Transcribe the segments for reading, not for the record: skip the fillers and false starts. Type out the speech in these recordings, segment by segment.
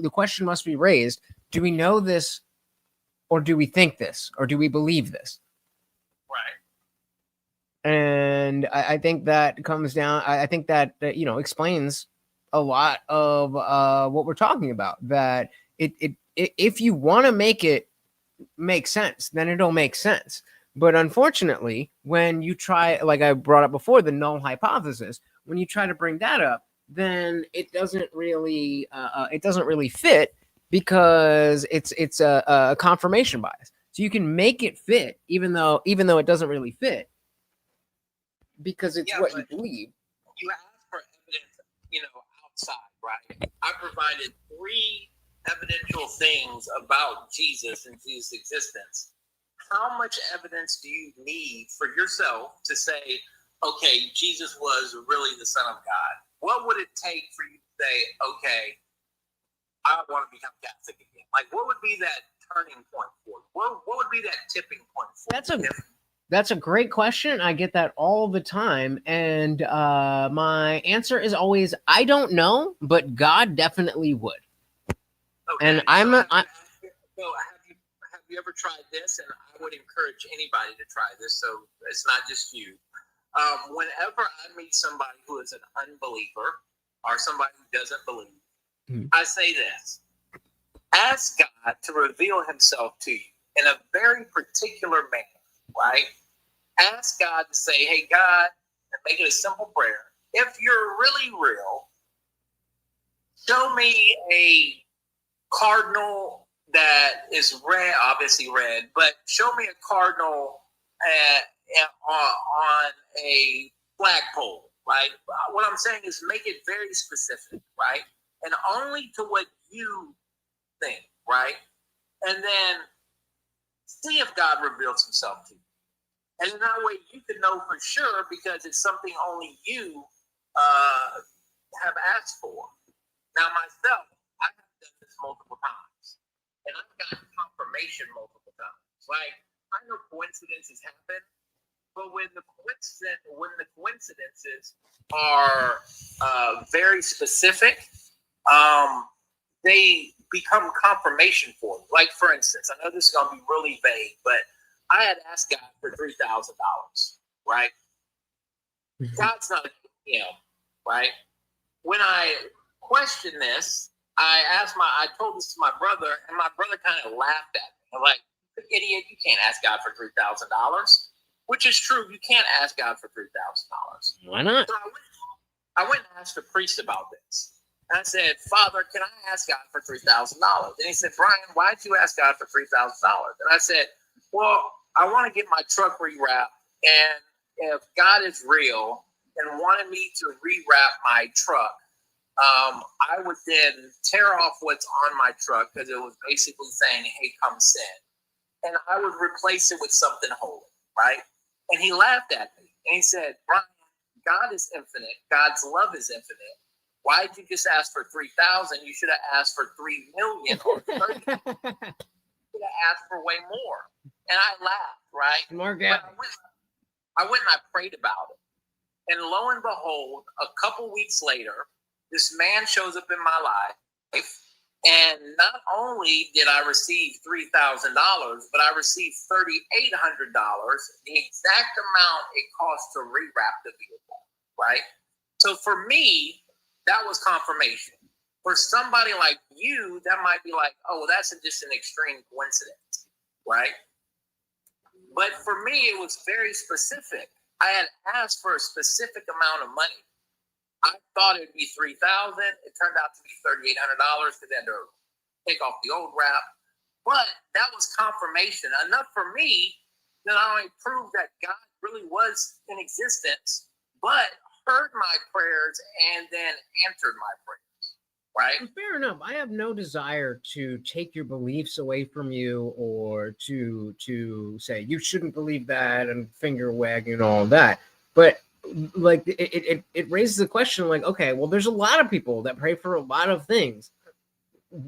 the question must be raised: do we know this, or do we think this, or do we believe this? Right. And I think that comes down. I think that explains a lot of what we're talking about. That if you want to make it make sense, then it'll make sense. But unfortunately, when you try, like I brought up before, the null hypothesis, when you try to bring that up, then it doesn't really fit, because it's a confirmation bias. So you can make it fit, even though it doesn't really fit, because it's what you believe. You ask for evidence, outside, right? I provided 3 evidential things about Jesus and Jesus' existence. How much evidence do you need for yourself to say, okay, Jesus was really the Son of God? What would it take for you to say, okay, I want to become Catholic again? Like, what would be that turning point for you? What would be that tipping point for you? That's a great question. I get that all the time. And my answer is always, I don't know, but God definitely would. Okay, and have you ever tried this? And I would encourage anybody to try this, so it's not just you. Whenever I meet somebody who is an unbeliever or somebody who doesn't believe, I say this: ask God to reveal himself to you in a very particular manner, right? Ask God to say, hey, God, and make it a simple prayer. If you're really real, show me a cardinal that is red, obviously red, but show me a cardinal on a flagpole, right? What I'm saying is make it very specific, right? And only to what you think, right? And then see if God reveals himself to you. And in that way, you can know for sure, because it's something only you have asked for. Now, myself, I have done this multiple times, and I've gotten confirmation multiple times. Like, I know coincidences happen, but when the coincidences are very specific, they become confirmation for you. Like, for instance, I know this is going to be really vague, but I had asked God for $3,000, right? God's not a ATM, right? When I questioned this, I told this to my brother, and my brother kind of laughed at me. I'm like, idiot, you can't ask God for $3,000, which is true. You can't ask God for $3,000. Why not? So I went and asked the priest about this. And I said, Father, can I ask God for $3,000? And he said, Brian, why did you ask God for $3,000? And I said, well, I want to get my truck rewrapped. And if God is real and wanted me to rewrap my truck, I would then tear off what's on my truck, because it was basically saying, hey, come sin. And I would replace it with something holy, right? And he laughed at me. And he said, Brian, God is infinite. God's love is infinite. Why did you just ask for 3,000? You should have asked for 3 million or 30. You should have asked for way more. And I laughed, right? I went and I prayed about it. And lo and behold, a couple weeks later, this man shows up in my life. And not only did I receive $3,000, but I received $3,800, the exact amount it cost to rewrap the vehicle, right? So for me, that was confirmation. For somebody like you, that might be like, oh, well, that's just an extreme coincidence, right? But for me, it was very specific. I had asked for a specific amount of money. I thought it would be $3,000. It turned out to be $3,800 because they had to take off the old wrap. But that was confirmation enough for me that not only proved that God really was in existence, but heard my prayers and then answered my prayers. Right? Fair enough. I have no desire to take your beliefs away from you, or to say you shouldn't believe that and finger wagging and all that. But like it raises the question, like, okay, well, there's a lot of people that pray for a lot of things.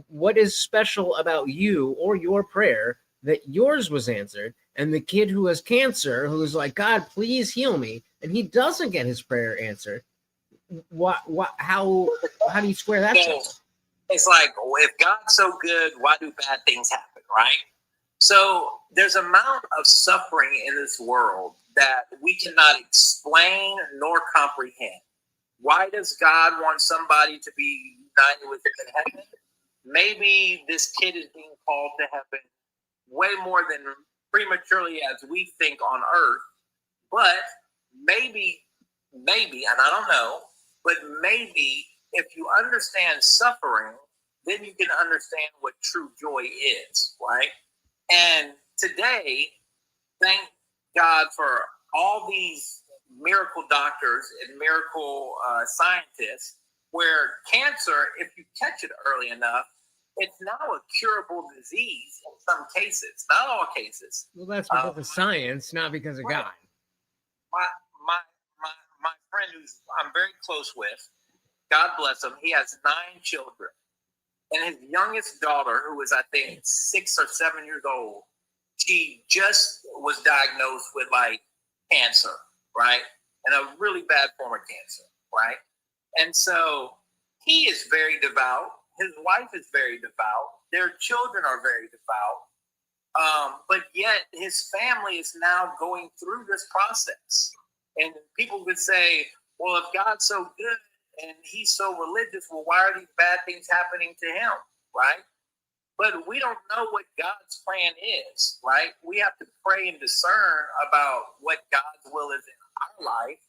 What is special about you or your prayer that yours was answered, and the kid who has cancer, who's like, God, please heal me, and he doesn't get his prayer answered? how do you square that? So it's like, if God's so good, why do bad things happen, right? So there's an amount of suffering in this world that we cannot explain nor comprehend. Why does God want somebody to be united with him in heaven? Maybe this kid is being called to heaven way more than prematurely as we think on earth. But maybe, and I don't know, but maybe if you understand suffering, then you can understand what true joy is, right? And today, thank God for all these miracle doctors and miracle scientists, where cancer, if you catch it early enough, it's now a curable disease in some cases, not all cases. Well, that's because of science, not because of God. My friend, who's I'm very close with, God bless him, he has 9 children. And his youngest daughter, who is, I think, 6 or 7 years old, she just was diagnosed with like cancer, right? And a really bad form of cancer, right? And so he is very devout. His wife is very devout. Their children are very devout. But yet his family is now going through this process. And people would say, well, if God's so good and he's so religious, well, why are these bad things happening to him, right? But we don't know what God's plan is, right? We have to pray and discern about what God's will is in our life.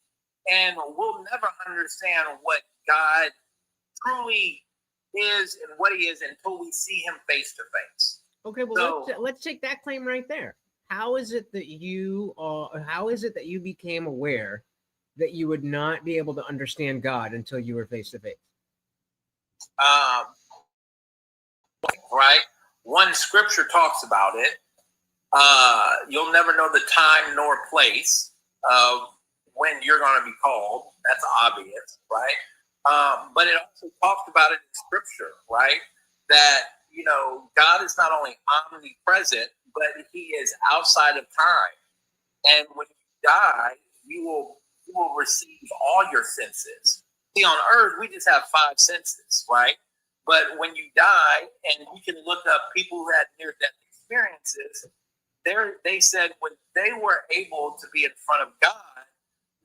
And we'll never understand what God truly is and what he is until we see him face to face. Okay, well, let's take that claim right there. How is it that you became aware that you would not be able to understand God until you were face to face? Right. One scripture talks about it. You'll never know the time nor place of when you're going to be called. That's obvious, right? But it also talks about it in scripture, right? That, you know, God is not only omnipresent, but he is outside of time. And when you die, you will receive all your senses. See, on earth, we just have 5 senses, right? But when you die, and you can look up people who had near-death experiences, they said when they were able to be in front of God,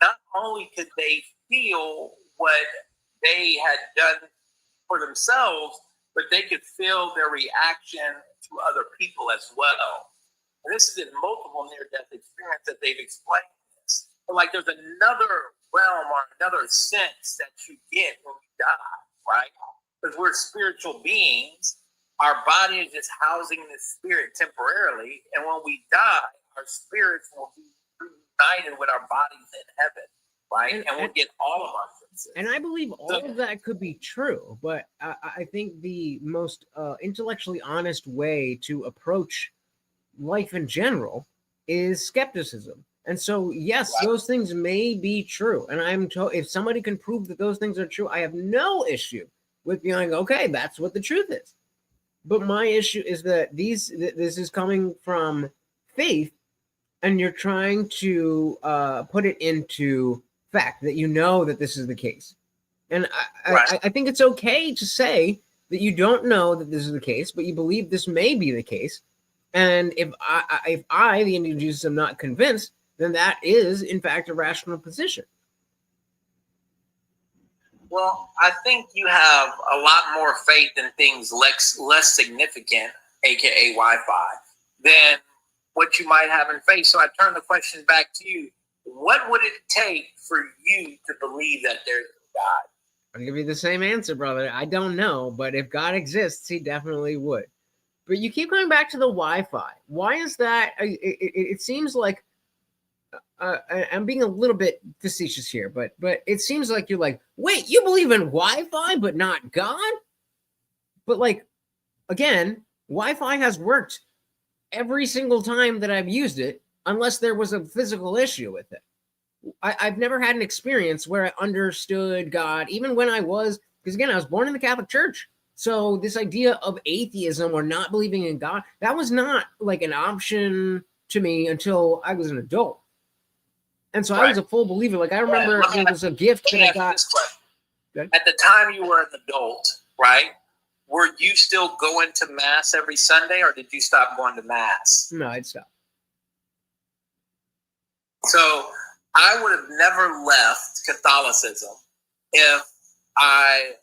not only could they feel what they had done for themselves, but they could feel their reaction to other people as well. And this is in multiple near-death experiences that they've explained this. But like there's another realm or another sense that you get when you die, right? Because we're spiritual beings. Our body is just housing the spirit temporarily. And when we die, our spirits will be reunited with our bodies in heaven, right? And we'll get all of our senses. And I believe all of that could be true. But I think the most intellectually honest way to approach life in general is skepticism. And so, yes, right, those things may be true. And if somebody can prove that those things are true, I have no issue with being like, okay, that's what the truth is. But my issue is that this is coming from faith, and you're trying to put it into fact that you know that this is the case. And I think it's okay to say that you don't know that this is the case, but you believe this may be the case. And if I, the Indian Jesus, am not convinced, then that is, in fact, a rational position. Well, I think you have a lot more faith in things less significant, aka Wi-Fi, than what you might have in faith. So I turn the question back to you. What would it take for you to believe that there's a God? I'll give you the same answer, brother. I don't know, but if God exists, he definitely would. But you keep going back to the Wi-Fi. Why is that? It seems like I'm being a little bit facetious here, but it seems like you're like, wait, you believe in Wi-Fi but not God? But like, again, Wi-Fi has worked every single time that I've used it, unless there was a physical issue with it. I've never had an experience where I understood God, even when I was, because again, I was born in the Catholic Church. So this idea of atheism or not believing in God, that was not like an option to me until I was an adult. And so I was a full believer. Like I remember there was a gift that I got. At the time you were an adult, right? Were you still going to mass every Sunday, or did you stop going to mass? No, I'd stop. So I would have never left Catholicism if I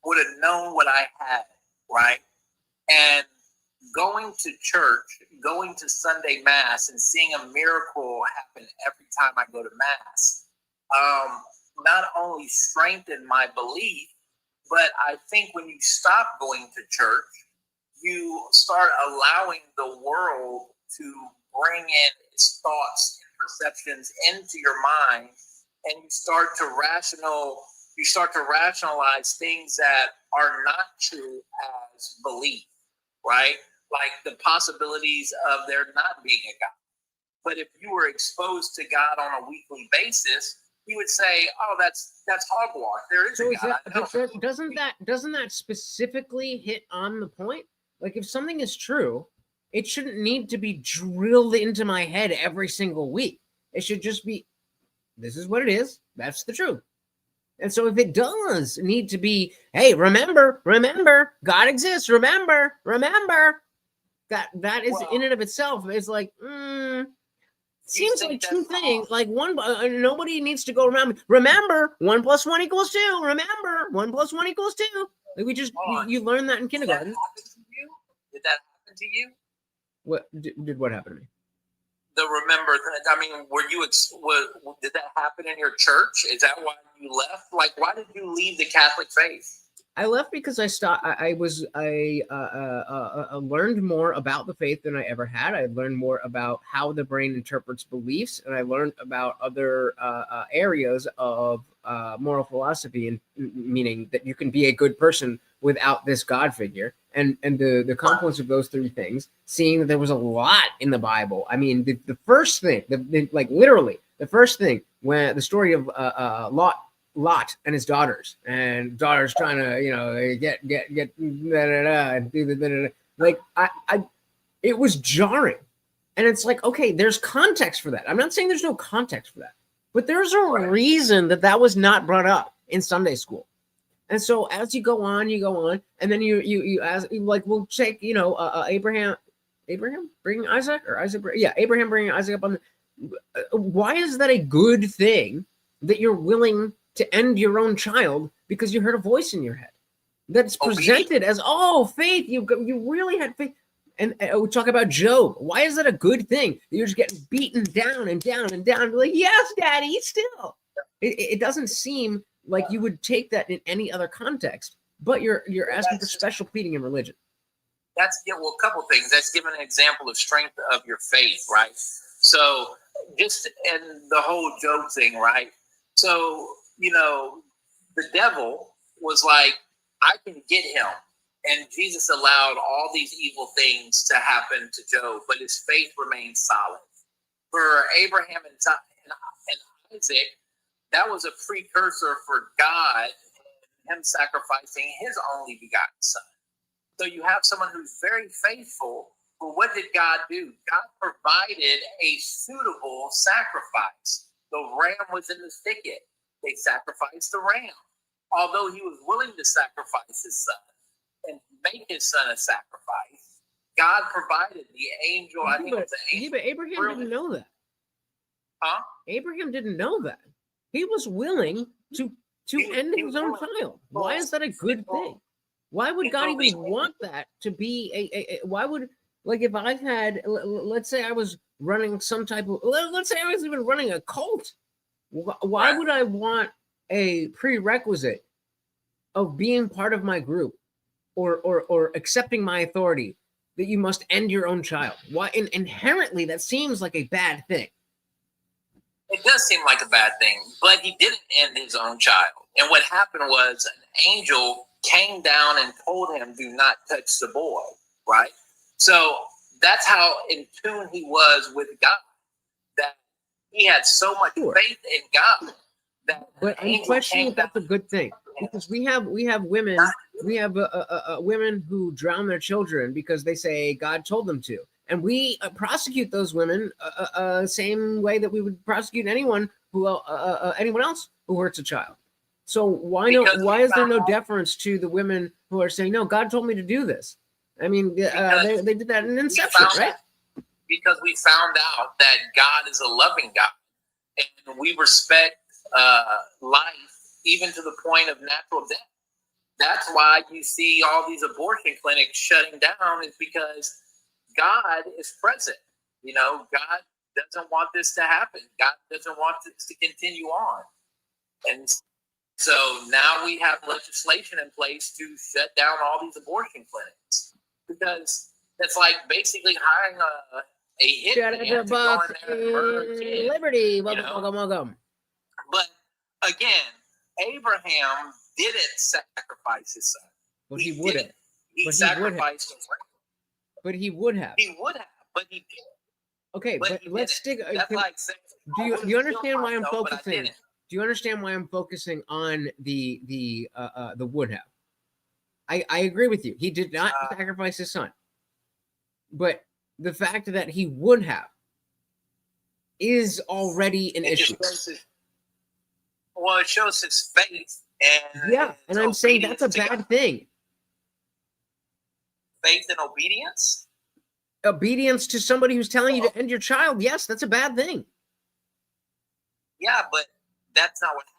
would have known what I had, right? And going to church, going to Sunday mass, and seeing a miracle happen every time I go to mass, not only strengthened my belief, but I think when you stop going to church, you start allowing the world to bring in its thoughts and perceptions into your mind, and you start to rationalize things that are not true as belief, right? Like the possibilities of there not being a God. But if you were exposed to God on a weekly basis, you would say, "Oh, that's hogwash. There is a God." Doesn't that specifically hit on the point? Like, if something is true, it shouldn't need to be drilled into my head every single week. It should just be, this is what it is. That's the truth. And so if it does need to be, hey, remember, God exists. Remember. That is in and of itself is like, seems like two things. Like one, nobody needs to go around. Remember, 1 + 1 = 2. Remember, 1 + 1 = 2. Like you learned that in kindergarten. Did that happen to you? What did what happen to me? The remember. I mean, did that happen in your church? Is that why you left? Like, why did you leave the Catholic faith? I left because I learned more about the faith than I ever had. I learned more about how the brain interprets beliefs, and I learned about other areas of moral philosophy, and meaning that you can be a good person without this God figure. And the confluence of those three things, seeing that there was a lot in the Bible. I mean, the first thing, like literally the first thing, when the story of Lot and his daughters, and daughters trying to get and do the like it was jarring. And it's like, okay, there's context for that. I'm not saying there's no context for that, but there's a reason that was not brought up in Sunday school. And so as you go on, and then you ask, like, we'll check, Abraham bringing Isaac, or Isaac, Abraham bringing Isaac up on why is that a good thing that you're willing to end your own child because you heard a voice in your head that's presented as, faith, you really had faith? And we talk about Job. Why is that a good thing? You're just getting beaten down and down and down. Like, yes, Daddy, still. It doesn't seem like you would take that in any other context, but you're asking for special pleading in religion. A couple things. That's giving an example of strength of your faith, right? So just in the whole Job thing, right? So, the devil was like, I can get him. And Jesus allowed all these evil things to happen to Job, but his faith remained solid. For Abraham and Isaac, that was a precursor for God, him sacrificing his only begotten son. So you have someone who's very faithful, but what did God do? God provided a suitable sacrifice. The ram was in the thicket. They sacrificed the ram. Although he was willing to sacrifice his son and make his son a sacrifice, God provided the angel. I think it was the angel. But Abraham didn't know that. Huh? Abraham didn't know that. He was willing to end his own child. Why is that a good thing? Why would God even want that to be why would, like, if I had, let's say I was running some type of, let's say I was even running a cult, why would I want a prerequisite of being part of my group or accepting my authority that you must end your own child? Why? Inherently, that seems like a bad thing. It does seem like a bad thing, but he didn't end his own child. And what happened was an angel came down and told him, do not touch the boy, right? So that's how in tune he was with God, that he had so much faith in God. But I'm questioning that's a good thing, because we have women, women who drown their children because they say God told them to. And we prosecute those women same way that we would prosecute anyone else who hurts a child. So why Because why we is there found no out- deference to the women who are saying, no, God told me to do this? I mean, Because they did that in we Inception, found right? because we found out that God is a loving God, and we respect life even to the point of natural death. That's why you see all these abortion clinics shutting down, is because God is present. You know, God doesn't want this to happen. God doesn't want this to continue on. And so now we have legislation in place to shut down all these abortion clinics, because it's like basically hiring a hitman to go in there and murder a kid. Liberty, know? welcome. But again, Abraham didn't sacrifice his son. But he would have. didn't. He But he would have. sacrificed him. But he would have. He would have, but he didn't. Okay, But but let's stick. That's like saying, Do I you would've do you understand killed why I'm myself, but I focusing? didn't. Do you understand why I'm focusing on the would have? I agree with you. He did not sacrifice his son, but the fact that he would have is already an It issue. just shows it shows his faith and Yeah, and I'm saying that's a obedience to bad God. thing. Faith and obedience. Obedience to somebody who's telling you to end your child, yes, that's a bad thing. Yeah, but that's not what happened.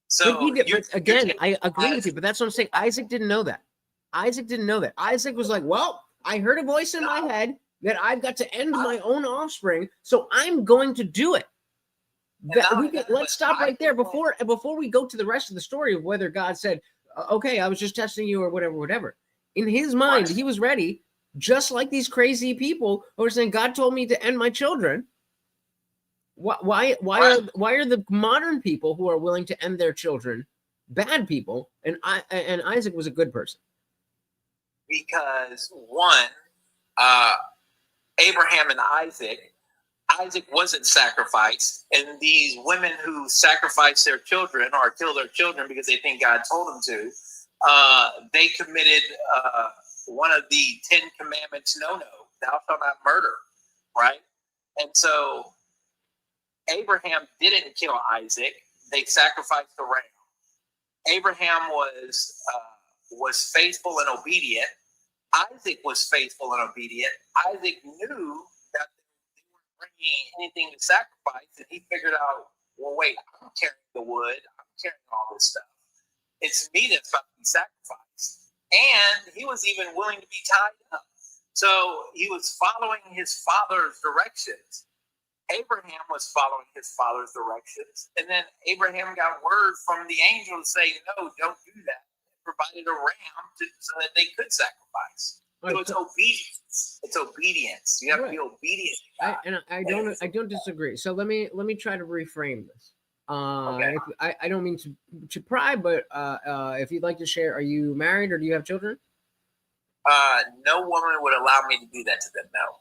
So But he did, you're- but again, you're I agree with Isaac. you, but that's what I'm saying. Isaac didn't know that. Isaac didn't know that. Isaac was like, well, I heard a voice in my head that I've got to end my own offspring, so I'm going to do it. Let's stop right there before we go to the rest of the story of whether God said, okay, I was just testing you or whatever. In his mind, Right. he was ready, just like these crazy people who are saying, God told me to end my children. Why are the modern people who are willing to end their children bad people? And Isaac was a good person. Because one, Abraham and Isaac wasn't sacrificed, and these women who sacrifice their children or kill their children because they think God told them to, they committed one of the 10 commandments, no, thou shalt not murder, right? And so Abraham didn't kill Isaac. They sacrificed the ram. Abraham was faithful and obedient. Isaac was faithful and obedient. Isaac knew that they weren't bringing anything to sacrifice, and he figured out, well, wait, I'm carrying the wood. I'm carrying all this stuff. It's me that's about to be sacrificed. And he was even willing to be tied up. So he was following his father's directions. Abraham was following his father's directions. And then Abraham got word from the angel to say, no, don't do that. Provided a ram so that they could sacrifice. So it's obedience. It's obedience. You have to be obedient to God. I don't disagree. So let me try to reframe this. Okay. I don't mean to pry, but if you'd like to share, are you married or do you have children? No woman would allow me to do that to them. No.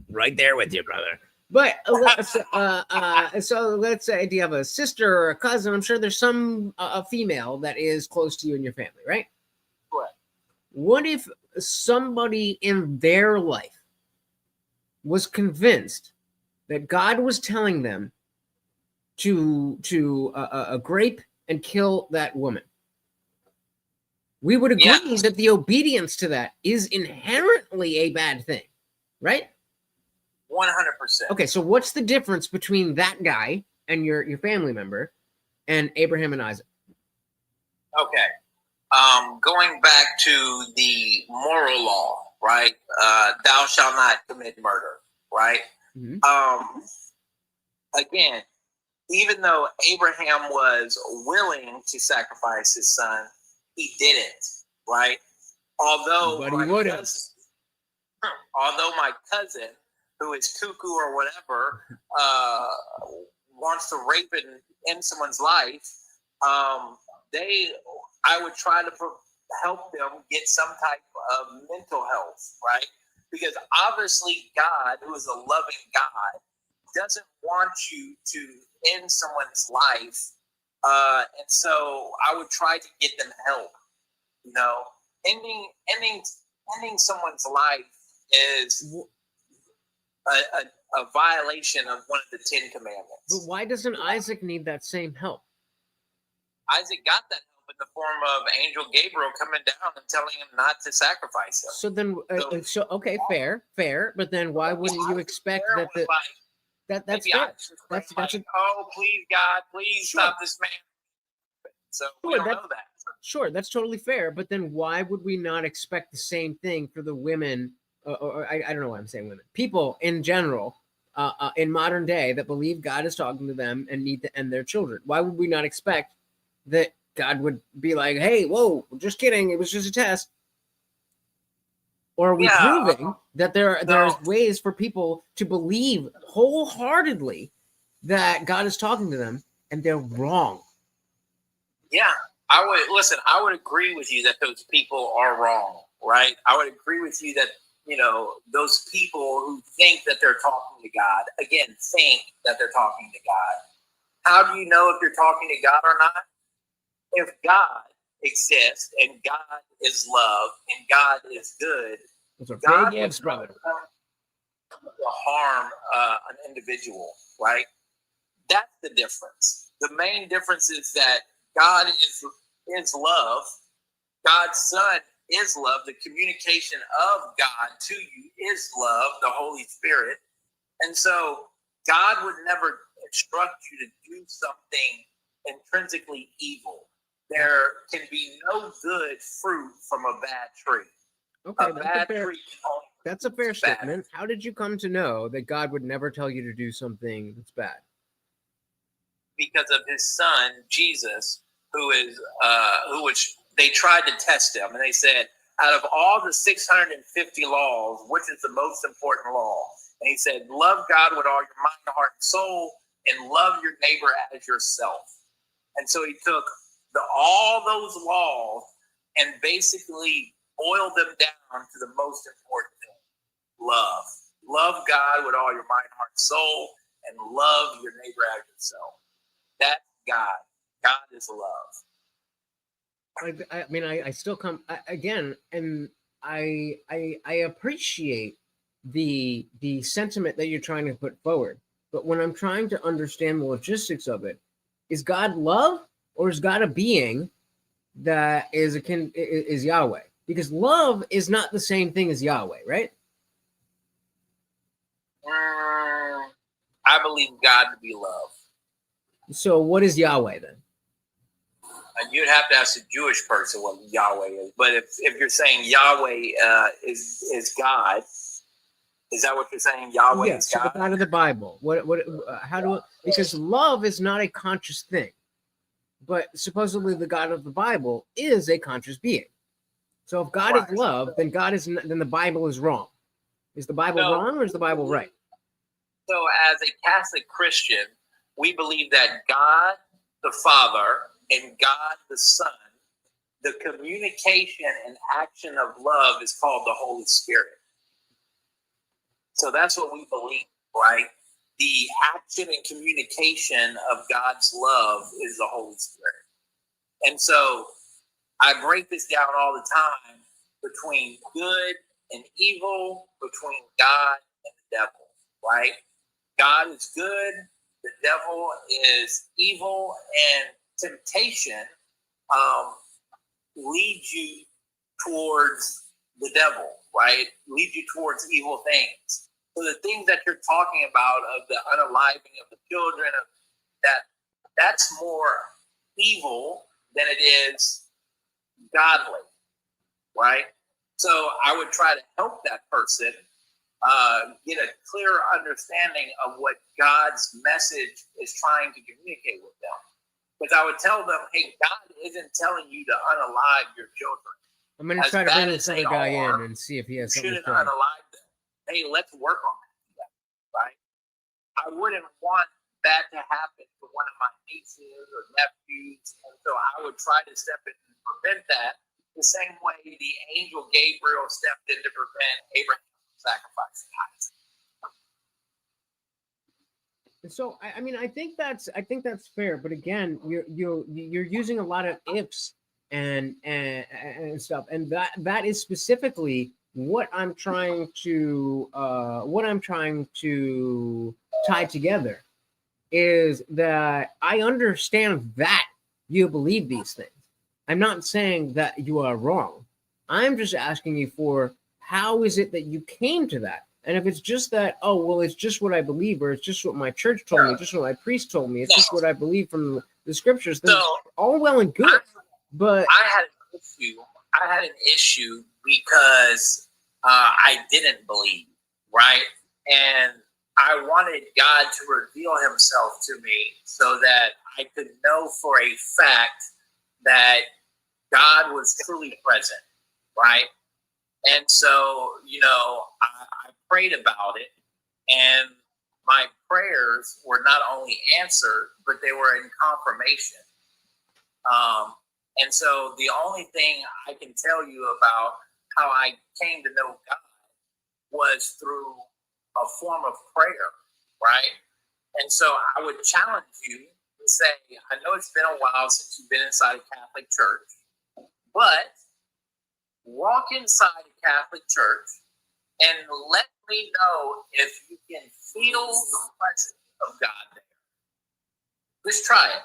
Right there with you, brother. But so let's say, do you have a sister or a cousin? I'm sure there's some a female that is close to you and your family, right? Correct. What if somebody in their life was convinced that God was telling them to grape and kill that woman? We would agree that the obedience to that is inherently a bad thing, right? 100%. Okay, so what's the difference between that guy and your family member and Abraham and Isaac? Okay. Going back to the moral law, right? Thou shalt not commit murder, right? Mm-hmm. Again, even though Abraham was willing to sacrifice his son, he didn't, right? Although my cousin, who is cuckoo or whatever, wants to rape and end someone's life, I would try to help them get some type of mental health, right? Because obviously God, who is a loving God, doesn't want you to end someone's life. And so I would try to get them help. You know, ending someone's life is a violation of one of the 10 commandments. But why doesn't Isaac need that same help? Isaac got that help in the form of Angel Gabriel coming down and telling him not to sacrifice him. So then, so okay, fair. But then, why wouldn't you expect that that's fair? That's oh, please God, please stop this man. So we don't know that. Sure, that's totally fair. But then, why would we not expect the same thing for the women? Or I don't know why I'm saying women. People in general, in modern day, that believe God is talking to them and need to end their children. Why would we not expect that God would be like, "Hey, whoa, just kidding. It was just a test." Or are we proving that there's ways for people to believe wholeheartedly that God is talking to them and they're wrong? Yeah, I would agree with you that those people are wrong, right? I would agree with you that, those people who think that they're talking to God, again, think that they're talking to God. How do you know if you're talking to God or not? If God exists and God is love and God is good, God would brother. harm an individual, right? That's the difference. The main difference is that God is love. God's Son is love. The communication of God to you is love, the Holy Spirit. And so God would never instruct you to do something intrinsically evil. There can be no good fruit from a bad tree. Okay, that's a fair statement. How did you come to know that God would never tell you to do something that's bad? Because of his Son, Jesus, which they tried to test him. And they said, out of all the 650 laws, which is the most important law? And he said, love God with all your mind, heart, and soul, and love your neighbor as yourself. And so he took all those laws and basically boiled them down to the most important thing: love. Love God with all your mind, heart, and soul, and love your neighbor as yourself. That's God. God is love. I still come again, and I appreciate the sentiment that you're trying to put forward. But when I'm trying to understand the logistics of it, is God love or is God a being that is Yahweh? Because love is not the same thing as Yahweh, right? I believe God to be love. So what is Yahweh then? You'd have to ask a Jewish person what Yahweh is. But if you're saying Yahweh is God, is that what you're saying? Yahweh is God? So out of the Bible. Because love is not a conscious thing, but supposedly the God of the Bible is a conscious being. So if God is love, then then the Bible is wrong. Is the Bible wrong or is the Bible right? So as a Catholic Christian, we believe that God the Father and God the Son, the communication and action of love is called the Holy Spirit. So that's what we believe, right? The action and communication of God's love is the Holy Spirit. And so I break this down all the time between good and evil, between God and the devil, right? God is good, the devil is evil, and temptation leads you towards the devil, right? Leads you towards evil things. So the things that you're talking about of the unaliving of the children, that's more evil than it is godly, right? So I would try to help that person get a clearer understanding of what God's message is trying to communicate with them. Because I would tell them, hey, God isn't telling you to unalive your children. I'm going to try to bring this other guy in and see if he has something to say. Shouldn't unalive them. Hey, let's work on that, right? I wouldn't want that to happen to one of my nieces or nephews, and so I would try to step in and prevent that the same way the angel Gabriel stepped in to prevent Abraham from sacrificing Isaac. So I think that's fair, but again, you're using a lot of ifs and stuff, and that is specifically what I'm trying to tie together is that I understand that you believe these things. I'm not saying that you are wrong. I'm just asking you for how is it that you came to that? And if it's just that, oh, well, it's just what I believe, or it's just what my church told me, just what my priest told me, it's just what I believe from the scriptures, then all well and good. But I had an issue because I didn't believe, right? And I wanted God to reveal himself to me so that I could know for a fact that God was truly present, right? And so, I prayed about it, and my prayers were not only answered, but they were in confirmation. And so the only thing I can tell you about how I came to know God was through a form of prayer, right? And so I would challenge you and say, I know it's been a while since you've been inside a Catholic church, but walk inside a Catholic church and let me know if you can feel the presence of God there. Just try it.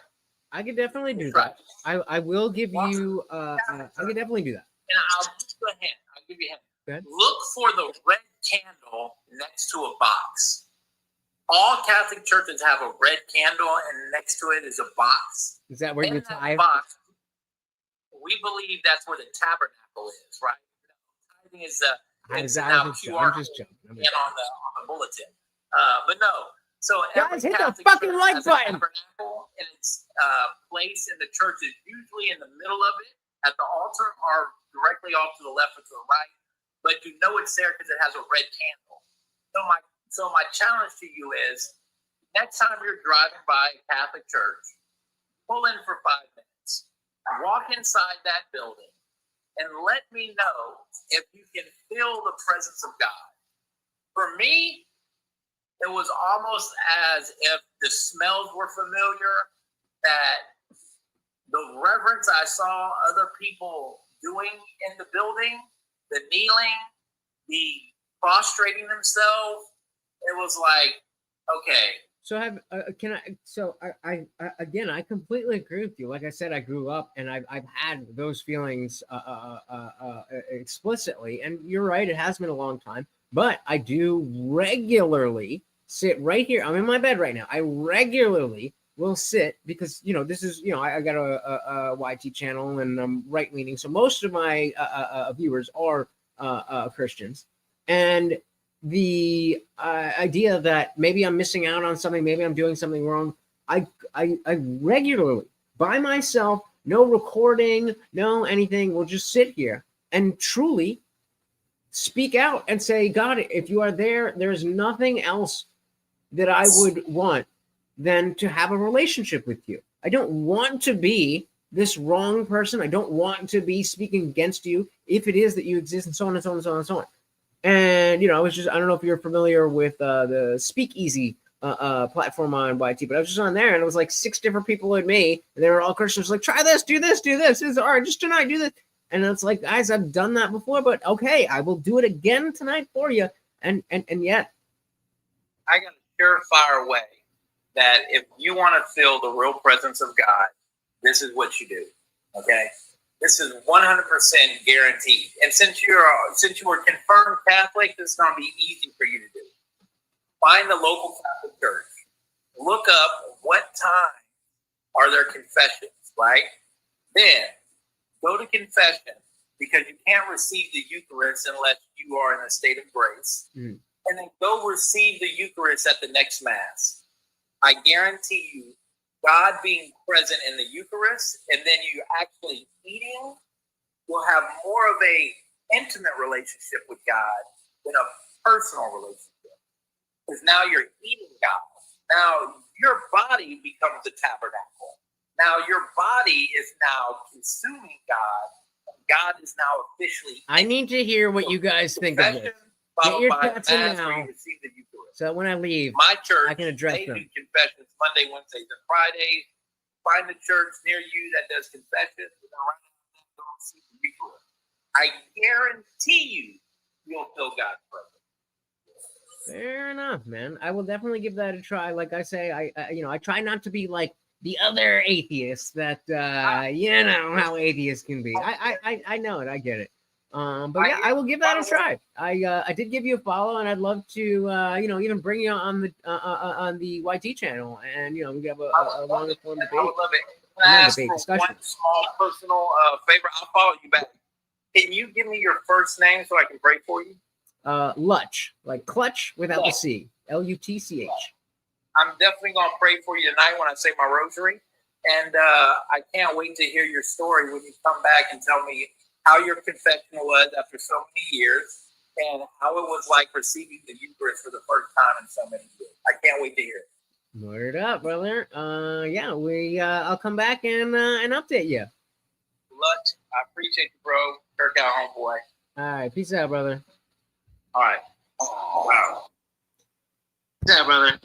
I could definitely do that. I will give you. I could definitely do that. And I'll give you a hint. I'll give you a hint. Go ahead. Look for the red candle next to a box. All Catholic churches have a red candle, and next to it is a box. Is that where you tie? Box, we believe that's where the tabernacle is, right? Tithing is the I'm just joking. and on the bulletin. But no. So guys, hit the Catholic fucking church like has a button. tabernacle, and its place in the church is usually in the middle of it, at the altar, or directly off to the left or to the right. But you know it's there because it has a red candle. So my challenge to you is, next time you're driving by a Catholic church, pull in for 5 minutes, walk inside that building, and let me know if you can feel the presence of God. For me, it was almost as if the smells were familiar, that the reverence I saw other people doing in the building, the kneeling, the prostrating themselves, it was like, okay. So I completely agree with you. Like I said, I grew up and I've had those feelings explicitly, and you're right, it has been a long time, but I do regularly sit right here. I'm in my bed right now. I regularly will sit because, this is, I got a YT channel and I'm right leaning. So most of my viewers are Christians. And the idea that maybe I'm missing out on something, maybe I'm doing something wrong, I regularly, by myself, no recording, no anything, will just sit here and truly speak out and say, God, if you are there, there's nothing else that I would want than to have a relationship with you. I don't want to be this wrong person. I don't want to be speaking against you if it is that you exist, and so on and so on and so on and so on. And, I don't know if you're familiar with the Speakeasy platform on YT, but I was just on there and it was like 6 different people and me, and they were all Christians, like, try this, do this, do this. It's all right, just tonight, do this. And it's like, guys, I've done that before, but okay, I will do it again tonight for you. And yet, I got a surefire way that if you want to feel the real presence of God, this is what you do. Okay, this is 100% guaranteed. And since you were confirmed Catholic, this is going to be easy for you to do. Find the local Catholic church. Look up what time are their confessions, right? Then go to confession, because you can't receive the Eucharist unless you are in a state of grace. Mm. And then go receive the Eucharist at the next Mass. I guarantee you, God being present in the Eucharist, and then you actually eating, will have more of a intimate relationship with God than a personal relationship. Because now you're eating God. Now your body becomes the tabernacle. Now your body is now consuming God. And God is now officially. I need to hear what you guys think of this. Get your chats in now, so that when I leave, my church, I can address they them. do confessions Monday, Wednesdays, and Fridays. Find a church near you that does confessions. I guarantee you, you'll feel God's presence. Fair enough, man. I will definitely give that a try. Like I say, I try not to be like the other atheists that you know how atheists can be. I know it. I get it. But yeah, I will give that a try. I did give you a follow, and I'd love to even bring you on the YT channel, and we have a longer form debate. I would love it. Can I ask for one small personal favor? I'll follow you back. Can you give me your first name so I can pray for you? Lutch, like clutch without the C. Lutch. I'm definitely gonna pray for you tonight when I say my rosary, and I can't wait to hear your story when you come back and tell me how your confession was after so many years, and how it was like receiving the Eucharist for the first time in so many years. I can't wait to hear it. Word up, brother. I'll come back and update you. Lutch, I appreciate you, bro. Kirk out, homeboy. All right, peace out, brother. All right. Oh, wow. Peace out, brother.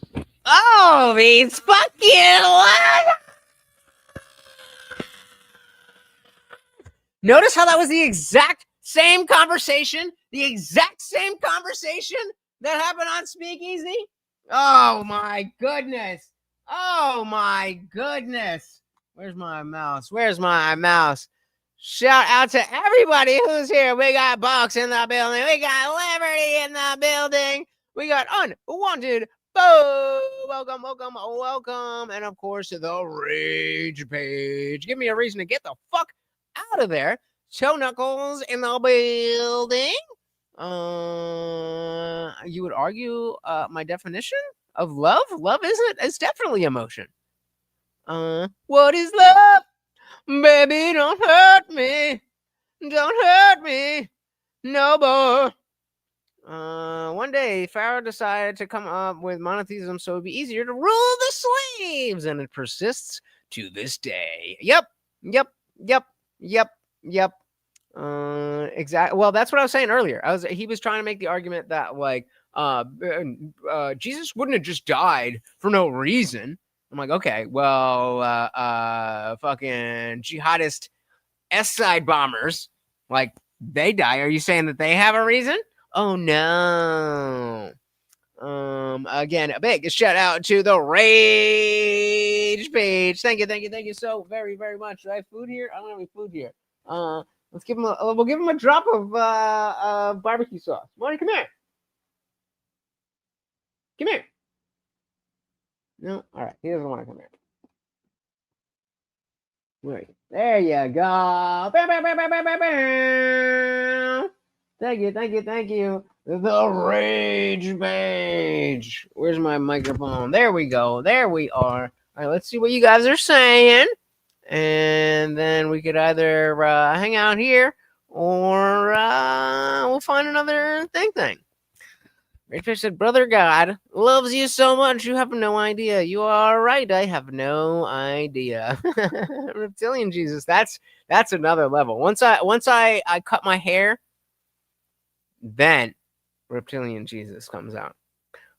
Oh, he's fucking what? Notice how that was the exact same conversation that happened on Speakeasy? Oh my goodness. Where's my mouse? Shout out to everybody who's here. We got Box in the building. We got Liberty in the building. We got Unwanted Bo. Welcome. And of course, the Rage Page. Give me a reason to get the fuck out of there. Toe Knuckles in the building. You would argue my definition of love? Love it's definitely emotion. What is love? Baby, don't hurt me. No more. One day, Pharaoh decided to come up with monotheism so it'd be easier to rule the slaves, and it persists to this day. Yep. Exactly. Well, that's what I was saying earlier. He was trying to make the argument that like Jesus wouldn't have just died for no reason. I'm like, okay, well, fucking jihadist S-side bombers, like they die. Are you saying that they have a reason? Oh no. Again, a big shout out to the Rage Page. Thank you so very, very much. Do I have food here? I don't have any food here. Let's give him we'll give him a drop of barbecue sauce. Marty, come here. No? All right. He doesn't want to come here. Wait. There you go. Thank you. The Rage Page. Where's my microphone? There we go. There we are. All right, let's see what you guys are saying. And then we could either hang out here or we'll find another thing. Rachel said, Brother God loves you so much, you have no idea. You are right, I have no idea. Reptilian Jesus, that's another level. Once I cut my hair, then Reptilian Jesus comes out.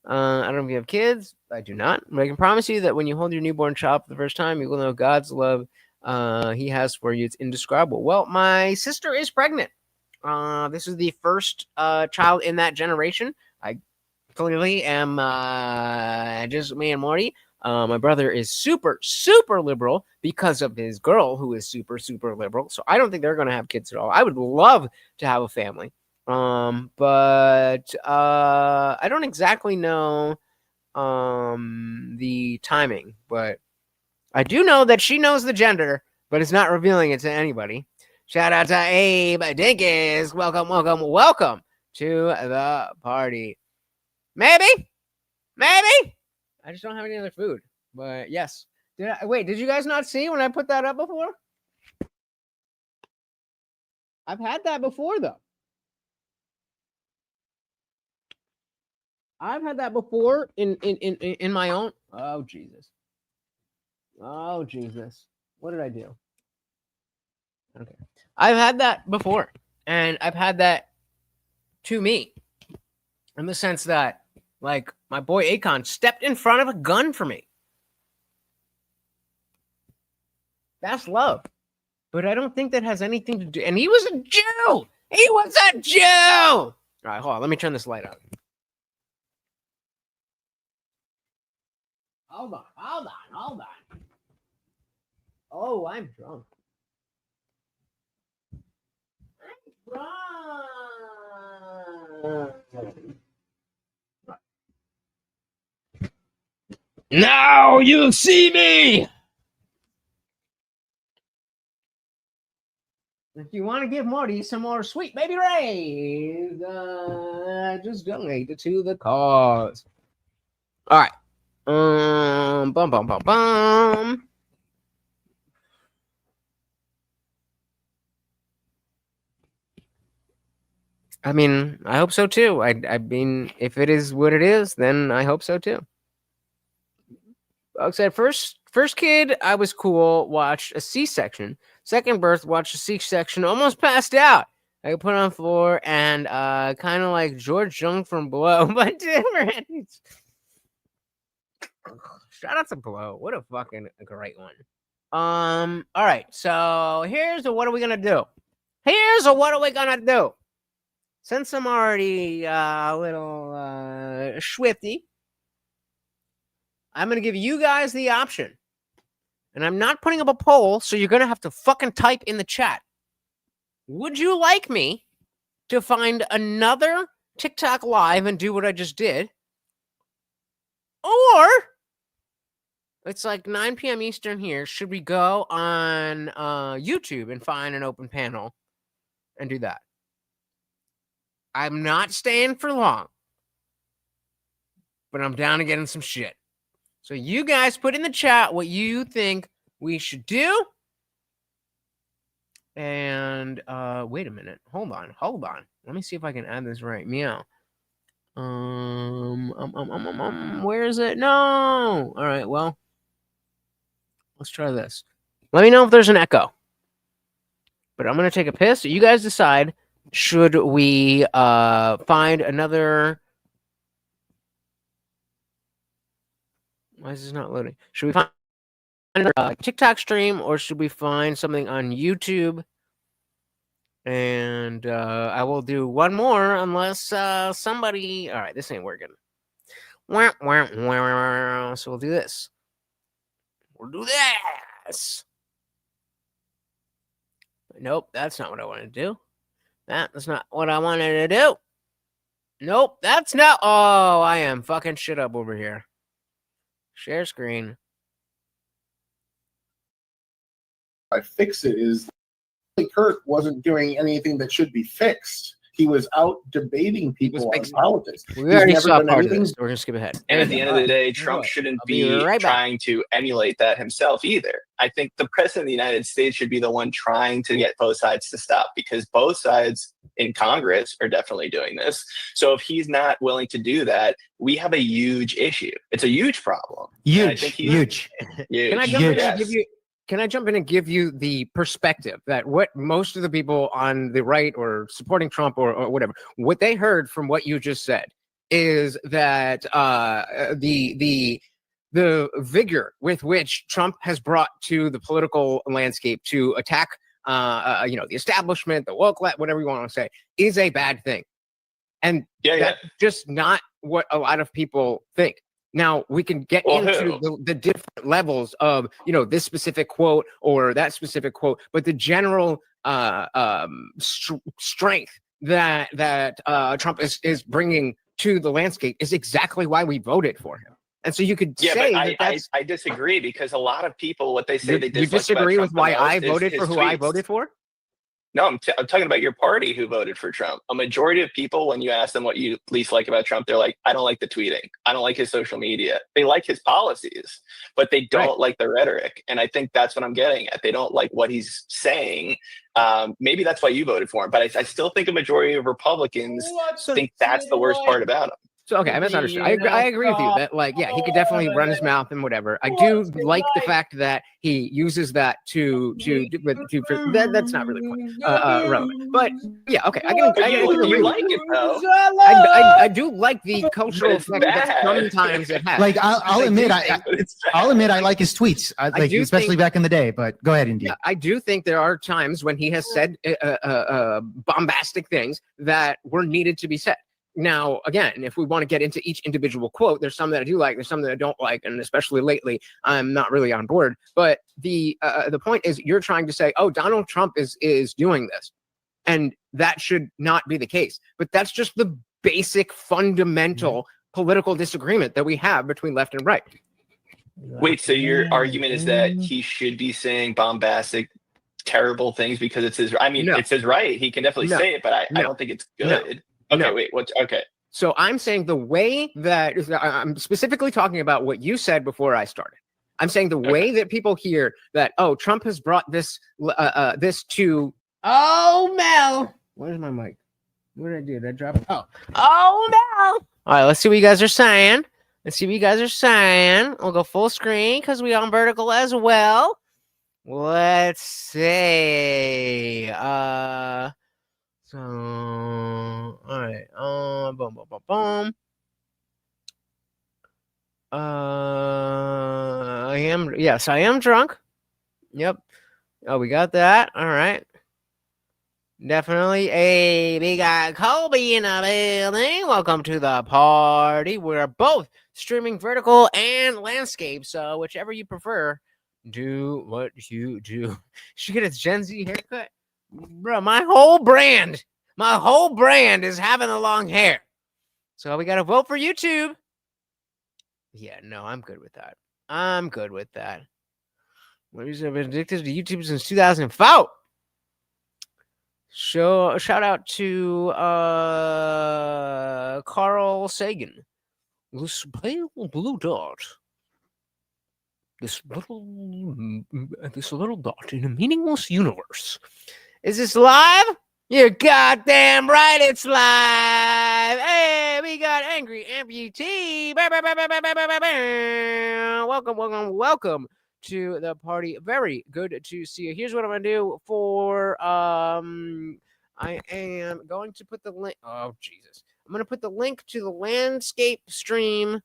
I don't know if you have kids. I do not. But I can promise you that when you hold your newborn child for the first time, you will know God's love he has for you. It's indescribable. Well, my sister is pregnant. This is the first child in that generation. I clearly am just me and Morty. My brother is super, super liberal because of his girl who is super, super liberal. So I don't think they're going to have kids at all. I would love to have a family. But I don't exactly know the timing, but I do know that she knows the gender, but is not revealing it to anybody. Shout out to Abe Dinkins. Welcome to the party. Maybe. I just don't have any other food. But yes. Did you guys not see when I put that up before? I've had that before though. I've had that before in my own. Oh Jesus. What did I do? Okay. I've had that before. And I've had that to me. In the sense that, like, my boy Akon stepped in front of a gun for me. That's love. But I don't think that has anything to do. And he was a Jew. All right, hold on. Let me turn this light on. Hold on. Oh, I'm drunk. Now you see me. If you want to give Marty some more sweet baby rays, just donate it to the cause. All right. Bum bum bum bum. I mean, I hope so too. I mean, if it is what it is, then I hope so too. Like I said, first kid, I was cool. Watched a C-section. Second birth, watched a C-section. Almost passed out. I got put on the floor and kind of like George Jung from Below, but different. Shout out to Below. What a fucking great one. All right. So here's what are we gonna do? Since I'm already a little swifty, I'm going to give you guys the option. And I'm not putting up a poll, so you're going to have to fucking type in the chat. Would you like me to find another TikTok live and do what I just did? Or, it's like 9 p.m. Eastern here. Should we go on YouTube and find an open panel and do that? I'm not staying for long, but I'm down to getting some shit. So you guys put in the chat what you think we should do. And wait a minute. Hold on. Let me see if I can add this right. Meow. Where is it? No. All right, well. Let's try this. Let me know if there's an echo. But I'm gonna take a piss. So you guys decide, should we find another. Why is this not loading? Should we find another TikTok stream, or should we find something on YouTube? And I will do one more unless somebody. All right, this ain't working. So we'll do this. Nope, that's not what I wanted to do. That's not what I wanted to do. Nope, that's not. Oh, I am fucking shit up over here. Share screen. I fix it is Kirk wasn't doing anything that should be fixed. He was out debating people on politics. We already saw part of this. We're going to skip ahead. And at the end of the day, Trump shouldn't be trying to emulate that himself either. I think the president of the United States should be the one trying to get both sides to stop, because both sides in Congress are definitely doing this. So if he's not willing to do that, we have a huge issue. It's a huge problem. Huge. Can I jump in and give you the perspective that what most of the people on the right or supporting Trump or whatever, what they heard from what you just said is that the vigor with which Trump has brought to the political landscape to attack, the establishment, the woke, whatever you want to say, is a bad thing. And that's just not what a lot of people think. Now, we can get into the different levels of, this specific quote or that specific quote, but the general strength that Trump is bringing to the landscape is exactly why we voted for him. And so you could say but I disagree, because a lot of people, what they say they dislike. You disagree with why I voted for who I voted for? No, I'm talking about your party who voted for Trump. A majority of people, when you ask them what you least like about Trump, they're like, I don't like the tweeting. I don't like his social media. They like his policies, but they don't like the rhetoric. And I think that's what I'm getting at. They don't like what he's saying. Maybe that's why you voted for him. But I still think a majority of Republicans think that's the worst part about him. So, okay, I misunderstood. I agree with you that, he could definitely run his mouth and whatever. I do like the fact that he uses that that's not really relevant. But, yeah, okay. I you like it, though. I do like the cultural effect that sometimes it has. Like, I'll admit I like his tweets, especially back in the day, but go ahead, Indeed. Yeah, I do think there are times when he has said bombastic things that were needed to be said. Now, again, if we want to get into each individual quote, there's some that I do like, there's some that I don't like, and especially lately, I'm not really on board. But the point is, you're trying to say, oh, Donald Trump is doing this, and that should not be the case. But that's just the basic, fundamental political disagreement that we have between left and right. Wait, so your argument is that he should be saying bombastic, terrible things because it's his? I mean, it's his right. He can definitely say it, but I don't think it's good. Okay, wait, what's okay? So I'm saying the way that I'm specifically talking about what you said before I started. I'm saying the way that people hear that, oh, Trump has brought this to. Oh, Mel, where's my mic? What did I do? Did I drop it? Oh, Mel. All right, let's see what you guys are saying. We'll go full screen because we on vertical as well. Let's see. So, all right. Boom, boom, boom, boom. I am drunk. Yep. Oh, we got that. All right. Definitely. Hey, we got Colby in the building. Welcome to the party. We're both streaming vertical and landscape. So whichever you prefer, do what you do. She get a Gen Z haircut. Bro, my whole brand is having the long hair. So we got to vote for YouTube. Yeah, no, I'm good with that. I've been addicted to YouTube since 2004. Shout out to Carl Sagan. This pale blue dot. This little dot in a meaningless universe. Is this live? You're goddamn right it's live. Hey, we got Angry Amputee. Welcome to the party. Very good to see you. Here's what I'm going to do for, I am going to put the link. Oh, Jesus. I'm going to put the link to the landscape stream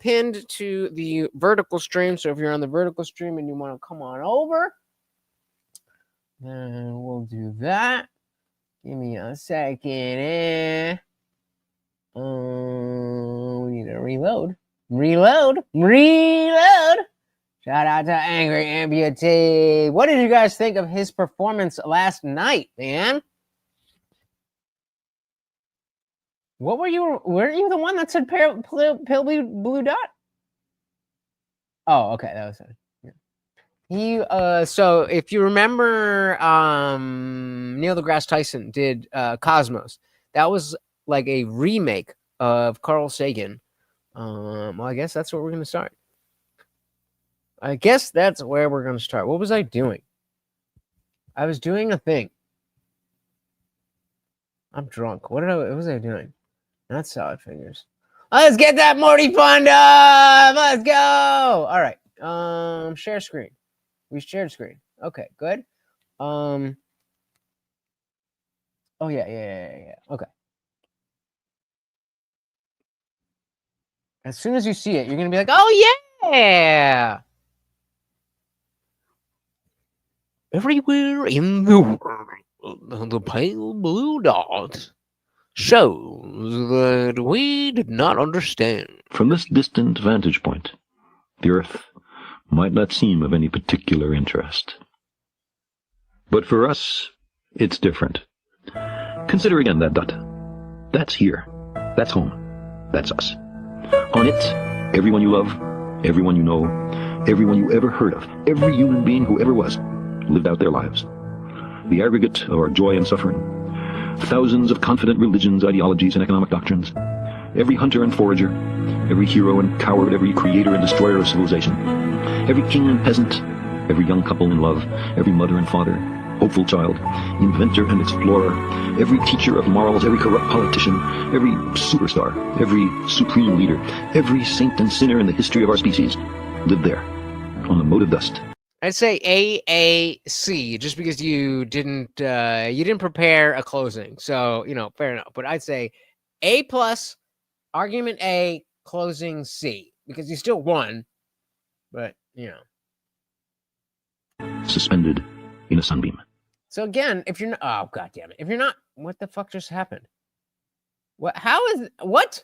pinned to the vertical stream. So if you're on the vertical stream and you want to come on over, then we'll do that. Give me a second. We need to reload. Shout out to Angry Amputee. What did you guys think of his performance last night, man? What weren't you the one that said pale blue dot? Oh, okay, that was it. Yeah. So if you remember, Neil deGrasse Tyson did Cosmos. That was like a remake of Carl Sagan. Well, I guess that's where we're going to start. What was I doing? I was doing a thing. I'm drunk. What was I doing? Not solid figures. Let's get that Morty fund up. Let's go. All right. Share screen. We shared screen. Okay, good. Oh yeah. Okay. As soon as you see it, you're gonna be like, oh yeah. Everywhere in the world, the pale blue dot shows that we did not understand. From this distant vantage point, the Earth might not seem of any particular interest. But for us, it's different. Consider again that dot. That's here. That's home. That's us. On it, everyone you love, everyone you know, everyone you ever heard of, every human being who ever was, lived out their lives. The aggregate of our joy and suffering. Thousands of confident religions, ideologies, and economic doctrines. Every hunter and forager, every hero and coward, every creator and destroyer of civilization. Every king and peasant, every young couple in love, every mother and father, hopeful child, inventor and explorer, every teacher of morals, every corrupt politician, every superstar, every supreme leader, every saint and sinner in the history of our species lived there, on the mote of dust. I'd say AAC, just because you didn't prepare a closing. So, fair enough. But I'd say A+, argument A, closing C, because you still won. But, Suspended in a sunbeam. So again, if you're not, oh, God damn it. If you're not, what the fuck just happened? What? How is what?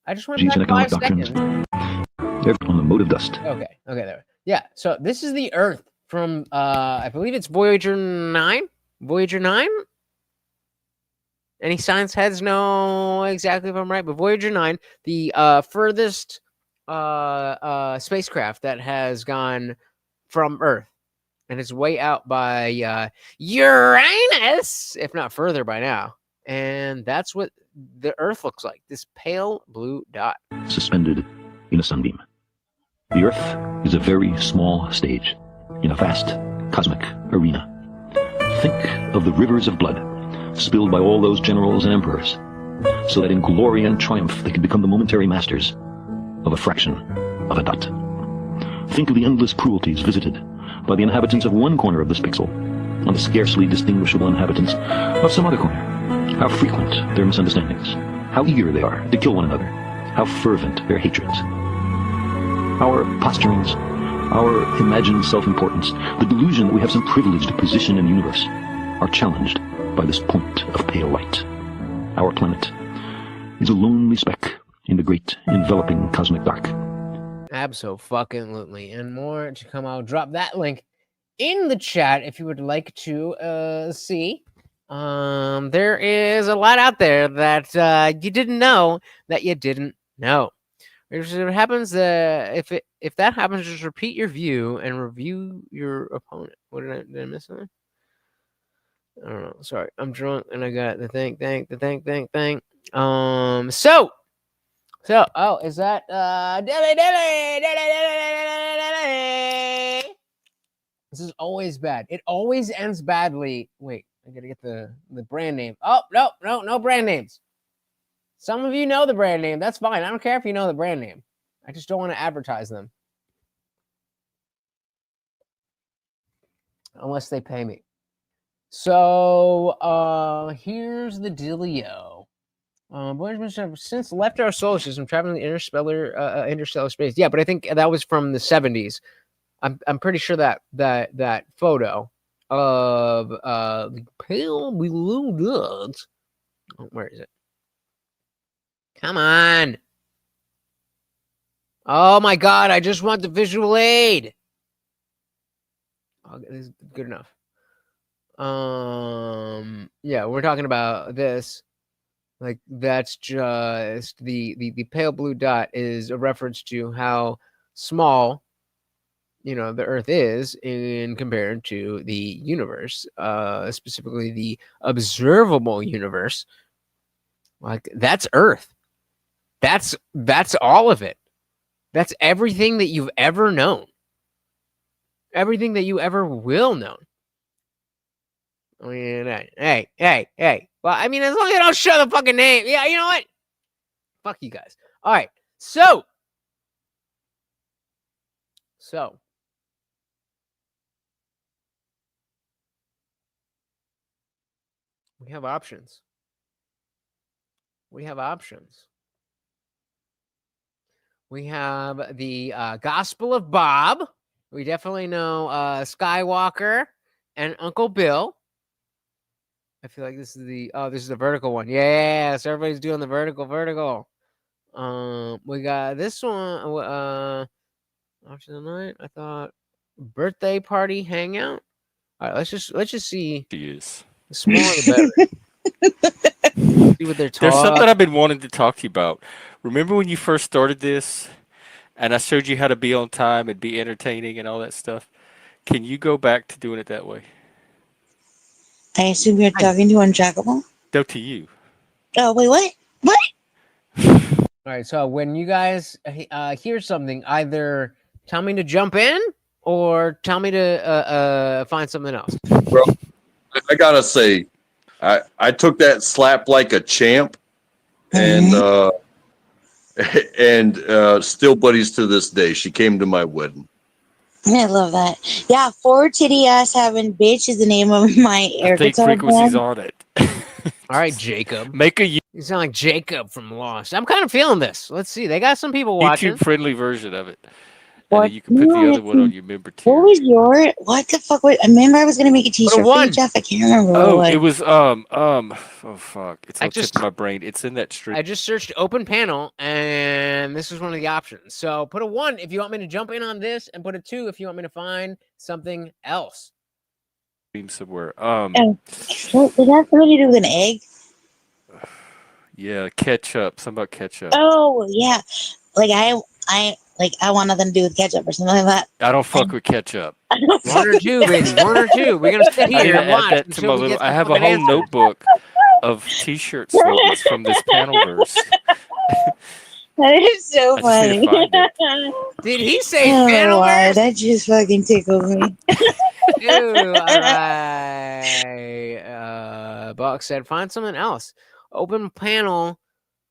I just went She's back an 5 economic seconds. on the mote of dust. Okay, there. Yeah, so this is the Earth from I believe it's Voyager 9. Voyager 9. Any science heads know exactly if I'm right, but Voyager 9, the furthest spacecraft that has gone from Earth, and it's way out by Uranus, if not further by now. And that's what the Earth looks like, this pale blue dot. Suspended in a sunbeam. The Earth is a very small stage in a vast cosmic arena. Think of the rivers of blood spilled by all those generals and emperors, so that in glory and triumph they could become the momentary masters of a fraction of a dot. Think of the endless cruelties visited by the inhabitants of one corner of this pixel on the scarcely distinguishable inhabitants of some other corner. How frequent their misunderstandings, how eager they are to kill one another, how fervent their hatreds. Our posturings, our imagined self-importance, the delusion that we have some privileged position in the universe, are challenged by this point of pale light. Our planet is a lonely speck in the great enveloping cosmic dark. Abso-fucking-lutely. And more to come. I'll drop that link in the chat if you would like to see. There is a lot out there that you didn't know that you didn't know. If it happens, if that happens, just repeat your view and review your opponent. What did I miss something? I don't know. Sorry, I'm drunk and I got the thing. Oh, is that Dilly? This is always bad. It always ends badly. Wait, I gotta get the brand name. Oh, no brand names. Some of you know the brand name. That's fine. I don't care if you know the brand name. I just don't want to advertise them. Unless they pay me. So, here's the dealio. Voyager have since left our solar system, traveling the interstellar space. Yeah, but I think that was from the 70s. I'm pretty sure that photo of the pale blue dot. Oh, where is it? Come on. Oh my God, I just want the visual aid. Oh, this is good enough. Yeah, we're talking about this. Like, that's just the pale blue dot is a reference to how small, the Earth is in compared to the universe, specifically the observable universe. Like, that's Earth. That's all of it. That's everything that you've ever known. Everything that you ever will know. I mean, hey. Well, I mean, as long as I don't show the fucking name. Yeah, you know what? Fuck you guys. All right. So. We have options. We have the Gospel of Bob. We definitely know Skywalker and Uncle Bill. I feel like this is the vertical one. Yeah, so everybody's doing the vertical. We got this one. Option of the night. I thought birthday party hangout. All right, let's just see. Yes. The smaller the better. See what they're talking. There's something I've been wanting to talk to you about. Remember when you first started this, and I showed you how to be on time and be entertaining and all that stuff? Can you go back to doing it that way? I assume you're talking to Untrackable? No, to you. Oh, wait, what? What? All right, so when you guys hear something, either tell me to jump in or tell me to find something else. Well, I gotta say, I took that slap like a champ, and still buddies to this day. She came to my wedding. I love that. Yeah, 4 titty ass having bitch is the name of my air guitar frequencies band. on it. All right, Jacob. You sound like Jacob from Lost. I'm kind of feeling this. Let's see. They got some people watching. YouTube friendly version of it. What? then you can put the other one on your member tier. What was your? What the fuck? I remember I was gonna make a T-shirt for you, Jeff. I can't remember. Oh, what. it was oh fuck! It's on the tip of my brain. It's in that stream. I just searched open panel, and this is one of the options. So put a 1 if you want me to jump in on this, and put a 2 if you want me to find something else. Somewhere. What, does that have something to do with an egg? Yeah, ketchup. Something about ketchup. Oh yeah, like I want nothing to do with ketchup or something like that. I don't fuck with ketchup. 1 or 2, baby. 1 or 2. We're gonna sit here and watch that to my until we little. get the I have a fucking whole answer. notebook of T-shirt slogans from this panelverse. That is so I just need funny. to find Did he say Oh, panel? wow, that just fucking tickled me. Ew, all right. Buck said, find something else. Open panel,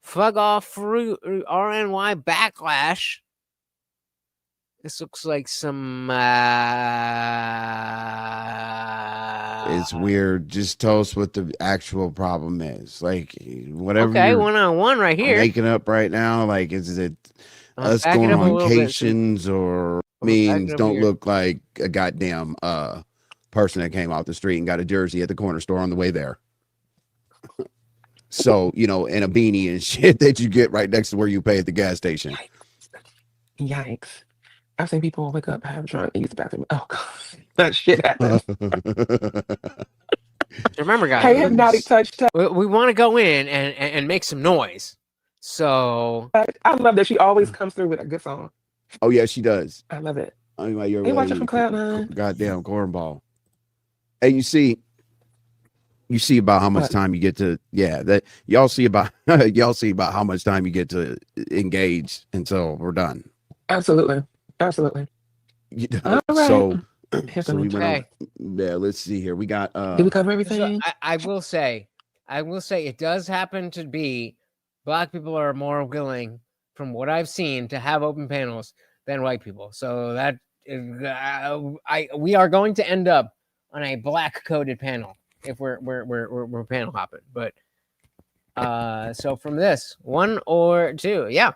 fuck off fruit, RNY backlash. This looks like some. It's weird. Just tell us what the actual problem is. Like whatever. Okay, you're 1-on-1 right here. making up right now. Like, is it us back it going up a on little bit, vacations or back it means up don't here. look like a goddamn person that came off the street and got a jersey at the corner store on the way there. So, you know, and a beanie and shit that you get right next to where you pay at the gas station. Yikes. I've seen people wake up, have drunk, and use the bathroom. Oh, God. That shit happens. Remember, guys, Hey, Hypnotic Touch. we want to go in and make some noise. So I love that she always comes through with a good song. Oh yeah, she does. I love it. I mean, like, you're Hey, watch it like, from Cloud9. goddamn cornball. Hey, you see about how much What? time you get to that y'all see about how much time you get to engage until we're done. Absolutely. Absolutely. You know, All right. so Here's we the went yeah, let's see here. We got Did we cover So everything? I will say it does happen to be black people are more willing, from what I've seen, to have open panels than white people. So that we are going to end up on a black coded panel if we're panel hopping. But so from this 1 or 2, yeah,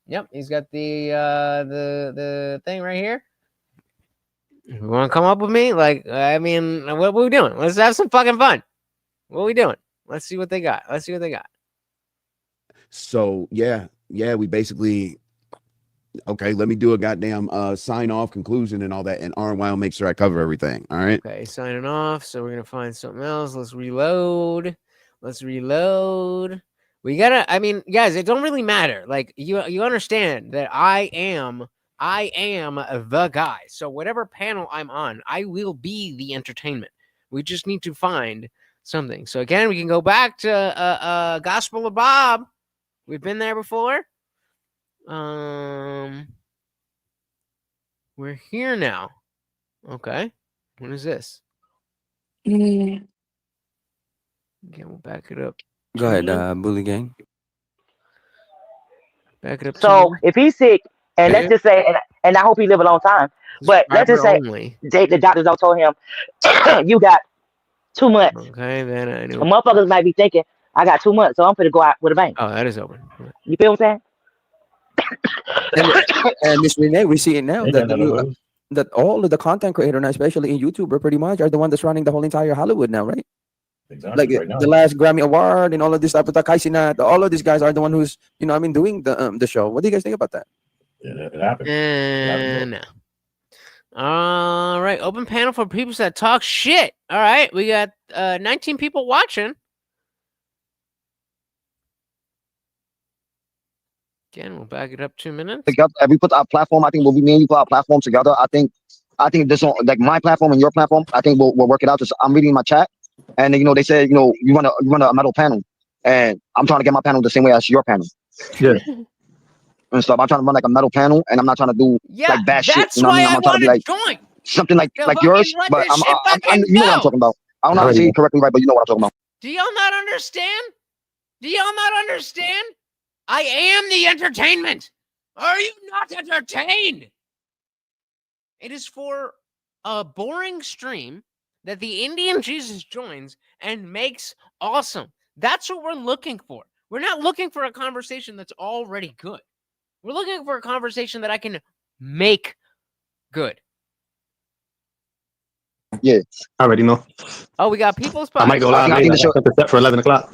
yep, he's got the thing right here. You want to come up with me? Like, I mean, what are we doing? Let's have some fucking fun. What are we doing? Let's see what they got. so yeah, we basically okay, let me do a goddamn sign off conclusion and all that, and RNY will make sure I cover everything. All right. Okay, signing off. So we're gonna find something else. Let's reload. We gotta. I mean, guys, it don't really matter. Like you understand that I am the guy. So whatever panel I'm on, I will be the entertainment. We just need to find something. So again, we can go back to Gospel of Bob. We've been there before. We're here now. Okay. What is this? Okay, we'll back it up. Go ahead, Bully Gang. Back it up. So if he's sick, and let's just say, and I hope he live a long time, but let's just say the doctors don't told him you got 2 months. Okay, then I know. Motherfuckers might be thinking, I got 2 months, so I'm gonna go out with a bang. Oh, that is open. You feel what I'm saying? And Miss Renee, we see it now that all of the content creators, especially in YouTube, pretty much are the one that's running the whole entire Hollywood now, right? Exactly. Like the last Grammy Award and all of this type of stuff. All of these guys are the one who's doing the show. What do you guys think about that? It happened. No. All right, open panel for people that talk shit. All right, we got 19 people watching. Again, we'll back it up 2 minutes. Together, if we put our platform, I think we'll be me and you put our platform together. I think this one, like my platform and your platform, I think we'll work it out. Just I'm reading my chat, and they said you run a metal panel, and I'm trying to get my panel the same way as your panel. Yeah. And stuff. I'm trying to run like a metal panel, and I'm not trying to do like bad shit. That's You know what I mean? I'm not trying to be like join. something like yours, but I'm you know what I'm talking about. I don't know how to say it correctly right, but you know what I'm talking about. Do y'all not understand? I am the entertainment. Are you not entertained? It is for a boring stream that the Indian Jesus joins and makes awesome. That's what we're looking for. We're not looking for a conversation that's already good. We're looking for a conversation that I can make good. Yeah. I already know. Oh, we got people's I might go podcast. live later. Set the set for 11 o'clock.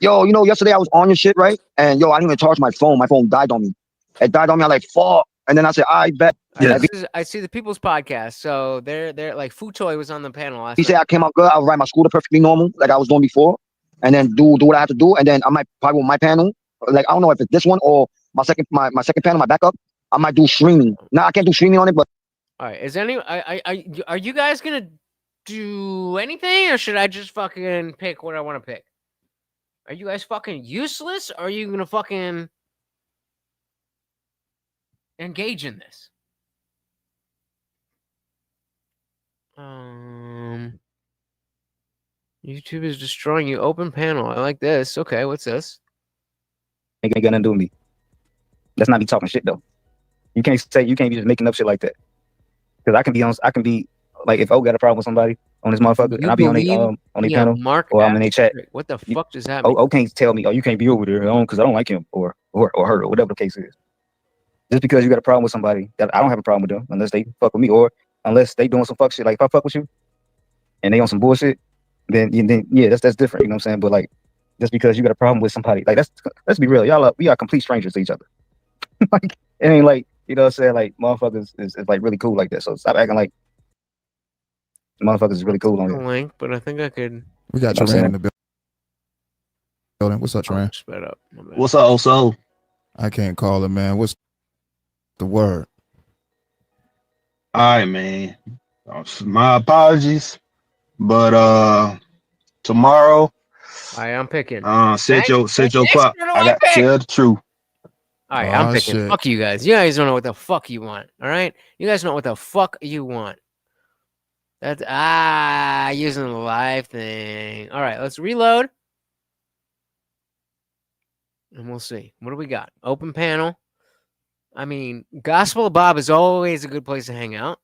Yo, yesterday I was on your shit, right? And yo, I didn't even charge my phone. My phone died on me. It died on me. I like, fuck. And then I said, I bet. I see the people's podcast. So they're like Futoy was on the panel last He said I came out good. I would ride my scooter perfectly normal, like I was doing before, and then do what I have to do. And then I might probably with my panel, like I don't know if it's this one or my second panel, my backup. I might do streaming. Now I can't do streaming on it, but All right. Is any are you guys gonna do anything, or should I just fucking pick what I want to pick? Are you guys fucking useless, or are you gonna fucking engage in this? YouTube is destroying you. Open panel. I like this. Okay, what's this? Ain't got nothing to do with me. Let's not be talking shit though. You can't be just making up shit like that. Because I can be like if O got a problem with somebody on this motherfucker, and I be on the panel, or I'm in a chat. What the fuck does that mean? O can't tell me, oh, you can't be over there because I don't like him or her or whatever the case is. Just because you got a problem with somebody, that I don't have a problem with them unless they fuck with me or unless they doing some fuck shit. Like if I fuck with you and they on some bullshit, then yeah, that's different. You know what I'm saying? But like just because you got a problem with somebody, like let's be real, we are complete strangers to each other. Like it ain't like, you know what I'm saying, like motherfuckers is like really cool like that. So stop acting like motherfuckers is really cool on it. Link, but I think I could. We got Trey in the building. What's up, Trey? Sped up. What's up, Oso? I can't call it, man. What's the word? All right, man. My apologies, but tomorrow. I'm picking. Set your clock. I got to tell the truth. All right, I'm picking. Fuck you guys. You guys don't know what the fuck you want. All right, you guys know what the fuck you want. That's using the live thing. All right, let's reload, and we'll see. What do we got? Open panel. I mean, Gospel of Bob is always a good place to hang out.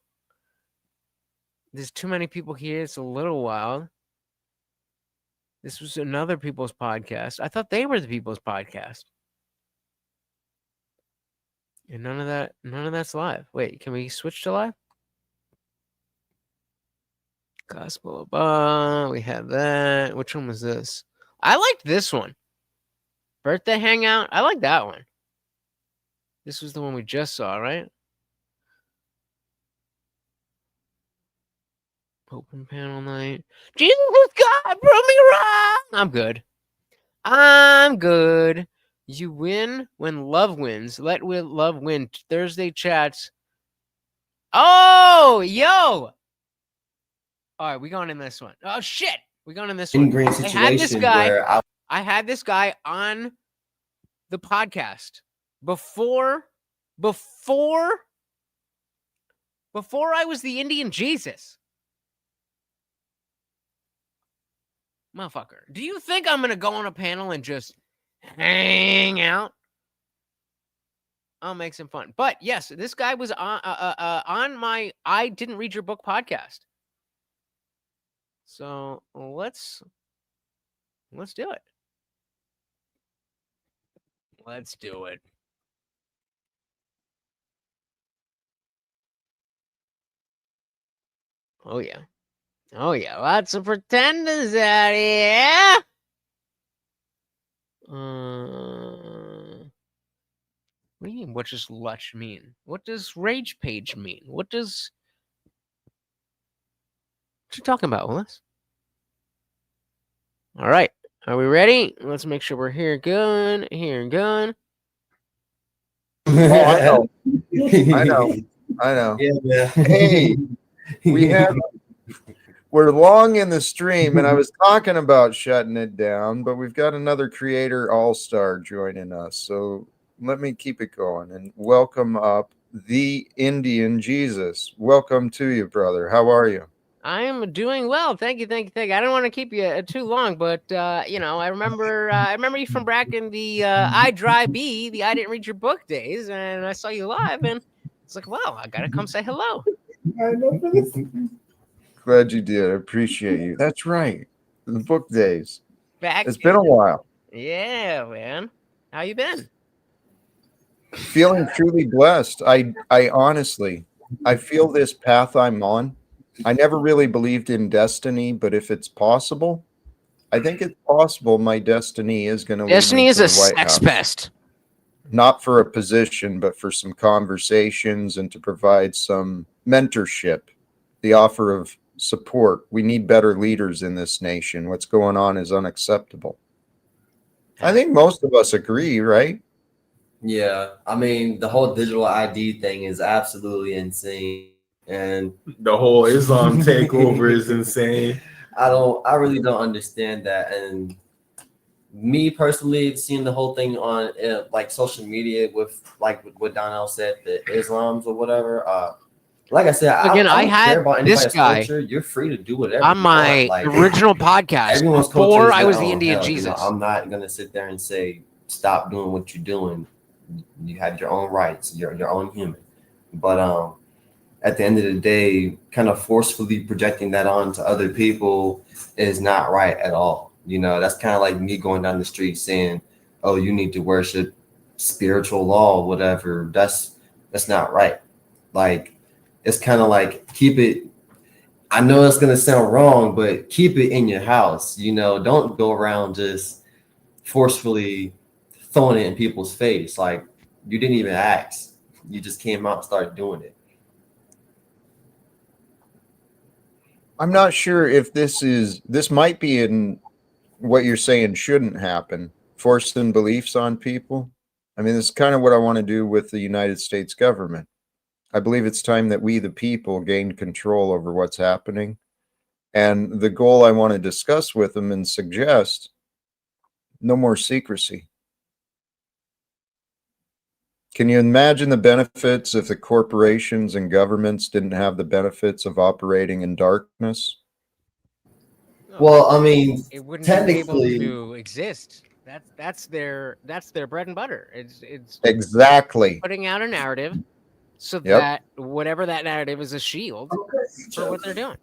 There's too many people here. It's a little wild. This was another people's podcast. I thought they were the people's podcast. And none of that's live. Wait, can we switch to live? Gospel of Bob. We have that. Which one was this? I liked this one. Birthday Hangout. I like that one. This was the one we just saw, right? Open panel night. Jesus God, prove me wrong. I'm good. You win when love wins. Let love win. Thursday chats. Oh, yo. All right, we going in this one. Oh shit, we going in this one. Green situation where I had this guy on the podcast before I was the Indian Jesus. Motherfucker, do you think I'm gonna go on a panel and just hang out? I'll make some fun. But yes, this guy was on my I Didn't Read Your Book podcast. So let's do it. Let's do it. Oh yeah. Oh yeah, lots of pretenders out here. What do you mean? What does Lush mean? What does Rage Page mean? What you talking about, Willis? All right, are we ready? Let's make sure we're here. Good, here and good. Oh, I know. Yeah. Hey, we're long in the stream, and I was talking about shutting it down, but we've got another creator all-star joining us. So let me keep it going and welcome up the Indian Jesus. Welcome to you, brother. How are you? I am doing well. Thank you. I don't want to keep you too long, but I remember you from back in the I Dry B, the I Didn't Read Your Book days, and I saw you live, and it's like, wow, I gotta come say hello. I know for this. Glad you did. I appreciate you. That's right. The book days. It's been a while. Yeah, man. How you been? feeling truly blessed. I honestly, I feel this path I'm on. I never really believed in destiny, but if it's possible, I think it's possible my destiny is going to lead Destiny me is to a the White sex House. pest. Not for a position, but for some conversations and to provide some mentorship, the offer of support. We need better leaders in this nation. What's going on is unacceptable. I think most of us agree, right? Yeah, I mean, the whole digital ID thing is absolutely insane, and the whole Islam takeover is insane. I really don't understand that. And me personally, seeing the whole thing on like social media with like what Donnell said, the Islams or whatever. Like I said, Again, I don't had care about this anybody's guy culture. You're free to do whatever on you my want. Like, original podcast everyone's culture before is I their was the own. Indian Hell, Jesus. I'm not gonna sit there and say stop doing what you're doing. You have your own rights. You're your own human. But at the end of the day, kind of forcefully projecting that on to other people is not right at all. You know, that's kind of like me going down the street saying, "Oh, you need to worship spiritual law, whatever." That's not right. Like, it's kind of like keep it. I know it's gonna sound wrong, but keep it in your house. You know, don't go around just forcefully throwing it in people's face. Like, you didn't even ask. You just came out and started doing it. I'm not sure if this might be in what you're saying shouldn't happen, forcing beliefs on people. I mean, this is kind of what I want to do with the United States government. I believe it's time that we, the people, gain control over what's happening. And the goal I want to discuss with them and suggest, no more secrecy. Can you imagine the benefits if the corporations and governments didn't have the benefits of operating in darkness? Well, I mean, it wouldn't technically, be able to exist. That's their bread and butter. It's exactly putting out a narrative so Yep. that whatever that narrative is a shield for what they're doing.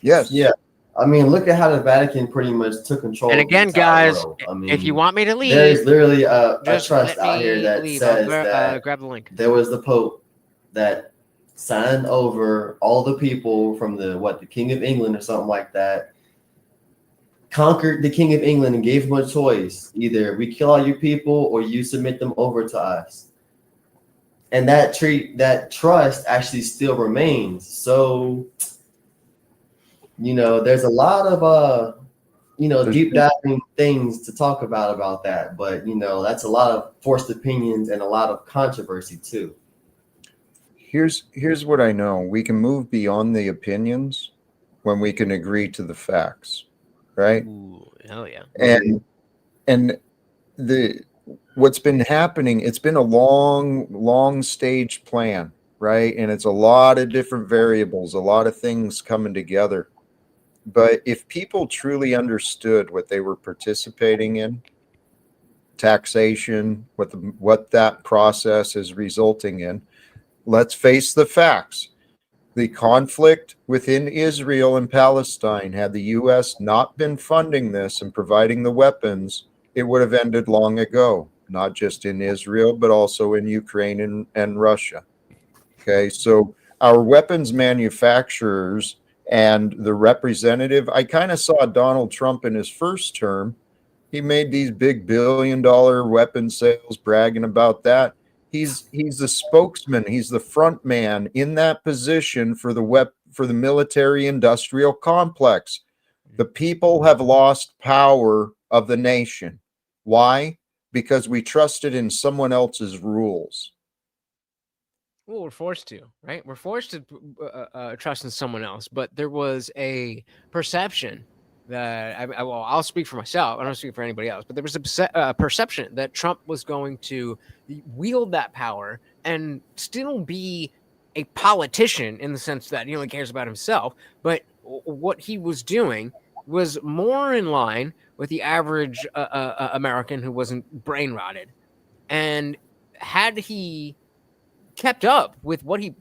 Yes. Yeah. I mean, look at how the Vatican pretty much took control. And of the again, entire guys, world. I mean, if you want me to leave, there's literally a just trust let out me here that leave. says I'll that grab the link. there was the Pope that signed over all the people from the King of England or something like that, conquered the King of England and gave him a choice: either we kill all your people or you submit them over to us. And that trust actually still remains. So, you know, there's a lot of deep diving things to talk about that, but you know, that's a lot of forced opinions and a lot of controversy too. Here's what I know. We can move beyond the opinions when we can agree to the facts, right? Ooh, hell yeah. And what's been happening, it's been a long stage plan, right? And it's a lot of different variables, a lot of things coming together. But if people truly understood what they were participating in, taxation, what that process is resulting in, let's face the facts. The conflict within Israel and Palestine, had the U.S. not been funding this and providing the weapons, it would have ended long ago, not just in Israel, but also in Ukraine and Russia. Okay, so our weapons manufacturers and the representative, I kind of saw Donald Trump in his first term. He made these big billion-dollar weapon sales, bragging about that. He's the spokesman. He's the front man in that position for the military-industrial complex. The people have lost power of the nation. Why? Because we trusted in someone else's rules. Well, we're forced to, right? We're forced to trust in someone else. But there was a perception that I'll speak for myself. I don't speak for anybody else. But there was a perception that Trump was going to wield that power and still be a politician in the sense that he only cares about himself. But what he was doing was more in line with the average American who wasn't brain rotted. And had he kept up with what he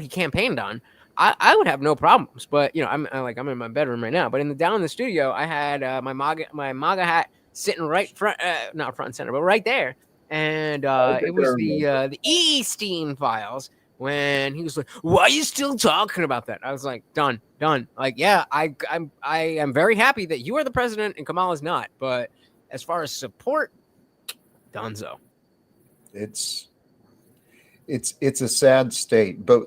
campaigned on, I would have no problems. But you know, I'm in my bedroom right now. But down in the studio, I had my MAGA hat sitting right front, not front and center, but right there. and it was the Epstein files. When he was like, "Why are you still talking about that?" I was like, "Done." Like, yeah, I am very happy that you are the president and Kamala's not. But as far as support, Donzo. It's a sad state. But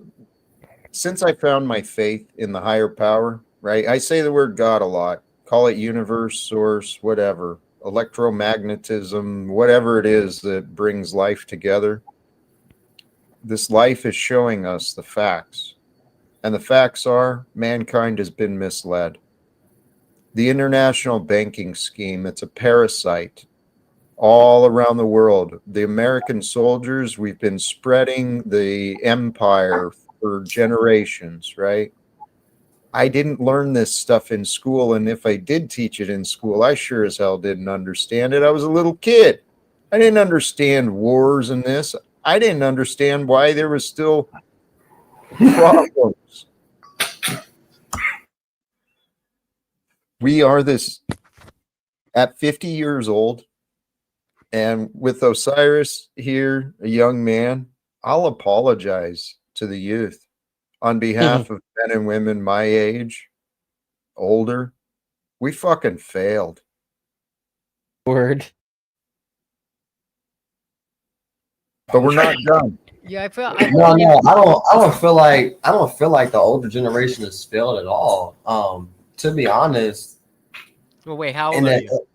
since I found my faith in the higher power, right? I say the word God a lot. Call it universe, source, whatever, electromagnetism, whatever it is that brings life together. This life is showing us the facts. And the facts are mankind has been misled. The international banking scheme, it's a parasite all around the world. The American soldiers, we've been spreading the empire for generations, right? I didn't learn this stuff in school, and if I did teach it in school, I sure as hell didn't understand it. I was a little kid. I didn't understand wars and this. I didn't understand why there was still problems. We are this at 50 years old, and with Osiris here, a young man, I'll apologize to the youth on behalf of men and women my age, older. We fucking failed. Word. But we're not done. Yeah, I feel. No, I don't feel like the older generation has failed at all. To be honest. Well, wait, how old are you?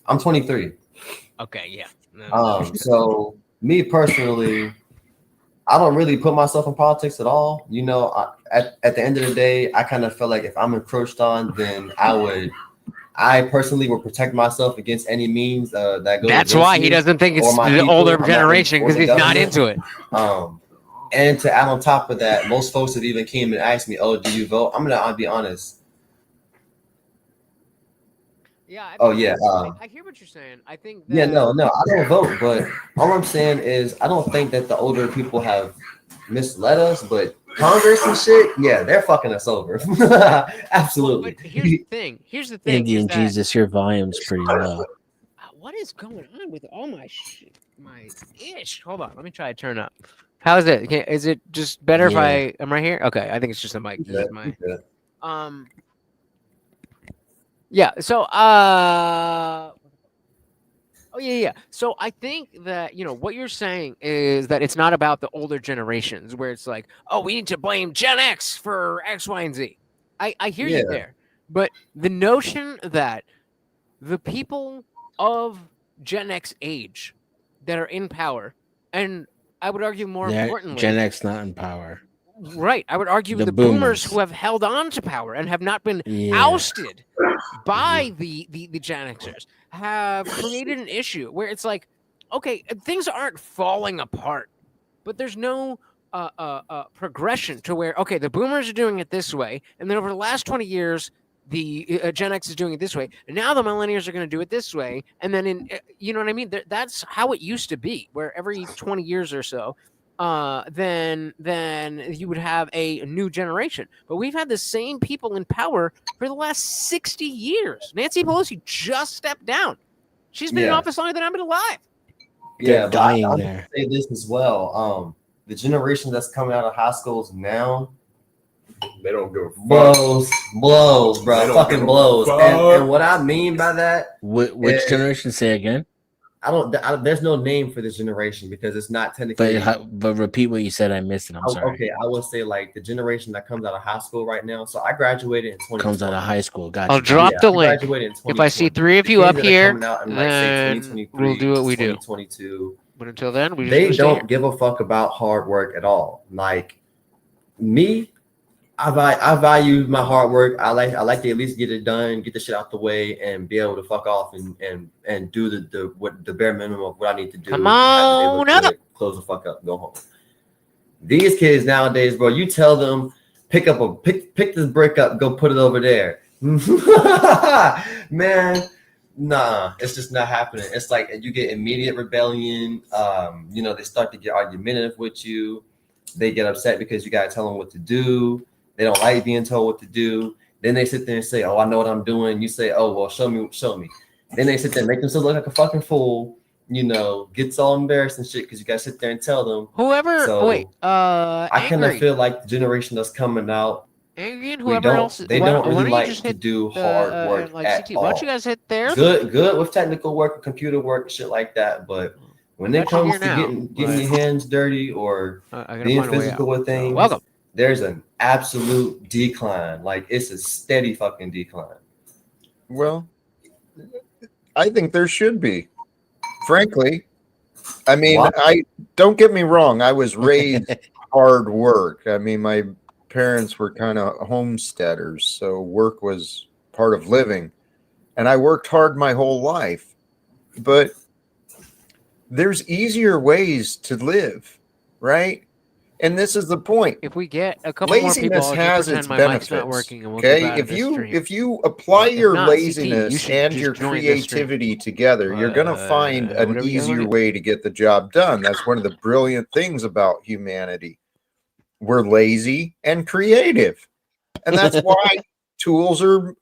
I'm 23. Okay, yeah. No. So me personally, I don't really put myself in politics at all. You know, at the end of the day, I kind of feel like if I'm encroached on, then I personally will protect myself against any means that goes. That's why he doesn't think it's the older generation, because he's not into it. And to add on top of that, most folks have even came and asked me, "Oh, do you vote?" I'll be honest. Yeah. I hear what you're saying. I think. Yeah, no, I don't vote, but all I'm saying is I don't think that the older people have misled us, but Congress and shit, yeah, they're fucking us over. Absolutely. But here's the thing. Indian Jesus, your volume's pretty low. What is going on with all my shit? My ish. Hold on. Let me try to turn up. How is it? Is it just better if I am right here? Okay, I think it's just a mic. Yeah. So So I think that, what you're saying is that it's not about the older generations where it's like, oh, we need to blame Gen X for X, Y, and Z. I hear you there. But the notion that the people of Gen X age that are in power, and I would argue more importantly, Gen X not in power. Right. I would argue the boomers who have held on to power and have not been ousted by the Gen Xers have created an issue where it's like, okay, things aren't falling apart, but there's no progression to where, okay, the boomers are doing it this way, and then over the last 20 years, the Gen X is doing it this way, and now the millennials are going to do it this way, and then you know what I mean? That's how it used to be, where every 20 years or so, then you would have a new generation. But we've had the same people in power for the last 60 years. Nancy Pelosi just stepped down. She's been in office longer than I've been alive. Yeah, but I'll say this as well. The generation that's coming out of high schools now, they don't give a fuck. Blows, bro. Fucking blows. And what I mean by that, which generation? Say again. There's no name for this generation because it's not technically. But repeat what you said. I missed it. I'm sorry. Okay, I will say like the generation that comes out of high school right now. So I graduated in 2020. Comes out of high school. Gotcha. I'll drop the link. If I see 3 of you up here, then we'll do what we do. 2022. But until then, they don't give a fuck about hard work at all. Like me, I value my hard work. I like to at least get it done, get the shit out the way, and be able to fuck off and do the bare minimum of what I need to do. Come on up. Close the fuck up, go home. These kids nowadays, bro, you tell them pick this brick up, go put it over there. Man, nah, it's just not happening. It's like you get immediate rebellion. They start to get argumentative with you. They get upset because you gotta tell them what to do. They don't like being told what to do. Then they sit there and say, "Oh, I know what I'm doing." You say, "Oh, well, show me." Then they sit there and make themselves look like a fucking fool. gets all embarrassed and shit because you guys sit there and tell them. Whoever, So wait, I kind of Angry. feel like the generation that's coming out, Angry and we whoever don't, else. they why don't why really you like just to hit do the, hard work like at CT? Why don't you all. guys hit there? Good with technical work, computer work, shit like that. But when it Got you comes here to now, getting your hands dirty or I gotta being find a way physical out. with things, Welcome. there's an absolute decline. Like it's a steady fucking decline. Well, I think there should be. Frankly, I mean, Why? I don't get me wrong. I was raised hard work. I mean, my parents were kind of homesteaders, so work was part of living. And I worked hard my whole life. But there's easier ways to live, right? And this is the point. If we get a couple more people, Laziness I'll has just its pretend my mic's not benefits. working and we'll dip Okay, out of this stream. if you apply If your not, CT, you laziness should and just your join this stream. creativity together, you're going to find an whatever you guys wanna easier do. way to get the job done. That's one of the brilliant things about humanity. We're lazy and creative, and that's why tools are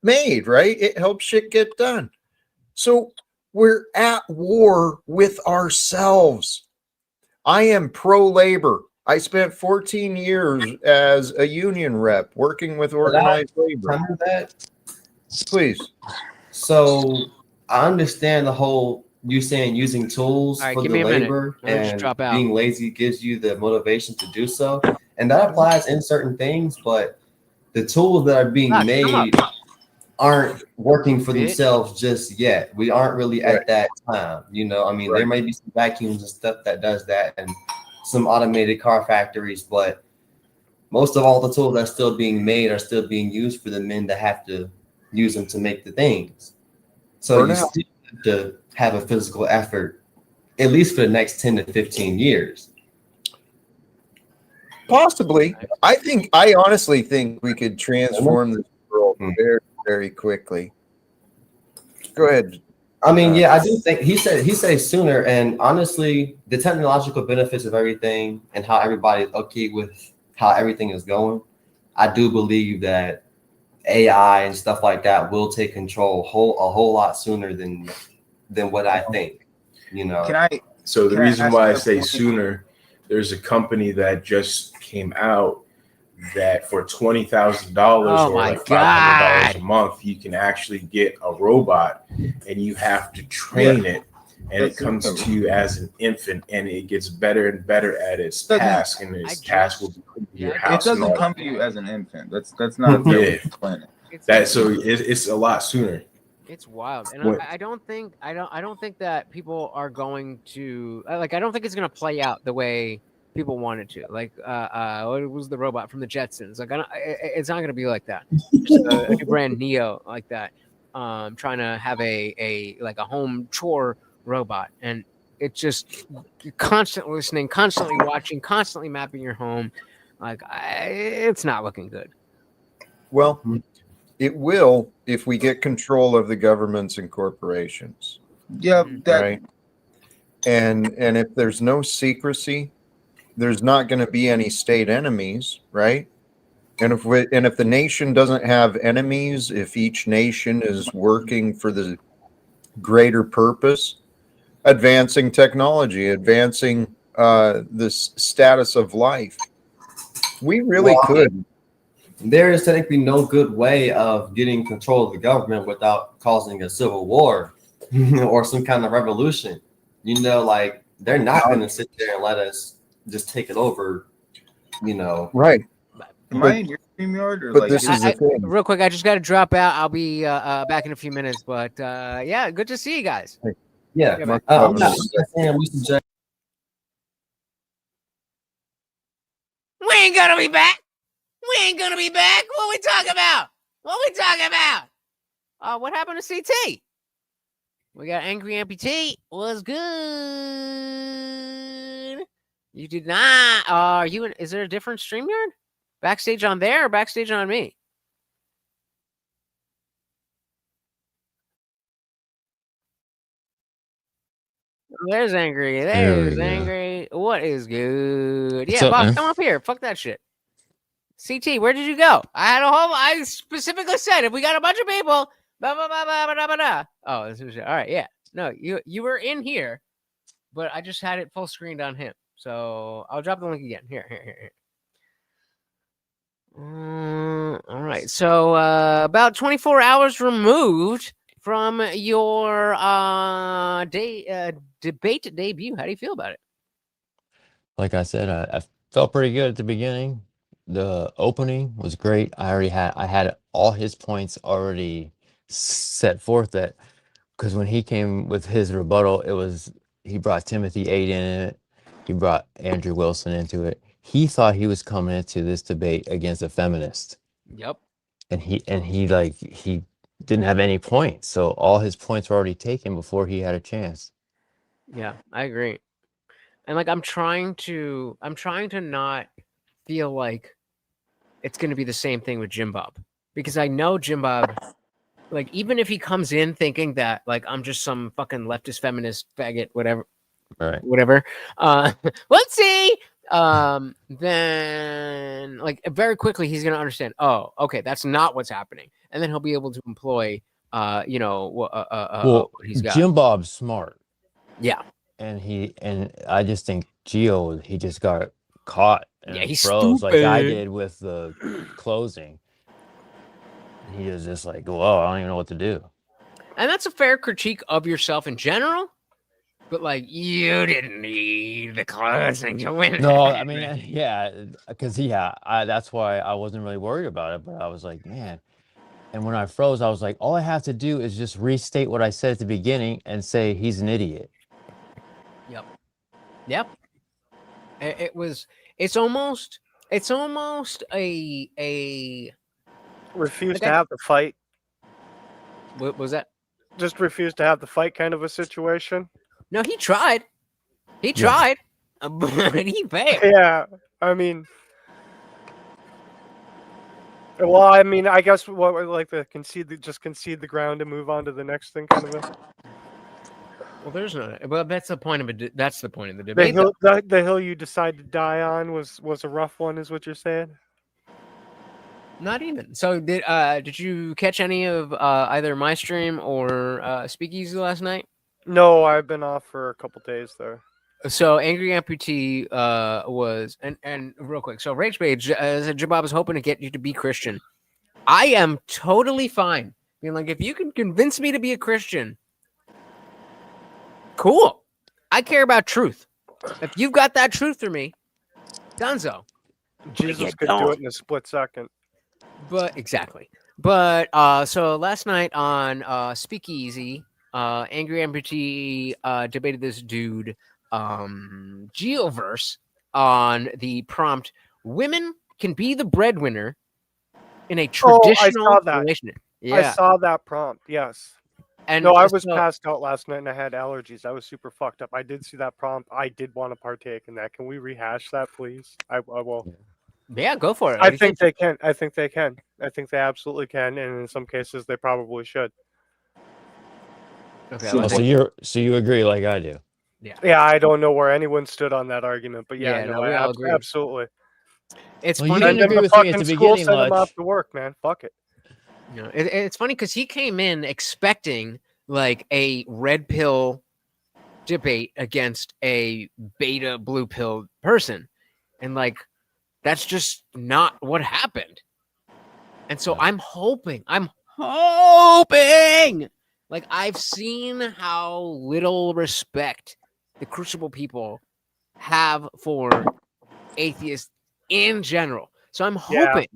made, right? It helps shit get done. So we're at war with ourselves. I am pro-labor. I spent 14 years as a union rep working with organized labor. Remember that? Please. So I understand the whole you saying using tools All right, for give the me a minute. labor I'll just and drop out. being lazy gives you the motivation to do so, and that applies in certain things. But the tools that are being Come made aren't working for Bitch. themselves just yet. We aren't really Right. at that time. I mean, there may be some vacuums and stuff that does that, and some automated car factories, but most of all the tools that are still being made are still being used for the men that have to use them to make the things. So For you now. still have to have a physical effort, at least for the next 10 to 15 years. Possibly. I honestly think we could transform this world very, very quickly. Go ahead. I mean, yeah, I do think he said sooner, and honestly, the technological benefits of everything and how everybody's okay with how everything is going, I do believe that AI and stuff like that will take control a whole lot sooner than what I think. So the Can I reason ask why I you a say question? sooner, there's a company that just came out that for $20,000 Oh or my like $500 God. a month, you can actually get a robot, and you have to train it, and it comes to you as an infant, and it gets better and better at its task, and its task will be cleaning your It house. and doesn't all come that. to you as an infant. That's not a fair way to explain it. It's a lot sooner. It's wild, and What- I don't think that people are going to like. I don't think it's going to play out the way people want it to. Like, what was the robot from the Jetsons? Like, it's not going to be like that. Just a new brand Neo like that. Trying to have a home chore robot, and it's just you're constantly listening, constantly watching, constantly mapping your home. Like, it's not looking good. Well, it will if we get control of the governments and corporations. Yeah, Right. And if there's no secrecy, there's not going to be any state enemies, right? And if the nation doesn't have enemies, if each nation is working for the greater purpose, advancing technology, advancing the status of life, we really could. There is technically no good way of getting control of the government without causing a civil war or some kind of revolution. Like they're not going to sit there and let us just take it over. Right. Am I in your StreamYard or but like? this is the thing. Real quick, I just got to drop out. I'll be back in a few minutes, but yeah, good to see you guys. Yeah, man. I'm not saying we should just. We ain't gonna be back. We ain't gonna be back. What we talking about? What we talking about? What happened to CT? We got Angry Amputee. Was good. You did not. Are you? Is there a different StreamYard? Backstage on there or backstage on me? There's Angry. There's Angry. What is good? What's Yeah, up, Bob, man? come up here. Fuck that shit. CT, where did you go? I specifically said if we got a bunch of people, blah blah blah blah blah blah blah. Oh, this is all right. Yeah, No, you were in here, but I just had it full screened on him. So I'll drop the link again. Here. All right. So about 24 hours removed from your debate debut. How do you feel about it? Like I said, I felt pretty good at the beginning. The opening was great. I had all his points already set forth, that because when he came with his rebuttal, he brought Timothy Aiden in it. He brought Andrew Wilson into it. He thought he was coming into this debate against a feminist. Yep. And he didn't have any points. So all his points were already taken before he had a chance. Yeah, I agree. And like I'm trying to not feel like it's going to be the same thing with Jim Bob, because I know Jim Bob, like even if he comes in thinking that like I'm just some fucking leftist feminist faggot, whatever, right, whatever. Let's see. Then like very quickly he's gonna understand. Oh, okay, that's not what's happening, and then he'll be able to employ, what he's got. Jim Bob's smart. Yeah, and I just think Gio, he just got caught and he's froze like I stupid. did with the closing. He was just like, "Whoa, I don't even know what to do." And that's a fair critique of yourself in general. But like, you didn't need the closing to win. No, I mean, yeah, because that's why I wasn't really worried about it. But I was like, man. And when I froze, I was like, all I have to do is just restate what I said at the beginning and say he's an idiot. Yep. It's almost a refuse to have the fight. What was that? Just refuse to have the fight kind of a situation. No, he tried. He tried, but he failed. Yeah, I mean, well, I guess what like the concede the ground and move on to the next thing, kind of. Well, there's no. Well, that's the point of it. That's the point of the debate. The hill you decide to die on was a rough one, is what you're saying. Not even. So did you catch any of either my stream or Speakeasy last night? No, I've been off for a couple days there. So Angry Amputee was and real quick. So Rage Page said Jabab is hoping to get you to be Christian. I am totally fine being like, if you can convince me to be a Christian, cool. I care about truth. If you've got that truth for me, Dunzo. Jesus could do it in a split second. But exactly. But so last night on Speakeasy, Angry Amputee debated this dude, Geoverse, on the prompt: women can be the breadwinner in a traditional relationship. Yeah. I saw that prompt. Yes. And no, I was passed out last night and I had allergies. I was super fucked up. I did see that prompt. I did want to partake in that. Can we rehash that, please? I will. Yeah, go for it. I think they can. I think they can. I think they absolutely can, and in some cases, they probably should. Okay. So you agree like I do? Yeah. Yeah, I don't know where anyone stood on that argument, but yeah, we all agree. Absolutely. It's funny. You didn't agree with me at the beginning send much. him off to work, man. Fuck it. You know, it's funny because he came in expecting like a red pill debate against a beta blue pill person, and like that's just not what happened. And so I'm hoping. Like, I've seen how little respect the Crucible people have for atheists in general. So I'm hoping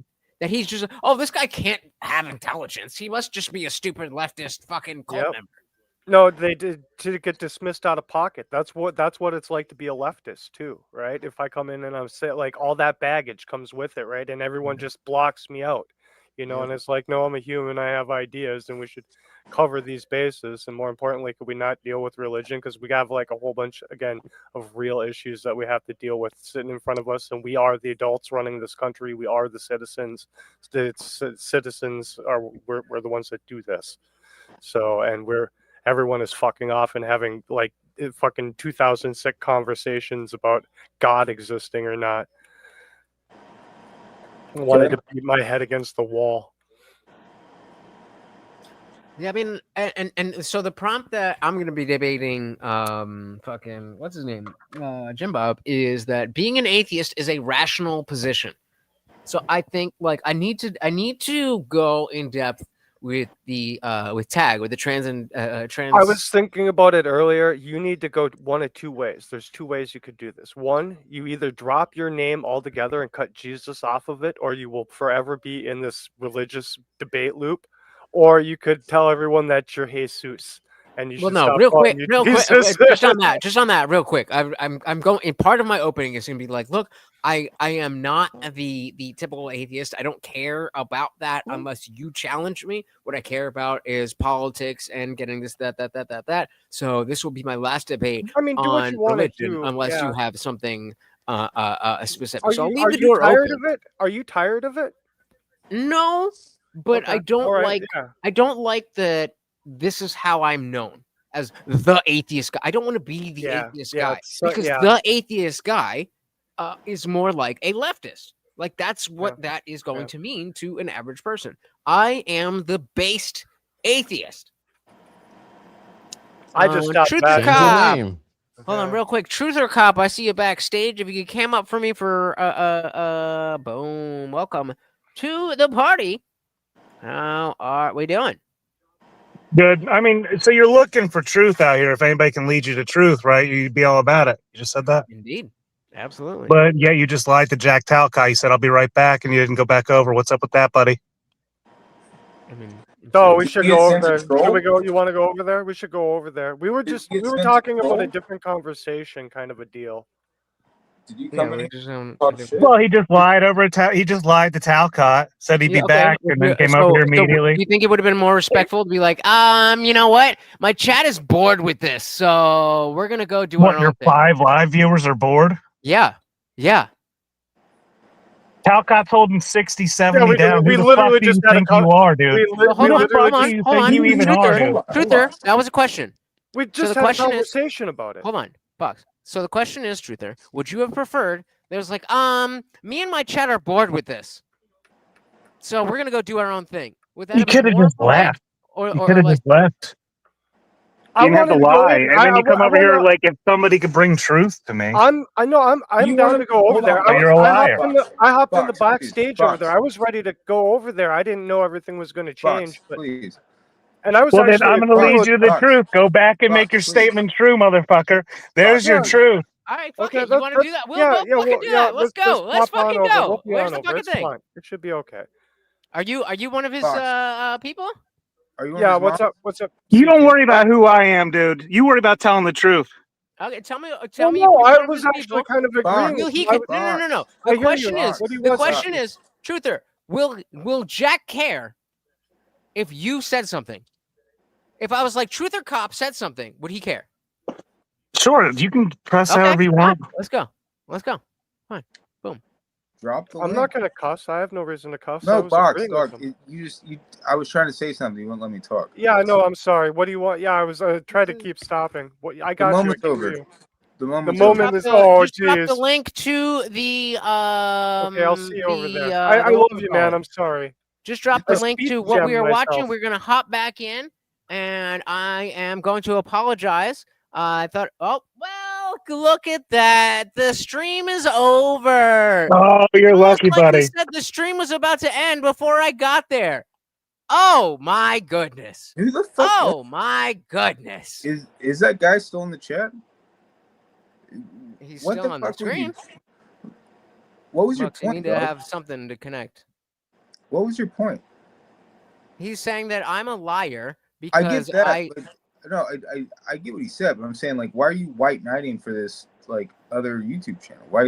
that he's just, this guy can't have intelligence. He must just be a stupid leftist fucking cult member. No, they did to get dismissed out of pocket. That's what it's like to be a leftist too, right? If I come in and I'm saying like all that baggage comes with it, right? And everyone just blocks me out, and it's like, no, I'm a human, I have ideas, and we should cover these bases. And more importantly, could we not deal with religion? Because we have like a whole bunch again of real issues that we have to deal with sitting in front of us, and we are the adults running this country. We are the citizens. The citizens we're the ones that do this. So, and everyone is fucking off and having like fucking 2006 conversations about God existing or not. I wanted to beat my head against the wall. Yeah, I mean, and so the prompt that I'm going to be debating, fucking what's his name, Jim Bob, is that being an atheist is a rational position. So I think like I need to go in depth with the tag with the trans. I was thinking about it earlier. You need to go one of two ways. There's two ways you could do this. One, you either drop your name altogether and cut Jesus off of it, or you will forever be in this religious debate loop. Or you could tell everyone that you're Jesus, and you should no, stop real calling quick, you real quick, Jesus. just on that, real quick. I'm going. In part of my opening is going to be like, look, I am not the typical atheist. I don't care about that unless you challenge me. What I care about is politics and getting this, that. So this will be my last debate I mean, do what on you want to religion, do. unless Yeah. you have something specific. Are So I'll you, leave are the you door tired open. of it? Are you tired of it? No, but Okay. I don't All right, like. yeah. I don't like that. This is how I'm known, as the atheist guy. I don't want to be the atheist guy because the atheist guy is more like a leftist. Like that's what that is going to mean to an average person. I am the based atheist. I just stopped Truth or bashing. Cop. name. Hold on, real quick. Truth or Cop, I see you backstage. If you could cam up for me for boom, welcome to the party. How are we doing? Good. I mean, so you're looking for truth out here. If anybody can lead you to truth, right? You'd be all about it. You just said that. Indeed. Absolutely. But yeah, you just lied to Jack Talcott. You said, I'll be right back. And you didn't go back over. What's up with that, buddy? I mean, No, we should You go get over there. sense control? Should we go? You want to go over there? We should go over there. We were get talking sense about a control? different conversation, kind of a deal. Did you Yeah, come we in just, here? Talk shit? Well, he just lied he just lied to Talcott. Said he'd be Yeah, okay. back, and then came over here immediately. Do you think it would have been more respectful to be like, you know what? My chat is bored with this, so we're gonna go do What, our your own thing. 5 live viewers are bored? Yeah. Talcott's holding 60, 70 we down. we Who the literally fuck do you just had a think you are, dude? Well, hold Who on, the fuck hold do you on. think you even are, dude? Truther, that was a question. We So just the had a question is, conversation about it. hold on, Box. So the question is, Truther, would you have preferred? There's like, me and my chat are bored with this, so we're gonna go do our own thing. Would that You have been could have more just polite? left. Or You could have like, just left. I You didn't have to wanted to go lie, in- and then you come I over here wanna- like if somebody could bring truth to me. I'm down to go over there. You're a liar. I hopped in the Box, backstage please, over there. I was ready to go over there. I didn't know everything was going to change, Box, but please. and I was Well, then actually I'm going to cool lead with you to the Box. truth. Go back and make Box, your please. statement true, motherfucker. There's your Yeah. truth. all right, fuck Okay, it. You want to do that? We'll fucking do that. Let's go. Let's pop on fucking over. go. We'll be Where's on the over. fucking It's thing? fine. It should be okay. Are you one of his Box. people? Are you on Yeah. his What's mom? up? What's up? You don't worry about who I am, dude. You worry about telling the truth. Okay, tell me. Well, Tell me. no, if you're I one of was his actually people. kind of Box. agreeing. Will he? with No. I The hear question you. is. What do you The want, question Box? is, Truther, will Jack care if you said something? If I was like, Truther Cop said something, would he care? Sure, you can press Okay, however you want. Let's go. Fine. Boom. Drop the I'm link. not gonna cuss. I have no reason to cuss. I No, was Box, agreeing with dog. him. I was trying to say something. You wouldn't let me talk. Yeah, I know. I'm sorry. What do you want? Yeah, I was trying to keep stopping. What I The got you. I moment's can over. hear you. The The moment's moment over. is. Oh, Just drop the jeez. link to the Okay, I'll see you over there. I the love what you, call man. it. I'm sorry. Just drop I the link speed to what we jammed are watching. myself. We're gonna hop back in, and I am going to apologize. I thought, oh well, look at that. The stream is over. Oh, you're lucky, Like we buddy. said, the stream was about to end before I got there. Oh my goodness. Who the fuck? Oh my goodness. Is that guy still in the chat? He's What still the on the fuck were you- screen. What was your Mux, you point? need to dog? have something to connect. What was your point? He's saying that I'm a liar I get because that. But, no, I get what he said, but I'm saying like, why are you white knighting for this like other YouTube channel? Why?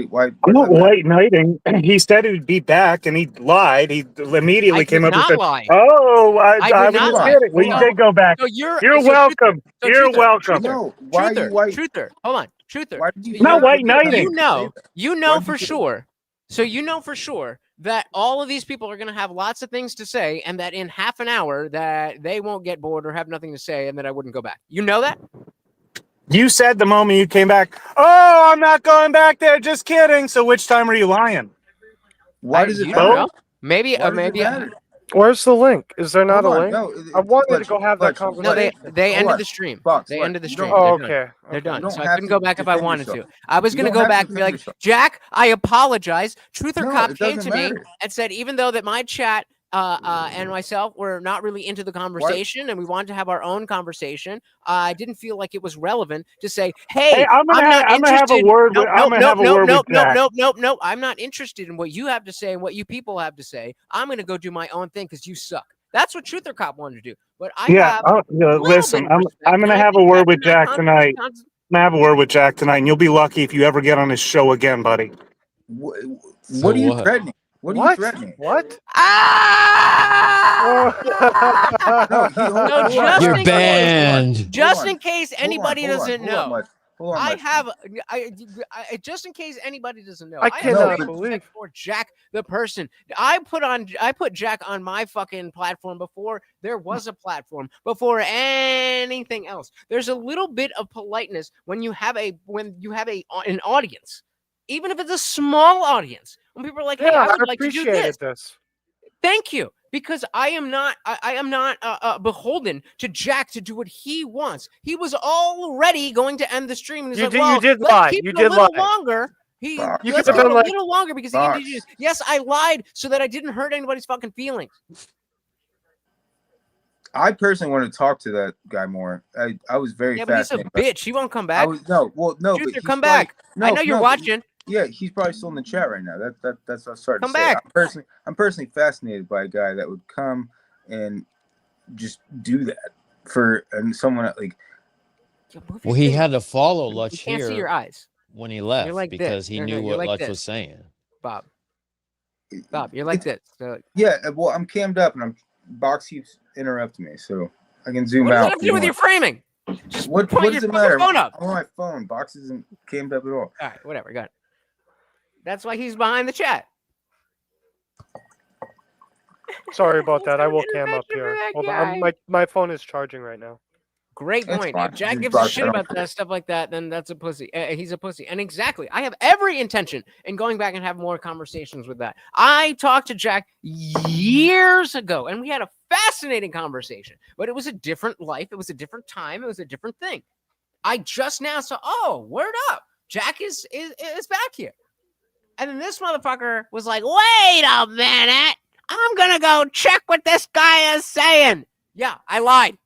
I'm not white knighting. He said he'd be back, and he lied. He immediately I came did up and not said, lie. "Oh, I I did was not just lie. kidding." Well, you So- did go back. So you're welcome. So You're Truther, welcome. No, why are you Truther, white? Truther, hold on, Truther. Why did you? So Not you're- white knighting. You know for sure. So you know for sure that all of these people are going to have lots of things to say, and that in half an hour that they won't get bored or have nothing to say, and that I wouldn't go back. You know that? You said the moment you came back, "Oh, I'm not going back there. Just kidding." So which time are you lying? Why does it you matter? don't know. Maybe Why does it maybe matter? Where's the link? Is there not Hold a on, link? no, I wanted to Fletch, go have that Fletch, No, conversation. they Hold ended on. the stream. Fox, They Fletch, ended the you stream. don't- Oh, They're done. okay. They're done. You don't So I have couldn't to go back if I defend wanted yourself. to. I was You gonna don't go have to back and be defend like, yourself. Jack, I apologize. Truth or No, Cop it came doesn't to me matter. and said, even though that my chat and myself were not really into the conversation and we wanted to have our own conversation, I didn't feel like it was relevant to say, hey, I'm gonna not have a interested. word Nope, with I'm nope, gonna have a nope, word nope, with nope, Jack. nope, nope, nope. I'm not interested in what you have to say and what you people have to say. I'm going to go do my own thing because you suck. That's what Truth or Cop wanted to do. But I have a little listen, bit of respect, I'm and gonna I have a think word that's with not Jack tonight. I'm gonna have a word with Jack tonight, and you'll be lucky if you ever get on his show again, buddy. What So are you what? threatening? What are you threatening? What? No, hold No, on. just You're in banned. case, just in Hold case on, anybody doesn't hold on, know, Lex. Hold on, I Lex. have, just in case anybody doesn't know, I have cannot great believe. respect for Jack the person. I put Jack on my fucking platform before there was a platform, before anything else. There's a little bit of politeness when you have an audience, even if it's a small audience. When people are like, "Hey, Yeah, I I would like to do appreciated this." this. Thank you, because I am not beholden to Jack to do what he wants. He was already going to end the stream, and he's like, "Well, you did let's lie. keep You it a did little lie. longer." You Let's could keep have it been a like, little longer because he introduced. Yes, I lied so that I didn't hurt anybody's fucking feelings. I personally want to talk to that guy more. I was very Yeah, but he's a fascinated. bitch. He won't come back. No, Truth but or he's come probably- back. No, I know you're no, watching. Yeah, he's probably still in the chat right now. That's what I started Come to say. back. I'm personally fascinated by a guy that would come and just do that for someone like. Well, he had to follow Lutch You can't see your here eyes. when he left You're like because this. he No, knew you're what like Lutch this. was saying. Bob, you're like this. So, Yeah, well, I'm cammed up and Box keeps interrupting me, so I can zoom what does out. that have to do with your framing? What point does your it fucking matter? phone up. I'm on my phone. Box isn't cammed up at all. All right, whatever. Got it. That's why he's behind the chat. Sorry about that. I will cam up for here. that Hold guy. on. My phone is charging right now. Great That's point. fine. If Jack Just gives a brought shit that about up. that stuff like that, then that's a pussy. He's a pussy. And exactly, I have every intention in going back and having more conversations with that. I talked to Jack years ago, and we had a fascinating conversation. But it was a different life. It was a different time. It was a different thing. I just now saw. Oh, word up! Jack is back here. And then this motherfucker was like, "Wait a minute! I'm gonna go check what this guy is saying." Yeah, I lied.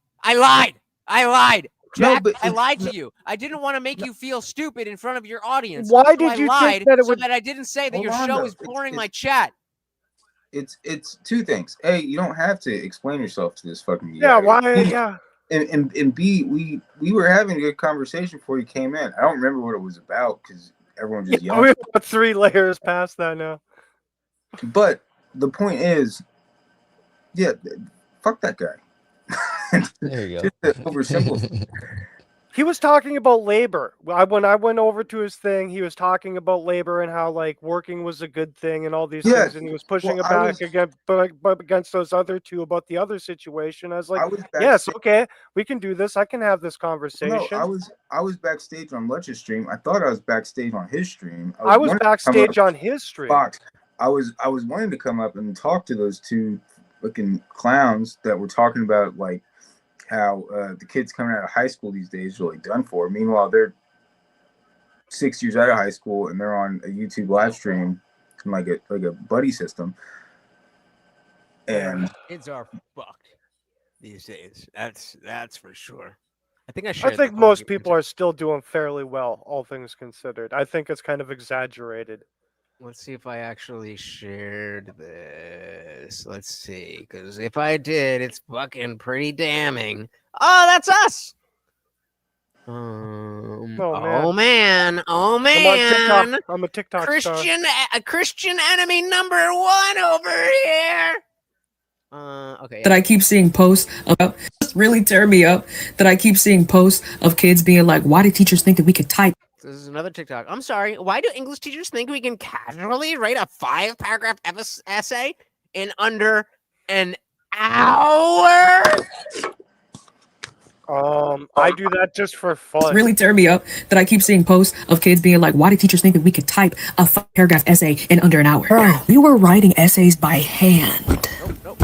Jack, I lied to you. I didn't want to make you feel stupid in front of your audience. Why so did I you lied think that it so would? that I didn't say that Hold your on, show though. is boring my chat? It's two things. A, you don't have to explain yourself to this fucking Yeah, guy. why? Yeah. And B, we were having a good conversation before you came in. I don't remember what it was about because everyone just yelled. We're about 3 layers past that now. But the point is, yeah, fuck that guy. There you Just to oversimplify. He was talking about labor. When I went over to his thing, he was talking about labor and how like working was a good thing and all these Yeah. things, and he was pushing Well, it back against those other two about the other situation. I was like, yes, okay, we can do this. I can have this conversation. No, I was backstage on Lutch's stream. I thought I was backstage on his stream. I was wanting to come backstage up- on his stream. Fox. I was wanting to come up and talk to those two looking clowns that were talking about like how the kids coming out of high school these days are really done for. Meanwhile, they're 6 years out of high school and they're on a YouTube live stream like a buddy system. And Kids are fucked these days. That's for sure. I think I think most people are still doing fairly well, all things considered. I think it's kind of exaggerated. Let's see if I actually shared this. Let's see, because if I did, it's fucking pretty damning. Oh, that's us. Oh man. I'm on TikTok. I'm a TikTok star. Christian enemy number 1 over here. Okay. That I keep seeing posts about really tear me up. That I keep seeing posts of kids being like, "Why do teachers think that we could type?" This is another TikTok. I'm sorry. Why do English teachers think we can casually write a 5-paragraph essay in under an hour? I do that just for fun. Really tear me up. That I keep seeing posts of kids being like, "Why do teachers think that we could type a 5-paragraph essay in under an hour?" We were writing essays by hand. Nope.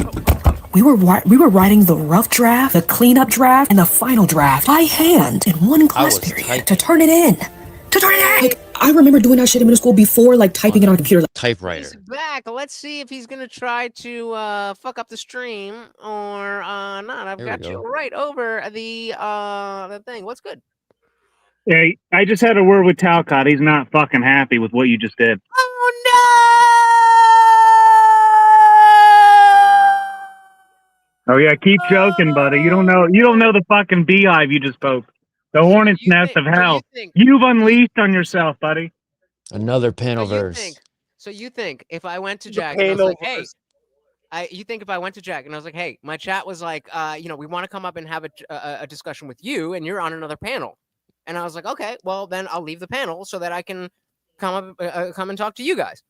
we were writing the rough draft, the cleanup draft, and the final draft by hand in one class period to turn it in. Like, I remember doing that shit in middle school before, like typing it on a computer. Typewriter. Back. Let's see if he's gonna try to fuck up the stream or not. I've Here we got you go. right over the thing. What's good? Hey, I just had a word with Talcott. He's not fucking happy with what you just did. Oh yeah, keep joking, buddy. You don't know the fucking beehive you just poked. The hornet's nest of hell. You've unleashed on yourself, buddy. Another panelverse. So you think if I went to Jack and I was like, hey, you think if I went to Jack and I was like, hey, my chat was like, we want to come up and have a discussion with you, and you're on another panel, and I was like, okay, well then I'll leave the panel so that I can come and talk to you guys.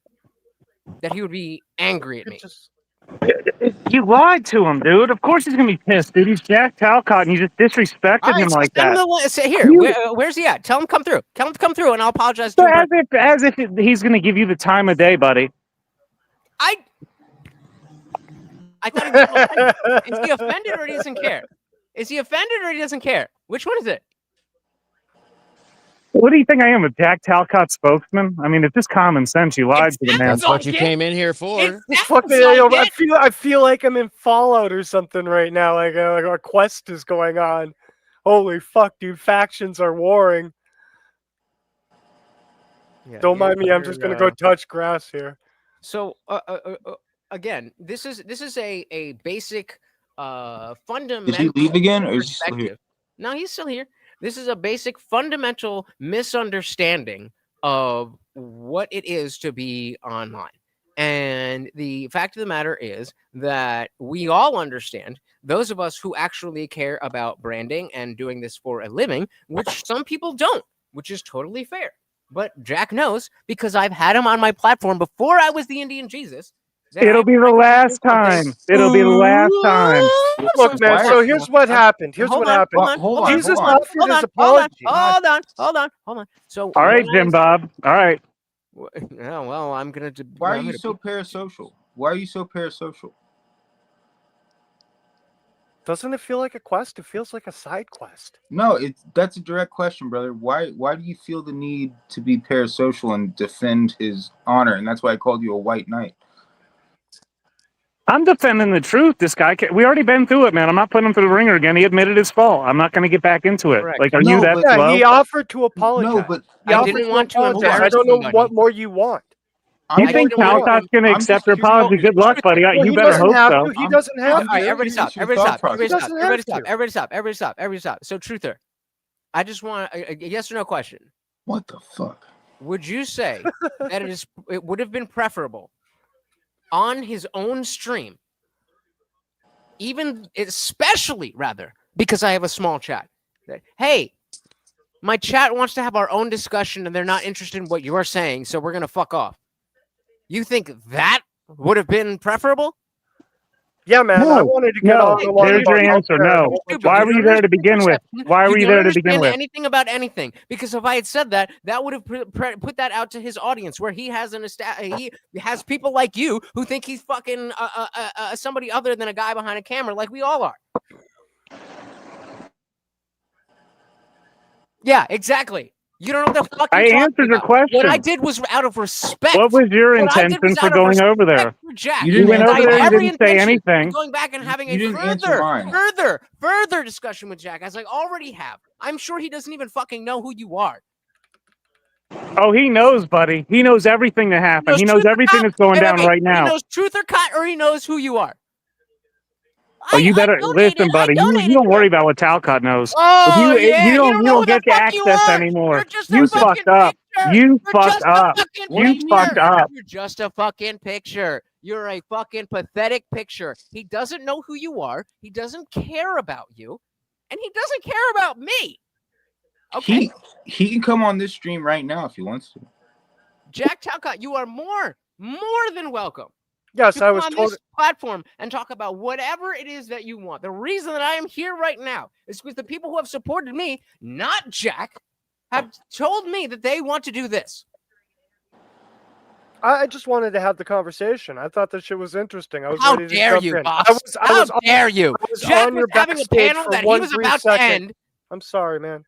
That he would be angry at me. You lied to him, dude. Of course he's gonna be pissed, dude. He's Jack Talcott, and you just disrespected him like that. Where's he at? Tell him come through. Tell him to come through, and I'll apologize. So as if he's gonna give you the time of day, buddy. I thought he was offended. Is he offended or he doesn't care? Is he offended or he doesn't care? Which one is it? What do you think I am, a Jack Talcott spokesman? I mean, it's just common sense. You lied to the man. That's what you came in here for. I feel like I'm in Fallout or something right now. Like our quest is going on. Holy fuck, dude! Factions are warring. Yeah, Don't mind me. I'm just gonna go touch grass here. So again, this is a basic fundamental. Did he leave again, or is he still here? perspective. No, he's still here. This is a basic fundamental misunderstanding of what it is to be online. And the fact of the matter is that we all understand, those of us who actually care about branding and doing this for a living, which some people don't, which is totally fair. But Jack knows, because I've had him on my platform before I was the Indian Jesus. It'll be the last time. It'll be the last time. Look, man. So here's what happened. Here's what happened. Jesus offered his apology. Hold on. So all right, Jim Bob. All right. Yeah, well, I'm gonna. Why are you so parasocial? Why are you so parasocial? Doesn't it feel like a quest? It feels like a side quest. No, that's a direct question, brother. Why do you feel the need to be parasocial and defend his honor? And that's why I called you a white knight. I'm defending the truth. This guy, we already been through it, man. I'm not putting him through the ringer again. He admitted his fault. I'm not going to get back into it. Correct. Like, are you that slow? He offered to apologize. No, but I didn't want to embarrass I don't know somebody. what more you want. You think Talcott's going to accept your apology? Good luck, buddy. You better hope so. He doesn't have to. All right, everybody stop. So, Truther, I just want a yes or no question. What the fuck? Would you say that it would have been preferable on his own stream, especially because I have a small chat, that, hey, my chat wants to have our own discussion and they're not interested in what you're saying, so we're going to fuck off. You think that would have been preferable? Yeah, man. I wanted to get on. There's your answer. No. Why were you there to begin with? Why were you there to begin with? Anything about anything? Because if I had said that, that would have put that out to his audience, where he has he has people like you who think he's fucking somebody other than a guy behind a camera, like we all are. Yeah, exactly. You don't know what the fuck I answered your question. What I did was out of respect. What was your intention for going over there? Jack. You went over there and didn't say anything. Going back and having a further discussion with Jack, as I already have. I'm sure he doesn't even fucking know who you are. Oh, he knows, buddy. He knows everything that happened. He knows everything that's going down right now. He knows truth or cut, or he knows who you are. Oh, you better listen, buddy. You don't worry about what Talcott knows. Oh, you don't get the access anymore. You fucked up. You fucked up. You fucked up. You're just a fucking picture. You're a fucking pathetic picture. He doesn't know who you are. He doesn't care about you, and he doesn't care about me. Okay. He can come on this stream right now if he wants to. Jack Talcott, you are more than welcome. Yes, I was on told this platform and talk about whatever it is that you want. The reason that I am here right now is because the people who have supported me, not Jack, have told me that they want to do this. I just wanted to have the conversation. I thought that shit was interesting. I was How ready to dare jump you, in. boss? How dare you? Jack on was your having a backstage panel for that he one was brief about to second. end. I'm sorry, man.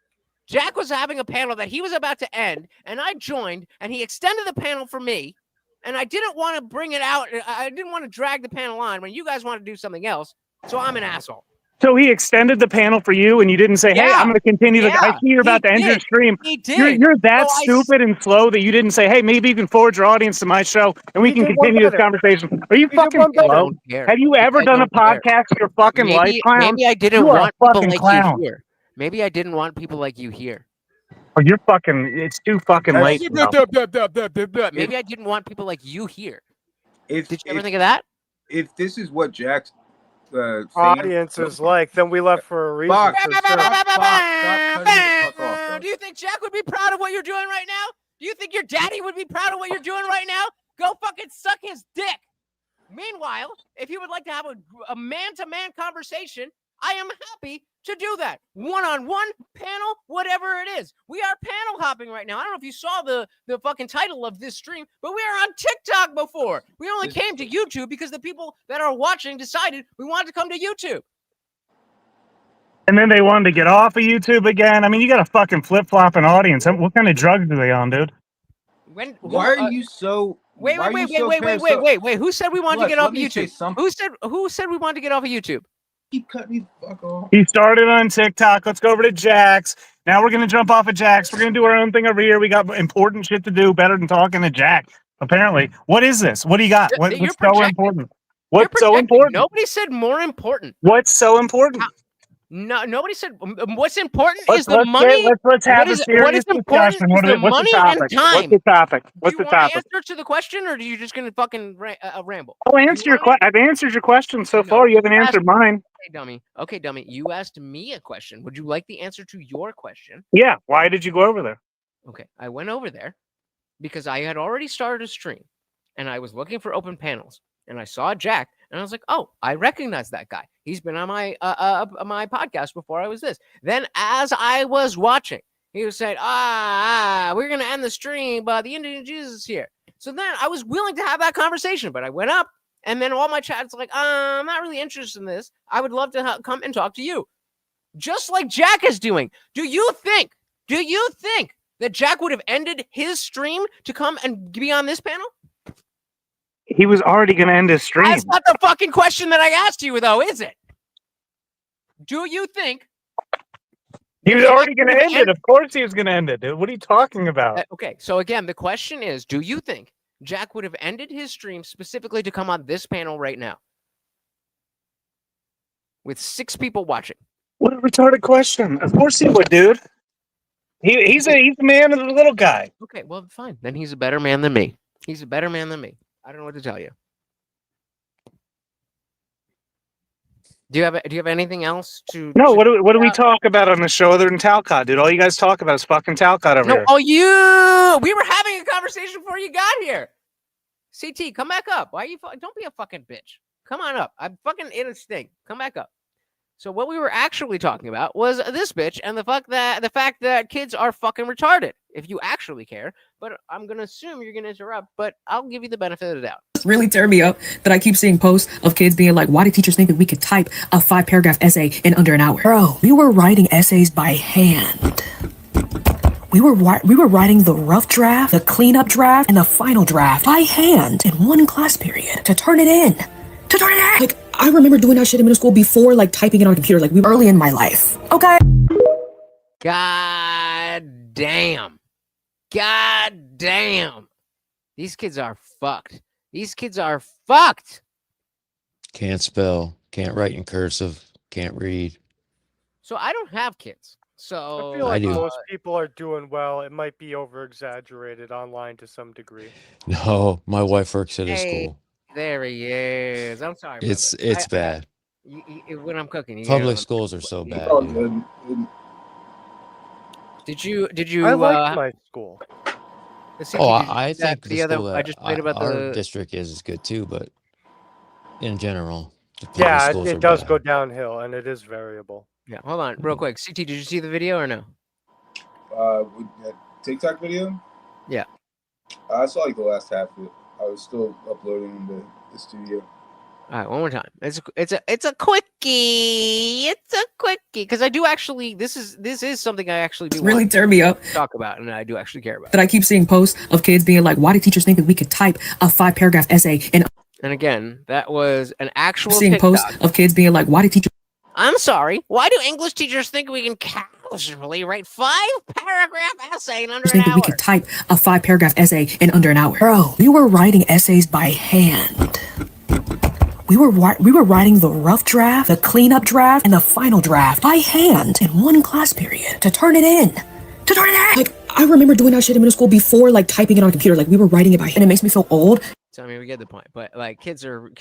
Jack was having a panel that he was about to end, and I joined, and he extended the panel for me, and I didn't want to bring it out. I didn't want to drag the panel on when you guys want to do something else, so I'm an asshole. So he extended the panel for you, and you didn't say, "Hey, I'm going to continue." I see you're about to end your stream. He did. You're that stupid and slow that you didn't say, "Hey, maybe you can forward your audience to my show, and we can continue this conversation." Are you fucking slow? Have you ever done a podcast in your fucking life, clown? Maybe I didn't You are want a people fucking like clown. you here. Maybe I didn't want people like you here. Oh, you're fucking. It's too fucking late. now. Maybe I didn't want people like you here. If, Did you ever think of that? If this is what Jack's Audience is like, then we left for a reason. Fuck. for sure. Do you think Jack would be proud of what you're doing right now? Do you think your daddy would be proud of what you're doing right now? Go fucking suck his dick. Meanwhile, if you would like to have a man-to-man conversation, I am happy to do that. One-on-one, panel, whatever it is. We are panel hopping right now. I don't know if you saw the fucking title of this stream, but we are on TikTok before. We only came to YouTube because the people that are watching decided we wanted to come to YouTube. And then they wanted to get off of YouTube again. I mean, you got a fucking flip-flopping audience. What kind of drugs are they on, dude? Why are you so? Wait. why are you so Who said we wanted to Look, get off let of me say YouTube? something. Who said we wanted to get off of YouTube? Keep cutting me the fuck off. He started on TikTok. Let's go over to Jack's. Now we're gonna jump off of Jack's. We're gonna do our own thing over here. We got important shit to do. Better than talking to Jack. Apparently, what is this? What do you got? What's so important? What's so important? Nobody said more important. What's so important? No, nobody said what's important Let's- is the let's money. get- let's have what a is serious important discussion. is What the is- what's the money topic? and time. What's the topic? What's Do the you want topic? to answer to the question, or are you just gonna fucking ramble? I'll answer your question. I've answered your question so far. You haven't answered mine. Okay, dummy. You asked me a question. Would you like the answer to your question? Yeah. Why did you go over there? Okay, I went over there because I had already started a stream, and I was looking for open panels, and I saw Jack, and I was like, "Oh, I recognize that guy. He's been on my my podcast before I was this." Then, as I was watching, he was saying, we're gonna end the stream, but the Indian Jesus is here." So then I was willing to have that conversation, but I went up, and then all my chat's like, "I'm not really interested in this. I would love to come and talk to you," just like Jack is doing. Do you think that Jack would have ended his stream to come and be on this panel? He was already going to end his stream. That's not the fucking question that I asked you, though, is it? Do you think He was already going to end it? Of course he was going to end it, dude. What are you talking about? Okay, so again, the question is, do you think Jack would have ended his stream specifically to come on this panel right now? With 6 people watching. What a retarded question. Of course he would, dude. He's a man of the little guy. Okay, well, fine. Then he's a better man than me. He's a better man than me. I don't know what to tell you. Do you have anything else to? No, what do we talk about on the show other than Talcott, dude? All you guys talk about is fucking Talcott over here. Oh, we were having a conversation before you got here. CT, come back up. Why are you? Don't be a fucking bitch. Come on up. I'm fucking in a stink. Come back up. So what we were actually talking about was this bitch and the fact that kids are fucking retarded. If you actually care, but I'm gonna assume you're gonna interrupt. But I'll give you the benefit of the doubt. It's really tearing me up that I keep seeing posts of kids being like, why do teachers think that we could type a 5-paragraph essay in under an hour? Bro, we were writing essays by hand. We were writing the rough draft, the cleanup draft, and the final draft by hand in one class period to turn it in. Like, I remember doing that shit in middle school before, like, typing it on a computer. Like, we were early in my life. Okay? God damn. God damn. These kids are fucked. These kids are fucked. Can't spell, can't write in cursive, can't read. So I don't have kids. So I feel like I do. most people are doing well. It might be over exaggerated online to some degree. No, my wife works at a Hey, school. there he is. I'm sorry. It's brother. bad. When I'm cooking, you Public know, schools are so bad. Oh, dude. Did you? I like my school. Oh, I think the the other. school I that just played about our the. district is good too, but in general, the public Yeah, schools it are does bad. go downhill, and it is variable. Yeah, hold on, real quick. CT, did you see the video or no? With that TikTok video, Yeah. I saw like the last half of it. I was still uploading the studio. All right, one more time. It's a quickie. It's a quickie because I do actually. This is something I actually do really want turn me up. to talk about, and I do actually care about. That I keep seeing posts of kids being like, "Why do teachers think that we could type a 5-paragraph essay?" And again, that was an actual seeing TikTok. posts of kids being like, "Why do teachers?" I'm sorry. Why do English teachers think we can casually write 5-paragraph essay in under an think that hour? we could type a 5-paragraph essay in under an hour. Bro, we were writing essays by hand. We were writing the rough draft, the cleanup draft, and the final draft by hand in one class period to turn it in. Like, I remember doing that shit in middle school before, like, typing it on a computer. Like, we were writing it by hand, and it makes me feel old. So I mean, we get the point. But like, kids are,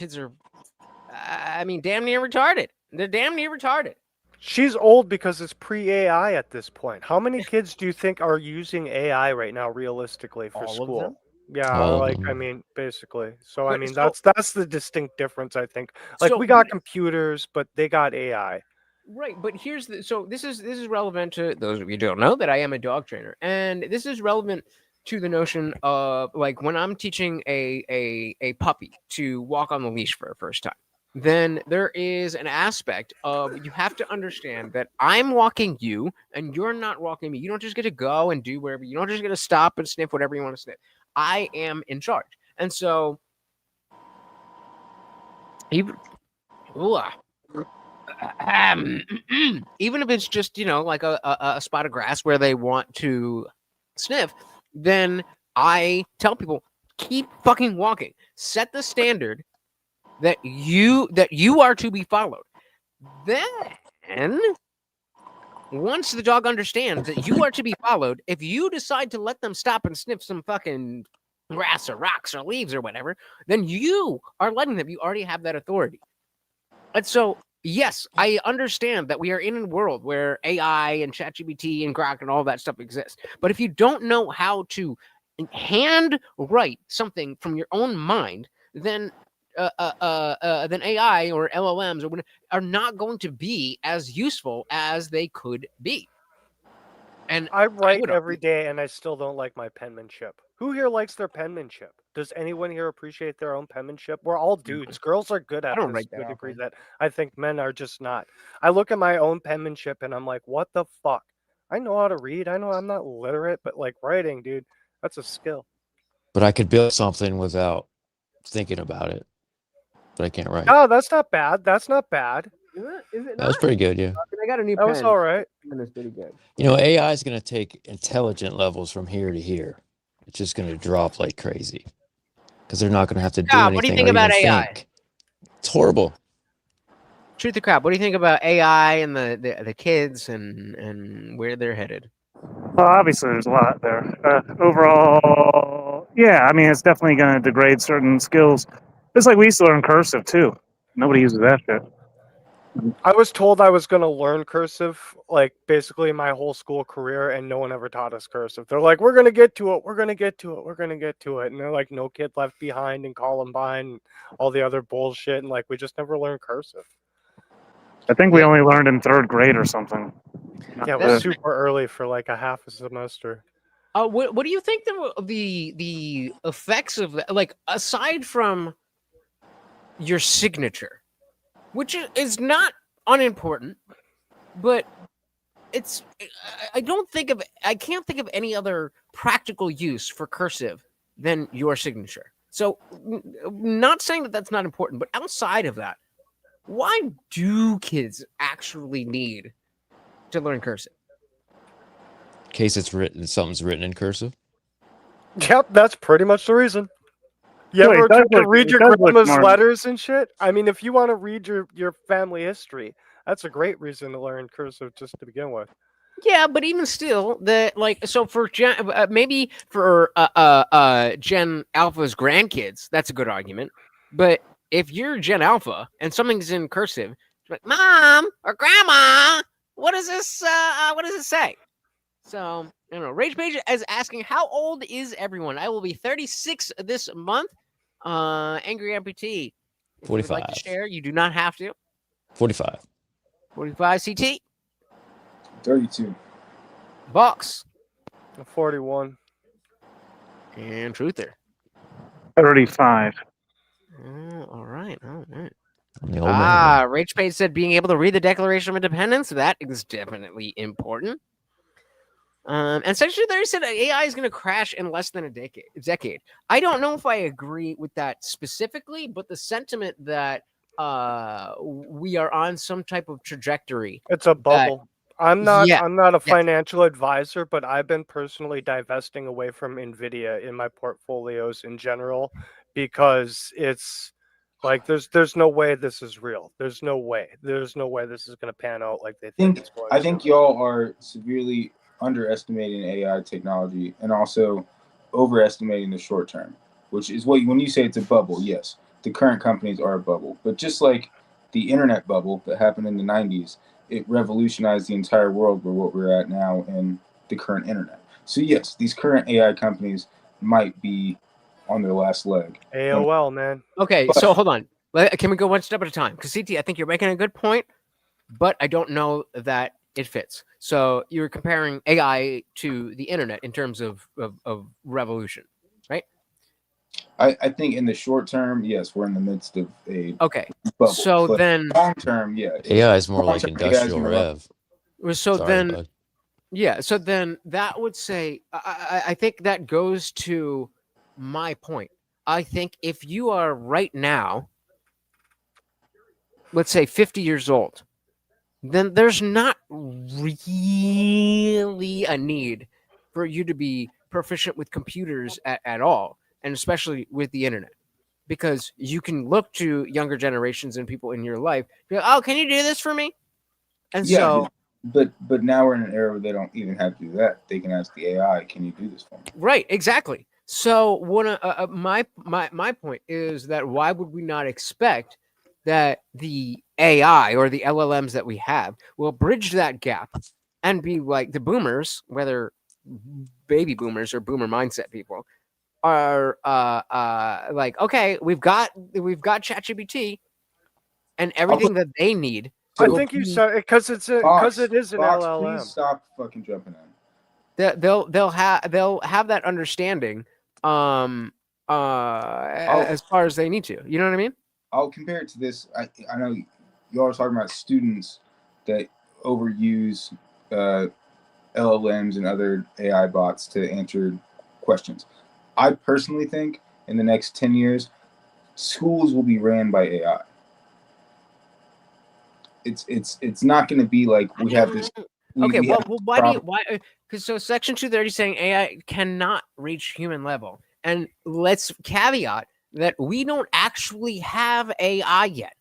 I mean, damn near retarded. They're damn near retarded. She's old because it's pre-AI at this point. How many kids do you think are using AI right now, realistically, for All of school? them? Yeah, All of like them. I mean, basically. So I But mean, so- that's the distinct difference, I think. Like So- we got computers, but they got AI. Right, but here's the so this is relevant to those of you who don't know that I am a dog trainer, and this is relevant to the notion of like when I'm teaching a puppy to walk on the leash for the first time. Then there is an aspect of you have to understand that I'm walking you and you're not walking me. You don't just get to go and do whatever. You don't just get to stop and sniff whatever you want to sniff. I am in charge, and so even. Even if it's just like a spot of grass where they want to sniff, then I tell people keep fucking walking. Set the standard that you are to be followed. Then once the dog understands that you are to be followed, if you decide to let them stop and sniff some fucking grass or rocks or leaves or whatever, then you are letting them. You already have that authority. And so yes, I understand that we are in a world where AI and ChatGPT and Grok and all that stuff exists. But if you don't know how to hand write something from your own mind, then AI or LLMs or whatever are not going to be as useful as they could be. And I write every day, and I still don't like my penmanship. Who here likes their penmanship? Does anyone here appreciate their own penmanship? We're all dudes. Girls are good at I don't this write to that a degree often. that I think men are just not. I look at my own penmanship, and I'm like, what the fuck? I know how to read. I know I'm not literate, but like writing, dude, that's a skill. But I could build something without thinking about it. But I can't write. Oh, that's not bad. That's not bad. Is it That was pretty good, yeah. I got a new That was pen. all right. And it's pretty good. You know, AI is going to take intelligent levels from here to here. It's just going to drop like crazy because they're not going to have to do anything. What do you think or about even AI? think. It's horrible. Truth or crap? What do you think about AI and the kids and where they're headed? Well, obviously, there's a lot there. Overall, yeah, I mean, it's definitely going to degrade certain skills. It's like we used to learn cursive too. Nobody uses that shit. I was told I was going to learn cursive, like basically my whole school career, and no one ever taught us cursive. They're like, we're going to get to it. We're going to get to it. We're going to get to it. And they're like, no Kid Left Behind and Columbine and all the other bullshit. And like, we just never learned cursive. I think we only learned in 3rd grade or something. Yeah, it was super early for like a half a semester. What do you think the effects of that, like aside from your signature, which is not unimportant, but I can't think of any other practical use for cursive than your signature. So not saying that that's not important, but outside of that, why do kids actually need to learn cursive? In case something's written in cursive. Yep, that's pretty much the reason. You Well, ever it does tried to look- read it your does look grandma's more- letters and shit? I mean, if you want to read your family history, that's a great reason to learn cursive just to begin with. Yeah, but even still, so for maybe for Gen Alpha's grandkids, that's a good argument. But if you're Gen Alpha and something's in cursive, you're like, Mom or Grandma, what does this? What does it say? So I don't know. Rage Page is asking, how old is everyone? I will be 36 this month. Angry Amputee. If you would like to 45. share, you do not have to. 45. 45 CT. 32. Box. 41. And Truther. 35. All right. The old man. Rach Page said being able to read the Declaration of Independence, that is definitely important. And Section 30 said AI is going to crash in less than a decade. I don't know if I agree with that specifically, but the sentiment that we are on some type of trajectory. It's a bubble. I'm not a Yeah. financial advisor, but I've been personally divesting away from Nvidia in my portfolios in general because it's like there's no way this is real. There's no way this is going to pan out like they think it's going to. I think y'all are severely underestimating AI technology and also overestimating the short term, which is when you say it's a bubble, yes, the current companies are a bubble. But just like the internet bubble that happened in the 90s, it revolutionized the entire world with what we're at now in the current internet. So yes, these current AI companies might be on their last leg. AOL, man. Okay, so hold on. Can we go one step at a time? Because CT, I think you're making a good point, but I don't know that it fits. So you're comparing AI to the internet in terms of revolution, right? I think in the short term, yes, we're in the midst of a bubble. So but then long term, yeah, AI is more like long-term, AI is industrial more rev. So Sorry, then, bud. yeah. So then that would say, I think that goes to my point. I think if you are right now, let's say 50 years old, then there's not really a need for you to be proficient with computers at all, and especially with the internet, because you can look to younger generations and people in your life. Be like, oh, can you do this for me? And yeah, so, but now we're in an era where they don't even have to do that. They can ask the AI, "Can you do this for me?" right, exactly. So my point is that why would we not expect that the AI or the LLMs that we have will bridge that gap and be like the boomers, whether baby boomers or boomer mindset people, are like, okay, we've got ChatGPT and everything that they need. I think you said because it is an LLM. Please stop fucking jumping in. They'll have that understanding as far as they need to. You know what I mean? I'll compare it to this. I know y'all are talking about students that overuse LLMs and other AI bots to answer questions. I personally think in the next 10 years, schools will be ran by AI. It's not going to be like we have this. Why? Because so Section 230 is saying AI cannot reach human level, and let's caveat that we don't actually have AI yet.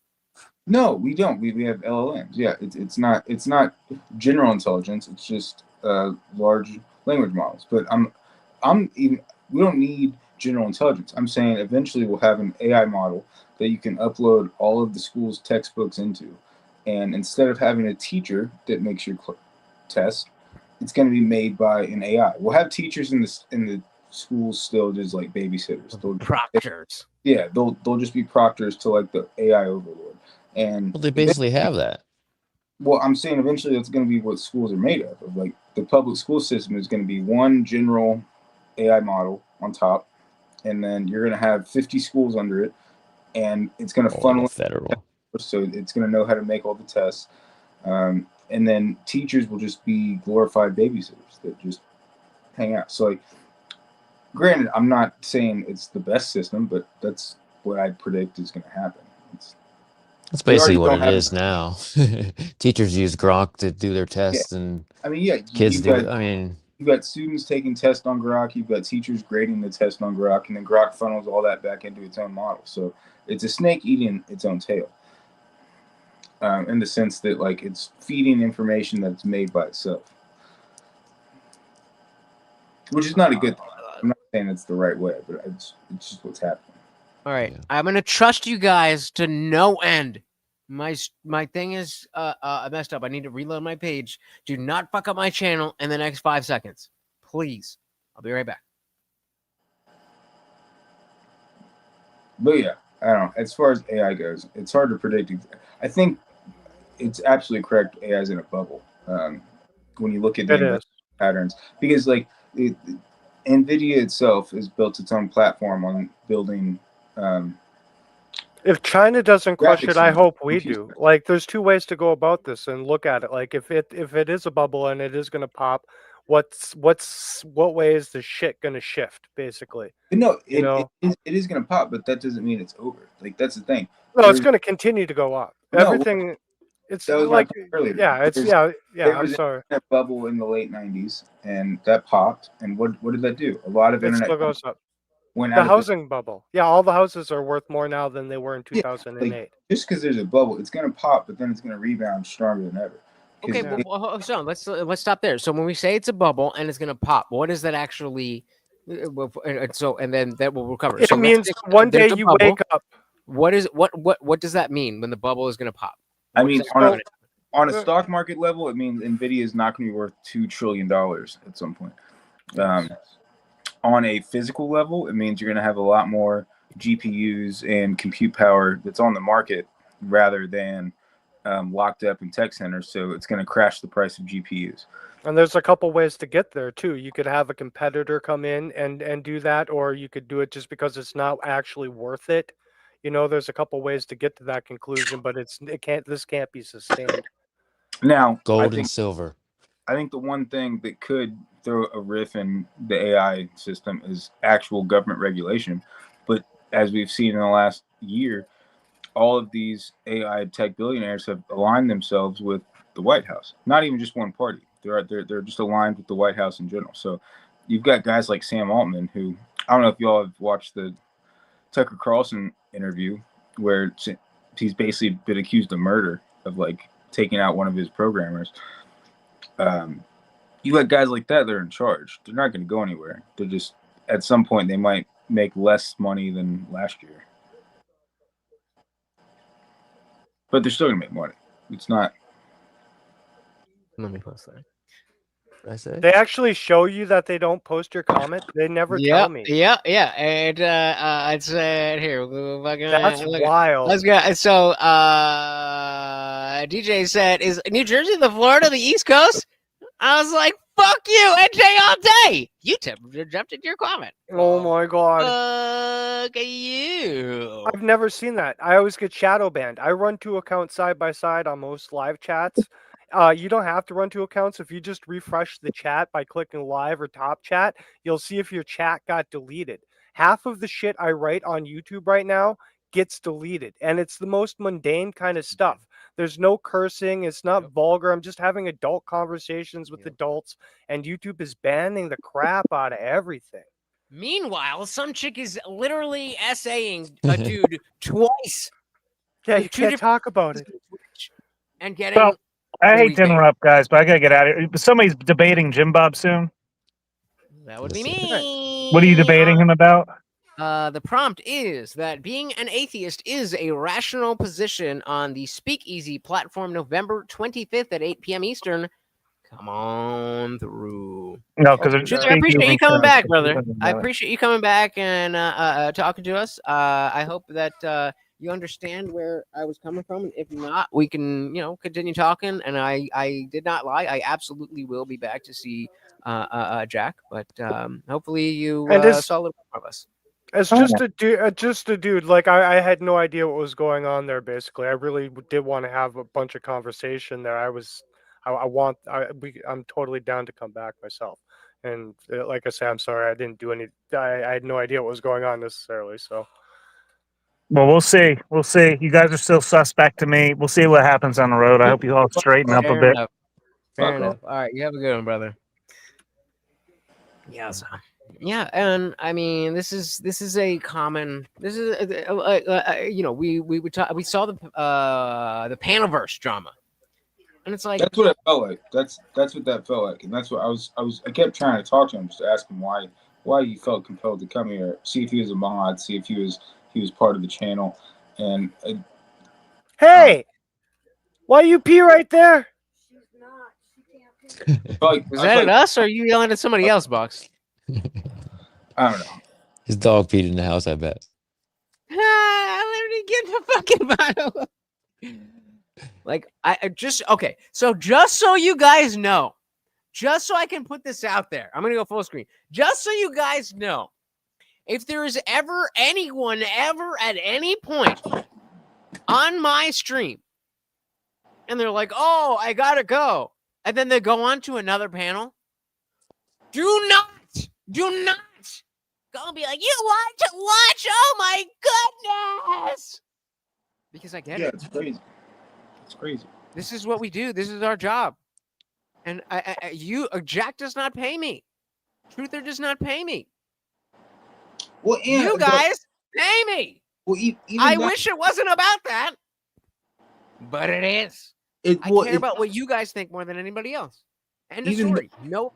No, we don't. We have LLMs. Yeah, it's not general intelligence. It's just large language models. But we don't need general intelligence. I'm saying eventually we'll have an AI model that you can upload all of the school's textbooks into, and instead of having a teacher that makes your test, it's going to be made by an AI. We'll have teachers in the schools still just like babysitters. Proctors. Yeah, they'll just be proctors to like the AI overlord. And Well, they basically have that. Well, I'm saying eventually that's going to be what schools are made of. Like the public school system is going to be one general AI model on top, and then you're going to have 50 schools under it, and it's going to funnel federal. So it's going to know how to make all the tests, and then teachers will just be glorified babysitters that just hang out. So, like, granted, I'm not saying it's the best system, but that's what I predict is going to happen. That's basically what it is now. Teachers use Grok to do their tests, and I mean, yeah, kids do. You've got students taking tests on Grok. You've got teachers grading the test on Grok, and then Grok funnels all that back into its own model. So it's a snake eating its own tail, in the sense that like it's feeding information that's made by itself, which is not a good thing. I'm not saying it's the right way, but it's just what's happening. All right, I'm gonna trust you guys to no end. My thing is messed up. I need to reload my page. Do not fuck up my channel in the next 5 seconds, please. I'll be right back. But yeah, I don't know. As far as AI goes, it's hard to predict. I think it's absolutely correct. AI is in a bubble. When you look at the patterns, because like NVIDIA itself has built its own platform on building. If China doesn't crush it, graphics I and hope we compute do. Like, there's two ways to go about this and look at it. Like, if it is a bubble and it is going to pop, what way is the shit going to shift? Basically, No, you know. it is going to pop, but that doesn't mean it's over. Like that's the thing. No, it's going to continue to go up. No, Everything. It's that was my like, point earlier. yeah, it's There I'm was sorry. a bubble in the late '90s, and that popped. And what did that do? A lot of It internet still goes up. went The out of housing bubble. Yeah, all the houses are worth more now than they were in 2008. like, just because there's a bubble, it's going to pop, but then it's going to rebound stronger than ever. 'Cause Okay, well, so let's stop there. So when we say it's a bubble and it's going to pop, what does that actually? So and then that will recover. It so means one day there's a you bubble. wake up. What does that mean when the bubble is going to pop? I mean, What's on a stock market level, it means Nvidia is not going to be worth $2 trillion at some point. On a physical level, it means you're going to have a lot more GPUs and compute power that's on the market rather than locked up in tech centers. So it's going to crash the price of GPUs. And there's a couple ways to get there too. You could have a competitor come in and do that, or you could do it just because it's not actually worth it. You know, there's a couple ways to get to that conclusion, but this can't be sustained. Now, Gold and silver. I think the one thing that could throw a riff in the AI system is actual government regulation. But as we've seen in the last year, all of these AI tech billionaires have aligned themselves with the White House. Not even just one party. They're just aligned with the White House in general. So you've got guys like Sam Altman, who I don't know if y'all have watched the Tucker Carlson interview where he's basically been accused of murder, of like taking out one of his programmers. You got guys like that, they're in charge. They're not going to go anywhere. They're just, at some point, they might make less money than last year. But they're still going to make money. It's not. Let me post that. I say They actually show you that they don't post your comment. They never tell me. Yeah. And it's here. That's wild. Let's go. So DJ said, "Is New Jersey the Florida of the East Coast?" I was like, "Fuck you, NJ all day." You jumped into your comment. Oh my god. Fuck you. I've never seen that. I always get shadow banned. I run two accounts side by side on most live chats. You don't have to run two accounts. If you just refresh the chat by clicking live or top chat, you'll see if your chat got deleted. Half of the shit I write on YouTube right now gets deleted, and it's the most mundane kind of stuff. There's no cursing. It's not vulgar. I'm just having adult conversations with adults, and YouTube is banning the crap out of everything. Meanwhile, some chick is literally essaying a dude twice. Yeah, you can't talk about it. And getting. Well, I hate to interrupt, guys, but I gotta get out of here. Somebody's debating Jim Bob soon. That would be me. What are you debating him about? The prompt is that being an atheist is a rational position on the Speakeasy platform, November 25th at 8 p.m. Eastern. Come on through. No, because I appreciate you coming back, brother. I appreciate you coming back and talking to us. I hope that you understand where I was coming from, and if not, we can continue talking. And I did not lie. I absolutely will be back to see Jack, but hopefully you saw a little more of us. It's just a dude. Like I had no idea what was going on there. Basically, I really did want to have a bunch of conversation there. I'm totally down to come back myself. And like I said, I'm sorry I didn't do any. I had no idea what was going on necessarily. So. Well, we'll see. We'll see. You guys are still suspect to me. We'll see what happens on the road. I hope you all straighten up a bit. Fair enough. All right, you have a good one, brother. Yes. Yeah, and I mean, this is a common. This is we saw the Panaverse drama, and it's like that's what it felt like. That's what that felt like, and that's what I kept trying to talk to him just to ask him why he felt compelled to come here, see if he was a mod, see if he was part of the channel, and hey, why you pee right there? Was that at us, or are you yelling at somebody else, Box? I don't know. His dog peed in the house, I bet. Let me get the fucking bottle. Like, so just so you guys know, just so I can put this out there, I'm going to go full screen. Just so you guys know, if there is ever anyone ever at any point on my stream and they're like, oh, I got to go, and then they go on to another panel, do not go and be like, you want to watch? Oh my goodness. Because I get it. Yeah, it's crazy. It's crazy. This is what we do. This is our job. And Jack does not pay me. Truther does not pay me. Well, you guys pay me. Well, I wish it wasn't about that, but it is. I care about what you guys think more than anybody else. End of story. No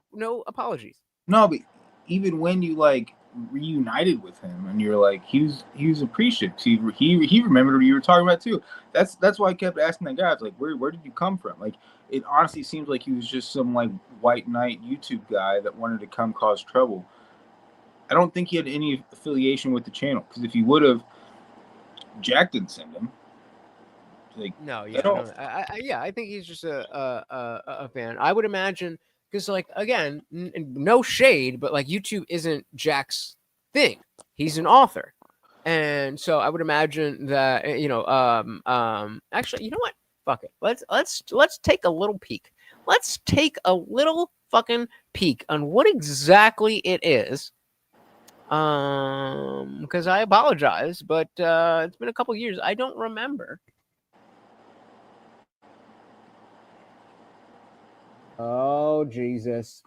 apologies. No, but even when you like reunited with him and you're like, he was appreciative. He remembered what you were talking about too. That's why I kept asking that guy. I was like, where did you come from? Like, it honestly seems like he was just some like white knight YouTube guy that wanted to come cause trouble. I don't think he had any affiliation with the channel, because if he would have, Jack didn't send him. Like, I think he's just a fan. I would imagine, because like, again, no shade, but like YouTube isn't Jack's thing. He's an author, and so I would imagine that actually, you know what? Fuck it. Let's take a little peek. Let's take a little fucking peek on what exactly it is. Because I apologize, but it's been a couple years. I don't remember. Oh Jesus.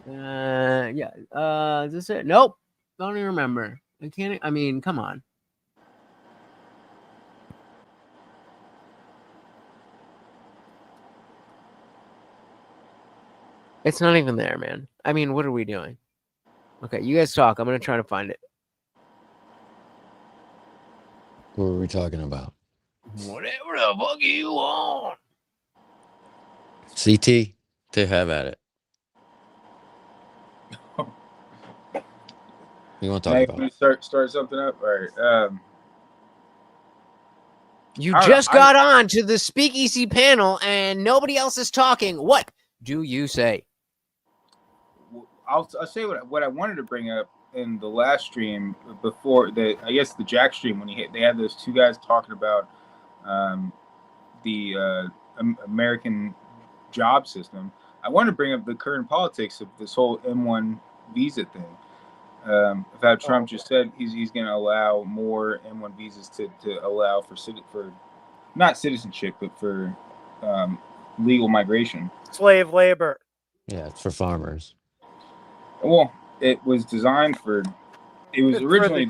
Is this it? Nope. Don't even remember. I mean, come on. It's not even there, man. I mean, what are we doing? Okay, you guys talk. I'm gonna try to find it. What were we talking about? Whatever the fuck you want. CT, to have at it. You want to talk about? Start something up. All right. You just got on to the Speakeasy panel and nobody else is talking. What do you say? I'll say what I wanted to bring up in the last stream before the Jack stream, when they had those two guys talking about the American job system. I wanted to bring up the current politics of this whole M1 visa thing. About Trump just said he's going to allow more M1 visas to allow for not citizenship, but for legal migration. Slave labor. Yeah, it's for farmers. Well, it was designed for. It was originally.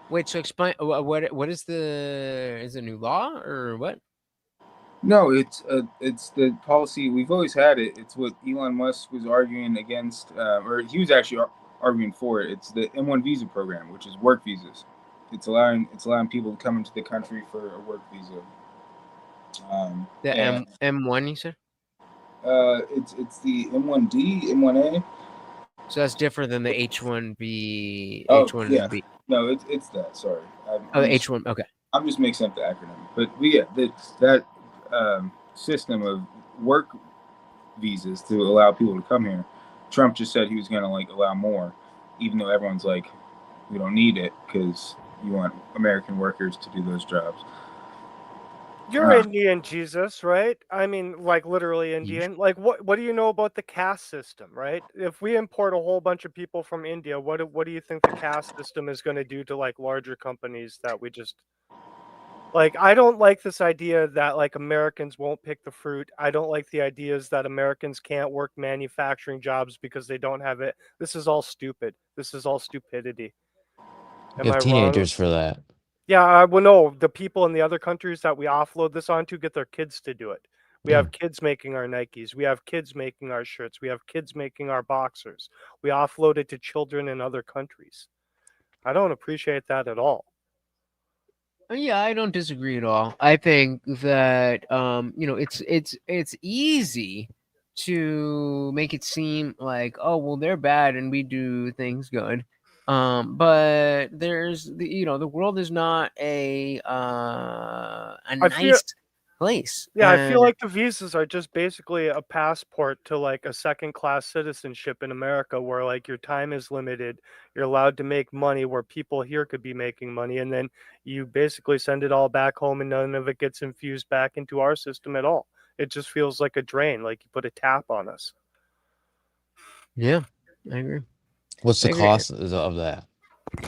Wait, so explain what is a new law or what? No, it's the policy. We've always had it. It's what Elon Musk was arguing against, or he was actually arguing for it. It's the M1 visa program, which is work visas. It's allowing people to come into the country for a work visa. M1, you said? It's the M1D, M1A. So that's different than the H1B. H1B. Yeah. No, it's that. Sorry. H1. Okay. I'm just mixing up the acronym, but that system of work visas to allow people to come here. Trump just said he was going to allow more, even though everyone's like, we don't need it because you want American workers to do those jobs. You're Indian, Jesus, right? I mean, literally Indian. What do you know about the caste system, right? If we import a whole bunch of people from India, what do you think the caste system is going to do to larger companies that we just I don't like this idea that Americans won't pick the fruit. I don't like the ideas that Americans can't work manufacturing jobs because they don't have it. This is all stupid. This is all stupidity. You have teenagers for that. Yeah, well, no, the people in the other countries that we offload this onto get their kids to do it. We have kids making our Nikes. We have kids making our shirts. We have kids making our boxers. We offload it to children in other countries. I don't appreciate that at all. Yeah, I don't disagree at all. I think that it's easy to make it seem like, oh well, they're bad and we do things good. But there's the world is not a nice place. Yeah, I feel And like the visas are just basically a passport to like a second-class citizenship in America where like your time is limited, you're allowed to make money where people here could be making money, and then you basically send it all back home and none of it gets infused back into our system at all. It just feels like a drain, like you put a tap on us. yeah, I agree. What's the I agree. cost of that?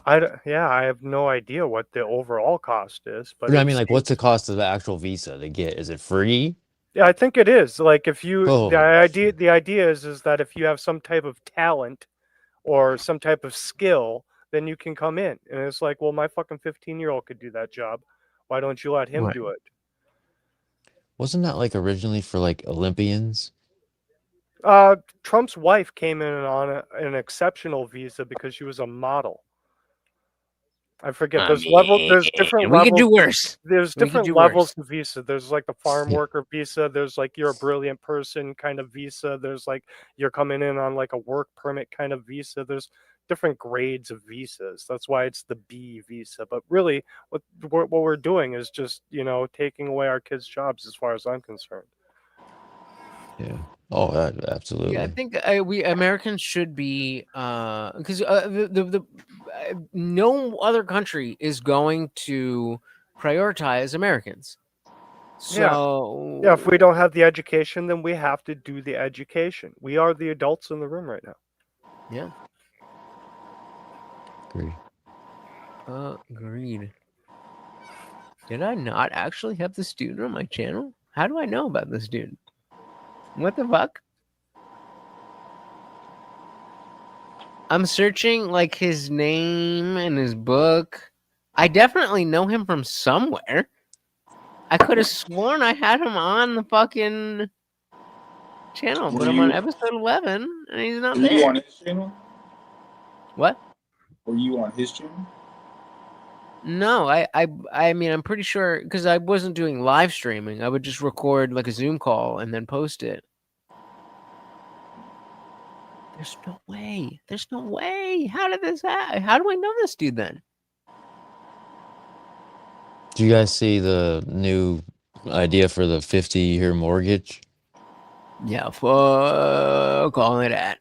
I have no idea what the overall cost is, but I mean, like, what's the cost of the actual visa to get? Is it free? yeah, I think it is. Like if you Oh, the idea is that if you have some type of talent or some type of skill, then you can come in. And it's like, well, my fucking 15-year-old could do that job. Why don't you let him Right. do it? Wasn't that like originally for like Olympians? Trump's wife came in on an exceptional visa because she was a model. I forget. There's different we levels. could do worse. There's We could different do levels worse. of visa. There's like the farm worker visa. There's like you're a brilliant person kind of visa. There's like you're coming in on like a work permit kind of visa. There's different grades of visas. That's why it's the B visa. But really, what we're doing is just taking away our kids' jobs, as far as I'm concerned. Yeah. Oh, absolutely. Yeah, I think we Americans should be because no other country is going to prioritize Americans. So Yeah, if we don't have the education, then we have to do the education. We are the adults in the room right now. yeah, Agree. agreed. Did I not actually have this dude on my channel? How do I know about this dude? What the fuck? I'm searching like his name and his book. I definitely know him from somewhere. I could have sworn I had him on the fucking channel, but I'm on episode 11 and he's not Were you there. on his channel? What? Were you on his channel? No, I mean, I'm pretty sure because I wasn't doing live streaming. I would just record like a Zoom call and then post it. There's no way. There's no way. How did this happen? How do I know this dude then? Do you guys see the new idea for the 50-year mortgage? Yeah, fuck all of that.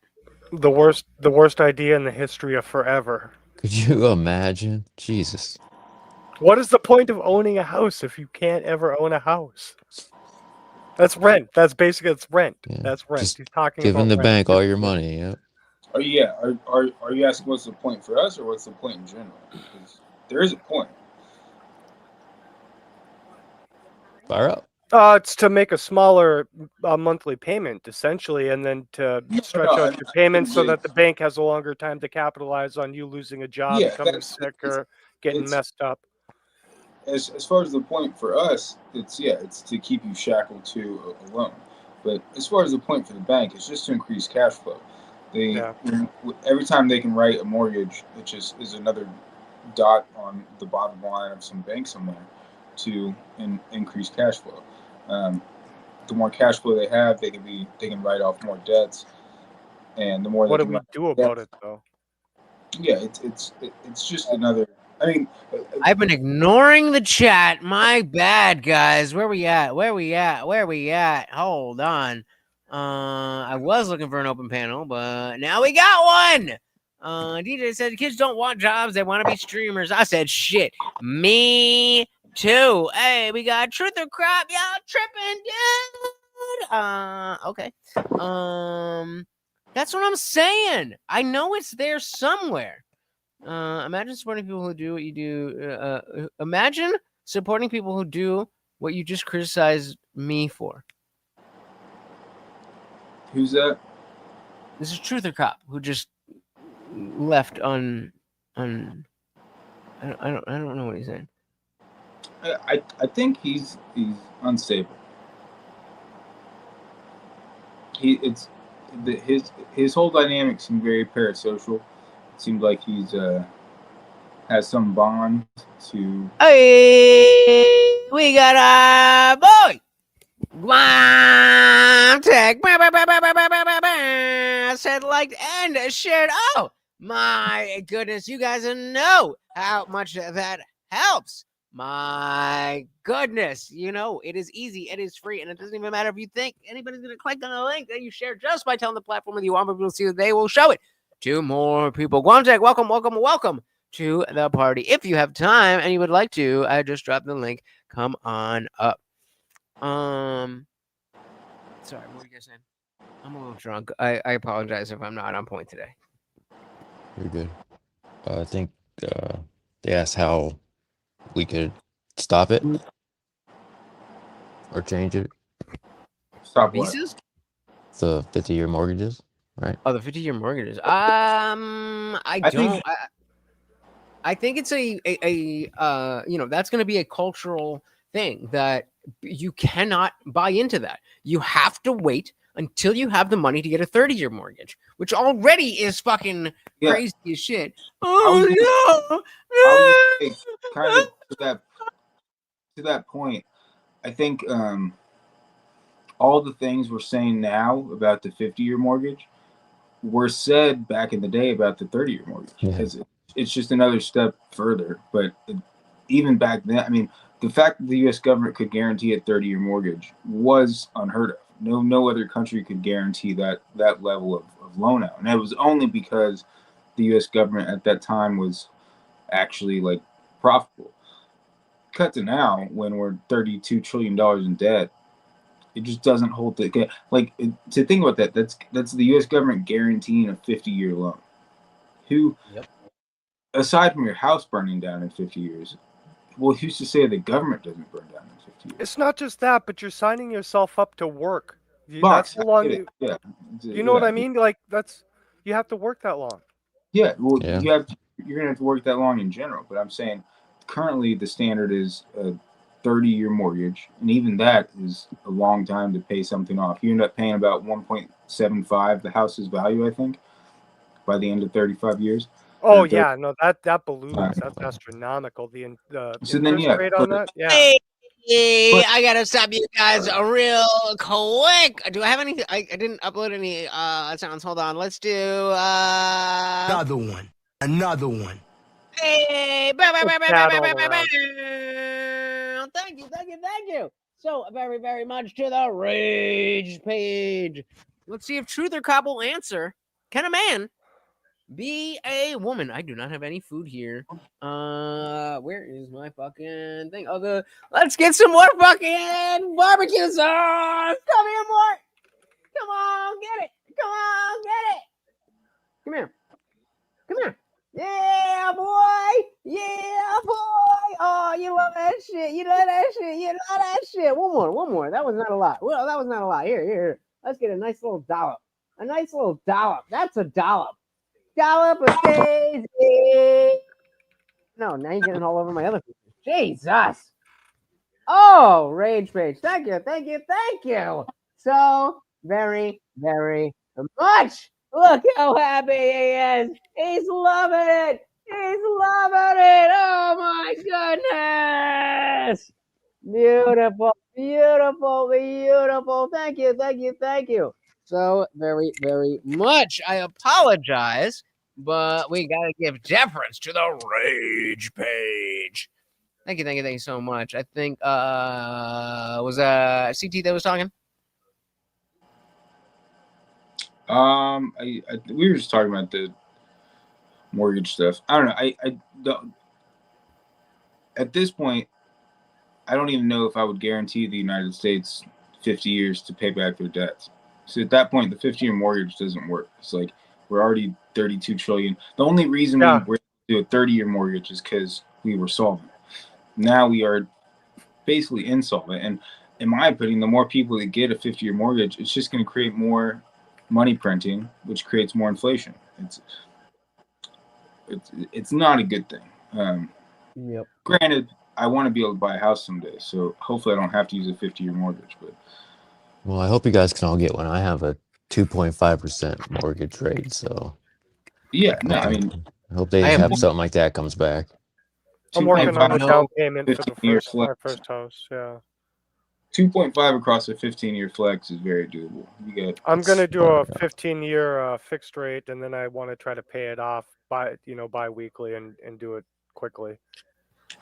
The worst idea in the history of forever. Could you imagine? Jesus. What is the point of owning a house if you can't ever own a house? That's rent. That's basically it's rent. That's rent. Just He's talking giving about the rent. bank all your money. Yep. Oh yeah. Are you asking what's the point for us or what's the point in general? Because there is a point. Fire up. It's to make a smaller monthly payment, essentially, and then to stretch out your payments so that the bank has a longer time to capitalize on you losing a job, Yeah, becoming sick, or getting messed up. As far as the point for us, it's to keep you shackled to a loan. But as far as the point for the bank, it's just to increase cash flow. Every time they can write a mortgage, it just is another dot on the bottom line of some bank somewhere to increase cash flow. The more cash flow they have, they can write off more debts, and the more. What they do can we write do off about debts, it, though? Yeah, it's just another. I mean, I've been ignoring the chat. My bad, guys. Where we at? Hold on. I was looking for an open panel, but now we got one. DJ said kids don't want jobs; they want to be streamers. I said shit. Me too. Hey, we got Truth or Crap. Y'all tripping, dude. Okay. That's what I'm saying. I know it's there somewhere. Imagine supporting people who do what you do. Imagine supporting people who do what you just criticized me for. Who's that? This is Truth or Cop who just left on. I don't know what he's saying. I think he's unstable. His whole dynamic seemed very parasocial. It seemed like he's has some bond to. Hey, we got our boy Guam Tech. Said, liked, and shared. Oh my goodness, you guys know how much that helps My goodness, it is easy, it is free, and it doesn't even matter if you think anybody's going to click on the link that you share just by telling the platform that you want people to see that they will show it to more people. Guamjack, welcome to the party. If you have time and you would like to, I just dropped the link. Come on up. Sorry, what were you guys saying? I'm a little drunk. I apologize if I'm not on point today. You're good. I think they asked how we could stop it or change it. Stop what? Visas? The 50-year mortgages, right? Oh, the 50-year mortgages. I think it's a that's going to be a cultural thing that you cannot buy into that. You have to wait until you have the money to get a 30-year mortgage, which already is fucking crazy as shit. Oh, no. Kind of to that point, I think all the things we're saying now about the 50-year mortgage were said back in the day about the 30-year mortgage. Yeah. It's just another step further. But even back then, I mean, the fact that the U.S. government could guarantee a 30-year mortgage was unheard of. No other country could guarantee that level of loan out. And it was only because the U.S. government at that time was actually like profitable. Cut to now, when we're $32 trillion in debt, it just doesn't hold to think about that. That's the U.S. government guaranteeing a 50-year loan. Aside from your house burning down in 50 years, well, who's to say the government doesn't burn down in 50 years? It's not just that, but you're signing yourself up to work. Box, that's the long. You know what I mean? Like you have to work that long. Yeah, well, you're gonna have to work that long in general. But I'm saying, currently the standard is a 30-year mortgage, and even that is a long time to pay something off. You end up paying about 1.75 the house's value, I think, by the end of 35 years. Oh yeah, no, that balloons. That's astronomical. The interest rate on that. Yeah. Hey, I gotta stop you guys real quick. Do I have any? I didn't upload any sounds. Hold on. Let's do another one. Hey, thank you so very, very much to the Rage page. Let's see if Truth or Cop will answer. Can a man be a woman? I do not have any food here. Where is my fucking thing? Let's get some more fucking barbecue sauce. Come here, more. Come on, get it. Come here. Yeah, boy. Oh, you love that shit. One more. That was not a lot. Well, that was not a lot. Here. Let's get a nice little dollop. That's a dollop. Dollop of Daisy. No, now you're getting all over my other pieces. Jesus. Oh, Rage page. Thank you. So very, very much. Look how happy he is. He's loving it. Oh my goodness. Beautiful. Thank you. So very, very much. I apologize, but we gotta give deference to the Rage page. Thank you so much. I think was CT that was talking? We were just talking about the mortgage stuff. I don't know. I don't. At this point, I don't even know if I would guarantee the United States 50 years to pay back their debts. So at that point, the 50-year mortgage doesn't work. It's like we're already $32 trillion. The only reason we were able to do a 30-year mortgage is because we were solvent. Now we are basically insolvent. And in my opinion, the more people that get a 50-year mortgage, it's just going to create more money printing, which creates more inflation. It's not a good thing. Granted, I want to be able to buy a house someday, so hopefully I don't have to use a 50-year mortgage. But well, I hope you guys can all get one. I have a 2.5% mortgage rate, so yeah, no, I mean, I hope they have something like that comes back. I'm working on a down payment for my first house. Yeah. 2.5 across a 15-year flex is very doable. I'm gonna do a 15-year fixed rate, and then I want to try to pay it off bi-weekly and do it quickly.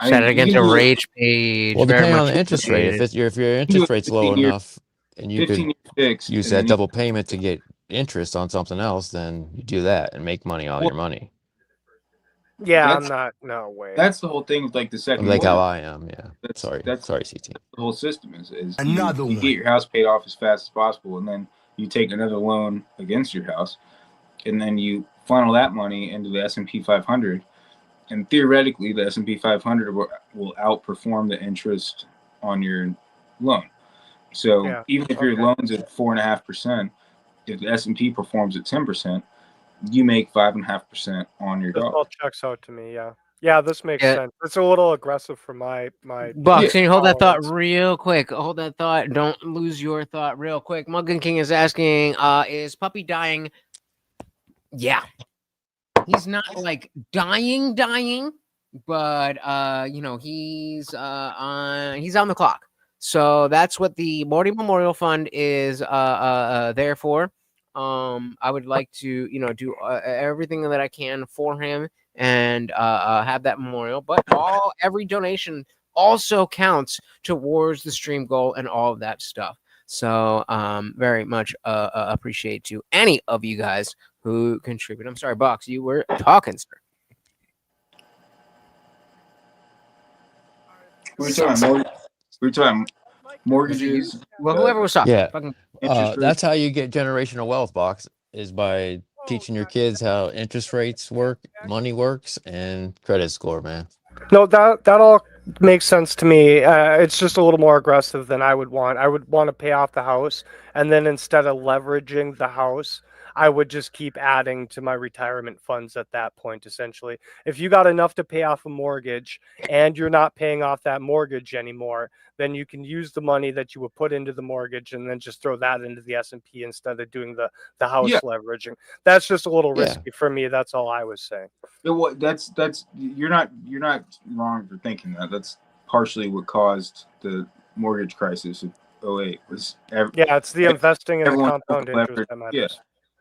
Set it against a rate page. Well, very depending on much the interest rate, if your interest rate's low 15 year- enough, and you 15 could year fixed, use and that then you- double payment to get interest on something else, then you do that and make money on your money. Yeah, That's- I'm not. No way. That's the whole thing with like the second. Like how mortgage. I am. Yeah. That's Sorry, CT. The whole system is Another you one. get your house paid off as fast as possible, and then you take another loan against your house, and then you funnel that money into the S&P 500, and theoretically the S&P 500 will outperform the interest on your loan. So Yeah, even if your loan's at 4.5%, if the S&P performs at 10%, you make 5.5% on your This dollar. all checks out to me. Yeah. Yeah, this makes Yeah. sense. It's a little aggressive for my. Bucks, can you hold that thought tolerance. real quick? Hold that thought. Don't lose your thought real quick. Muggin King is asking, is Puppy dying? Yeah. He's not like dying, but he's on the clock. So that's what the Morty Memorial Fund is there for. I would like to, do everything that I can for him and have that memorial. But every donation also counts towards the stream goal and all of that stuff. So very much appreciate to any of you guys who contribute. I'm sorry, Box, you were talking, sir. We were talking mortgages. Well, whoever was talking. Yeah. Fucking That's how you get generational wealth, Box, is by teaching your kids how interest rates work, money works, and credit score, man. No, that all makes sense to me. It's just a little more aggressive than I would want. I would want to pay off the house, and then instead of leveraging the house, I would just keep adding to my retirement funds at that point, essentially. If you got enough to pay off a mortgage and you're not paying off that mortgage anymore, then you can use the money that you would put into the mortgage and then just throw that into the S&P instead of doing the house leveraging. That's just a little risky for me. That's all I was saying. That's you're not wrong for thinking that. That's partially what caused the mortgage crisis of 2008. It's the investing in the compound interest that matters. Yeah,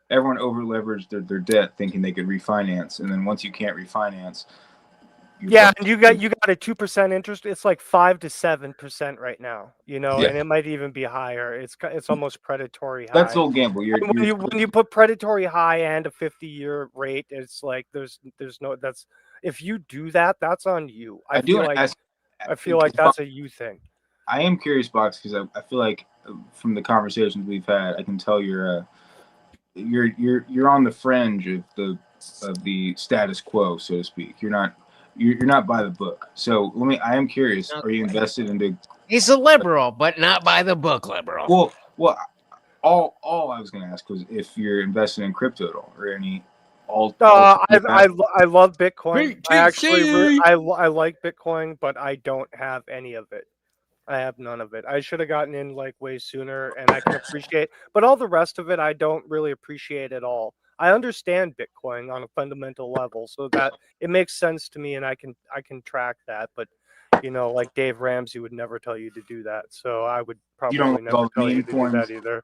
everyone over leveraged their debt, thinking they could refinance, and then once you can't refinance, and you got a 2% interest. It's like 5 to 7% right now, and it might even be higher. It's almost predatory high. That's old gamble. When you put predatory high and a 50-year rate, it's like there's no that's if you do that, that's on you. I feel like that's a you thing. I am curious, Box, because I feel like from the conversations we've had, I can tell you're on the fringe of the status quo, so to speak. You're not by the book. So I am curious. Are you invested into? He's a liberal, but not by the book liberal. Well, all I was going to ask was if you're invested in crypto at all, or any alt. I love Bitcoin. BTC. I actually I like Bitcoin, but I don't have any of it. I have none of it. I should have gotten in like way sooner, and I can appreciate. But all the rest of it, I don't really appreciate at all. I understand Bitcoin on a fundamental level, so that it makes sense to me, and I can track that. But like Dave Ramsey would never tell you to do that, so I would probably never tell you to do that either.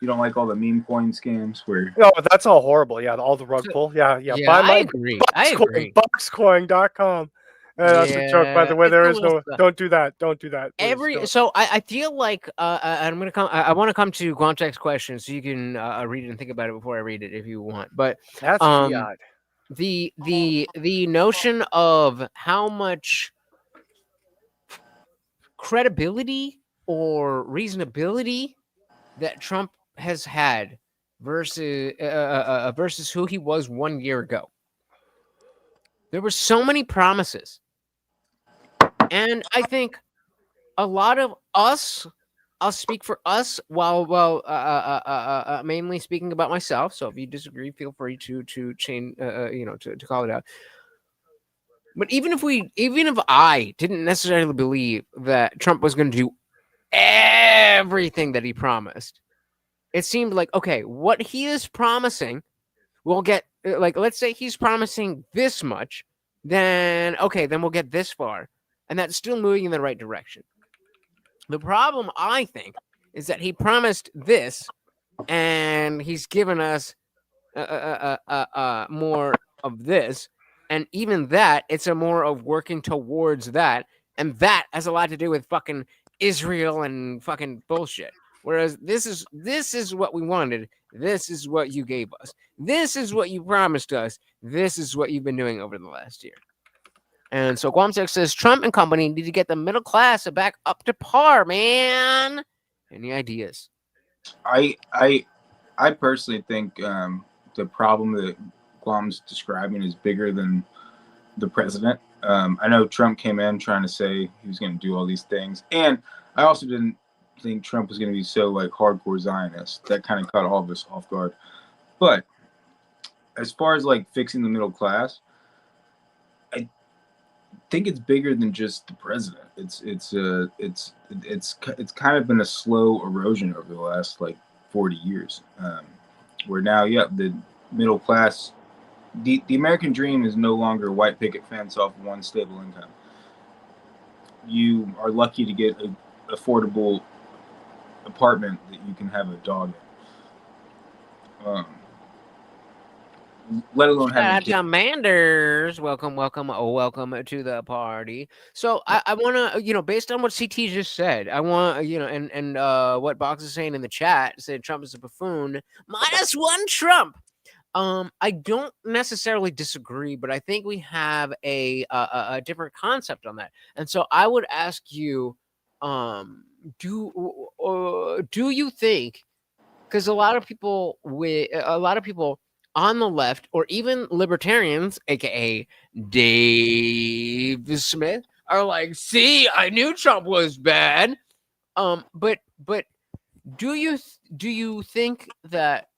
You don't like all the meme coin scams where? No, that's all horrible. Yeah, all the rug pull. Yeah. I agree. Boxcoin.com. That's a joke, by the way. There is no. Don't do that. Don't do that. So I feel like I'm gonna come. I want to come to Quantek's question, so you can read it and think about it before I read it, if you want. But that's the notion of how much credibility or reasonability that Trump has had versus who he was 1 year ago. There were so many promises. And I think a lot of us, I'll speak for us while mainly speaking about myself. So if you disagree, feel free to change, to call it out. But even if I didn't necessarily believe that Trump was going to do everything that he promised, it seemed like, okay, what he is promising will get, like, let's say he's promising this much, then we'll get this far. And that's still moving in the right direction. The problem, I think, is that he promised this, and he's given us more of this. And even that, it's a more of working towards that. And that has a lot to do with fucking Israel and fucking bullshit. Whereas this is what we wanted. This is what you gave us. This is what you promised us. This is what you've been doing over the last year. And so Guamsec says Trump and company need to get the middle class back up to par, man. Any ideas? I personally think the problem that Guam's describing is bigger than the president. I know Trump came in trying to say he was going to do all these things, and I also didn't think Trump was going to be so like hardcore Zionist. That kind of caught all of us off guard. But as far as like fixing the middle class, I think it's bigger than just the president. It's kind of been a slow erosion over the last like 40 years, where now, the middle class, the American dream is no longer a white picket fence off one stable income. You are lucky to get an affordable apartment that you can have a dog in. Let alone having Commanders, welcome to the party. So I want to, based on what CT just said, I want, and what Box is saying in the chat, said Trump is a buffoon. -1 Trump. I don't necessarily disagree, but I think we have a different concept on that. And so I would ask you, do you think, because a lot of people on the left, or even libertarians, aka Dave Smith, are like, see, I knew Trump was bad. But do you think that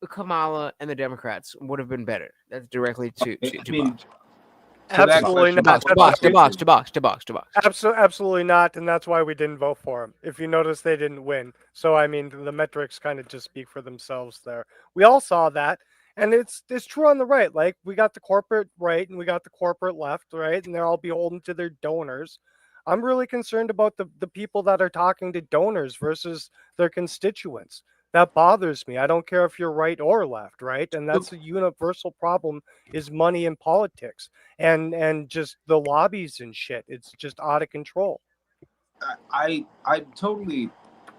Kamala and the Democrats would have been better? That's directly to Box. Absolutely not. To box. Absolutely not, and that's why we didn't vote for him. If you notice, they didn't win. So I mean, the metrics kind of just speak for themselves there. We all saw that, and it's true on the right. Like, we got the corporate right and we got the corporate left, right, and they're all beholden to their donors. I'm really concerned about the people that are talking to donors versus their constituents. That bothers me. I don't care if you're right or left, right? And that's a universal problem, is money in politics and just the lobbies and shit. It's just out of control. I totally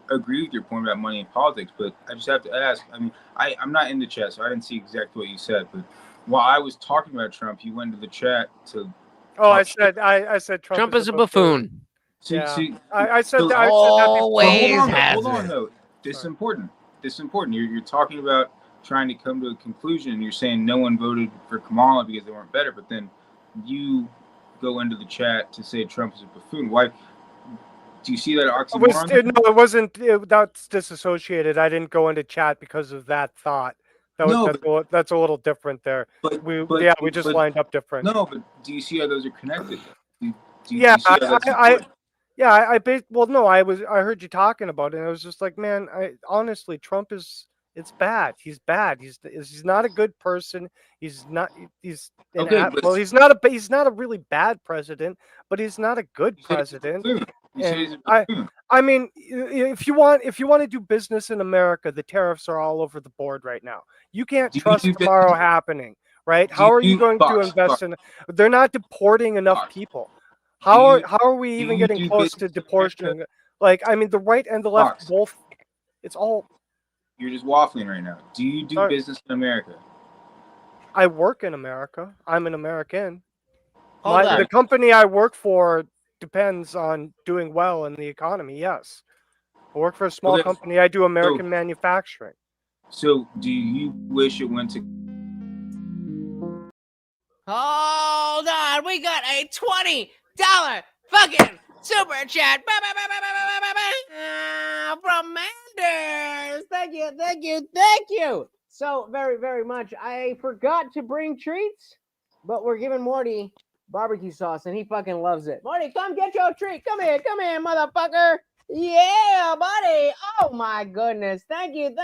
agree with your point about money in politics, but I just have to ask. I mean, I'm not in the chat, so I didn't see exactly what you said. But while I was talking about Trump, you went to the chat to. Oh, I said Trump is a buffoon. I said that. Always hold on, though. This is important. You're talking about trying to come to a conclusion, and you're saying no one voted for Kamala because they weren't better, but then you go into the chat to say Trump is a buffoon. Why? Do you see that oxymoron? No, it wasn't. That's disassociated. I didn't go into chat because of that thought. That's a little different there. We just lined up different. No, but do you see how those are connected? I heard you talking about it, and I was just like, man, honestly, Trump it's bad. He's bad. He's not a good person. He's not a really bad president, but he's not a good president. And I mean, if you want to do business in America, the tariffs are all over the board right now. You can't trust tomorrow happening, right? How are you going to invest in? They're not deporting enough people. How are we even getting close to deportation? Like, I mean, the right and the left both. It's all. You're just waffling right now. Do you do business in America? I work in America. I'm an American. The company I work for depends on doing well in the economy. Yes, I work for a small company. I do American manufacturing. So, do you wish it went to? Hold on, we got a $20 fucking super chat from Manders. Thank you so very, very much. I forgot to bring treats, but we're giving Morty barbecue sauce, and he fucking loves it. Morty, come get your treat. Come here, motherfucker. Yeah, buddy. Oh my goodness. Thank you.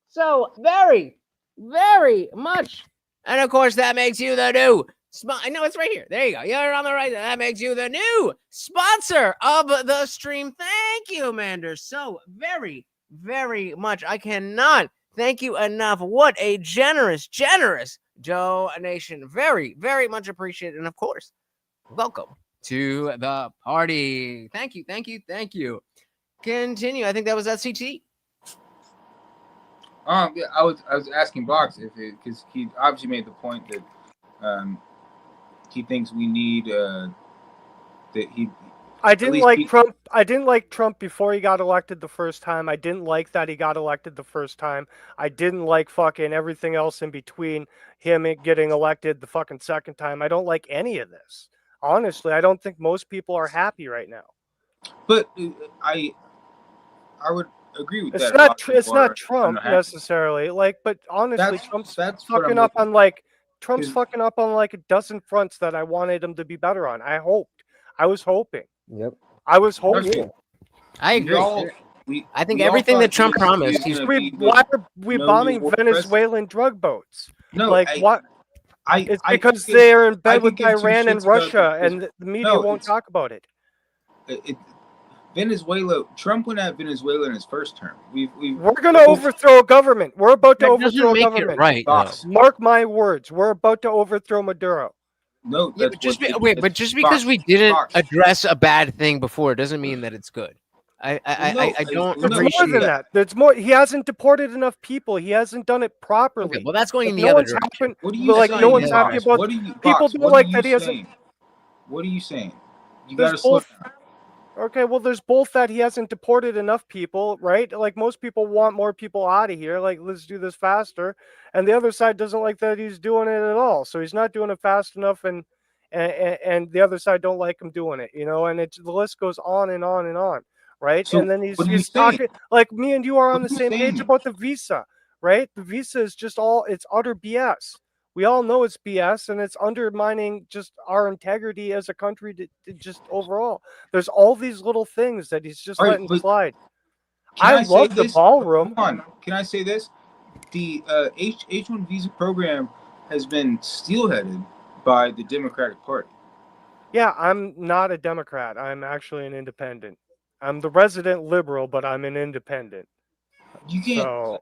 So very, very much. And of course, that makes you the new I know it's right here. There you go. You're on the right. That makes you the new sponsor of the stream. Thank you, Manders, so very, very much. I cannot Thank you enough. What a generous Joe Nation. Very, very much appreciated. And of course, welcome to the party. Thank you. Continue. I think that was at CT. Yeah, I was asking Box if it, because he obviously made the point that he thinks we need that he. I didn't like Trump. I didn't like Trump before he got elected the first time. I didn't like that he got elected the first time. I didn't like fucking everything else in between him getting elected the fucking second time. I don't like any of this. Honestly, I don't think most people are happy right now. But I would agree with it's that. It's not Trump necessarily. Like, but honestly, Trump's fucking up on like a dozen fronts that I wanted him to be better on. I was hoping. Yep. I was hoping. I agree. I think everything that Trump promised. Why are we bombing Venezuelan drug boats? No, like what? It's because they're in bed with Iran and Russia, and the media won't talk about it. Venezuela. Trump went at Venezuela in his first term. We're going to overthrow a government. We're about to overthrow a government. Right. Mark my words. We're about to overthrow Maduro. No, yeah, but just because we didn't address a bad thing before doesn't mean that it's good. I don't appreciate more than that. There's more. He hasn't deported enough people. He hasn't done it properly. Okay, well, that's going in the other direction. What are you saying? No one's happy about. People don't like that he hasn't. What are you saying? You got to slow down. Okay, well, there's both that he hasn't deported enough people, right? Like most people want more people out of here. Like, let's do this faster. And the other side doesn't like that he's doing it at all. So he's not doing it fast enough, and the other side don't like him doing it, you know. And the list goes on and on and on, right? So and then he's talking like me and you are on the same page about the visa, right? The visa is just it's utter BS. We all know it's BS, and it's undermining just our integrity as a country to just overall. There's all these little things that he's just letting slide. I love the ballroom. Hold on. Can I say this? The H-1 visa program has been steelheaded by the Democratic Party. Yeah, I'm not a Democrat. I'm actually an independent. I'm the resident liberal, but I'm an independent. You can't. So,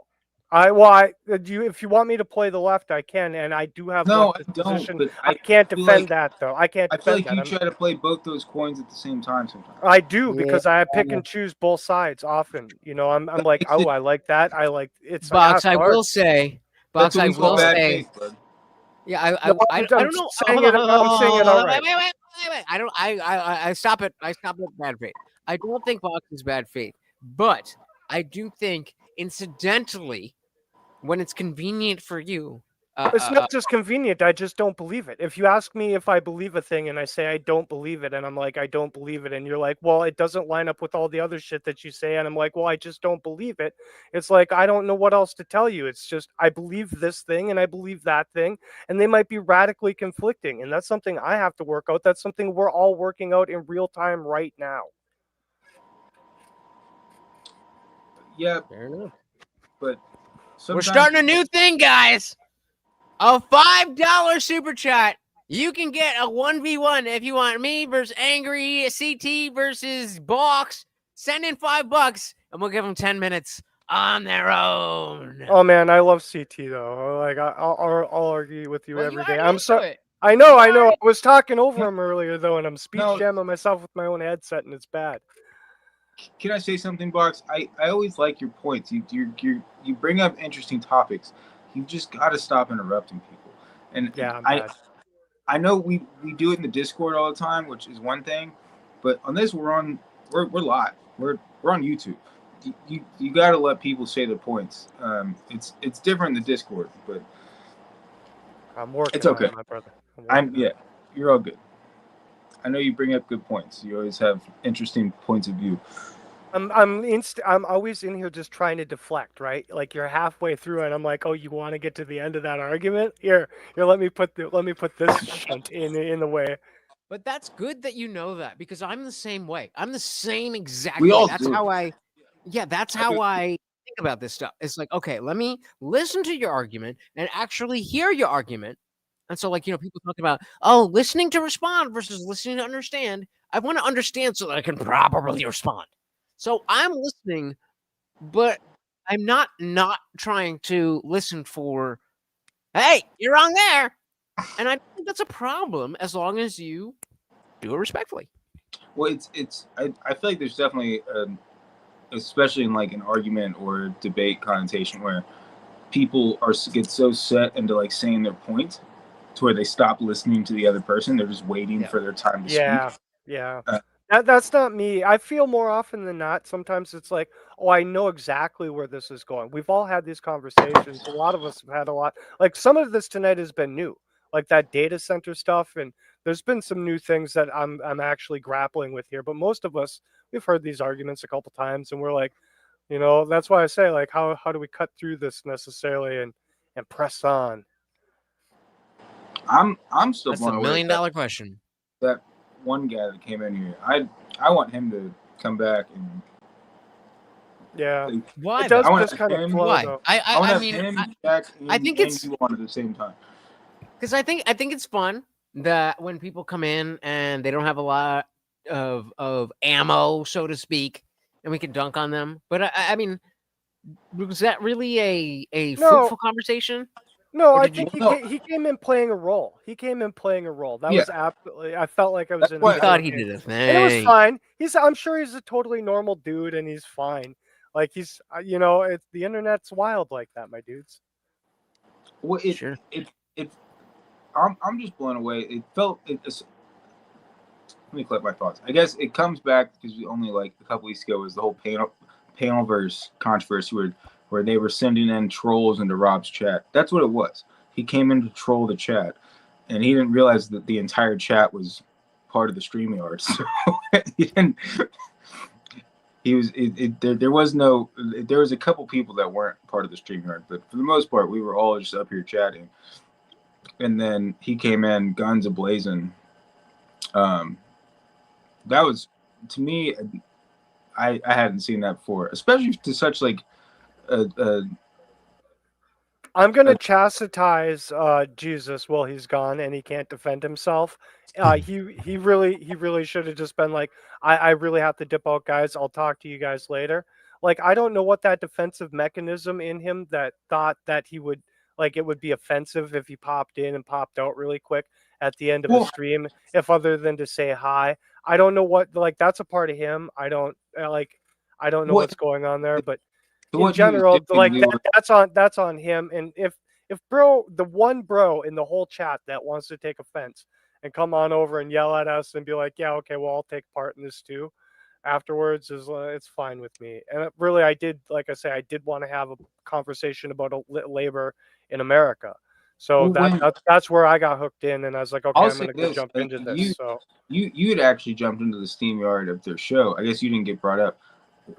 if you want me to play the left, I can, and I do have. No, I don't. But I can't defend that though. I can't. I feel like you try to play both those coins at the same time sometimes. I do because I pick and choose both sides often. You know, I'm like, oh, I like that. I like it's. Box, I will say. Box, I will say. Yeah, I don't know. I'm saying it all right. Wait. I stop it. I stop it. Bad faith. I don't think Box is bad faith, but I do think incidentally, when it's convenient for you, it's not just convenient. I just don't believe it. If you ask me if I believe a thing and I say I don't believe it, and I'm like, I don't believe it, and you're like, well, it doesn't line up with all the other shit that you say, and I'm like, well, I just don't believe it. It's like, I don't know what else to tell you. It's just, I believe this thing and I believe that thing, and they might be radically conflicting, and that's something I have to work out. That's something we're all working out in real time right now. Yeah, fair enough. But we're starting a new thing, guys. A $5 super chat. You can get a 1v1 if you want me versus Angry CT versus Box. Send in $5 and we'll give them 10 minutes on their own. Oh man, I love CT though. Like I'll argue with you every day. I'm so. I know. I was talking over him earlier though, and I'm speech jamming myself with my own headset, and it's bad. Can I say something, Box? I always like your points. You bring up interesting topics. You just got to stop interrupting people. And yeah, I know we do it in the Discord all the time, which is one thing, but on this we're live. We're on YouTube. You got to let people say their points. It's different in the Discord, but I'm working. It's okay, my brother. You're all good. I know you bring up good points. You always have interesting points of view. I'm always in here just trying to deflect, right? Like you're halfway through and I'm like, oh, you want to get to the end of that argument? Here, let me put this shunt in the way. But that's good that you know that, because I'm the same way. I'm the same exact We way. all That's do. how I think about this stuff. It's like, okay, let me listen to your argument and actually hear your argument. And so, like, you know, people talk about, oh, listening to respond versus listening to understand. I want to understand so that I can properly respond. So I'm listening, but I'm not trying to listen for, hey, you're wrong there. And I think that's a problem as long as you do it respectfully. Well, I feel like there's definitely, especially in like an argument or debate connotation, where people get so set into like saying their point to where they stop listening to the other person. They're just waiting for their time to speak. Yeah. That's not me. I feel more often than not, sometimes it's like, oh, I know exactly where this is going. We've all had these conversations. A lot of us have had a lot. Like some of this tonight has been new, like that data center stuff. And there's been some new things that I'm actually grappling with here. But most of us, we've heard these arguments a couple times, and we're like, you know, that's why I say, like, how do we cut through this necessarily and press on? I'm still That's a blown $1 away. million question. That one guy that came in here, I want him to come back and Why? It does I want just kind of him- flow. Why? though. I want I to mean, have him, Jack, I think and it's you on at the same time. because I think it's fun that when people come in and they don't have a lot of ammo, so to speak, and we can dunk on them. But I mean, was that really a fruitful conversation? No, Or I did you- think he came in playing a role. He came in playing a role. That Yeah. was absolutely. I felt like I was in. I a video thought he game. did a and it was thing. fine. I'm sure he's a totally normal dude, and he's fine. Like he's, you know, it's the internet's wild like that, my dudes. Well, I'm just blown away. It felt let me collect my thoughts. I guess it comes back because we only like a couple weeks ago was the whole panelverse controversy where they were sending in trolls into Rob's chat. That's what it was. He came in to troll the chat, and he didn't realize that the entire chat was part of the StreamYard. So he didn't. He was. There was a couple people that weren't part of the StreamYard, but for the most part, we were all just up here chatting. And then he came in, guns a-blazing. That was, to me, I hadn't seen that before, especially to such like I'm gonna chastise Jesus while he's gone and he can't defend himself. He really should have just been like, I really have to dip out, guys. I'll talk to you guys later. Like, I don't know what that defensive mechanism in him that thought that he would, like, it would be offensive if he popped in and popped out really quick at the end of the stream, if other than to say hi. I don't know what, like, that's a part of him. I don't know what's going on there, but in general, like that's on him. And if bro, the one bro in the whole chat that wants to take offense and come on over and yell at us and be like, yeah, okay, well, I'll take part in this too afterwards, is it's fine with me. And really, I did, like I say, I did want to have a conversation about labor in America. So that's where I got hooked in, and I was like, okay, I'm gonna go jump into this. So you had actually jumped into the StreamYard of their show. I guess you didn't get brought up.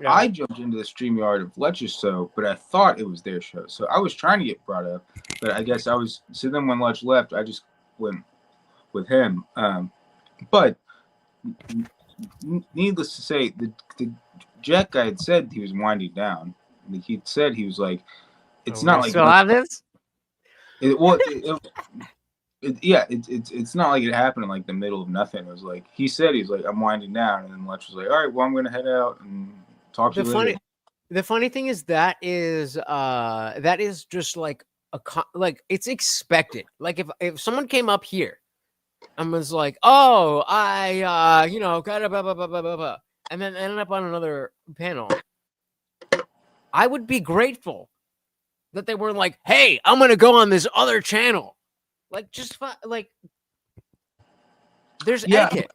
Yeah. I jumped into the StreamYard of Lutch's show, but I thought it was their show. So I was trying to get brought up, but I guess so then when Lutch left, I just went with him. But needless to say, the Jack guy had said he was winding down. He said he was like, it's not like. Still have this? It's not like it happened in like the middle of nothing. It was like he said he's like, I'm winding down, and then Lutch was like, all right, well, I'm gonna head out and talk to you later. The funny thing is that is just like like it's expected. Like if someone came up here and was like, oh, I got a blah blah blah blah blah blah, and then ended up on another panel, I would be grateful that they weren't like, hey, I'm gonna go on this other channel. Like, just like, there's etiquette,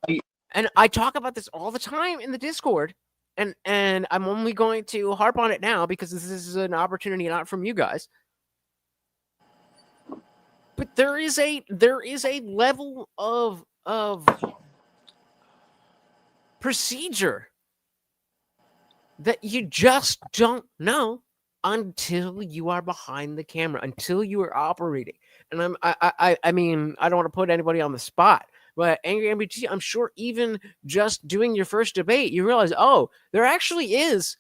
and I talk about this all the time in the Discord, and I'm only going to harp on it now because this is an opportunity not from you guys. But there is a level of procedure that you just don't know until you are behind the camera, until you are operating. And I mean, I don't want to put anybody on the spot, but Angry MBT, I'm sure even just doing your first debate, you realize, oh, there actually is,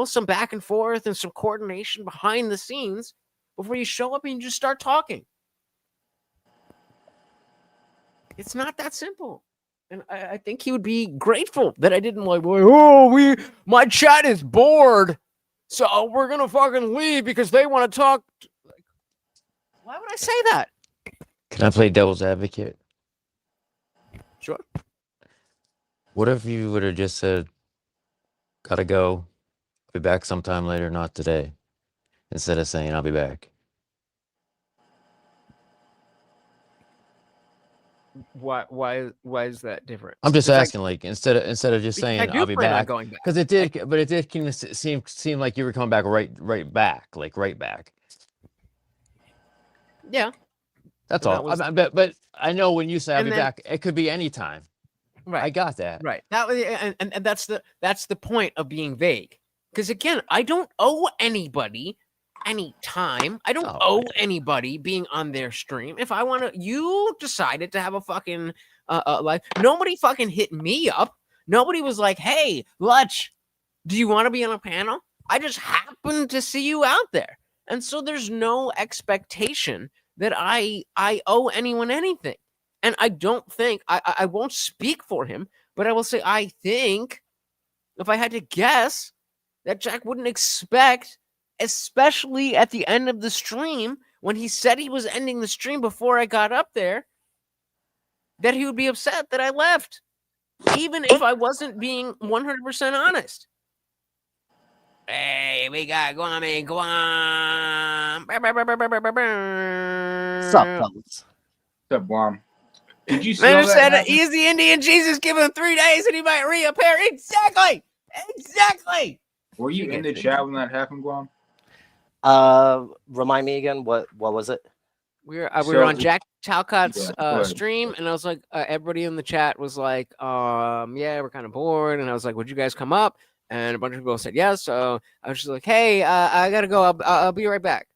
some back and forth and some coordination behind the scenes before you show up and you just start talking. It's not that simple. And I think he would be grateful that I didn't like, my chat is bored, so we're gonna fucking leave because they want to talk. Like, why would I say that? Can I play devil's advocate? Sure. What if you would have just said, "Gotta go, I'll be back sometime later, not today," instead of saying, "I'll be back"? Why is that different? I'm just 'Cause asking, like instead of just I saying do I'll be plan on back, going back. because it did, but it did kind of seem like you were coming back right back, like right back. Yeah. That's And all. that was- But I know when you say I'll And be then- back, it could be any time. Right. I got that. Right. That was, and that's the point of being vague. Because again, I don't owe anybody any time. I don't owe anybody being on their stream. If I want to, you decided to have a fucking life. Nobody fucking hit me up. Nobody was like, "Hey, Lutch, do you want to be on a panel?" I just happened to see you out there, and so there's no expectation that I owe anyone anything. And I don't think I won't speak for him, but I will say I think if I had to guess that Jack wouldn't expect, especially at the end of the stream when he said he was ending the stream before I got up there, that he would be upset that I left, even if I wasn't being 100% honest. Hey, we got Guam. Sup, fellas? What's up, Guam? Did you see Man all that said happen? he's the Indian Jesus. Give him 3 days and he might reappear. Exactly. Were you in the chat when that happened, Guam? Remind me again. What was it? We were on Jack Talcott's Yeah, go ahead. stream, and I was like, everybody in the chat was like, yeah, we're kind of bored, and I was like, would you guys come up? And a bunch of people said yes. So I was just like, hey, I gotta go. I'll be right back.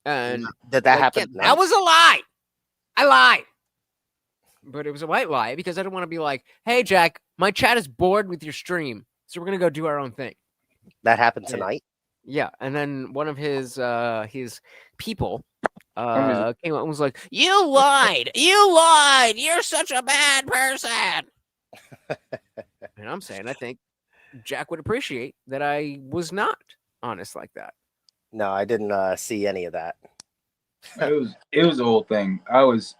And Did that like, happen? yeah, that was a lie. I lied, but it was a white lie because I didn't want to be like, hey, Jack, my chat is bored with your stream, so we're gonna go do our own thing. That happened tonight. Yeah, and then one of his people came up and was like, "You lied! You lied! You're such a bad person." And I'm saying, I think Jack would appreciate that I was not honest like that. No, I didn't see any of that. It was the whole thing. I was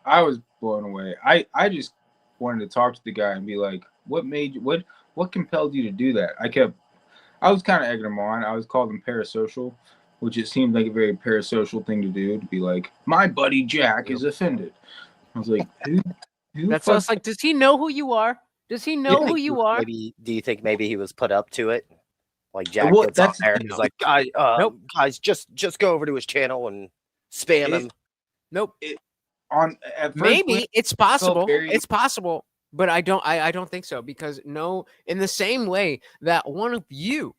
blown away. I just wanted to talk to the guy and be like, what made you, what compelled you to do that? I was kind of egging him on. I was called him parasocial, which it seemed like a very parasocial thing to do, to be like, my buddy Jack is offended. I was like, who That's so it's like, does he know who you are? Does he know who you are? Maybe. Do you think maybe he was put up to it? Like Jack Well, gets on that's- there and he's like, guys, just go over to his channel and spam him. Nope. On at first Maybe glance, it's it felt possible. very- It's possible, but I don't think so, because no, in the same way that one of you,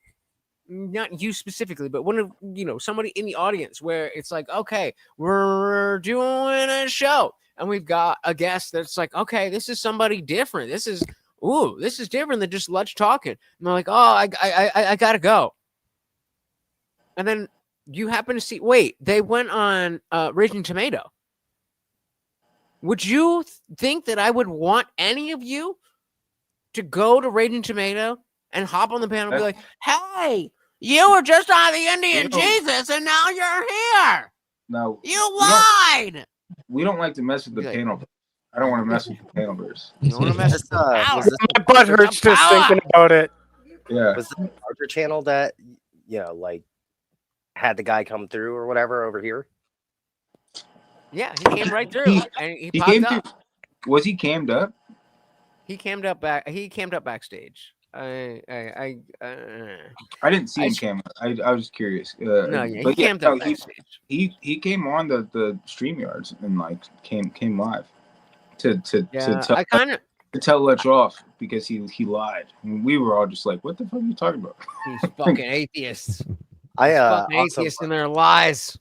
not you specifically, but one of somebody in the audience, where it's like, okay, we're doing a show and we've got a guest that's like, okay, this is somebody different. This is different than just Lutch talking. And they're like, oh, I gotta go. And then you happen to see, wait, they went on Raging Tomato. Would you think that I would want any of you to go to Raging Tomato and hop on the panel and be like, hey, you were just on the Indian Jesus and now you're here. No, You lied. we don't like to mess with the panel. I don't want to mess with the panelers. You want to mess with Was this My butt hurts just thinking about it. Yeah. Was this a larger channel that like had the guy come through or whatever over here? Yeah, he came right through and he popped came up. through. Was he cammed up? He camed up backstage. I didn't see him cam. I was just curious. No, yeah, but he camed up no, backstage. he came on the StreamYards and like came live to Yeah, tell, I kinda- to tell Lutch off because he lied. And we were all just like, what the fuck are you talking about? These fucking atheists. I Fucking also, atheists and their lies.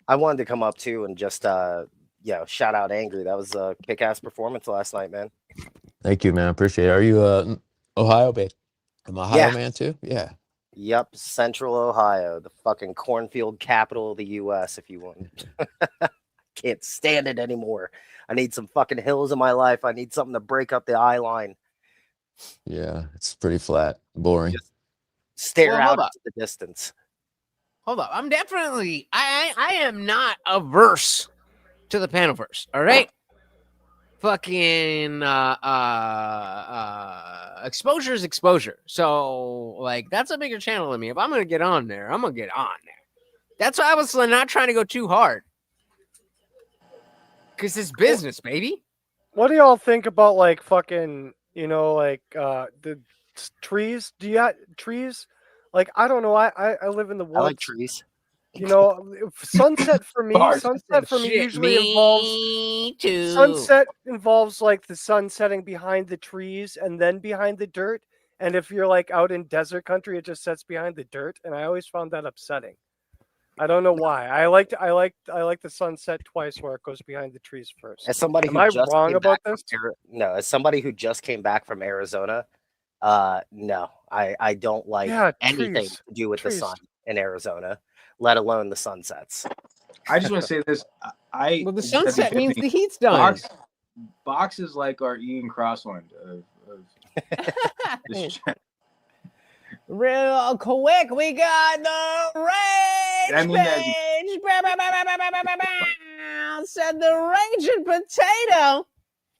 I wanted to come up too and just shout out Angry. That was a kick-ass performance last night, man. Thank you, man. Appreciate it. Are you Ohio, babe? I'm Ohio Yeah. man too. Yeah. Yep, Central Ohio, the fucking cornfield capital of the U.S. If you want. Can't stand it anymore. I need some fucking hills in my life. I need something to break up the eye line. Yeah, it's pretty flat, boring. stare Well, out hold up. into the distance. Hold up. I'm definitely I am not averse to the Panaverse. All right. Fucking exposure is exposure. So like that's a bigger channel than me. If I'm gonna get on there, I'm gonna get on there. That's why I was not trying to go too hard. Cause it's business, baby. What do y'all think about like fucking, you know, like the trees? Do you have trees? Like I don't know. I live in the woods. I like trees. You know, sunset for me. Sunset for me Shit, usually me involves too. sunset involves like the sun setting behind the trees and then behind the dirt. And if you're like out in desert country, it just sets behind the dirt. And I always found that upsetting. I don't know why. I like the sunset twice where it goes behind the trees first. As somebody Am who I just wrong came about back this? No, as somebody who just came back from Arizona, no, I don't like anything trees. to do with Trees. the sun in Arizona, let alone the sunsets. I just want to say this. Well, the sunset means the heat's done. Box is like our Ian Crossland of this chat. Real quick, we got the rage I mean, as- page. Said the raging potato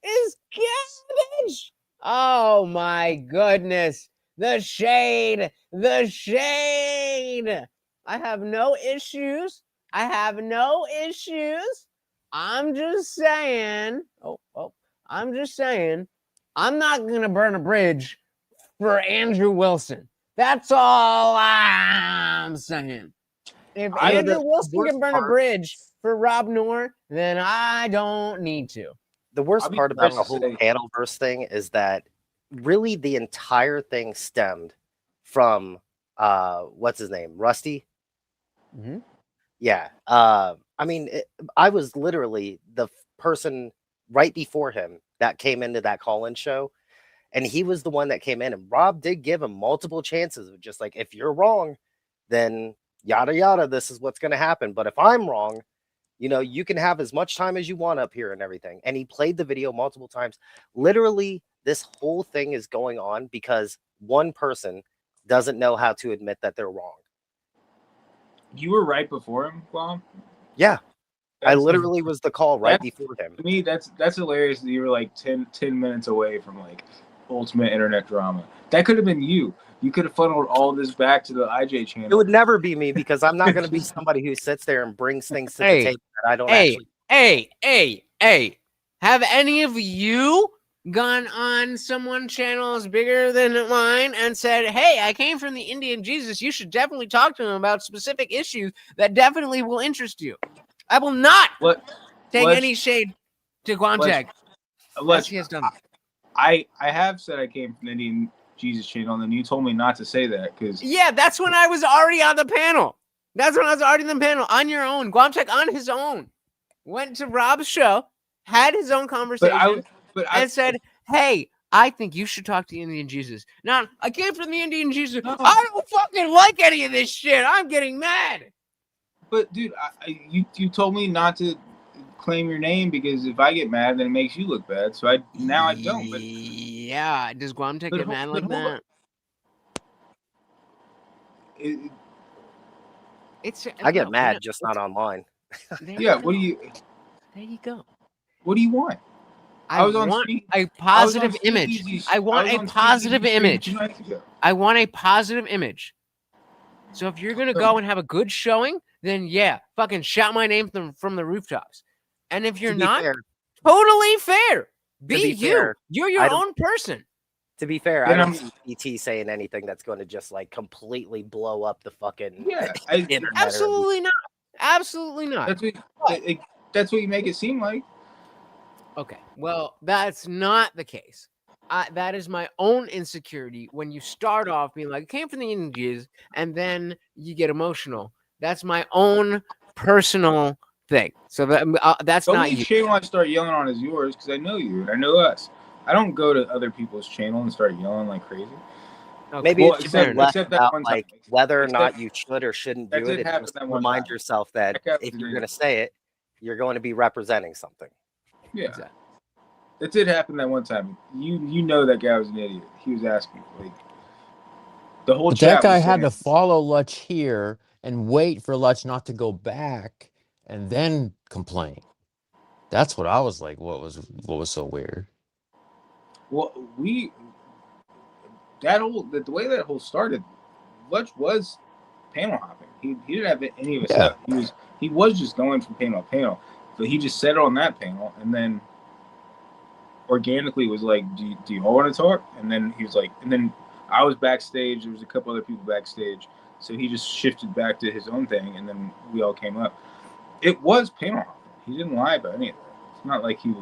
is garbage. Oh my goodness. The shade. The shade. I have no issues. I have no issues. I'm just saying. I'm just saying. I'm not going to burn a bridge for Andrew Wilson. That's all I'm saying. If Andrew Wilson can burn a bridge for Rob Noor, then I don't need to. The worst part about the whole Panelverse thing is that really the entire thing stemmed from what's his name, Rusty. Mm-hmm. Yeah. I mean, I was literally the person right before him that came into that call-in show, and he was the one that came in, and Rob did give him multiple chances of just like, if you're wrong, then yada yada, this is what's going to happen. But if I'm wrong, you know, you can have as much time as you want up here and everything. And he played the video multiple times. Literally, this whole thing is going on because one person doesn't know how to admit that they're wrong. You were right before him, Guam? Yeah. I literally was the call right before him. To me, that's hilarious that you were like 10 minutes away from like ultimate internet drama. That could have been you. You could have funneled all this back to the IJ channel. It would never be me because I'm not going to be somebody who sits there and brings things to the table that I don't actually. Hey. Have any of you gone on someone's channels bigger than mine and said, hey, I came from the Indian Jesus. You should definitely talk to him about specific issues that definitely will interest you. I will not take any shade to Guamtech. Let's, he has done. I have said I came from the Indian Jesus channel, and then you told me not to say that because that's when I was already on the panel. That's when I was already on the panel on your own. Guamtech on his own went to Rob's show, had his own conversation, and said, "Hey, I think you should talk to Indian Jesus." Now I came from the Indian Jesus. I don't fucking like any of this shit. I'm getting mad. But dude, you told me not to claim your name because if I get mad, then it makes you look bad. So I don't. But yeah, does Guamtech get mad like that? I get mad, just not online. Yeah, what do you? There you go. What do you want? I want a positive image. I want a positive image. I want a positive image. So if you're gonna go and have a good showing, then yeah, fucking shout my name from the rooftops. And if you're not, totally fair. Be you. Fair, you're your own person. To be fair, I don't see ET saying anything that's going to just like completely blow up the fucking internet. Absolutely not. Absolutely not. That's what you make it seem like. Okay, well, that's not the case. That is my own insecurity when you start off being like, I came from the Indians, and then you get emotional. That's my own personal thing. So that's not you. The only channel I start yelling on is yours because I know you and I know us. I don't go to other people's channel and start yelling like crazy. Okay. Maybe it's less about like whether or not you should or shouldn't do it. Just remind yourself that if you're going to say it, you're going to be representing something. Yeah. Exactly. It did happen that one time. You know that guy was an idiot. He was asking like The whole But chat that guy was had to saying, follow Lutch here and wait for Lutch not to go back and then complain. That's what I was like. What was so weird? well, the way that whole started, Lutch was panel hopping. He didn't have any of his stuff. He was just going from panel to panel, but he just said it on that panel, and then organically was like, do you all want to talk? And then he was like, and then I was backstage. There was a couple other people backstage, so he just shifted back to his own thing, and then we all came up. It was panel hopping. He didn't lie about any of that. It's not like he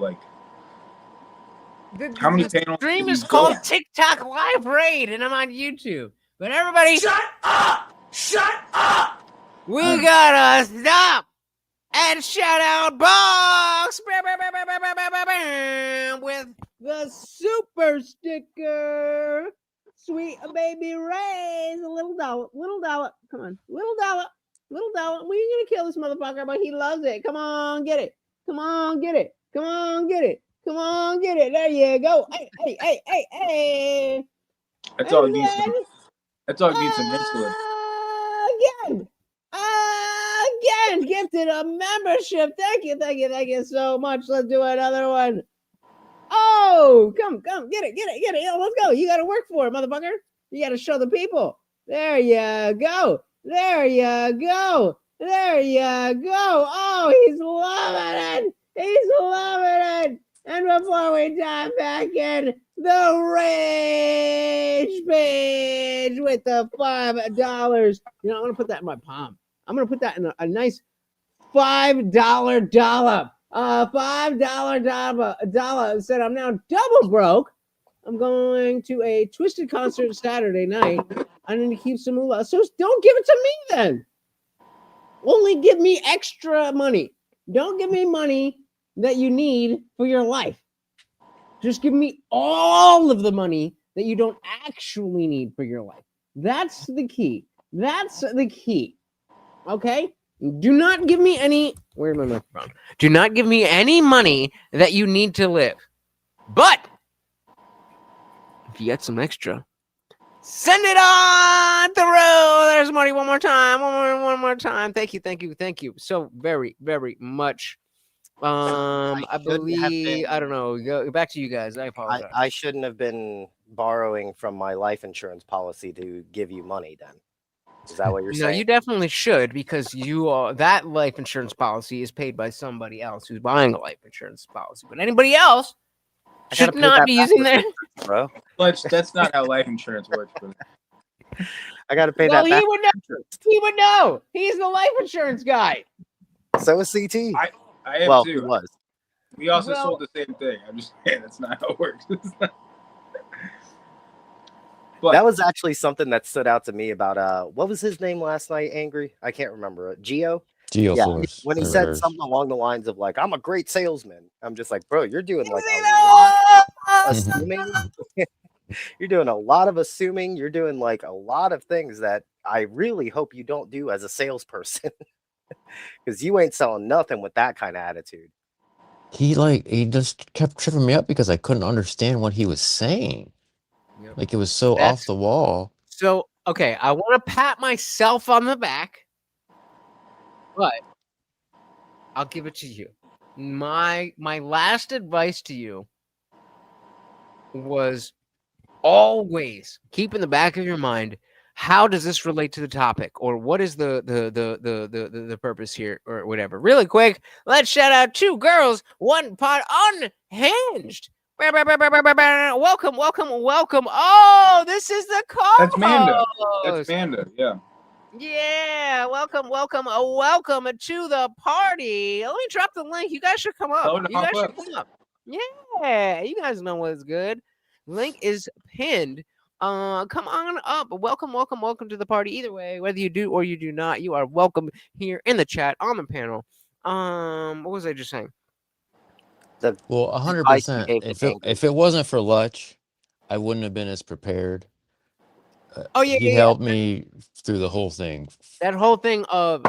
how many panels? Stream is called TikTok Live Raid, and I'm on YouTube. But everybody, shut up! Shut up! We gotta stop and shout out Box with the super sticker. Sweet baby Ray's a little dollar. Come on, little dollar. We're gonna kill this motherfucker, but he loves it. Come on, get it. Come on, get it. Come on, get it. Come on, get it. There you go. Hey. That's all it needs. That's all it needs. Some insulin. Again, gifted a membership. Thank you so much. Let's do another one. Oh, come, get it. Yo, let's go. You got to work for it, motherfucker. You got to show the people. There you go. Oh, he's loving it. And before we dive back in, the Rage page with the $5. You know, I'm gonna put that in my palm. I'm gonna put that in a nice $5 dollop. $5 dollar. Said I'm now double broke. I'm going to a Twisted concert Saturday night. I need to keep some moolah. So don't give it to me then. Only give me extra money. Don't give me money that you need for your life. Just give me all of the money that you don't actually need for your life. That's the key. Okay? Do not give me any. Where's my microphone? Do not give me any money that you need to live. But if you get some extra, send it on through. There's money one more time. One more time. Thank you so very, very much. I believe, I don't know. Back to you guys. I apologize. I shouldn't have been borrowing from my life insurance policy to give you money then. Is that what you're saying? No, you definitely should, because that life insurance policy is paid by somebody else who's buying a life insurance policy. But anybody else should not be using that. Bro. But that's not how life insurance works, bro. I got to pay that back. He would know. He's the life insurance guy. So is CT. I am too. He was. We also sold the same thing. I'm just saying that's not how it works. But that was actually something that stood out to me about what was his name last night, Angry? I can't remember. Geo Force. When he said something along the lines of like, I'm a great salesman. I'm just like, bro, you're doing like a lot of assuming. You're doing a lot of assuming. You're doing like a lot of things that I really hope you don't do as a salesperson. Because you ain't selling nothing with that kind of attitude. He just kept tripping me up because I couldn't understand what he was saying. Yep. Like it was so off the wall. So, okay, I want to pat myself on the back, but I'll give it to you. My last advice to you was always keep in the back of your mind, how does this relate to the topic, or what is the purpose here, or whatever. Really quick, let's shout out 2 girls, 1 pot unhinged. Welcome. Oh, this is the call. That's Manda. Yeah. Yeah. Welcome to the party. Let me drop the link. You guys should come up. Yeah. You guys know what's good. Link is pinned. Come on up. Welcome to the party. Either way, whether you do or you do not, you are welcome here in the chat on the panel. What was I just saying? Well, 100%. If it wasn't for Lutch, I wouldn't have been as prepared. He helped me through the whole thing. That whole thing of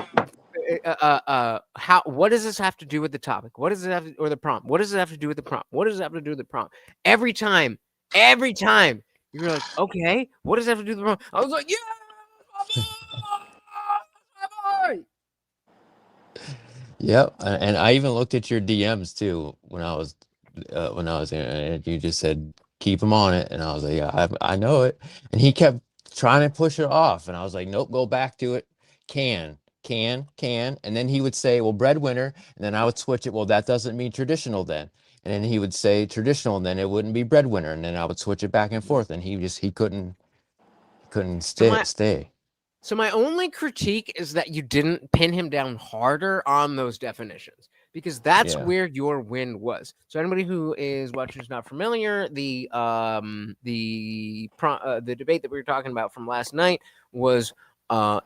what does this have to do with the topic? What does it have to, or the prompt? What does it have to do with the prompt? What does it have to do with the prompt? Every time You're like, okay, what does that have to do with the wrong? I was like, yeah, my boy. Yep, and I even looked at your DMs too when I was in, and you just said keep him on it, and I was like, yeah, I know it, and he kept trying to push it off, and I was like, nope, go back to it, can, and then he would say, well, breadwinner, and then I would switch it, well, that doesn't mean traditional then, and then he would say traditional, and then it wouldn't be breadwinner, and then I would switch it back and forth, and he couldn't stay. So my only critique is that you didn't pin him down harder on those definitions, because that's where your win was. So anybody who is watching who's not familiar, the debate that we were talking about from last night was a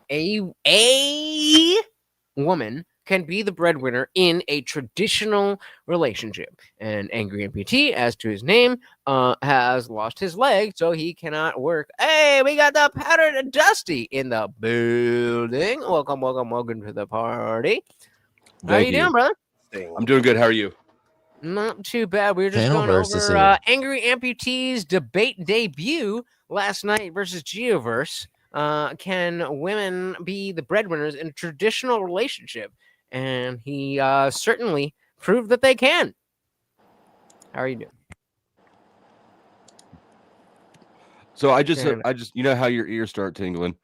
woman can be the breadwinner in a traditional relationship. And Angry Amputee, as to his name, has lost his leg, so he cannot work. Hey, we got the Powdered Dusty in the building. Welcome to the party. How you doing, brother? I'm doing good. How are you? Not too bad. We were just going over Angry Amputee's debate debut last night versus Geoverse. Can women be the breadwinners in a traditional relationship? And he certainly proved that they can. How are you doing? So I just, you know how your ears start tingling.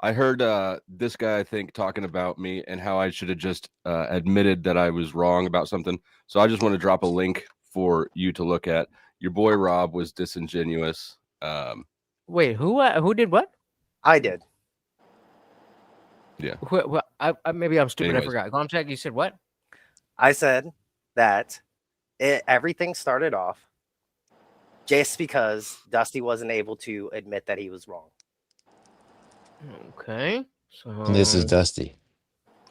I heard this guy, I think, talking about me and how I should have just admitted that I was wrong about something. So I just want to drop a link for you to look at. Your boy Rob was disingenuous. Wait, who did what? I did. Yeah. Maybe I'm stupid. Anyways. I forgot. Glomcheck, you said what? I said that everything started off just because Dusty wasn't able to admit that he was wrong. Okay. So This is Dusty.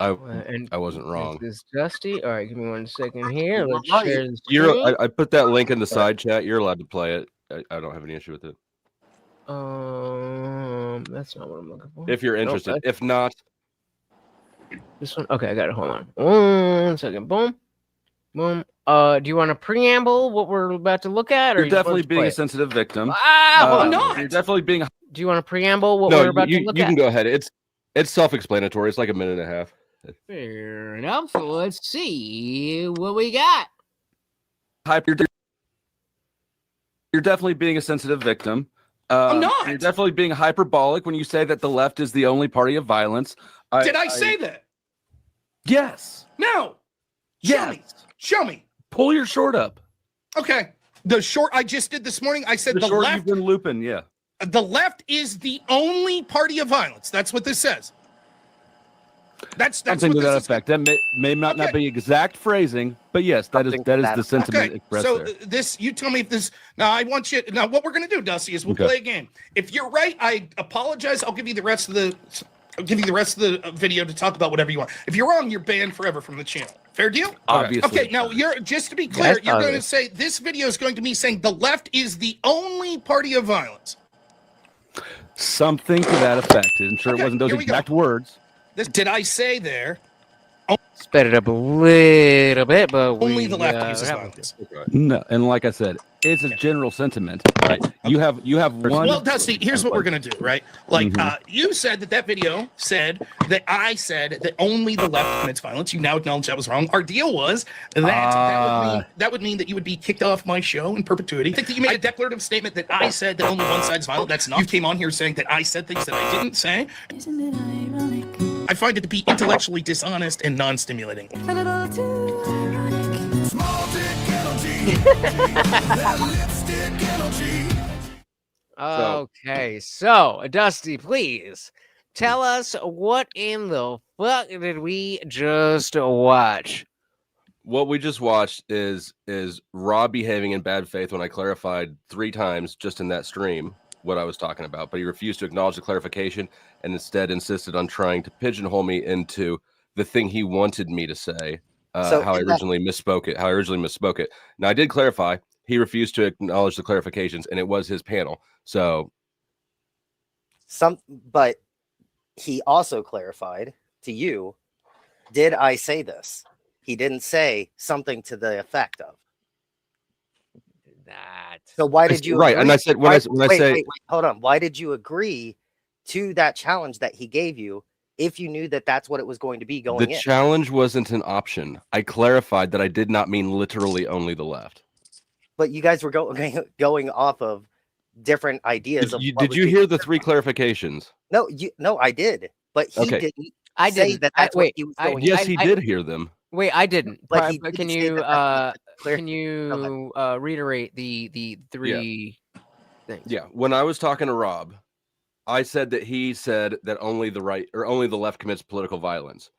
I wasn't wrong. This is Dusty. All right, give me 1 second here. Let's Right. share the screen. I put that link in the side chat. You're allowed to play it. I don't have any issue with it. That's not what I'm looking for. If you're interested. If not, this one. Okay, I got it. Hold on. 1 second. Boom. Boom. Do you want to preamble what we're about to look at, or you're you definitely supposed to being play a it? sensitive victim. Hold on. You're definitely being. Do you want to preamble what No, we're about to look you at? can go ahead. It's self-explanatory. It's like a minute and a half. Fair enough. So let's see what we got. You're definitely being a sensitive victim. I'm not. You're definitely being hyperbolic when you say that the left is the only party of violence. Did I say that? Yes. No. Yes. Show me. Pull your short up. Okay. The short I just did this morning, I said The the short left. you've been looping, yeah. The left is the only party of violence. That's what this says. That's Something what to this that is. effect. That may not be exact phrasing, but yes, that is the sentiment Okay, expressed so there. this, you tell me if this. Now I want you. Now what we're gonna do, Dusty, is we'll Okay. play a game. If you're right, I apologize. I'll give you the rest of the. I'll give you the rest of the video to talk about whatever you want. If you're wrong, you're banned forever from the channel. Fair deal? Obviously. Okay. Now you're just to be clear, Yes, you're going to obvious. say this video is going to be saying the left is the only party of violence. Something to that effect. I'm sure it wasn't those here we go. exact words. This did I say there? Sped it up a little bit, but Only the left uses violence. No, and like I said, it's a general sentiment, right? You have one. Well, Dusty, here's what we're gonna do, right? Like, Mhm. you said that video said that I said that only the left commits violence. You now acknowledge that was wrong. Our deal was that that would mean that you would be kicked off my show in perpetuity. I think that you made a declarative statement that I said that only one side's violent. That's not. You came on here saying that I said things that I didn't say. Isn't it ironic? I find it to be intellectually dishonest and non-stimulating. Okay, so Dusty, please tell us what in the fuck did we just watch? What we just watched is Rob behaving in bad faith when I clarified 3 times just in that stream what I was talking about, but he refused to acknowledge the clarification and instead insisted on trying to pigeonhole me into the thing he wanted me to say. How I originally misspoke it. Now I did clarify. He refused to acknowledge the clarifications, and it was his panel. So, but he also clarified to you, did I say this? He didn't say something to the effect of. that. So why did you right? agree? And I said when I say wait, hold on. Why did you agree to that challenge that he gave you if you knew that that's what it was going to be going the in? challenge wasn't an option, I clarified that I did not mean literally only the left. But you guys were going off of different ideas of Did you hear the 3 clarifications? No, I did, but he Okay. didn't. I say didn't. that that's what he was going. Yes, he did hear them. Wait, I didn't. But But, he but didn't can say you that that's can you reiterate the 3 things? Yeah, when I was talking to Rob, I said that he said that only the right or only the left commits political violence.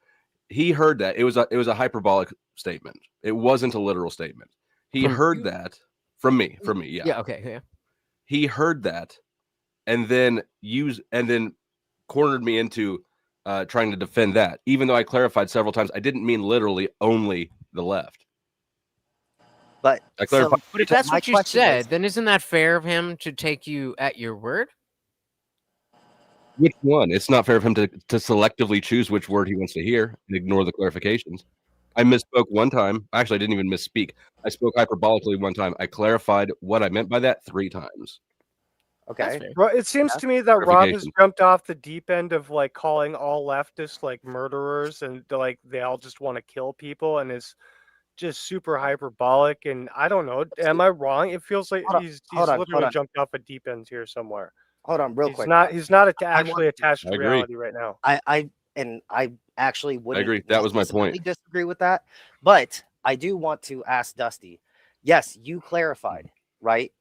He heard that. It was a hyperbolic statement. It wasn't a literal statement. He From heard you? that from me, yeah. Yeah, okay, yeah. He heard that and then cornered me into trying to defend that, even though I clarified several times I didn't mean literally only the left. But I clarified. But if that's what you said, then isn't that fair of him to take you at your word? Which one? It's not fair of him to selectively choose which word he wants to hear and ignore the clarifications. I misspoke one time. Actually, I didn't even misspeak. I spoke hyperbolically one time. I clarified what I meant by that 3 times. Okay. Well, it seems to me that Rob has Clarification. jumped off the deep end of like calling all leftists like murderers and like they all just want to kill people and is just super hyperbolic. And I don't know. Am I wrong? It feels like he's literally jumped off a deep end here somewhere. Hold on, real He's quick. He's not I actually attached to I agree. reality right now. I actually wouldn't. agree. That was my necessarily point. Disagree with that, but I do want to ask Dusty. Yes, you clarified, right?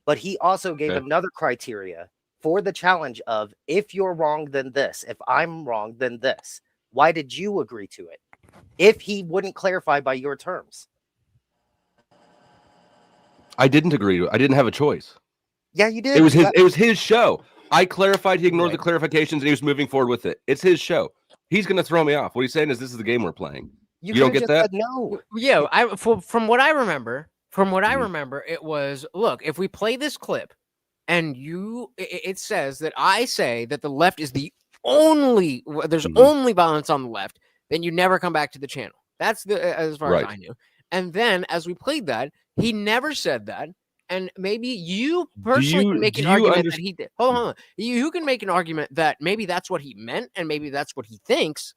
But he also gave Okay. another criteria for the challenge of if you're wrong, then this. If I'm wrong, then this. Why did you agree to it? If he wouldn't clarify by your terms. I didn't agree to it. I didn't have a choice. Yeah, you did. It was You his. got- It was his show. I clarified. He ignored the clarifications, and he was moving forward with it. It's his show. He's going to throw me off. What he's saying is, this is the game we're playing. You don't could've get just that? said no. Yeah, from what I remember, Mm-hmm. it was, look, if we play this clip and it says that I say that the left is the only, there's Mm-hmm. only violence on the left, then you never come back to the channel. That's as far as Right. I knew. And then as we played that, he never said that. And maybe you personally can make an argument that he did. Hold on. You can make an argument that maybe that's what he meant and maybe that's what he thinks,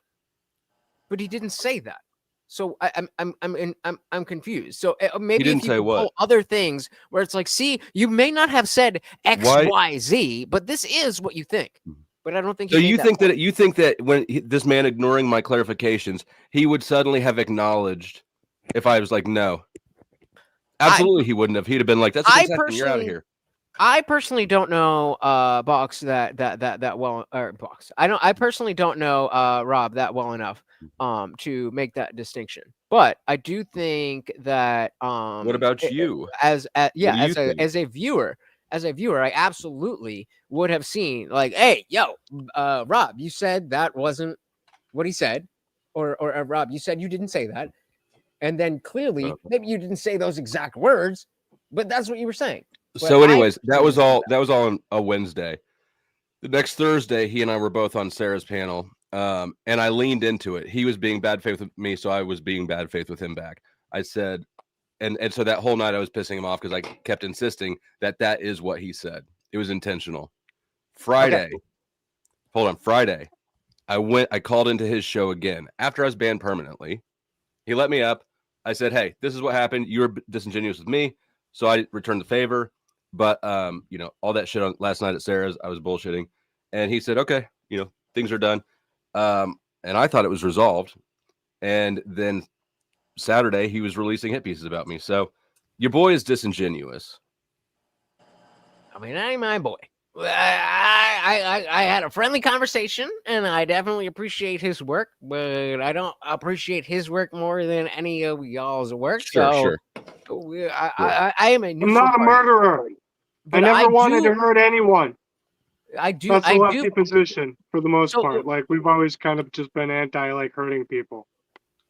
but he didn't say that. So I'm confused. So maybe didn't if you say could what? pull other things where it's like, see, you may not have said X, Why- Y, Z, but this is what you think. But I don't think. So he made you think that when this man ignoring my clarifications, he would suddenly have acknowledged if I was like, no. Absolutely, he wouldn't have. He'd have been like, "That's a concession. You're out of here." I personally don't know Box that well, or Box. I personally don't know Rob that well enough to make that distinction. But I do think that What about you? as What do you think? as a viewer, I absolutely would have seen like, hey, yo, Rob, you said that wasn't what he said, or Rob, you said you didn't say that, and then clearly maybe you didn't say those exact words, but that's what you were saying. But So, I anyways, that was personally all. That was all on a Wednesday. The next Thursday, he and I were both on Sarah's panel, and I leaned into it. He was being bad faith with me, so I was being bad faith with him back. I said, and so that whole night I was pissing him off because I kept insisting that is what he said. It was intentional. Friday, hold on. Friday, I called into his show again after I was banned permanently. He let me up. I said, "Hey, this is what happened. You were disingenuous with me, so I returned the favor." But all that shit on last night at Sarah's, I was bullshitting, and he said, "Okay, things are done." And I thought it was resolved. And then Saturday, he was releasing hit pieces about me. So your boy is disingenuous. I mean, I ain't my boy. I had a friendly conversation, and I definitely appreciate his work, but I don't appreciate his work more than any of y'all's work. Sure. I am a I'm neutral not a party. murderer. I But never wanted do- to hurt anyone. I do. That's I the lefty do. position for the most So- part. Like we've always kind of just been anti like hurting people.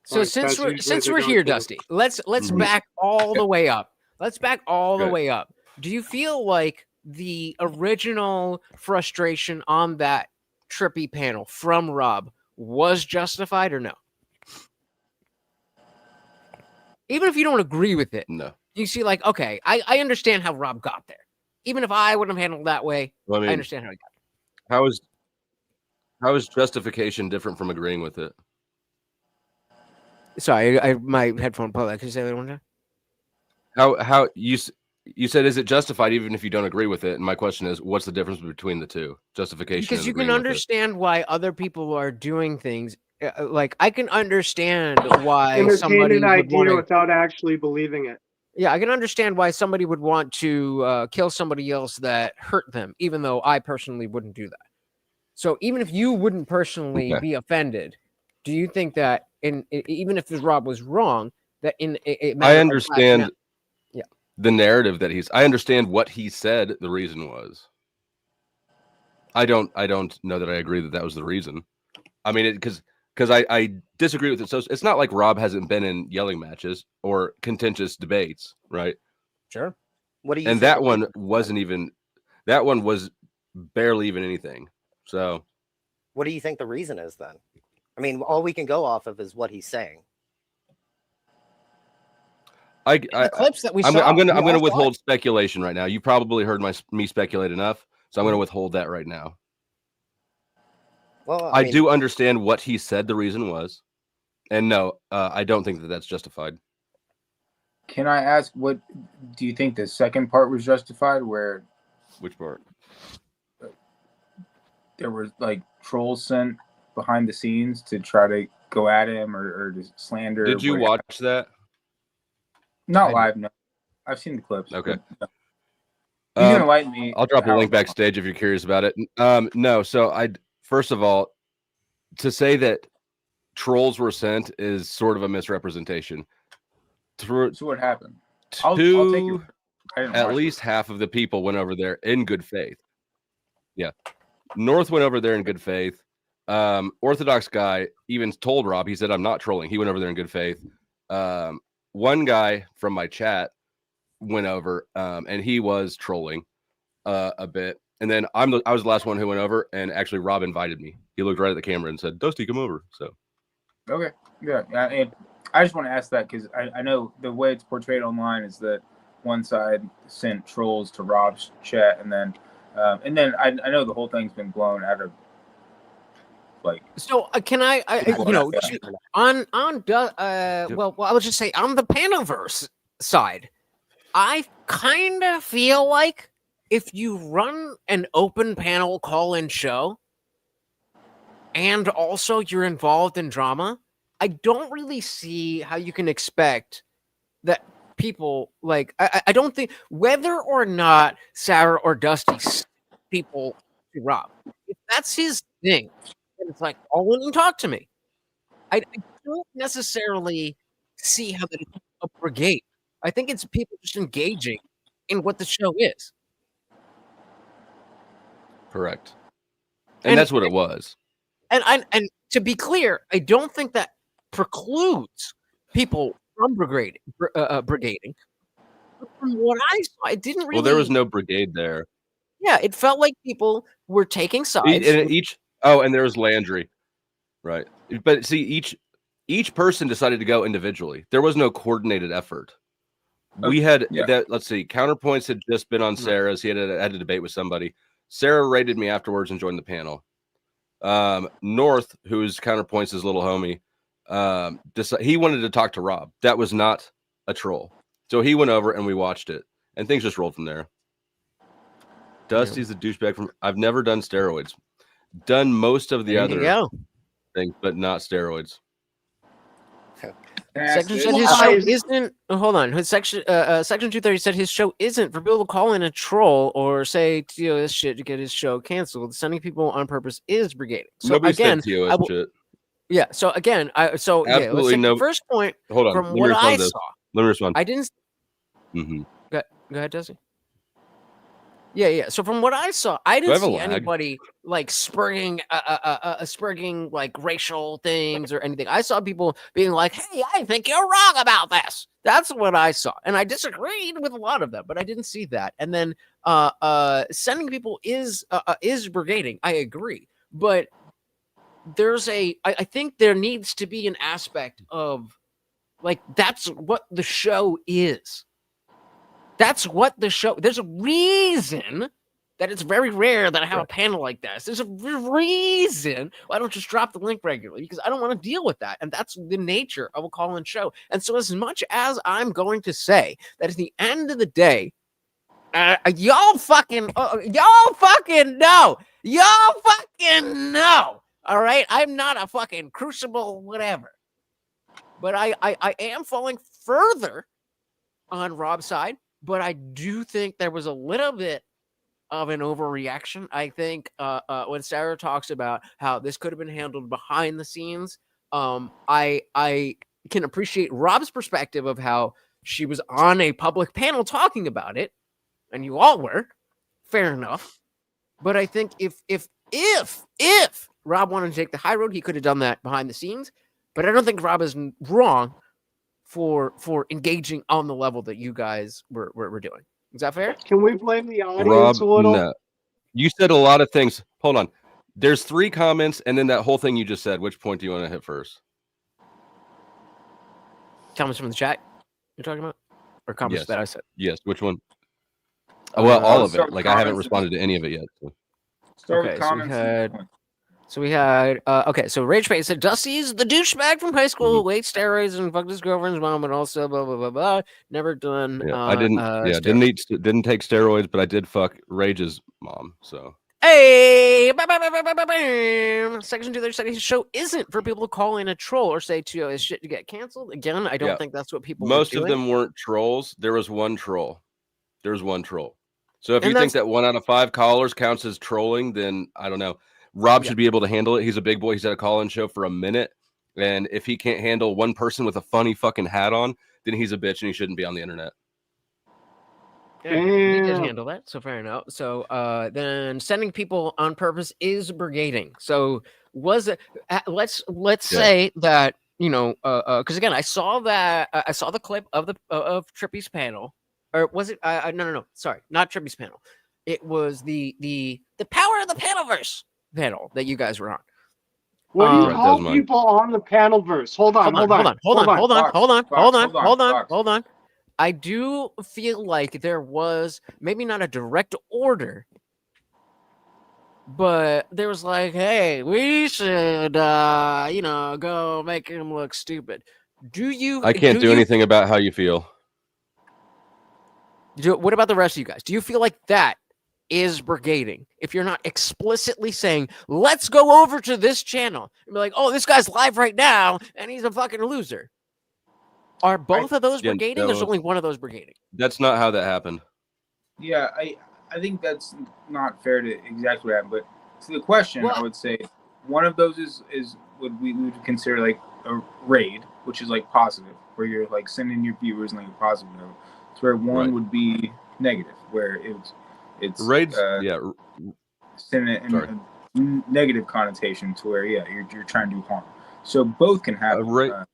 So Like, since that's we're usually the here, go-to. Dusty, let's Mhm. back all the way up. Let's back all the Good. way up. Do you feel like the original frustration on that trippy panel from Rob was justified or no? Even if you don't agree with it, No. you see, like, okay, I understand how Rob got there. Even if I wouldn't have handled that way, Well, I I mean, understand how he got there. how is justification different from agreeing with it? Sorry, my headphone pulled out. Can you say that one time? How you said, is it justified even if you don't agree with it? And my question is, what's the difference between the two? Justification Because and you can agreeing with it. understand why other people are doing things. Like I can understand why Entertain somebody an would want idea to. without actually believing it. Yeah, I can understand why somebody would want to kill somebody else that hurt them, even though I personally wouldn't do that. So even if you wouldn't personally be offended, do you think that even if Rob was wrong, that I understand yeah, the narrative that I understand what he said the reason was. I don't know that I agree that was the reason. I mean, because I disagree with it. So it's not like Rob hasn't been in yelling matches or contentious debates, right? Sure. What do you And think that the one reason- wasn't even. That one was barely even anything. So What do you think the reason is then? I mean, all we can go off of is what he's saying. the clips that we I'm saw. gonna we all saw withhold it. speculation right now. You probably heard me speculate enough, so I'm gonna withhold that right now. Well, I mean, do understand what he said the reason was, and no, I don't think that that's justified. Can I ask, what do you think the second part was justified, where Which part? there were like trolls sent behind the scenes to try to go at him or to slander? Did you watch that? Not live, no. I've seen the clips. Okay. but, you can enlighten me. I'll drop a how- link backstage if you're curious about it. No, so first of all, to say that trolls were sent is sort of a misrepresentation. So what happened? I'll take your, I didn't at watch least half of the people went over there in good faith. Yeah. North went over there in good faith. Orthodox guy even told Rob, he said, I'm not trolling. He went over there in good faith. One guy from my chat went over and he was trolling a bit. And then I was the last one who went over, and actually Rob invited me. He looked right at the camera and said, Dusty, come over. So Okay. Yeah. And I just want to ask that because I know the way it's portrayed online is that one side sent trolls to Rob's chat, and then I know the whole thing's been blown out of like. So can I well, I would just say on the Panaverse side, I kind of feel like if you run an open panel call-in show and also you're involved in drama, I don't really see how you can expect that people like I don't think whether or not Sarah or Dusty people to Rob, if that's his thing, then it's like call in and talk to me. I don't necessarily see how that is a brigade. I think it's people just engaging in what the show is. correct. And that's what it was. And to be clear, I don't think that precludes people from brigading. But from what I saw, it didn't really. Well, there was no brigade there. Yeah, it felt like people were taking sides. And there was Landry, right? But see, each person decided to go individually. There was no coordinated effort. We had that. Let's see, Counterpoints had just been on Sarah's. He had a debate with somebody. Sarah rated me afterwards and joined the panel. North, who's Counterpoints' little homie, he wanted to talk to Rob. That was not a troll. So he went over and we watched it, and things just rolled from there. Dusty's a douchebag from. I've never done steroids. Done most of the other things, but not steroids. Section said his show isn't. Hold on. His section 230 said his show isn't for people to call in a troll or say TOS shit to get his show canceled. Sending people on purpose is brigading. So Nobody again, said TOS shit. Yeah. So again, let's Absolutely take no. the first point. Hold on. From Let me what respond I to this. saw, Let me respond. I didn't. Mm-hmm. Go ahead, Desi. Yeah. So from what I saw, I didn't have a see lag? anybody like spurging like racial things or anything. I saw people being like, "Hey, I think you're wrong about this." That's what I saw, and I disagreed with a lot of them, but I didn't see that. And then sending people is brigading. I agree, but there's I think there needs to be an aspect of like that's what the show is. That's what the show. There's a reason that it's very rare that I have a panel like this. There's a reason why I don't just drop the link regularly, because I don't want to deal with that. And that's the nature of a call-in show. And so as much as I'm going to say that at the end of the day, y'all fucking know. All right? I'm not a fucking crucible, whatever. But I am falling further on Rob's side, but I do think there was a little bit of an overreaction. I think when Sarah talks about how this could have been handled behind the scenes, I can appreciate Rob's perspective of how she was on a public panel talking about it, and you all were. Fair enough. But I think if Rob wanted to take the high road, he could have done that behind the scenes. But I don't think Rob is wrong for engaging on the level that you guys were doing. Is that fair? Can we blame the audience Rob, a little? no. You said a lot of things. Hold on. There's 3 comments, and then that whole thing you just said. Which point do you want to hit first? Comments from the chat you're talking about? Or comments Yes. that I said? Yes. Which one? Well, all of start it. with Like, I haven't comments. responded to any of it yet. So. Start Okay, with so we comments. had- So we had okay. So Rage Face said Dusty's the douchebag from high school who ate steroids and fucked his girlfriend's mom, and also blah blah blah blah. Never done. Yeah, I didn't. Didn't take steroids, but I did fuck Rage's mom. So Hey, Section 237. His show isn't for people to call in a troll or say to shit to get canceled. Again, I don't Yeah. think that's what people. most were of doing. them weren't trolls. There was one troll. So if And you think that 1 out of 5 callers counts as trolling, then I don't know. Rob should be able to handle it. He's a big boy. He's at a call-in show for a minute, and if he can't handle one person with a funny fucking hat on, then he's a bitch and he shouldn't be on the internet. Yeah, he did Damn. handle that, so fair enough. So then sending people on purpose is brigading. So was it? Let's Yeah. say that because again, I saw that I saw the clip of the of Trippy's panel, or was it? No, sorry, not Trippy's panel. It was the Power of the Panelverse panel that you guys were on. What do you Right, call that was mine. people on the panel verse? Hold on. Hold on. I do feel like there was maybe not a direct order, but there was like, hey, we should, go make him look stupid. Do you? I can't do anything about how you feel. What about the rest of you guys? Do you feel like that is brigading? If you're not explicitly saying, let's go over to this channel and be like, oh, this guy's live right now and he's a fucking loser. Are both of those Yeah, brigading? There's no. only one of those brigading. That's not how that happened. Yeah, I think that's not fair to exactly what happened. But to the question, I would say one of those is what we would consider like a raid, which is like positive, where you're like sending your viewers like a positive note. So where one would be negative, where it's Raids, sending it in a negative connotation to where you're trying to do harm. So both can happen.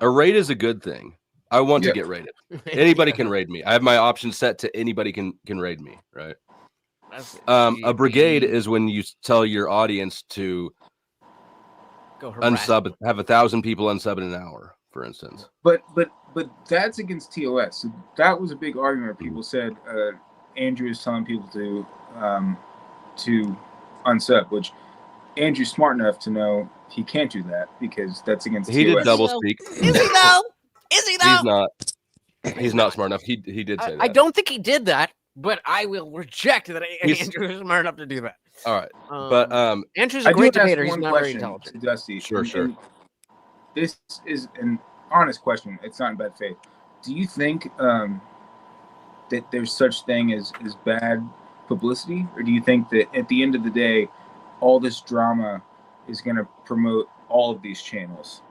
A raid is a good thing. I want to get raided. Anybody can raid me. I have my options set to anybody can raid me, right? A brigade is when you tell your audience to go harass. unsub, have 1,000 people unsub in an hour, for instance. But that's against TOS. So that was a big argument where people said Andrew is telling people to unsub, which Andrew's smart enough to know he can't do that because that's against He TOS. did double speak. Is he though? Is he though? He's not smart enough. He did say that. I don't think he did that, but I will reject that Andrew is smart enough to do that. All right. But Andrew's I a do great wanna ask debater. He's one not very question intelligent. to Dusty. Sure. And this is an honest question. It's not in bad faith. Do you think that there's such thing as bad publicity, or do you think that at the end of the day, all this drama is going to promote all of these channels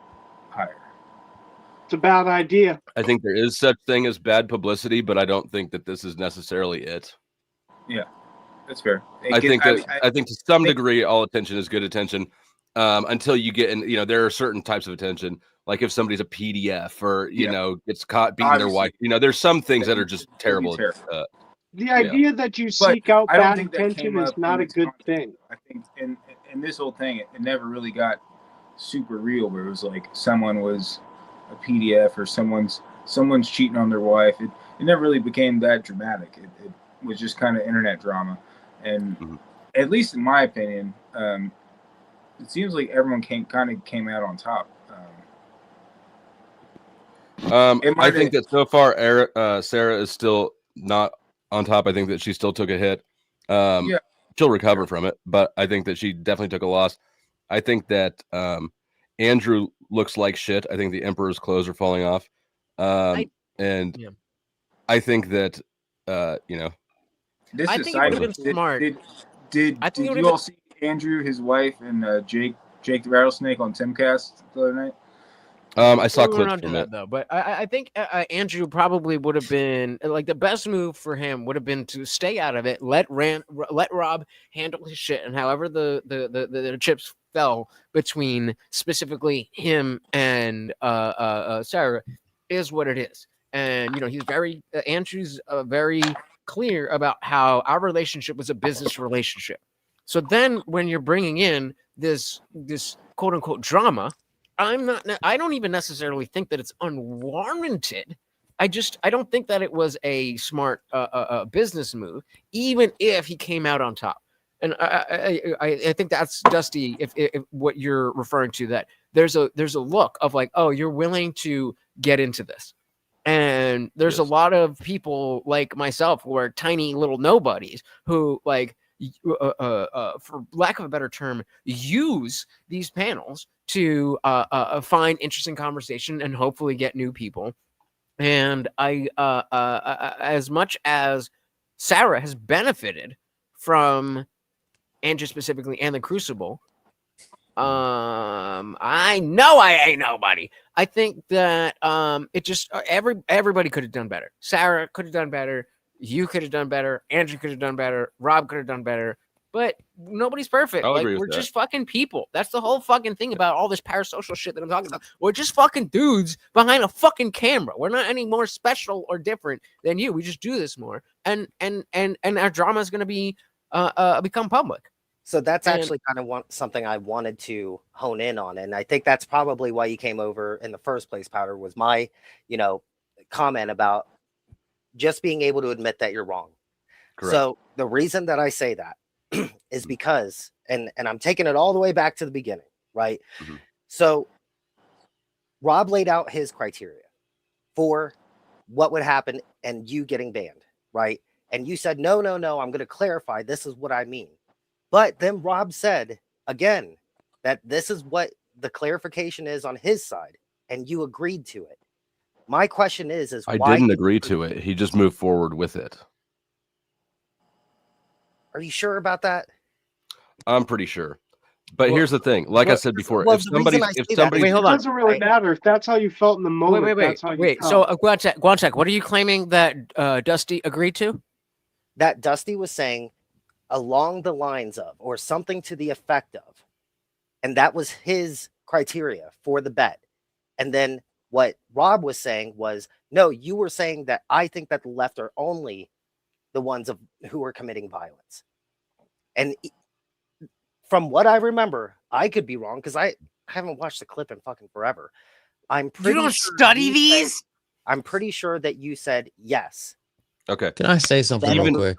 higher? It's a bad idea. I think there is such thing as bad publicity, but I don't think that this is necessarily it. Yeah, that's fair. I think to some degree, all attention is good attention until you get in. There are certain types of attention, like if somebody's a PDF or gets caught beating their wife. There's some things that are just terrible. The idea that you seek out bad attention is not a good thing. I think in this whole thing, it never really got super real, where it was like someone was a PDF or someone's someone's cheating on their wife. It never really became that dramatic. It was just kind of internet drama. And at least in my opinion, it seems like everyone came out on top. I think that so far, Sarah is still not on top. I think that she still took a hit. She'll recover from it, but I think that she definitely took a loss. I think that Andrew looks like shit. I think the Emperor's clothes are falling off. I think that This I is think it would've been sideways. smart. Did I think it you would've all been- see Andrew, his wife, and Jake the Rattlesnake on Timcast the other night? I saw We were clips not from doing it. that, though, but I think Andrew probably would have been like the best move for him would have been to stay out of it, let Rob handle his shit, and however the chips fell between specifically him and Sarah is what it is. And he's very Andrew's very clear about how our relationship was a business relationship. So then when you're bringing in this quote unquote drama, I don't even necessarily think that it's unwarranted. I don't think that it was a smart business move, even if he came out on top. And I think that's Dusty. If what you're referring to, that there's a look of like, oh, you're willing to get into this, and there's a lot of people like myself who are tiny little nobodies who like, for lack of a better term, use these panels to find interesting conversation and hopefully get new people. And as much as Sarah has benefited from Andrew specifically and the Crucible, I know I ain't nobody. I think that it just everybody could have done better. Sarah could have done better. You could have done better. Andrew could have done better. Rob could have done better. But nobody's perfect. I'll Like, agree with we're that. just fucking people. That's the whole fucking thing about all this parasocial shit that I'm talking about. We're just fucking dudes behind a fucking camera. We're not any more special or different than you. We just do this more, and our drama is going to be become public. So that's And- actually kind of something I wanted to hone in on, and I think that's probably why you came over in the first place. Powder was my, comment about just being able to admit that you're wrong. Correct. So the reason that I say that is because, and I'm taking it all the way back to the beginning, right? So Rob laid out his criteria for what would happen and you getting banned, right? And you said, no, I'm going to clarify. This is what I mean. But then Rob said again that this is what the clarification is on his side, and you agreed to it. My question is I why didn't did agree you to it. He just moved forward with it. Are you sure about that? I'm pretty sure. But here's the thing. Like I said before, well, if the reason I say that- Wait, hold on. It doesn't really matter if that's how you felt in the moment. That's how you Wait. felt. So, Guanchek, what are you claiming that Dusty agreed to? That Dusty was saying along the lines of, or something to the effect of, and that was his criteria for the bet. And then what Rob was saying was, no, you were saying that I think that the left are only the ones who are committing violence. And from what I remember, I could be wrong because I haven't watched the clip in fucking forever. I'm pretty don't sure study you these? said- I'm pretty sure that you said yes. Okay. Can I say something real quick?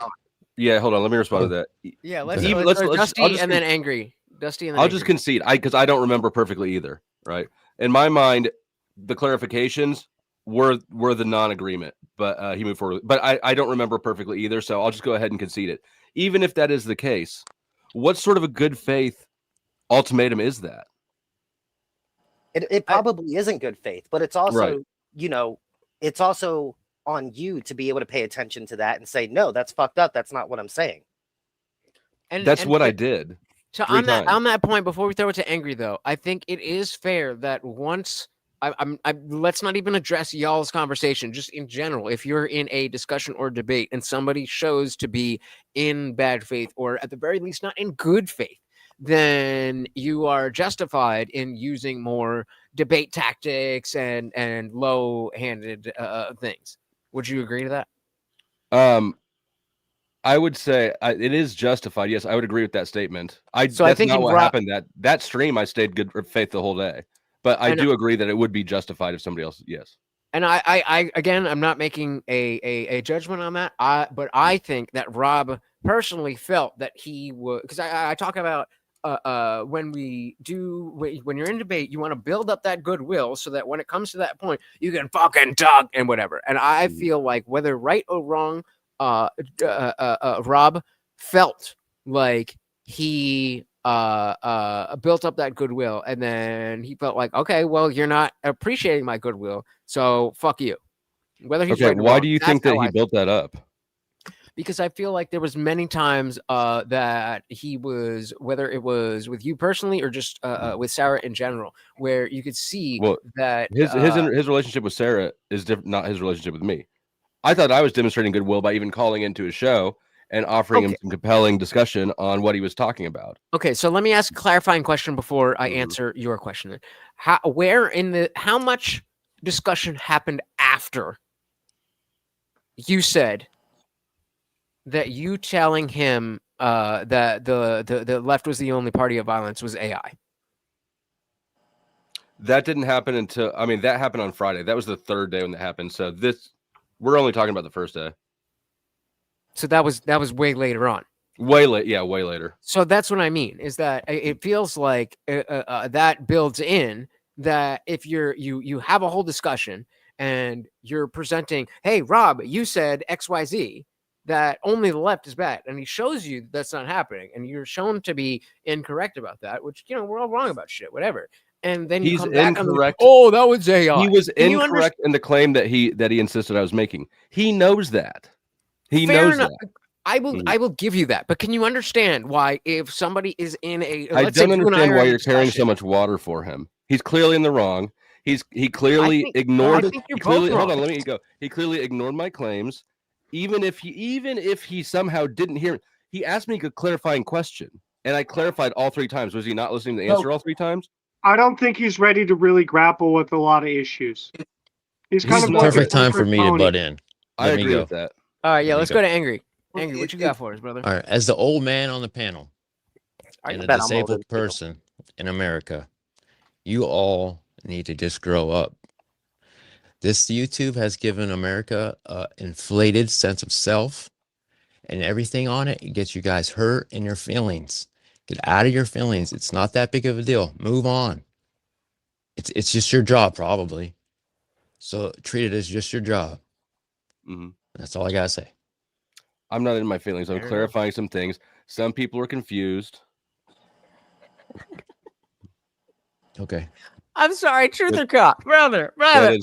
Yeah, hold on. Let me respond to that. Yeah, Even- Dusty I'll just and then con- angry. Dusty and then I'll angry. just concede because I don't remember perfectly either. Right. In my mind, the clarifications were the non-agreement, but he moved forward. But I don't remember perfectly either, so I'll just go ahead and concede it. Even if that is the case, what sort of a good faith ultimatum is that? It probably isn't good faith, but it's also, Right. It's also on you to be able to pay attention to that and say, no, that's fucked up. That's not what I'm saying. That's what I did. So 3 on times. that point, before we throw it to angry though, I think it is fair that once let's not even address y'all's conversation, just in general. If you're in a discussion or debate and somebody shows to be in bad faith or at the very least not in good faith, then you are justified in using more debate tactics and low-handed things. Would you agree to that? I would say it is justified. Yes, I would agree with that statement. So I that's think not in what Rob- happened. That stream, I stayed good faith the whole day. But I I know. do agree that it would be justified if somebody else. Yes. And I again, I'm not making a judgment on that. But I think that Rob personally felt that he would, because I talk about when you're in debate, you want to build up that goodwill so that when it comes to that point, you can fucking talk and whatever. And I feel like whether right or wrong, Rob felt like he built up that goodwill, and then he felt like, okay, well, you're not appreciating my goodwill, so fuck you. Whether he's right or why wrong, do you think that he built that up? Because I feel like there was many times that he was, whether it was with you personally or just with Sarah in general, where you could see that his relationship with Sarah is different, not his relationship with me. I thought I was demonstrating goodwill by even calling into his show and offering him some compelling discussion on what he was talking about. Okay, so let me ask a clarifying question before I answer your question. How much discussion happened after you said that you telling him that the left was the only party of violence was AI? That didn't happen until, that happened on Friday. That was the third day when that happened. So we're only talking about the first day. So that was way later on. Way later. So that's what I mean, is that it feels like that builds in that if you have a whole discussion and you're presenting, hey, Rob, you said XYZ, that only the left is bad, and he shows you that's not happening, and you're shown to be incorrect about that, which, we're all wrong about shit, whatever. And then you come back incorrect. oh, that was AI. He was incorrect in the claim that he insisted I was making. He knows that. He knows that. I will give you that, but can you understand why, if somebody is in a, I don't understand why you're carrying so much water for him. He's clearly in the wrong. He clearly ignored. Hold on, let me go. He clearly ignored my claims, even if he somehow didn't hear it. He asked me a clarifying question, and I clarified all 3 times. Was he not listening to the answer all 3 times? I don't think he's ready to really grapple with a lot of issues. He's kind of the perfect time for me to butt in. I agree with that. All right, let's go to Angry. Angry, what you got for us, brother? All right, as the old man on the panel and a disabled person in America, you all need to just grow up. This YouTube has given America an inflated sense of self, and everything on it gets you guys hurt in your feelings. Get out of your feelings. It's not that big of a deal. Move on. It's just your job, probably. So treat it as just your job. Mm-hmm. That's all I gotta say. I'm not in my feelings. I'm clarifying some things. Some people are confused. Okay. I'm sorry, truth or cop, brother. Why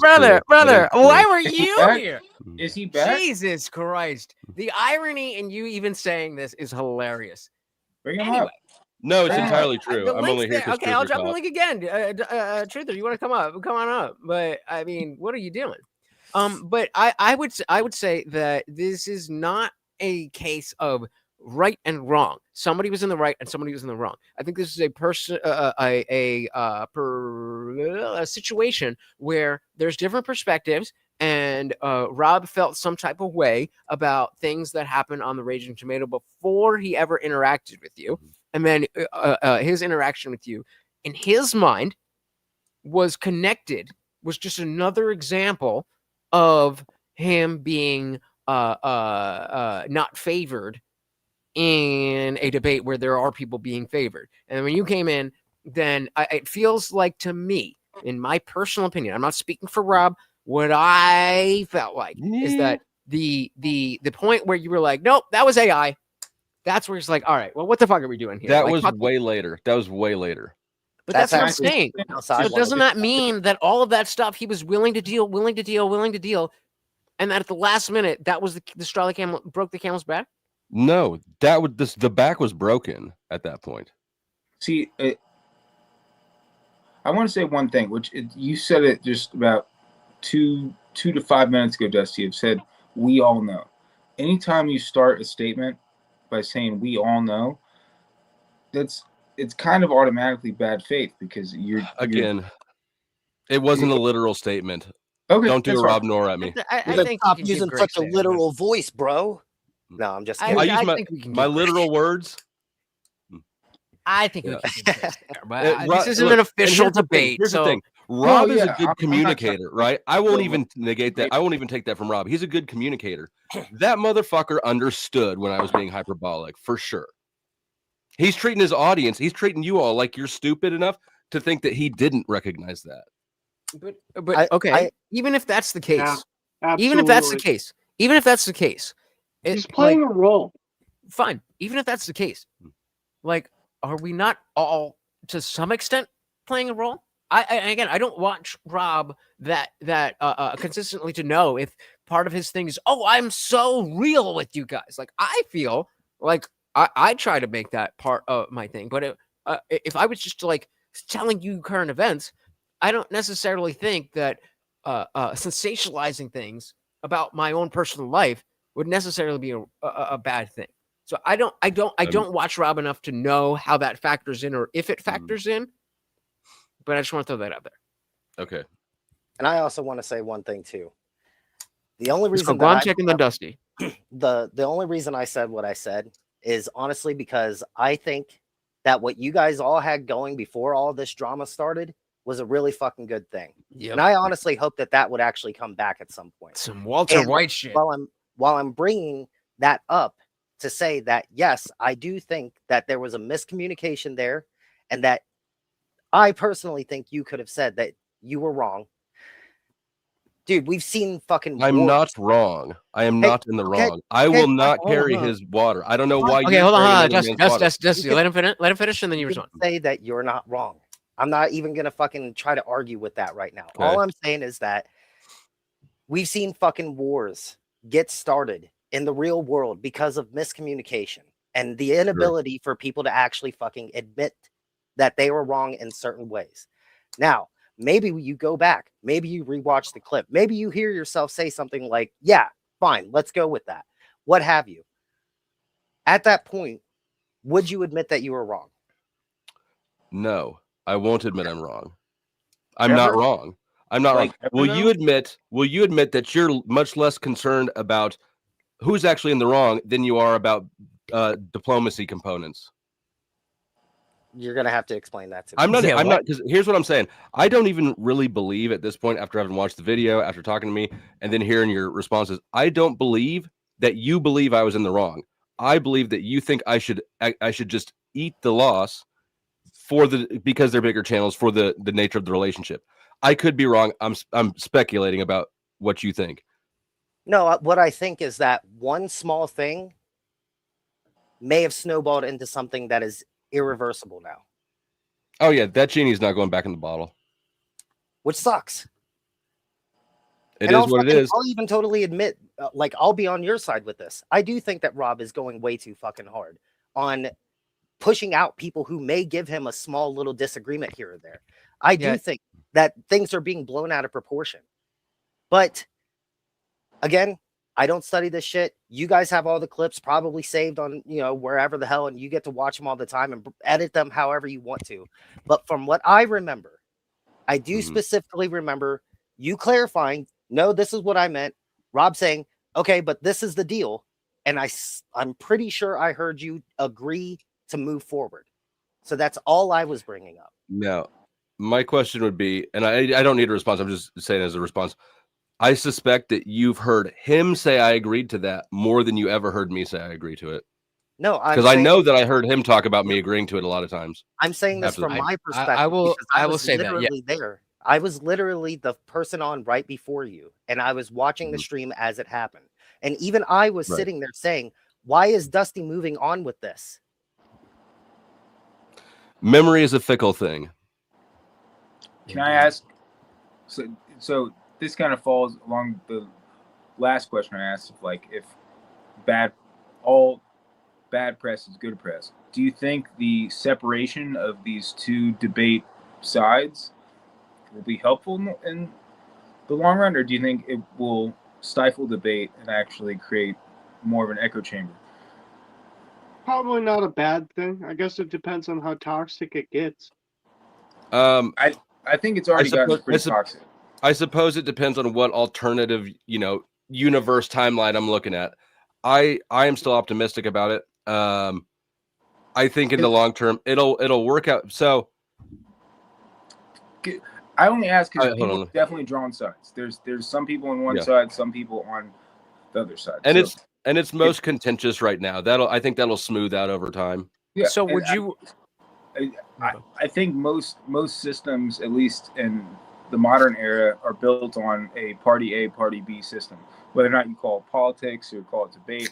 were you here? Is he back? Jesus Christ! The irony in you even saying this is hilarious. Bring him anyway. up. No, it's entirely true. The I'm link's only here. there. Okay, I'll drop the link again. Truther, you want to come up? Come on up. But I mean, what are you doing? But I would say that this is not a case of right and wrong. Somebody was in the right and somebody was in the wrong. I think this is a situation where there's different perspectives, and Rob felt some type of way about things that happened on the Raging Tomato before he ever interacted with you, and then his interaction with you, in his mind, was just another example of him being not favored in a debate where there are people being favored. And when you came in, then it feels like, to me, in my personal opinion, I'm not speaking for Rob, what I felt like is that the point where you were like, nope, that was AI. That's where it's like, all right, well, what the fuck are we doing here? That like, was way later. That was way later. But that's what I'm saying. So doesn't that mean that all of that stuff he was willing to deal, and that at the last minute, that was the straw that broke the camel's back? No, the back was broken at that point. See, I want to say one thing, which you said it just about 2 to 5 minutes ago, Dusty. You've said, we all know. Anytime you start a statement by saying we all know, it's kind of automatically bad faith, because it wasn't a literal statement. Okay, don't do a Rob Nor at me. I think stop using such a literal voice, bro. No, I'm just kidding. I use my literal words. I think we can get there, but this isn't an official debate. Here's the thing. Rob is yeah, a good I'm not communicator, right? I won't even negate that. I won't even take that from Rob. He's a good communicator. That motherfucker understood when I was being hyperbolic, for sure. He's treating his audience, he's treating you all like you're stupid enough to think that he didn't recognize that. But okay, even if that's the case, even if that's the case, he's playing a role. Fine. Even if that's the case, like, are we not all to some extent playing a role? I don't watch Rob that consistently to know if part of his thing is, oh, I'm so real with you guys. Like, I feel like I try to make that part of my thing, but if I was just like telling you current events, I don't necessarily think that sensationalizing things about my own personal life would necessarily be a bad thing. So I don't watch Rob enough to know how that factors in or if it factors in. But I just want to throw that out there. Okay. And I also want to say one thing too. The only reason I'm checking the Dusty. The only reason I said what I said is honestly because I think that what you guys all had going before all this drama started was a really fucking good thing. Yep. And I honestly hope that would actually come back at some point. Some Walter White shit. While I'm bringing that up to say that, yes, I do think that there was a miscommunication there and that I personally think you could have said that you were wrong. Dude, we've seen fucking I'm wars. not wrong. I am not in the wrong. I will not carry his water. I don't know why Okay, hold on. Just let him finish and then you respond. Say that you're not wrong. I'm not even going to fucking try to argue with that right now. Okay. All I'm saying is that we've seen fucking wars get started in the real world because of miscommunication and the inability for people to actually fucking admit that they were wrong in certain ways. Now, maybe you go back, maybe you rewatch the clip, maybe you hear yourself say something like, yeah, fine, let's go with that. What have you? At that point, would you admit that you were wrong? No, I won't admit I'm wrong. I'm not wrong. I'm not wrong. Will you admit that you're much less concerned about who's actually in the wrong than you are about diplomacy components? You're gonna have to explain that to me. I'm not, because here's what I'm saying. I don't even really believe at this point, after having watched the video, after talking to me, and then hearing your responses, I don't believe that you believe I was in the wrong. I believe that you think I should just eat the loss because they're bigger channels for the nature of the relationship. I could be wrong. I'm speculating about what you think. No, what I think is that one small thing may have snowballed into something that is irreversible now. Oh yeah, that genie's not going back in the bottle, which sucks. It is what it is. I'll even totally admit, I'll be on your side with this. I do think that Rob is going way too fucking hard on pushing out people who may give him a small little disagreement here or there. I do think that things are being blown out of proportion. But again, I don't study this shit. You guys have all the clips probably saved on, wherever the hell, and you get to watch them all the time and edit them however you want to. But from what I remember, I do specifically remember you clarifying, no, this is what I meant. Rob saying, okay, but this is the deal. And I'm pretty sure I heard you agree to move forward. So that's all I was bringing up. Now, my question would be, and I don't need a response. I'm just saying as a response. I suspect that you've heard him say I agreed to that more than you ever heard me say I agree to it. No, because I know that I heard him talk about me agreeing to it a lot of times. I'm saying this from my perspective. I will say that. Yeah. There. I was literally the person on right before you, and I was watching the stream as it happened. And even I was sitting there saying, why is Dusty moving on with this? Memory is a fickle thing. Can I ask? So this kind of falls along the last question I asked, if all bad press is good press. Do you think the separation of these two debate sides will be helpful in the long run, or do you think it will stifle debate and actually create more of an echo chamber? Probably not a bad thing. I guess it depends on how toxic it gets. I think it's already gotten pretty toxic. I suppose it depends on what alternative, universe timeline I'm looking at. I am still optimistic about it. I think in the long term it'll work out. So I only ask because Hold people on. have definitely drawn sides. There's some people on one Yeah. side, some people on the other side. And So, it's most contentious right now. I think that'll smooth out over time. yeah. So and would you? I think most systems, at least in the modern era, are built on a party A, party B system. Whether or not you call it politics or call it debate,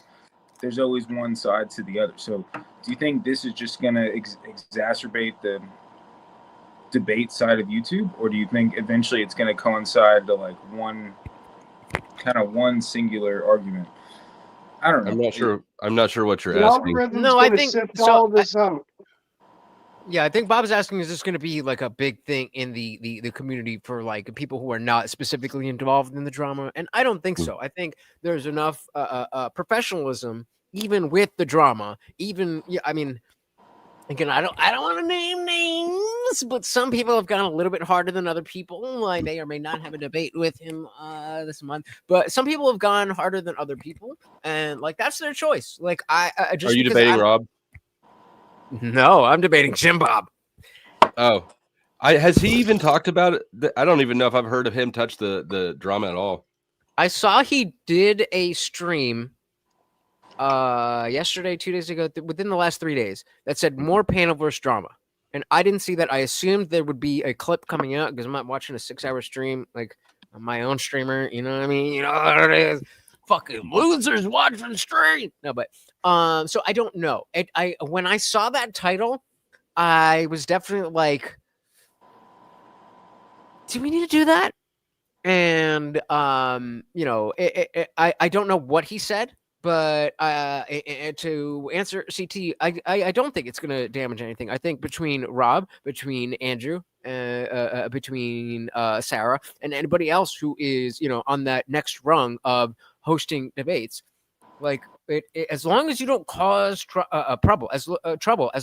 there's always one side to the other. So do you think this is just going to exacerbate the debate side of YouTube, or do you think eventually it's going to coincide to like one singular argument? I don't know. I'm not sure what you're The asking. algorithm's No, I gonna think sift so. all this out. Yeah, I think Bob's asking, is this going to be like a big thing in the community for like people who are not specifically involved in the drama? And I don't think so. I think there's enough professionalism even with the drama. Even I mean, again, I don't want to name names, but some people have gone a little bit harder than other people. I may or may not have a debate with him this month, but some people have gone harder than other people, and like that's their choice. Like I just Are you debating Rob? No, I'm debating Jim Bob. Oh, has he even talked about it? I don't even know if I've heard of him touch the drama at all. I saw he did a stream yesterday, 2 days ago, within the last 3 days, that said more panel versus drama. And I didn't see that. I assumed there would be a clip coming out because I'm not watching a 6-hour stream like on my own streamer. You know what I mean? You know what it is. Fucking losers watching stream. No, but so I don't know. When I saw that title, I was definitely like, do we need to do that? And you know, I don't know what he said, but to answer CT, I don't think it's going to damage anything. I think between Rob, between Andrew, between Sarah, and anybody else who is, you know, on that next rung of hosting debates, like as long as you don't cause trouble, as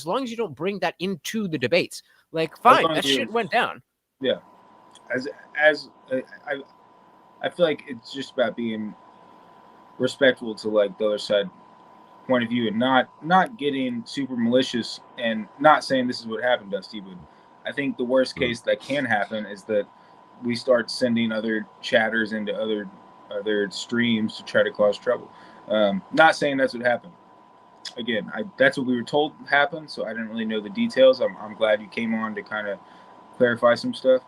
long as you don't bring that into the debates, like fine, that shit went down. Yeah, I feel like it's just about being respectful to like the other side point of view and not getting super malicious and not saying this is what happened, Dusty. But I think the worst case that can happen is that we start sending other chatters into other streams to try to cause trouble. Not saying that's what happened. Again, that's what we were told happened, so I didn't really know the details. I'm glad you came on to kind of clarify some stuff.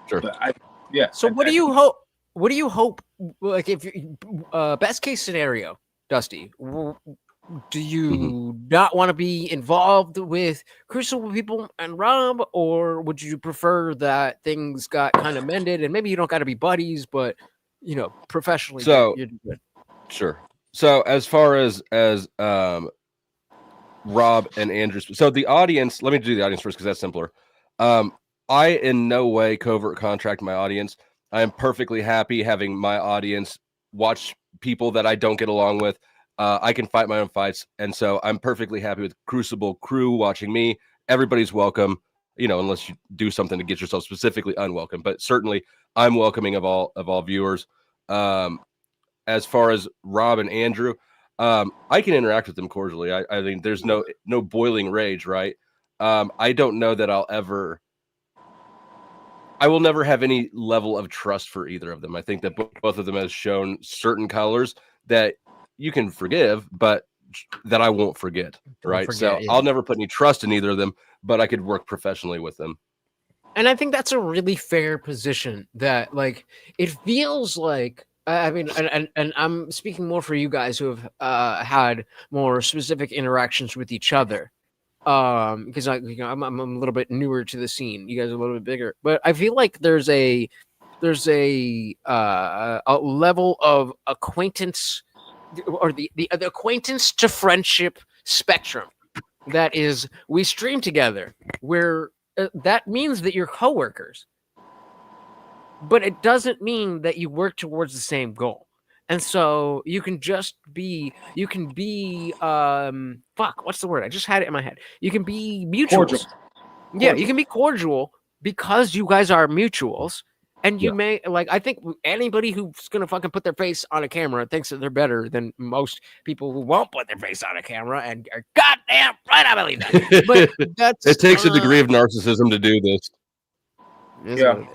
Sure. But So what do you hope? What do you hope? Like, if best case scenario, Dusty, do you not want to be involved with Crucible people and Rob, or would you prefer that things got kind of mended and maybe you don't got to be buddies, but you know, professionally? So you're good. Sure. So as far as Rob and Andrew, so the audience, let me do the audience first because that's simpler. I in no way covert contract my audience. I am perfectly happy having my audience watch people that I don't get along with. I can fight my own fights, and so I'm perfectly happy with Crucible crew watching me. Everybody's welcome, you know, unless you do something to get yourself specifically unwelcome. But certainly, I'm welcoming of all viewers. As far as Rob and Andrew, I can interact with them cordially. I mean, there's no boiling rage, right? I don't know that I will never have any level of trust for either of them. I think that both of them has shown certain colors that you can forgive, but that I won't forget, right? So I'll never put any trust in either of them, but I could work professionally with them. And I think that's a really fair position. That, like, it feels like, I mean, and I'm speaking more for you guys who have had more specific interactions with each other. Because I'm a little bit newer to the scene. You guys are a little bit bigger, but I feel like there's a level of acquaintance, or the acquaintance to friendship spectrum that is, we stream together, where that means that you're coworkers, but it doesn't mean that you work towards the same goal. And so you can be fuck, what's the word? I just had it in my head. You can be mutuals. Cordial. Yeah, you can be cordial because you guys are mutuals. And you may, like, I think anybody who's gonna fucking put their face on a camera thinks that they're better than most people who won't put their face on a camera, and are goddamn right, I believe that. But that's It takes a degree of narcissism to do this. So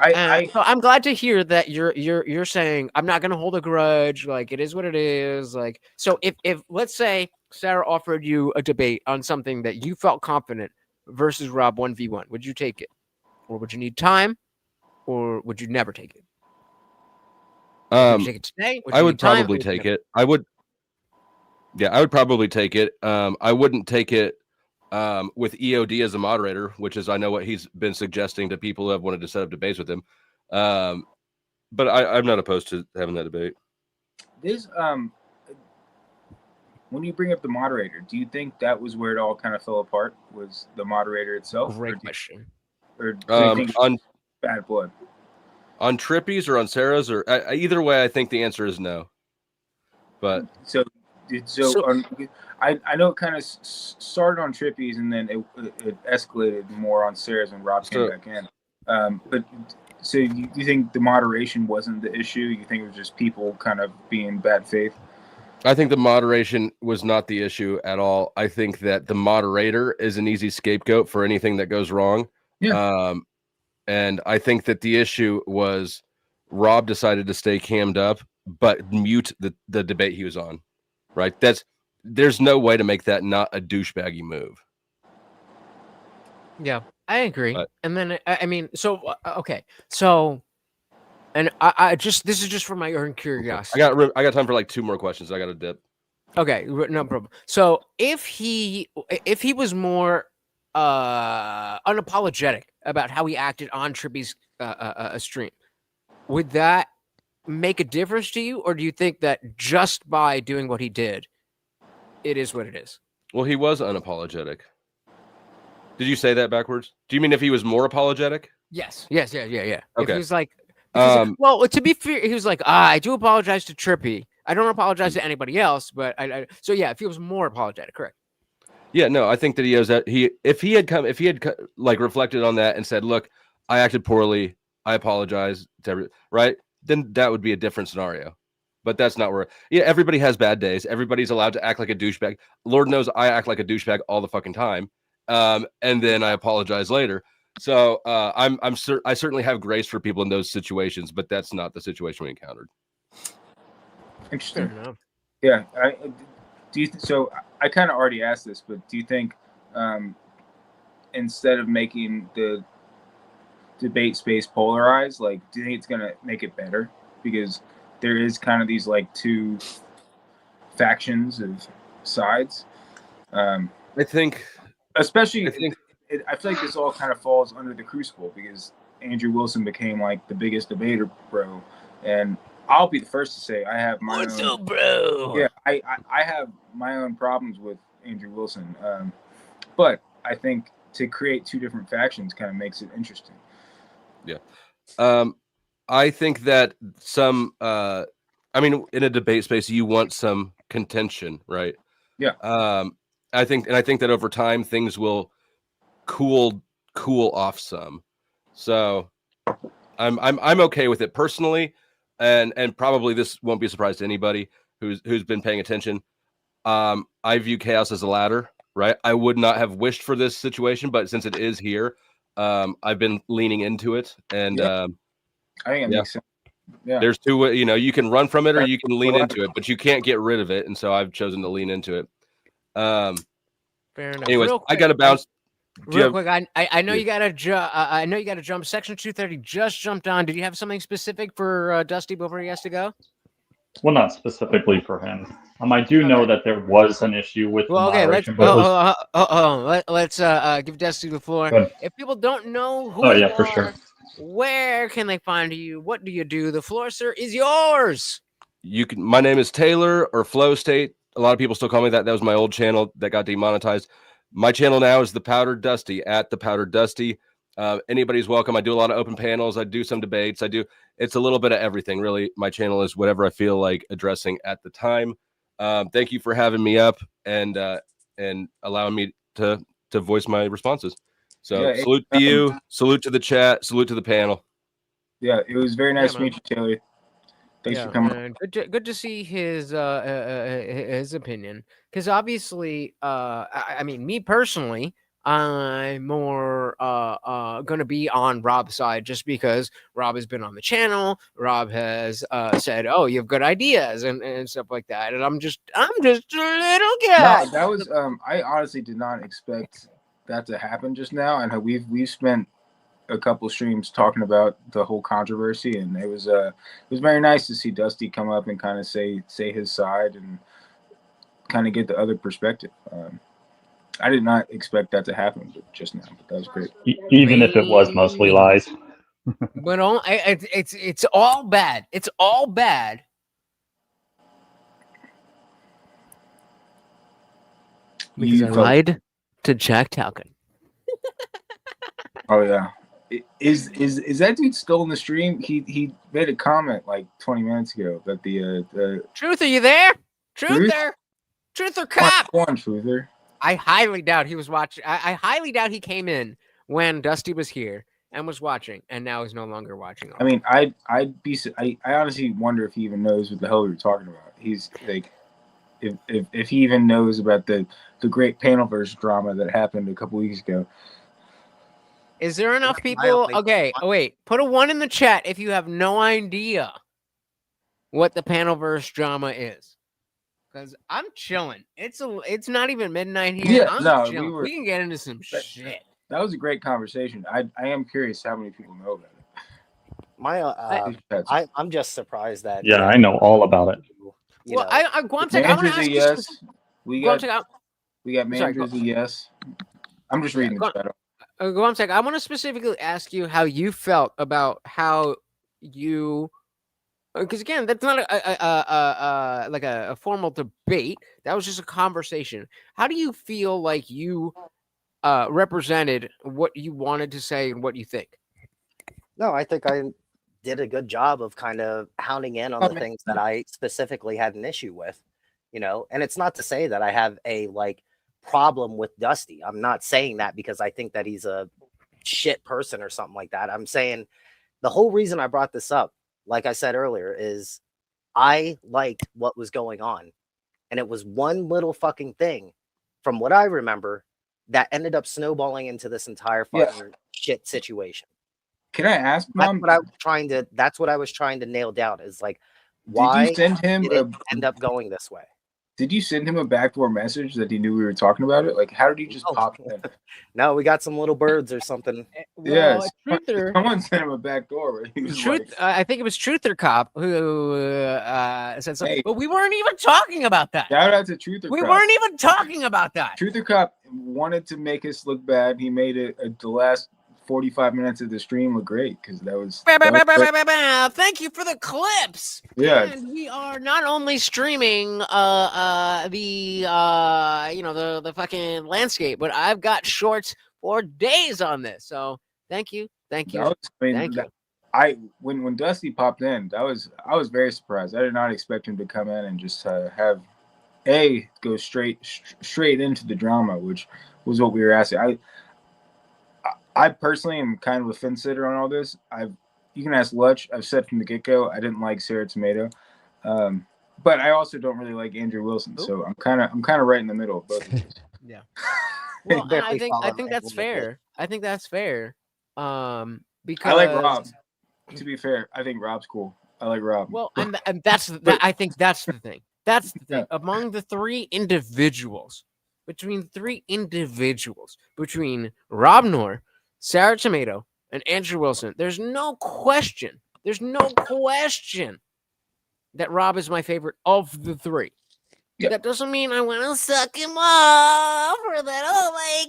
I'm glad to hear that you're saying I'm not gonna hold a grudge. Like it is what it is. Like so, if let's say Sarah offered you a debate on something that you felt confident versus Rob 1v1, would you take it, or would you need time, or would you never take it? Would you take it today? I would probably take it. I would probably take it. I wouldn't take it with EOD as a moderator, which is I know what he's been suggesting to people who have wanted to set up debates with him. But I'm not opposed to having that debate. This when you bring up the moderator, do you think that was where it all kind of fell apart? Was the moderator itself? Great question. Or do you think on bad blood? On Trippy's or on Sarah's or either way, I think the answer is no. But I know it kind of started on Trippy's and then it escalated more on Sarah's when Rob came back in. But so you think the moderation wasn't the issue? You think it was just people kind of being bad faith? I think the moderation was not the issue at all. I think that the moderator is an easy scapegoat for anything that goes wrong. Yeah. And I think that the issue was Rob decided to stay cammed up, but mute the debate he was on. Right? There's no way to make that not a douchebaggy move. Yeah, I agree. And then I mean, so okay, so, and I just this is just for my own curiosity. I got time for like 2 more questions. I got to dip. Okay, no problem. So if he was more unapologetic about how he acted on Trippy's stream, would that make a difference to you, or do you think that just by doing what he did, it is what it is? Well, he was unapologetic. Did you say that backwards? Do you mean if he was more apologetic? Yes. Yeah. Okay. If he was like, well, to be fair, he was like, I do apologize to Trippy. I don't apologize to anybody else, but so yeah, if he was more apologetic, correct? Yeah, no, I think that he owes that. If he had like reflected on that and said, "Look, I acted poorly. I apologize to everyone," right? Then that would be a different scenario. But that's not where. Yeah, everybody has bad days. Everybody's allowed to act like a douchebag. Lord knows I act like a douchebag all the fucking time. And then I apologize later. So I certainly have grace for people in those situations, but that's not the situation we encountered. Interesting. Yeah. So I kind of already asked this, but do you think instead of making the debate space polarized, like, do you think it's gonna make it better? Because there is kind of these like 2 factions of sides. I think, especially, I feel like this all kind of falls under the crucible because Andrew Wilson became like the biggest debater, bro. And I'll be the first to say I have my What's own, up, bro? Yeah, I have my own problems with Andrew Wilson. But I think to create 2 different factions kind of makes it interesting. Yeah. I think that some I mean, in a debate space, you want some contention, right? Yeah. I think that over time things will cool off some. So I'm okay with it personally, and probably this won't be a surprise to anybody who's been paying attention. I view chaos as a ladder, right? I would not have wished for this situation, but since it is here, I've been leaning into it, and I think it makes sense. Yeah. There's 2, you can run from it or you can lean into it, but you can't get rid of it, and so I've chosen to lean into it. Fair enough. Anyways, Real I quick, got to bounce. Real quick, I know you got to I know you got to jump. Section 230 just jumped on. Did you have something specific for Dusty before he has to go? Well, not specifically for him. I do know that there was an issue with let's moderation, let's give Dusty the floor. If people don't know who you for are, sure. where can they find you? What do you do? The floor, sir, is yours. My name is Taylor or Flow State. A lot of people still call me that. That was my old channel that got demonetized. My channel now is The Powdered Dusty, at The Powdered Dusty. Anybody's welcome. I do a lot of open panels. I do some debates. It's a little bit of everything, really. My channel is whatever I feel like addressing at the time. Thank you for having me up and allowing me to voice my responses. So salute to you, salute to the chat, salute to the panel. Yeah, it was very nice to meet you, Taylor. Thanks for coming. Good to see his opinion, because obviously, I mean, me personally, I'm more gonna be on Rob's side just because Rob has been on the channel. Rob has said, "Oh, you have good ideas," and stuff like that. And I'm just a little guy. No, that was I honestly did not expect that to happen just now, and we've spent a couple streams talking about the whole controversy, and it was very nice to see Dusty come up and kind of say his side and kind of get the other perspective. I did not expect that to happen just now, but that was great. Even if it was mostly lies. But it's all bad. It's all bad. Because I lied to Jack Talcott. Oh yeah. Is that dude still in the stream? He made a comment like 20 minutes ago that the Truth, are you there? Truther cop. Come on, Truther. I highly doubt he was watching. I highly doubt he came in when Dusty was here and was watching, and now he's no longer watching. I mean, I honestly wonder if he even knows what the hell we were talking about. He's like, if he even knows about the great Panelverse drama that happened a couple weeks ago. Is there enough people? Okay, wait. Put a 1 in the chat if you have no idea what the Panelverse drama is. Because I'm chilling. It's not even midnight here. Yeah, I'm no, chilling. We can get into some shit. That was a great conversation. I am curious how many people know about it. I'm just surprised that. Yeah, I know all about it. Well, Guamtech, I want to ask yes. We got Sorry, managers a yes. I'm just reading the chat. Guamtech, I want to specifically ask you how you felt about how you. Because again, that's not a formal debate. That was just a conversation. How do you feel like you represented what you wanted to say and what you think? No, I think I did a good job of kind of hounding in on the things that I specifically had an issue with, and it's not to say that I have a problem with Dusty. I'm not saying that because I think that he's a shit person or something like that. I'm saying the whole reason I brought this up, like I said earlier, is I liked what was going on. And it was one little fucking thing, from what I remember, that ended up snowballing into this entire fucking shit situation. Can I ask, Mom? That's what I was trying to nail down, is why did it end up going this way? Did you send him a backdoor message that he knew we were talking about it? How did he just pop in? No, we got some little birds or something. Yes, someone sent him a backdoor. Where he was I think it was Truther Cop who said something, but we weren't even talking about that. Shout out to Truther Cop. We weren't even talking about that. Truther Cop wanted to make us look bad. He made it the last 45 minutes of the stream look great because that was. Thank you for the clips. Yeah, and we are not only streaming the fucking landscape, but I've got shorts for days on this. So thank you. Thank you. When Dusty popped in, I was very surprised. I did not expect him to come in and just have go straight into the drama, which was what we were asking. I personally am kind of a fence sitter on all this. You can ask Lutch. I've said from the get-go I didn't like Sarah Tomato, but I also don't really like Andrew Wilson. So I'm kind of right in the middle of both of these. Yeah. Well, I think that's fair. I think that's fair. Because I like Rob. To be fair, I think Rob's cool. I like Rob. Well, and that's I think that's the thing. That's the thing. Among the three individuals, between Rob Noor, Sarah Tomato, and Andrew Wilson, there's no question that Rob is my favorite of the three. Yep. That doesn't mean I want to suck him off or that, oh my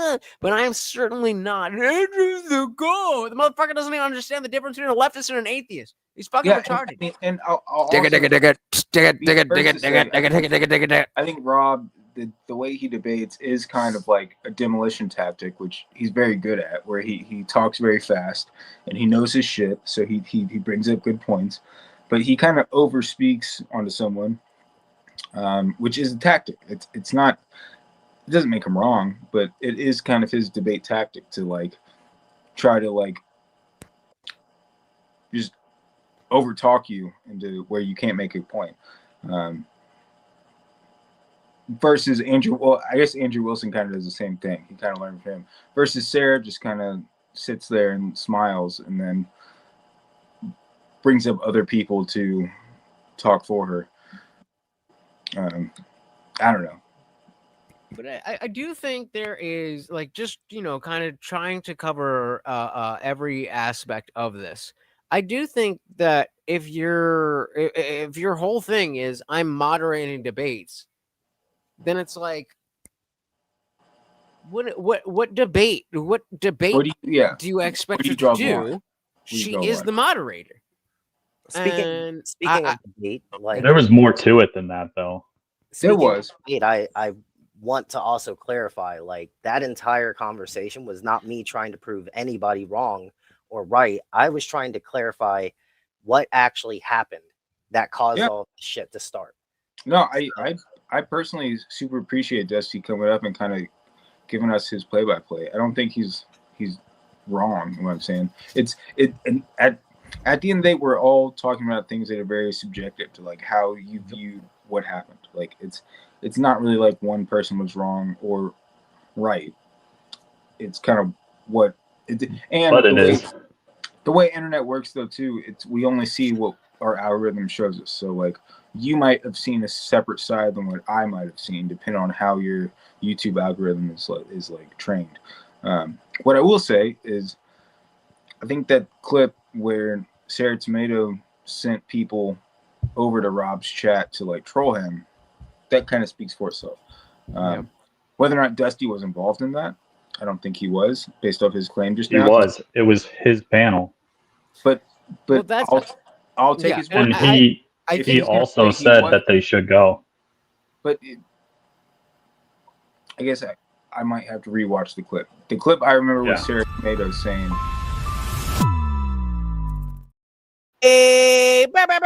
God. But I am certainly not. Andrew's the goat. The motherfucker doesn't even understand the difference between a leftist and an atheist. He's fucking retarded. And I'll I think Rob, the way he debates is kind of like a demolition tactic, which he's very good at, where he talks very fast and he knows his shit, so he brings up good points, but he kind of overspeaks onto someone, which is a tactic. It's not, it doesn't make him wrong, but it is kind of his debate tactic to try to just overtalk you into where you can't make a point. versus Andrew. Well, I guess Andrew Wilson kind of does the same thing. He kind of learned from him. Versus Sarah just kind of sits there and smiles and then brings up other people to talk for her. I don't know. But I do think there is like just kind of trying to cover every aspect of this. I do think that if your whole thing is I'm moderating debates, then it's like what debate do you expect her to do? She is the moderator. Speaking of debate, like there was more to it than that, though. Speaking of debate, I want to also clarify, like that entire conversation was not me trying to prove anybody wrong or right. I was trying to clarify what actually happened that caused all this shit to start. No, I personally super appreciate Dusty coming up and kind of giving us his play-by-play. I don't think he's wrong in what I'm saying. And at the end of the day, we're all talking about things that are very subjective to like how you view what happened. Like it's not really like one person was wrong or right. It's kind of what it and but it is. The way internet works though too, we only see what our algorithm shows us. So like you might have seen a separate side than what I might have seen, depending on how your YouTube algorithm is like trained. What I will say is I think that clip where Sarah Tomato sent people over to Rob's chat to like troll him, that kind of speaks for itself. Whether or not Dusty was involved in that, I don't think he was, based off his claim just now. He was. It was his panel. But I'll take his word. And he also said that they should go. But I guess I might have to rewatch the clip. The clip I remember was Sarah Tomato saying, Hey, shout out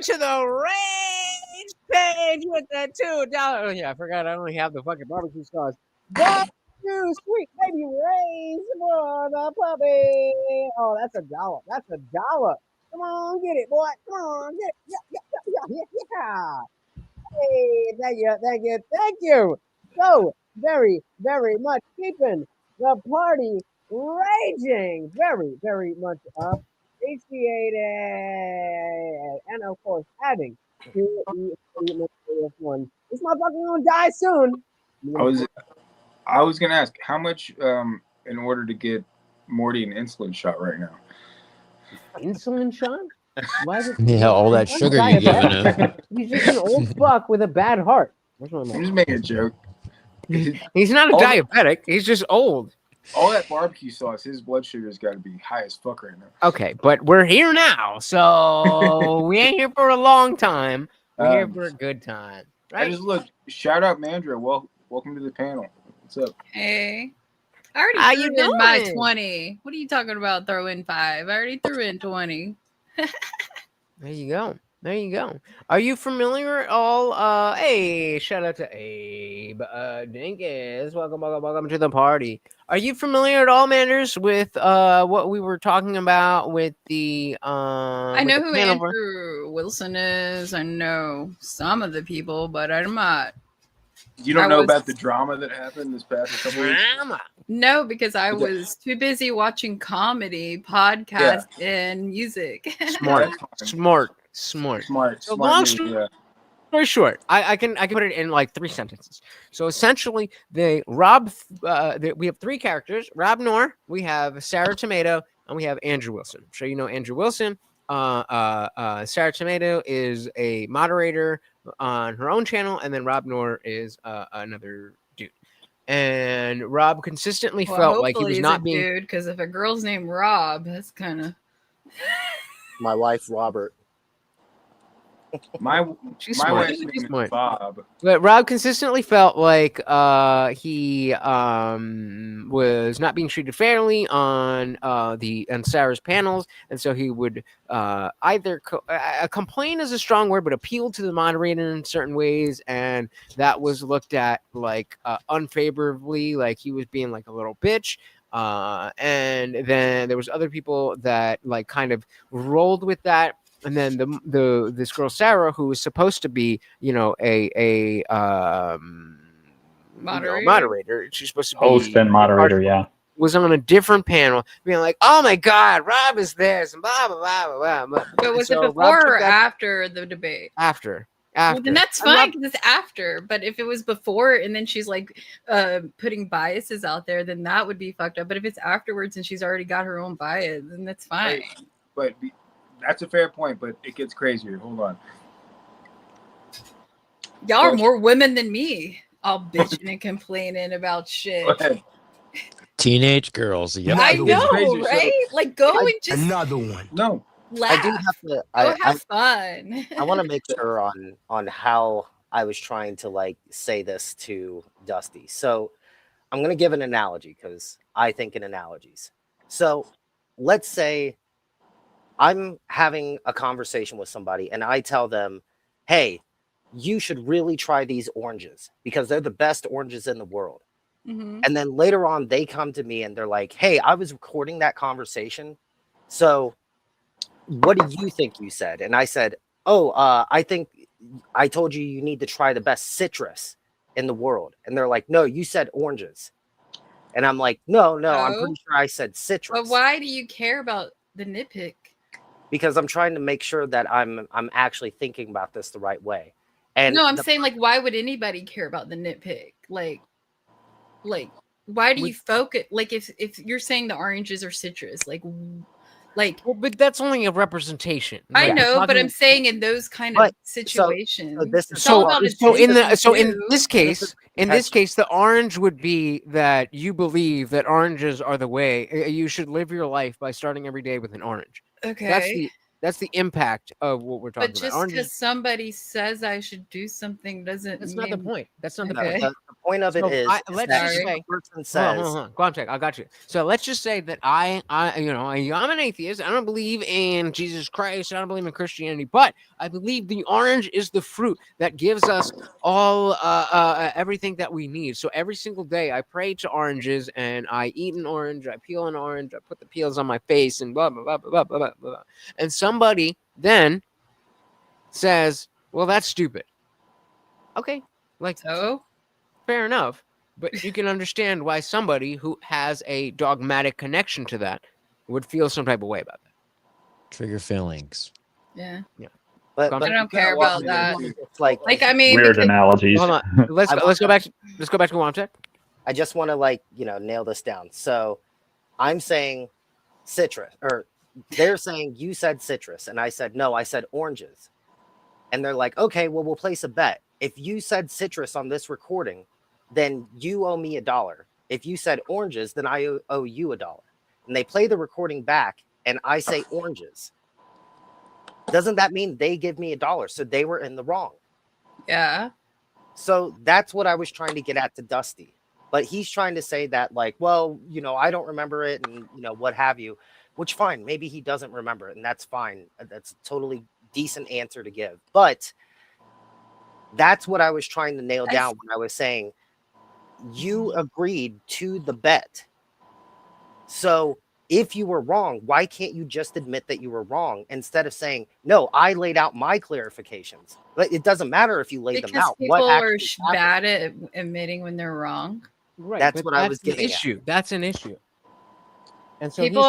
to the Rage page with the $2. Oh yeah, I forgot I only have the fucking barbecue sauce. That's too sweet, baby. Raise for the puppy. Oh, that's $1. That's $1. Come on, get it, boy. Come on, get it. Yeah. Hey, thank you. So very, very much keeping the party raging. Very, very much up. Appreciate it. And of course, adding to the one. This motherfucker gonna die soon. I was gonna ask how much in order to get Morty an insulin shot right now. Insulin shot? Why is it? Yeah, all that sugar you're giving him. He's just an old fuck with a bad heart. I'm just making a joke. He's not a diabetic. He's just old. All that barbecue sauce, his blood sugar's got to be high as fuck right now. Okay, but we're here now, so we ain't here for a long time. We're here for a good time. Right? I just look. Shout out Mandra. Welcome to the panel. What's up? Hey. I already How threw you in my doing? 20. What are you talking about? Throw in 5. I already threw in 20. There you go. There you go. Are you familiar at all? Hey, shout out to Abe Dinkins. Welcome to the party. Are you familiar at all, Manders, with what we were talking about with the I know who Andrew Wilson is. I know some of the people, but I'm not. You don't know about the drama that happened this past couple weeks? No, because I was too busy watching comedy, podcasts, and music. Smart. So long story short, I can put it in like 3 sentences. So essentially, we have 3 characters: Rob Noor, we have Sarah Tomato, and we have Andrew Wilson. I'm sure you know Andrew Wilson. Sarah Tomato is a moderator on her own channel, and then Rob Noor is another dude. And Rob consistently felt like he was not being dude, because if a girl's named Rob, that's kind of my wife, Robert. My smart. wife's name is Bob. But Rob consistently felt like he was not being treated fairly on Sarah's panels, and so he would either complain is a strong word, but appeal to the moderator in certain ways, and that was looked at like unfavorably, like he was being like a little bitch. And then there was other people that like kind of rolled with that. And then this girl Sarah, who was supposed to be, you know, a moderator. She's supposed to be Host and moderator, yeah. Was on a different panel, being like, "Oh my God, Rob is this," and blah blah blah blah blah. But was it before or after the debate? After. Well, then that's fine because it's after. But if it was before and then she's like putting biases out there, then that would be fucked up. But if it's afterwards and she's already got her own bias, then that's fine. But that's a fair point. But it gets crazier. Hold on. Y'all are more women than me. All bitching and complaining about shit. Teenage girls. Yep. I know, right? Like, go and just another one. No, laugh. I do have to. Go have fun. I want to make sure on how I was trying to like say this to Dusty. So I'm gonna give an analogy because I think in analogies. So let's say I'm having a conversation with somebody and I tell them, "Hey, you should really try these oranges because they're the best oranges in the world." Mm-hmm. And then later on, they come to me and they're like, "Hey, I was recording that conversation. So what do you think you said?" And I said, "Oh, I think I told you need to try the best citrus in the world." And they're like, "No, you said oranges." And I'm like, no, I'm pretty sure I said citrus. But why do you care about the nitpick? Because I'm trying to make sure that I'm actually thinking about this the right way. And no, I'm saying, like, why would anybody care about the nitpick? Like why do you focus? Like, if you're saying the oranges are citrus, like well, but that's only a representation. I know, but I'm saying in those kind of situations. In this case, the orange would be that you believe that oranges are the way. You should live your life by starting every day with an orange. Okay. That's the impact of what we're talking But about. just because somebody says I should do something doesn't. That's not the point. That's not the Okay. point. The point of it is let's that just say, the person says, hold on. Go on, Tech. I got you. So let's just say that I'm an atheist. I don't believe in Jesus Christ. I don't believe in Christianity, but I believe the orange is the fruit that gives us all everything that we need. So every single day I pray to oranges and I eat an orange. I peel an orange. I put the peels on my face and blah blah blah blah blah blah blah. And somebody then says, "Well, that's stupid." Okay, like so. Fair enough, but you can understand why somebody who has a dogmatic connection to that would feel some type of way about that. Trigger feelings. Yeah. But I don't care about that. It's like I mean, weird analogies. Hold on. Let's go back. Let's go back to Wamtech. I just want to nail this down. So I'm saying citrus, or they're saying you said citrus, and I said no, I said oranges. And they're like, "Okay, well, we'll place a bet. If you said citrus on this recording, then you owe me $1. If you said oranges, then I owe you $1." And they play the recording back, and I say oranges. Doesn't that mean they give me $1? So they were in the wrong. Yeah. So that's what I was trying to get at to Dusty. But he's trying to say that, like, well, I don't remember it and, what have you, which fine. Maybe he doesn't remember it, and that's fine. That's a totally decent answer to give. But that's what I was trying to nail down when I was saying you agreed to the bet. So if you were wrong, why can't you just admit that you were wrong instead of saying, "No, I laid out my clarifications"? But it doesn't matter if you laid them out. People are bad at admitting when they're wrong. Right. That's what I was getting getting issue. That's an issue. And so people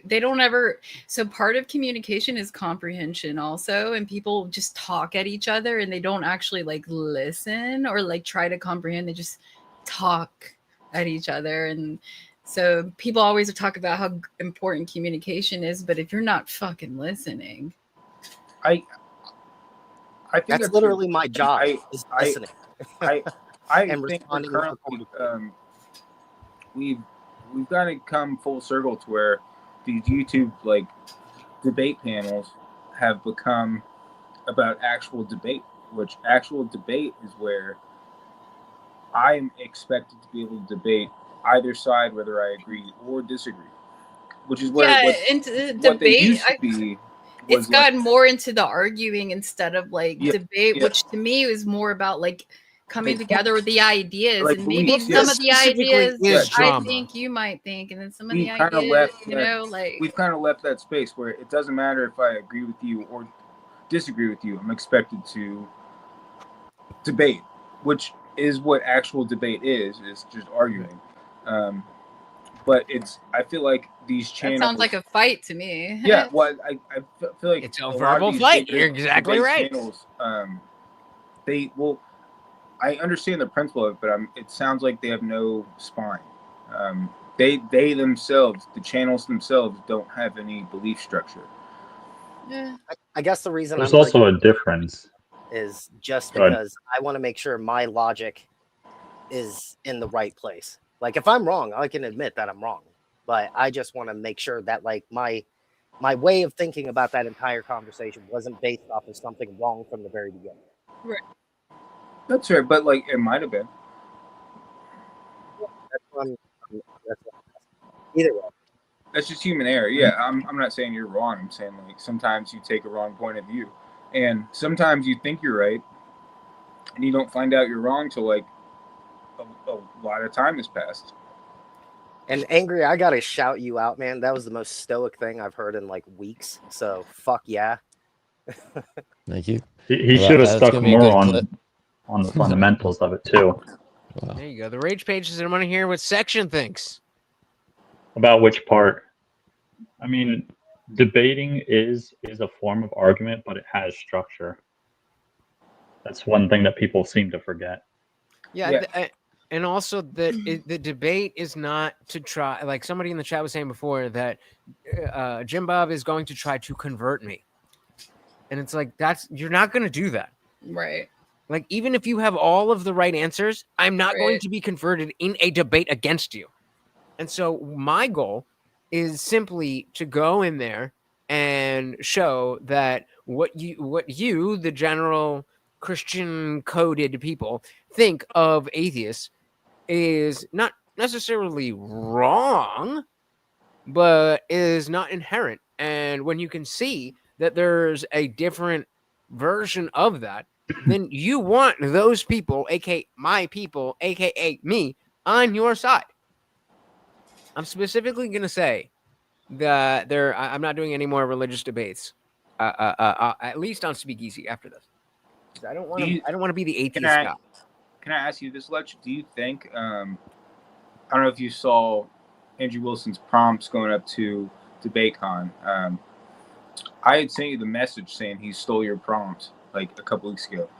they don't ever. So part of communication is comprehension also, and people just talk at each other and they don't actually like listen or like try to comprehend. They just talk at each other. And so people always talk about how important communication is, but if you're not fucking listening, I think that's literally my job. Is listening. I and think responding currently, we've got to come full circle to where these YouTube debate panels have become about actual debate, which actual debate is where I'm expected to be able to debate either side, whether I agree or disagree, which is where debate. It's gotten more into the arguing instead of debate, which to me is more about coming together with the ideas, like and maybe beliefs, some yes. of the ideas is I trauma. think you might think, and then some of We the kind of ideas, left you that- know, like we've kind of left that space where it doesn't matter if I agree with you or disagree with you. I'm expected to debate, which is what actual debate is just arguing. But I feel like these that channels sounds like a fight to me. yeah, well, I feel like It's a lot of verbal these fight. debate- You're exactly debate right. Channels, I understand the principle of it, but it sounds like they have no spine. They themselves, the channels themselves, don't have any belief structure. Yeah. I guess the reason There's I'm also a difference. is just Go ahead. because I want to make sure my logic is in the right place. Like if I'm wrong, I can admit that I'm wrong, but I just want to make sure that like my way of thinking about that entire conversation wasn't based off of something wrong from the very beginning. Right. That's right, but like it might have been. That's what that's what I'm asking. Either way. That's just human error. Yeah, I'm not saying you're wrong. I'm saying like sometimes you take a wrong point of view, and sometimes you think you're right, and you don't find out you're wrong till like a lot of time has passed. And Angry, I gotta shout you out, man. That was the most stoic thing I've heard in like weeks. So fuck yeah. Thank you. He Well, should have that's stuck gonna be a more good clip. on the fundamentals of it too. Wow. There you go. The rage page is I want to hear what section thinks. About which part? I mean, debating is a form of argument, but it has structure. That's one thing that people seem to forget. Yeah. And also that the debate is not to try, like somebody in the chat was saying before, that Jim Bob is going to try to convert me. And it's like, you're not going to do that. Right. Like, even if you have all of the right answers, I'm not going Right. to be converted in a debate against you. And so my goal is simply to go in there and show that what you, the general Christian coded people, think of atheists is not necessarily wrong, but is not inherent. And when you can see that there's a different version of that, then you want those people, aka my people, aka me, on your side. I'm specifically going to say that I'm not doing any more religious debates, at least on Speakeasy after this. I don't want to. I don't want to be the atheist guy. Can I ask you this, Lutch? Do you think I don't know if you saw Andrew Wilson's prompts going up to DebateCon. I had sent you the message saying he stole your prompt like a couple weeks ago,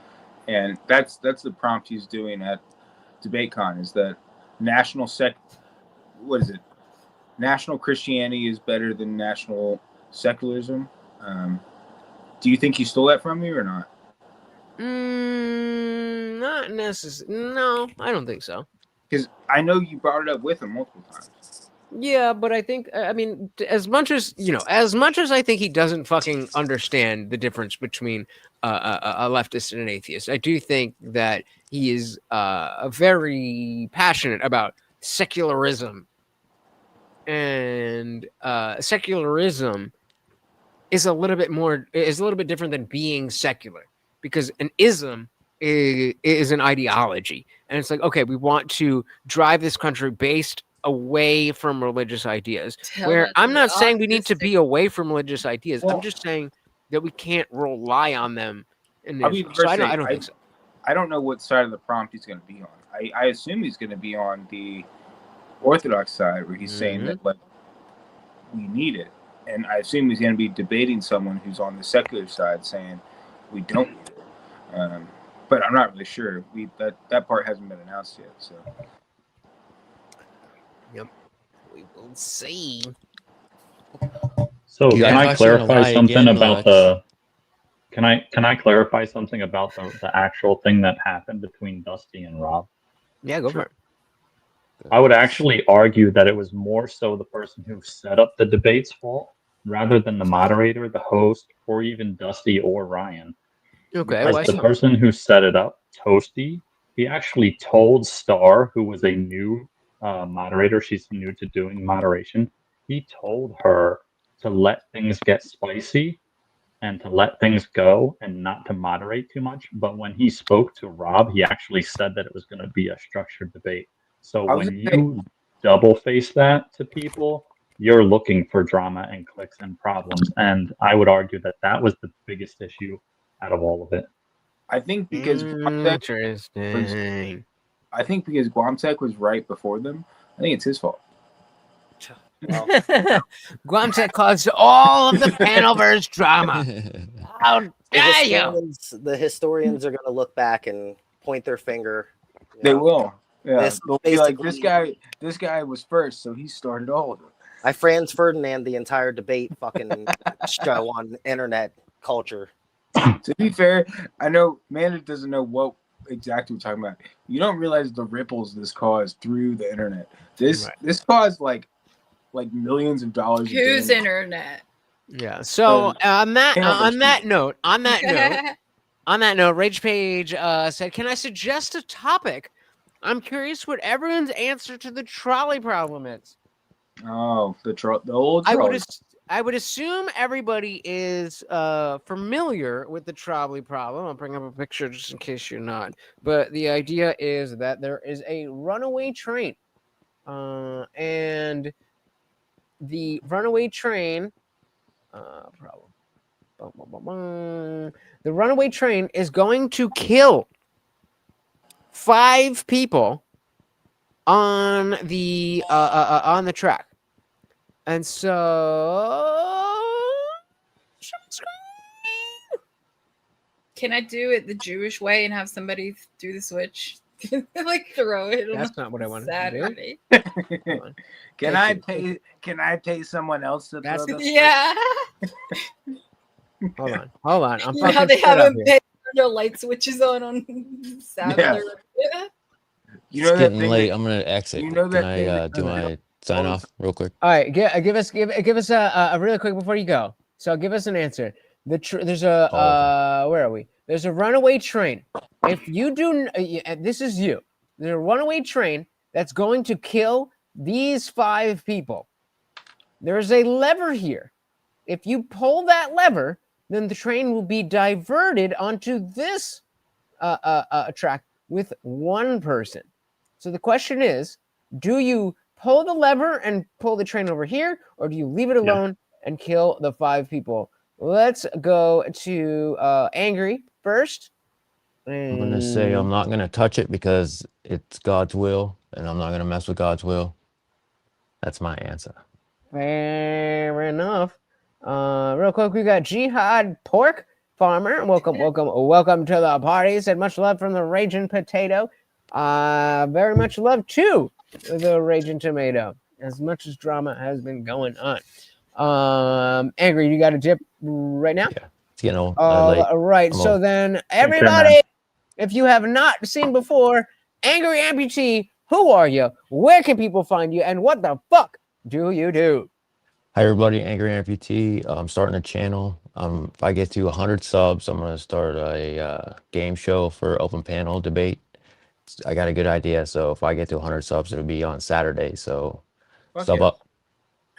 and that's the prompt he's doing at DebateCon. Is that national Christianity is better than national secularism? Do you think he stole that from you or not? Not necessarily. No, I don't think so. Because I know you brought it up with him multiple times. Yeah, but I think, I mean, as much as I think he doesn't fucking understand the difference between a leftist and an atheist, I do think that he is very passionate about secularism. And secularism is a little bit different than being secular, because an ism is an ideology. And it's like, okay, we want to drive this country based away from religious ideas. Where I'm not saying we need to be away from religious ideas. I'm just saying that we can't rely on them. I'll be the So first I to say, don't think so. I don't know what side of the prompt he's going to be on. I assume he's going to be on the Orthodox side, where he's saying that like we need it, and I assume he's going to be debating someone who's on the secular side, saying we don't need it. But I'm not really sure. That part hasn't been announced yet. So. Yep, we will see. So You can guys I actually gonna clarify lie something again, about Lex? the? Can I clarify something about the actual thing that happened between Dusty and Rob? Yeah, go for it. I would actually argue that it was more so the person who set up the debate's fault rather than the moderator, the host, or even Dusty or Ryan. Okay, Because the person who set it up, Toasty, he actually told Star, who was a new moderator, she's new to doing moderation, he told her to let things get spicy and to let things go and not to moderate too much. But when he spoke to Rob, he actually said that it was going to be a structured debate. So I was when gonna say, you double face that to people, you're looking for drama and clicks and problems. And I would argue that that was the biggest issue out of all of it. I think because Interesting. I think because Guamtech was right before them, I think it's his fault. Guamtech caused all of the Panelverse drama. How dare you? The historians are going to look back and point their finger. They will. Yeah, This they'll be like, this basically- guy was first, so he started all of it. I Franz Ferdinand the entire debate fucking show on internet culture. To be fair, I know Amanda doesn't know what exactly we're talking about. You don't realize the ripples this caused through the internet. This caused like millions of dollars. Whose internet? Yeah. So on that note, Rage Page said, "Can I suggest a topic? I'm curious what everyone's answer to the trolley problem is." Oh, the old trolley. I would assume everybody is familiar with the trolley problem. I'll bring up a picture just in case you're not. But the idea is that there is a runaway train, and the runaway train problem. The runaway train is going to kill 5 people on the track. And so Can I do it the Jewish way and have somebody do the switch? Like throw it. That's not what I wanted Saturday. to do. Can I pay someone else to throw this? Yeah. Hold on. I'm You know how fucking they shit up haven't here. paid their light switches on Saturday. Yeah. You know It's that getting thing late. that- I'm gonna exit. you know Can that I thing that- do my sign off real quick? All right, give us a really quick before you go. So give us an answer. There's a where are we? There's a runaway train. If you do, this is you. There's a runaway train that's going to kill these 5 people. There's a lever here. If you pull that lever, then the train will be diverted onto this track with 1 person. So the question is, do you pull the lever and pull the train over here, or do you leave it alone and kill the 5 people? Let's go to Angry first. I'm gonna say I'm not gonna touch it because it's God's will, and I'm not gonna mess with God's will. That's my answer. Fair enough. Real quick, we got Jihad Pork Farmer. Welcome to the party. Said much love from the Raging Potato. Very much love to the Raging Tomato. As much as drama has been going on. Angry, you got a dip right now? Yeah, it's getting old. All late. right. I'm So old. then, everybody, if you have not seen before, Angry Amputee, who are you? Where can people find you? And what the fuck do you do? Hi everybody, Angry Amputee. I'm starting a channel. If I get to 100 subs, I'm gonna start a game show for open panel debate. I got a good idea, so if I get to 100 subs, it'll be on Saturday. So Fuck sub yeah. up.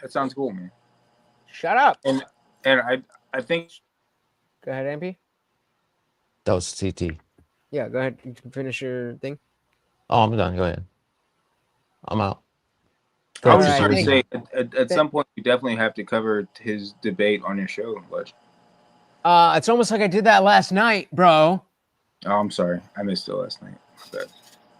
That sounds cool, man. Shut up. And I think. Go ahead, MP. That was CT. Yeah, go ahead. You can finish your thing. Oh, I'm done. Go ahead. I'm out. I was All just right, going to thank say, at some point, you definitely have to cover his debate on your show, Ledge. It's almost like I did that last night, bro. Oh, I'm sorry. I missed it last night. But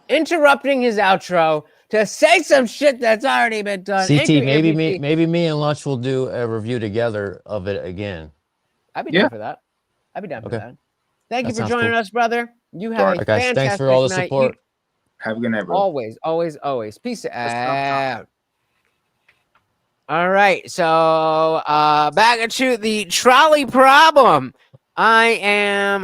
Interrupting his outro to say some shit that's already been done. CT, Angry maybe Amputee. me and Lunch will do a review together of it again. I'd be down for that. I'd be down for Okay. that. Thank That you for sounds joining cool. us, brother. You have All a right, guys. fantastic Thanks for all the night. support. have a good night, bro. Always, always, always. Peace out. All right, so back to the trolley problem. I'm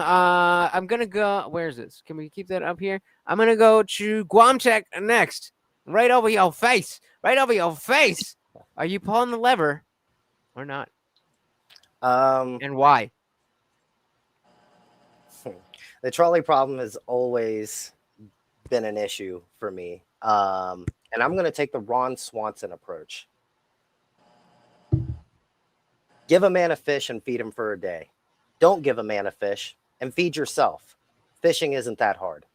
gonna go. Where's this? Can we keep that up here? I'm gonna go to Guamtech next. Right over your face. Right over your face. Are you pulling the lever or not? And why? The trolley problem has always been an issue for me. And I'm going to take the Ron Swanson approach. Give a man a fish and feed him for a day. don't give a man a fish and feed yourself. Fishing isn't that hard.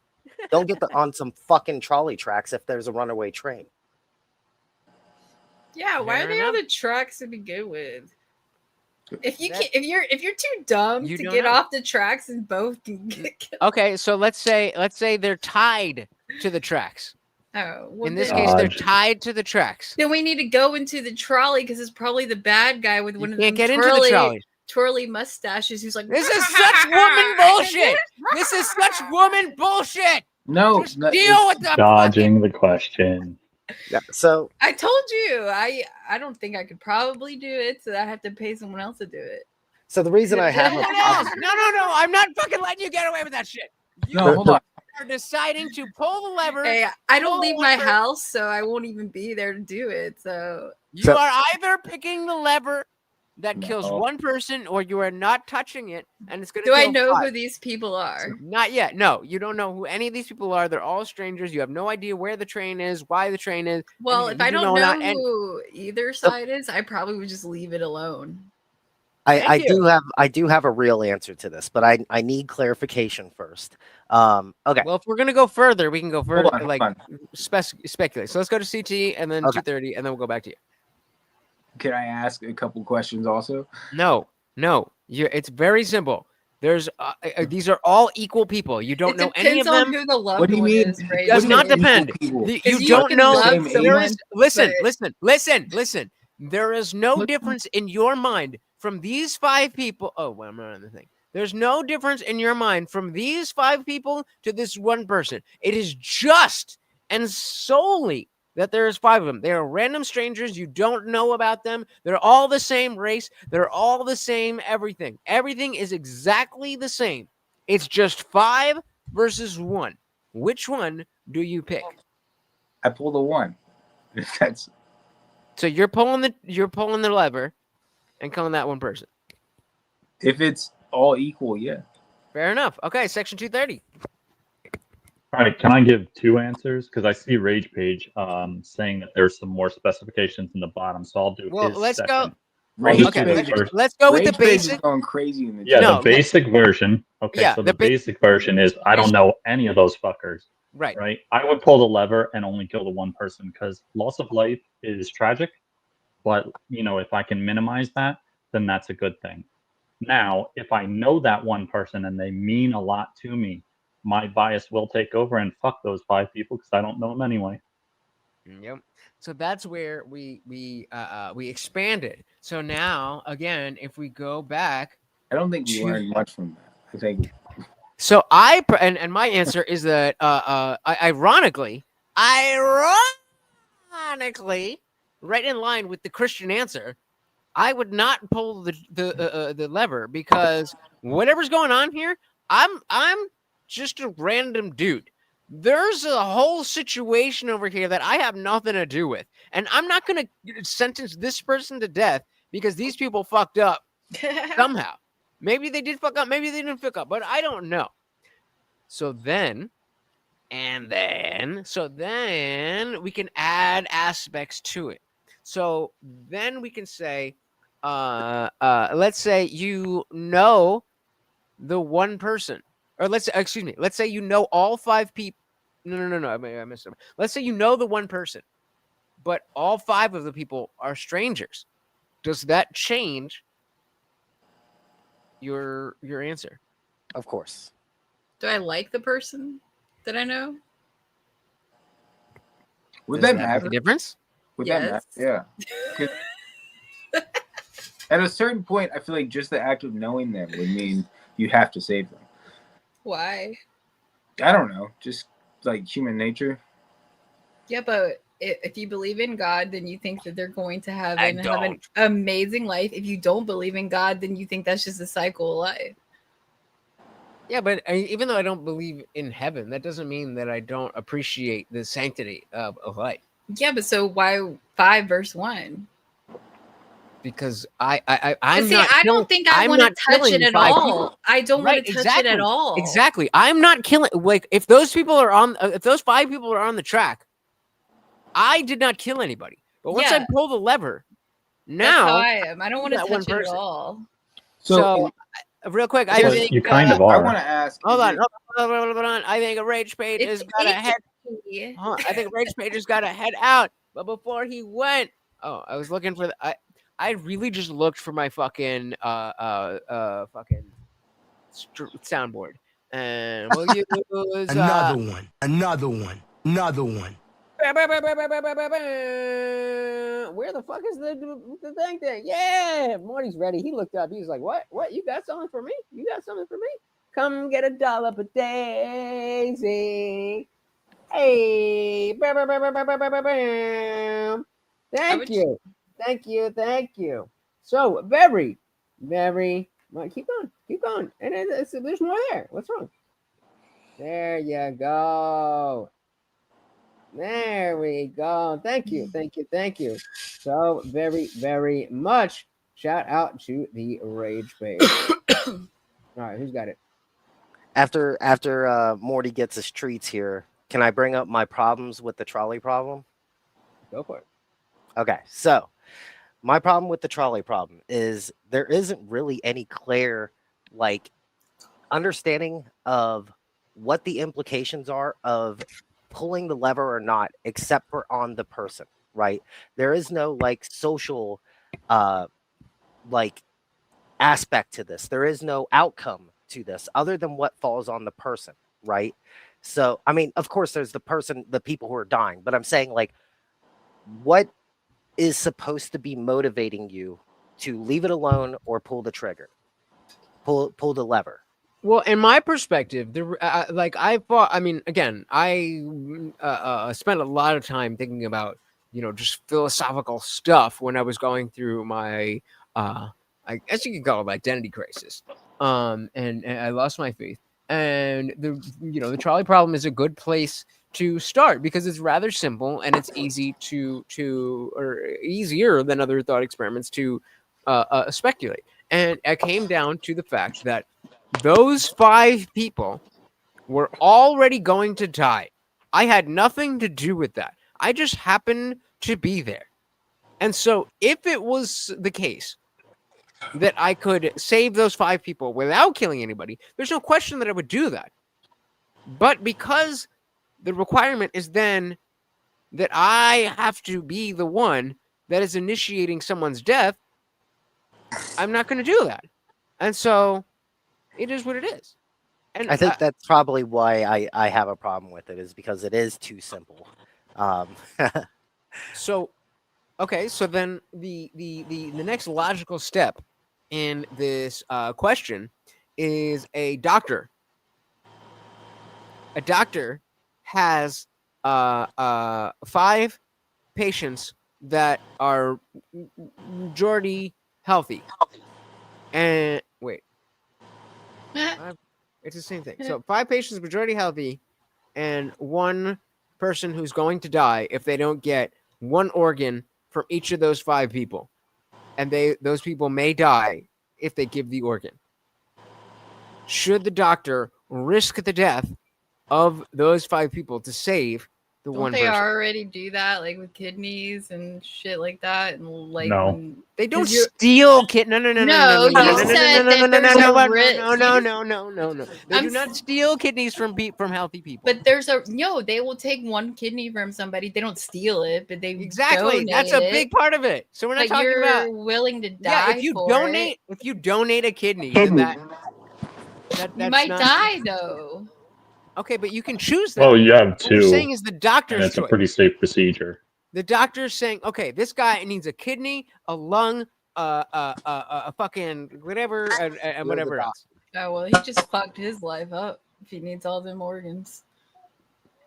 Don't get on some fucking trolley tracks if there's a runaway train. Yeah, why Fair are they enough. on the tracks to begin with? If you can't, if you're too dumb You to don't get know. off the tracks and both can get killed. Okay, so let's say they're tied to the tracks. Oh, well, In this then, case, they're Dodge. tied to the tracks. then we need to go into the trolley because it's probably the bad guy with one of can't them get into the trolley. twirly mustaches who's like, This is such woman bullshit. This is such woman bullshit. No, Just no, deal with the Dodging the question. Yeah. So I told you, I don't think I could probably do it, so I have to pay someone else to do it. So the reason I have a Someone else. No, I'm not fucking letting you get away with that shit. You No, hold on. are deciding to pull the lever. Hey, I don't pull leave the my lever. house, so I won't even be there to do it. So You are either picking the lever that kills No. one person, or you are not touching it, and it's going to. do I know who these people are? Not yet. No, you don't know who any of these people are. They're all strangers. You have no idea where the train is, why the train is. Well, anything. if I You do don't know not- and- who either side is, I probably would just leave it alone. I Thank you. do have a real answer to this, but I need clarification first. Okay. Well, if we're gonna go further, we can go further. on, hold like on. speculate. So let's go to CT and then Okay. 230, and then we'll go back to you. Can I ask a couple questions also? No. It's very simple. There's these are all equal people. You don't It know any of depends on them. who the loved What do you one mean? is, It Ray. does What do you not mean depend. equal people? You 'Cause you don't can know. love Same There someone, is, but- listen. There is no Look- difference in your mind from these 5 people. Oh, well, I'm not on the thing. There's no difference in your mind from these 5 people to this one person. It is just and solely that there's 5 of them. They are random strangers. You don't know about them. They're all the same race. They're all the same everything. Everything is exactly the same. It's just 5 versus 1. Which one do you pick? I pulled a 1. That's So you're pulling the lever and killing that one person. if it's all equal, yeah. Fair enough. Okay, section 230. All right, can I give 2 answers? Because I see Rage Page saying that there's some more specifications in the bottom, so I'll do Well, his let's second. go. Rage Okay, Page- let's go with Rage the Page is basic. going crazy in the Yeah, No, the basic version. Okay, Yeah, so the the basic version is I don't know any of those fuckers. Right. Right? I would pull the lever and only kill the one person because loss of life is tragic. But, if I can minimize that, then that's a good thing. Now, if I know that one person and they mean a lot to me, my bias will take over and fuck those 5 people because I don't know them anyway. Yep. So that's where we expanded. So now again, if we go back, I don't think we learned much from that. I think so and my answer is that ironically, right in line with the Christian answer, I would not pull the lever because whatever's going on here, I'm just a random dude. There's a whole situation over here that I have nothing to do with, and I'm not going to sentence this person to death because these people fucked up somehow. Maybe they did fuck up, maybe they didn't fuck up, but I don't know. So then we can add aspects to it. So then we can say, let's say you know the one person, or let's say you know all 5 people. No, I missed it. Let's say you know the one person, but all 5 of the people are strangers. Does that change your answer? Of course. Do I like the person that I know? would Does that make matter? a difference? Would that matter? Yes. Yeah. 'Cause at a certain point, I feel like just the act of knowing them would mean you have to save them. Why? I don't know, just like human nature. Yeah, but if you believe in God, then you think that they're going to have I an don't. amazing life. If you don't believe in God, then you think that's just a cycle of life. Yeah, but even though I don't believe in heaven, that doesn't mean that I don't appreciate the sanctity of life. Yeah, but so why 5 versus 1? Because I'm See, not. I killing- don't think I I'm want to not touch killing it at 5 all. people. I don't Right, want to touch exactly. it at all. Exactly. I'm not killing. Like if those people are on, if those 5 people are on the track, I did not kill anybody. But once I Yeah. pull the lever, That's how now I am. I don't want to that one touch it at person. all. So real quick, Well, I think you kind of I are. want to ask. hold is on, it- hold on. I think a rage page has got to head. icky. I think rage page has got to head out. But before he went, I was looking for I really just looked for my fucking fucking soundboard, and we'll use Another one. Another one. Another one. Where the fuck is the thing? Yeah, Morty's ready. He looked up. He was like, "What? What? You got something for me? You got something for me? Come get $1 a daisy." Hey, thank you. So very. Well, keep going, and there's more there. What's wrong? There you go. There we go. Thank you. So very much. Shout out to the rage page. All right, who's got it? After Morty gets his treats here, can I bring up my problems with the trolley problem? Go for it. Okay, so my problem with the trolley problem is there isn't really any clear, like, understanding of what the implications are of pulling the lever or not, except for on the person, right? There is no like social like aspect to this. There is no outcome to this other than what falls on the person, right? So I mean, of course there's the people who are dying, but I'm saying, like, what is supposed to be motivating you to leave it alone or pull the trigger, pull the lever? Well, in my perspective, like I thought, I mean, again, I spent a lot of time thinking about, just philosophical stuff when I was going through my, I guess you could call it identity crisis. And I lost my faith. And the trolley problem is a good place to start because it's rather simple and it's easy or easier than other thought experiments to speculate. And I came down to the fact that those 5 people were already going to die. I had nothing to do with that. I just happened to be there. And so if it was the case that I could save those 5 people without killing anybody, there's no question that I would do that. But because the requirement is then that I have to be the one that is initiating someone's death, I'm not going to do that. And so it is what it is. And I think that's probably why I have a problem with it, is because it is too simple. So, okay, so then the next logical step in this question is a doctor. A doctor has 5 patients that are majority healthy. And wait. It's the same thing. So 5 patients majority healthy and 1 person who's going to die if they don't get 1 organ from each of those 5 people. And those people may die if they give the organ. Should the doctor risk the death of those 5 people to save the Don't one they person? already do that, like with kidneys and shit like that? And like, No. They don't steal kidneys. No. No, you said that there's a risk. No. They do not steal kidneys from healthy people. But they will take 1 kidney from somebody. They don't steal it, but they Exactly. That's a big part of it. So we're not But talking you're about willing to die. Yeah, if you donate a kidney, then that's you might not... die though. Okay, but you can choose that. Well, you have What you're 2. saying is the doctor's and it's choice. a pretty safe procedure. The doctor's saying, okay, this guy needs a kidney, a lung, a fucking whatever, and whatever else. Oh well, he just fucked his life up if he needs all them organs.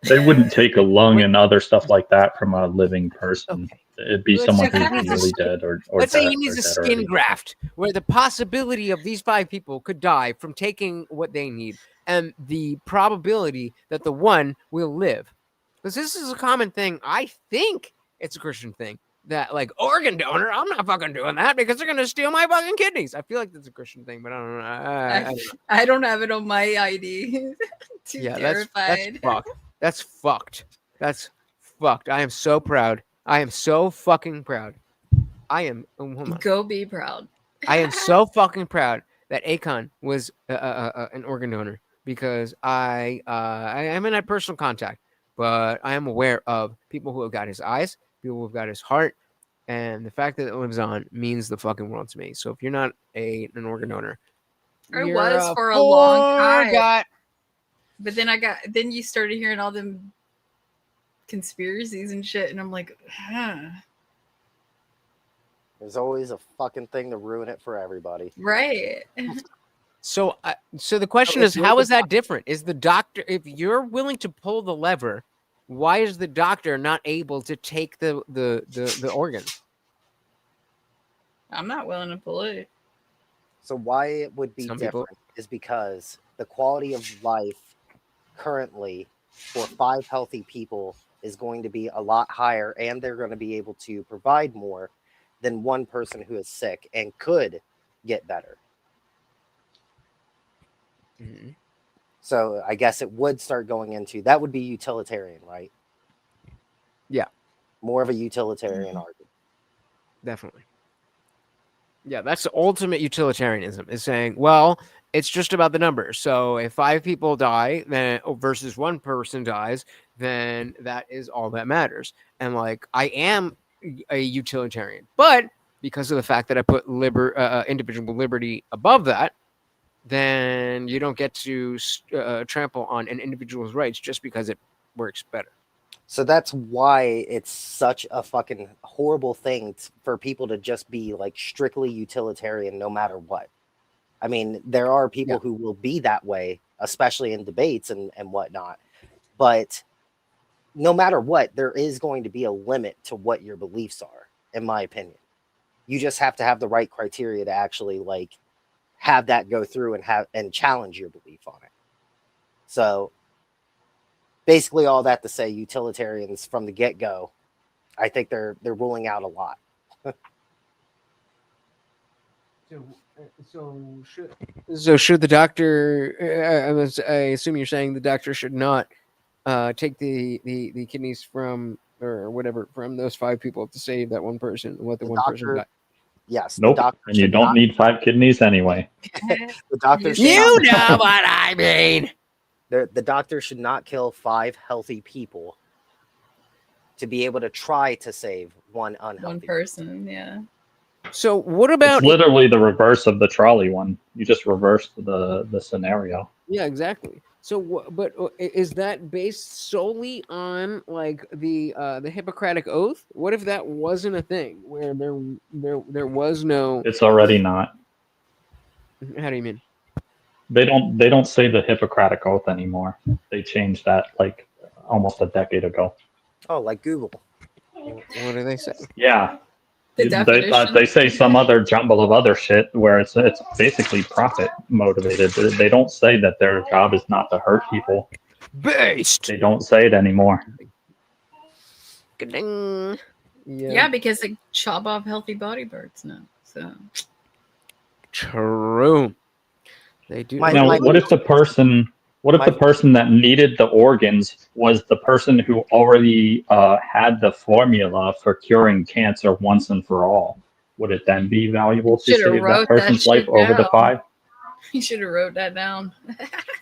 They wouldn't take a lung and other stuff like that from a living person. It'd be Let's someone say he who's needs a really skin- dead or Let's say he dead- needs or a dead skin already. graft, where the possibility of these 5 people could die from taking what they need, and the probability that the one will live. Because this is a common thing. I think it's a Christian thing that, like, organ donor, I'm not fucking doing that because they're gonna steal my fucking kidneys. I feel like that's a Christian thing, but I don't know. I don't have it on my ID. Too Yeah, terrified. that's fucked. That's fucked. I am so proud. I am so fucking proud. I am. Hold on. Go be proud. I am so fucking proud that Akon was an organ donor because I haven't had personal contact, but I am aware of people who have got his eyes, people who have got his heart, and the fact that it lives on means the fucking world to me. So if you're not an organ donor, I you're was for a long time. forgot. But then you started hearing all them conspiracies and shit, and I'm like, There's always a fucking thing to ruin it for everybody. right. So, so the question is, how is that different? Is the doctor, if you're willing to pull the lever, why is the doctor not able to take the organ? I'm not willing to pull it. So why it would be Some different people- is because the quality of life currently for 5 healthy people is going to be a lot higher, and they're going to be able to provide more than one person who is sick and could get better. Mhm. So I guess it would start going into that would be utilitarian, right? Yeah, More of a utilitarian argument. definitely. Yeah, that's the ultimate utilitarianism, is saying, well, it's just about the numbers. So if 5 people die then versus 1 person dies, then that is all that matters. And like, I am a utilitarian, but because of the fact that I put individual liberty above that, then you don't get to trample on an individual's rights just because it works better. So that's why it's such a fucking horrible thing for people to just be like strictly utilitarian no matter what. I mean, there are people who will be that way, especially in debates and whatnot. But no matter what, there is going to be a limit to what your beliefs are, in my opinion. You just have to have the right criteria to actually like have that go through and challenge your belief on it. So basically all that to say, utilitarians from the get-go, I think they're ruling out a lot. So should the doctor? I assume you're saying the doctor should not take the kidneys from or whatever from those 5 people to save that one person. Let the one person die. Yes. Nope. And you don't need 5 kidneys anyway. The doctor. You know what I mean. The doctor should not kill 5 healthy people to be able to try to save one unhealthy. One person, yeah. So what about? It's literally the reverse of the trolley one. You just reversed the scenario. Yeah, exactly. So, but is that based solely on like the Hippocratic Oath? What if that wasn't a thing where there was no? It's already not. How do you mean? They don't say the Hippocratic Oath anymore. They changed that like almost a decade ago. Oh, like Google. What do they say? Yeah. The definition. They say some other jumble of other shit where it's basically profit motivated. They don't say that their job is not to hurt people. Based. They don't say it anymore. Ga-ding. Yeah, because they chop off healthy body parts now. So true. They do. Now, what if the person that needed the organs was the person who already had the formula for curing cancer once and for all? Would it then be valuable to Should've save wrote that person's that life shit over the down. 5? you should have wrote that down.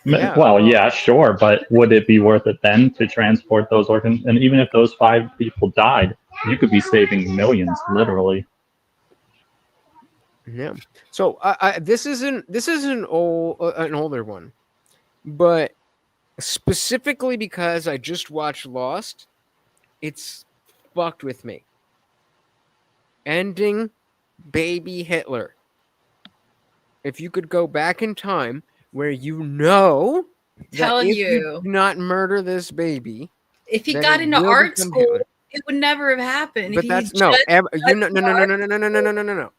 Well, yeah, sure, but would it be worth it then to transport those organs? And even if those 5 people died, you could be saving millions, literally. Yeah. So this isn't an older one, but specifically because I just watched Lost, it's fucked with me. Ending baby Hitler. If you could go back in time where you know that Telling if you. do not murder this baby, If he then got it into will art become school, Hitler. it would never have happened. But If that's he no, just no.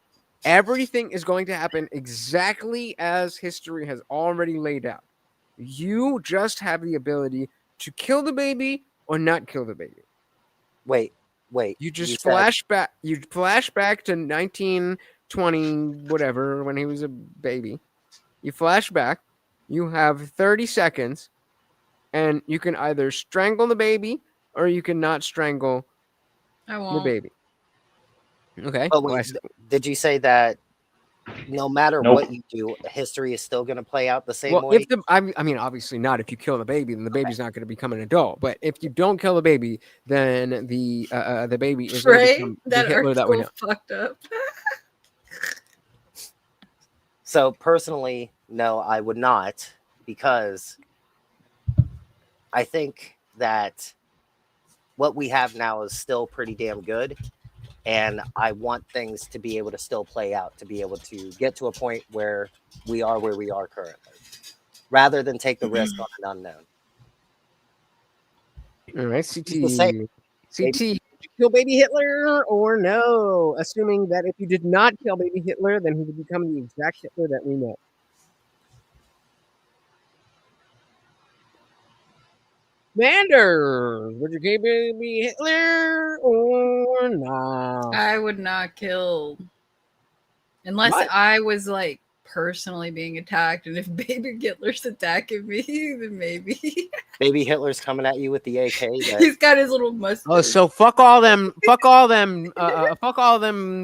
Everything is going to happen exactly as history has already laid out. You just have the ability to kill the baby or not kill the baby. Wait. You just said- flash back. You flash back to 1920, whatever, when he was a baby. You flash back. You have 30 seconds, and you can either strangle the baby or you can not strangle I the won't. baby. Okay. But Well, wait, did you say that no matter Nope. what you do, history is still going to play out the same Well, way. if the I mean, obviously not. If you kill the baby, then the baby's not going to become an adult. But if you don't kill the baby, then the baby is going to Right? become the That Hitler that we know. article fucked up. So personally, no, I would not, because I think that what we have now is still pretty damn good. And I want things to be able to still play out, to be able to get to a point where we are currently, rather than take the risk on an unknown. All right, It's the same. CT, did you kill baby Hitler or no? Assuming that if you did not kill baby Hitler, then he would become the exact Hitler that we know. Manders, would you kill baby Hitler or no? I would not kill unless What? I was like personally being attacked, and if baby Hitler's attacking me, then maybe. Baby Hitler's coming at you with the AK. He's got his little mustache. Oh, so fuck all them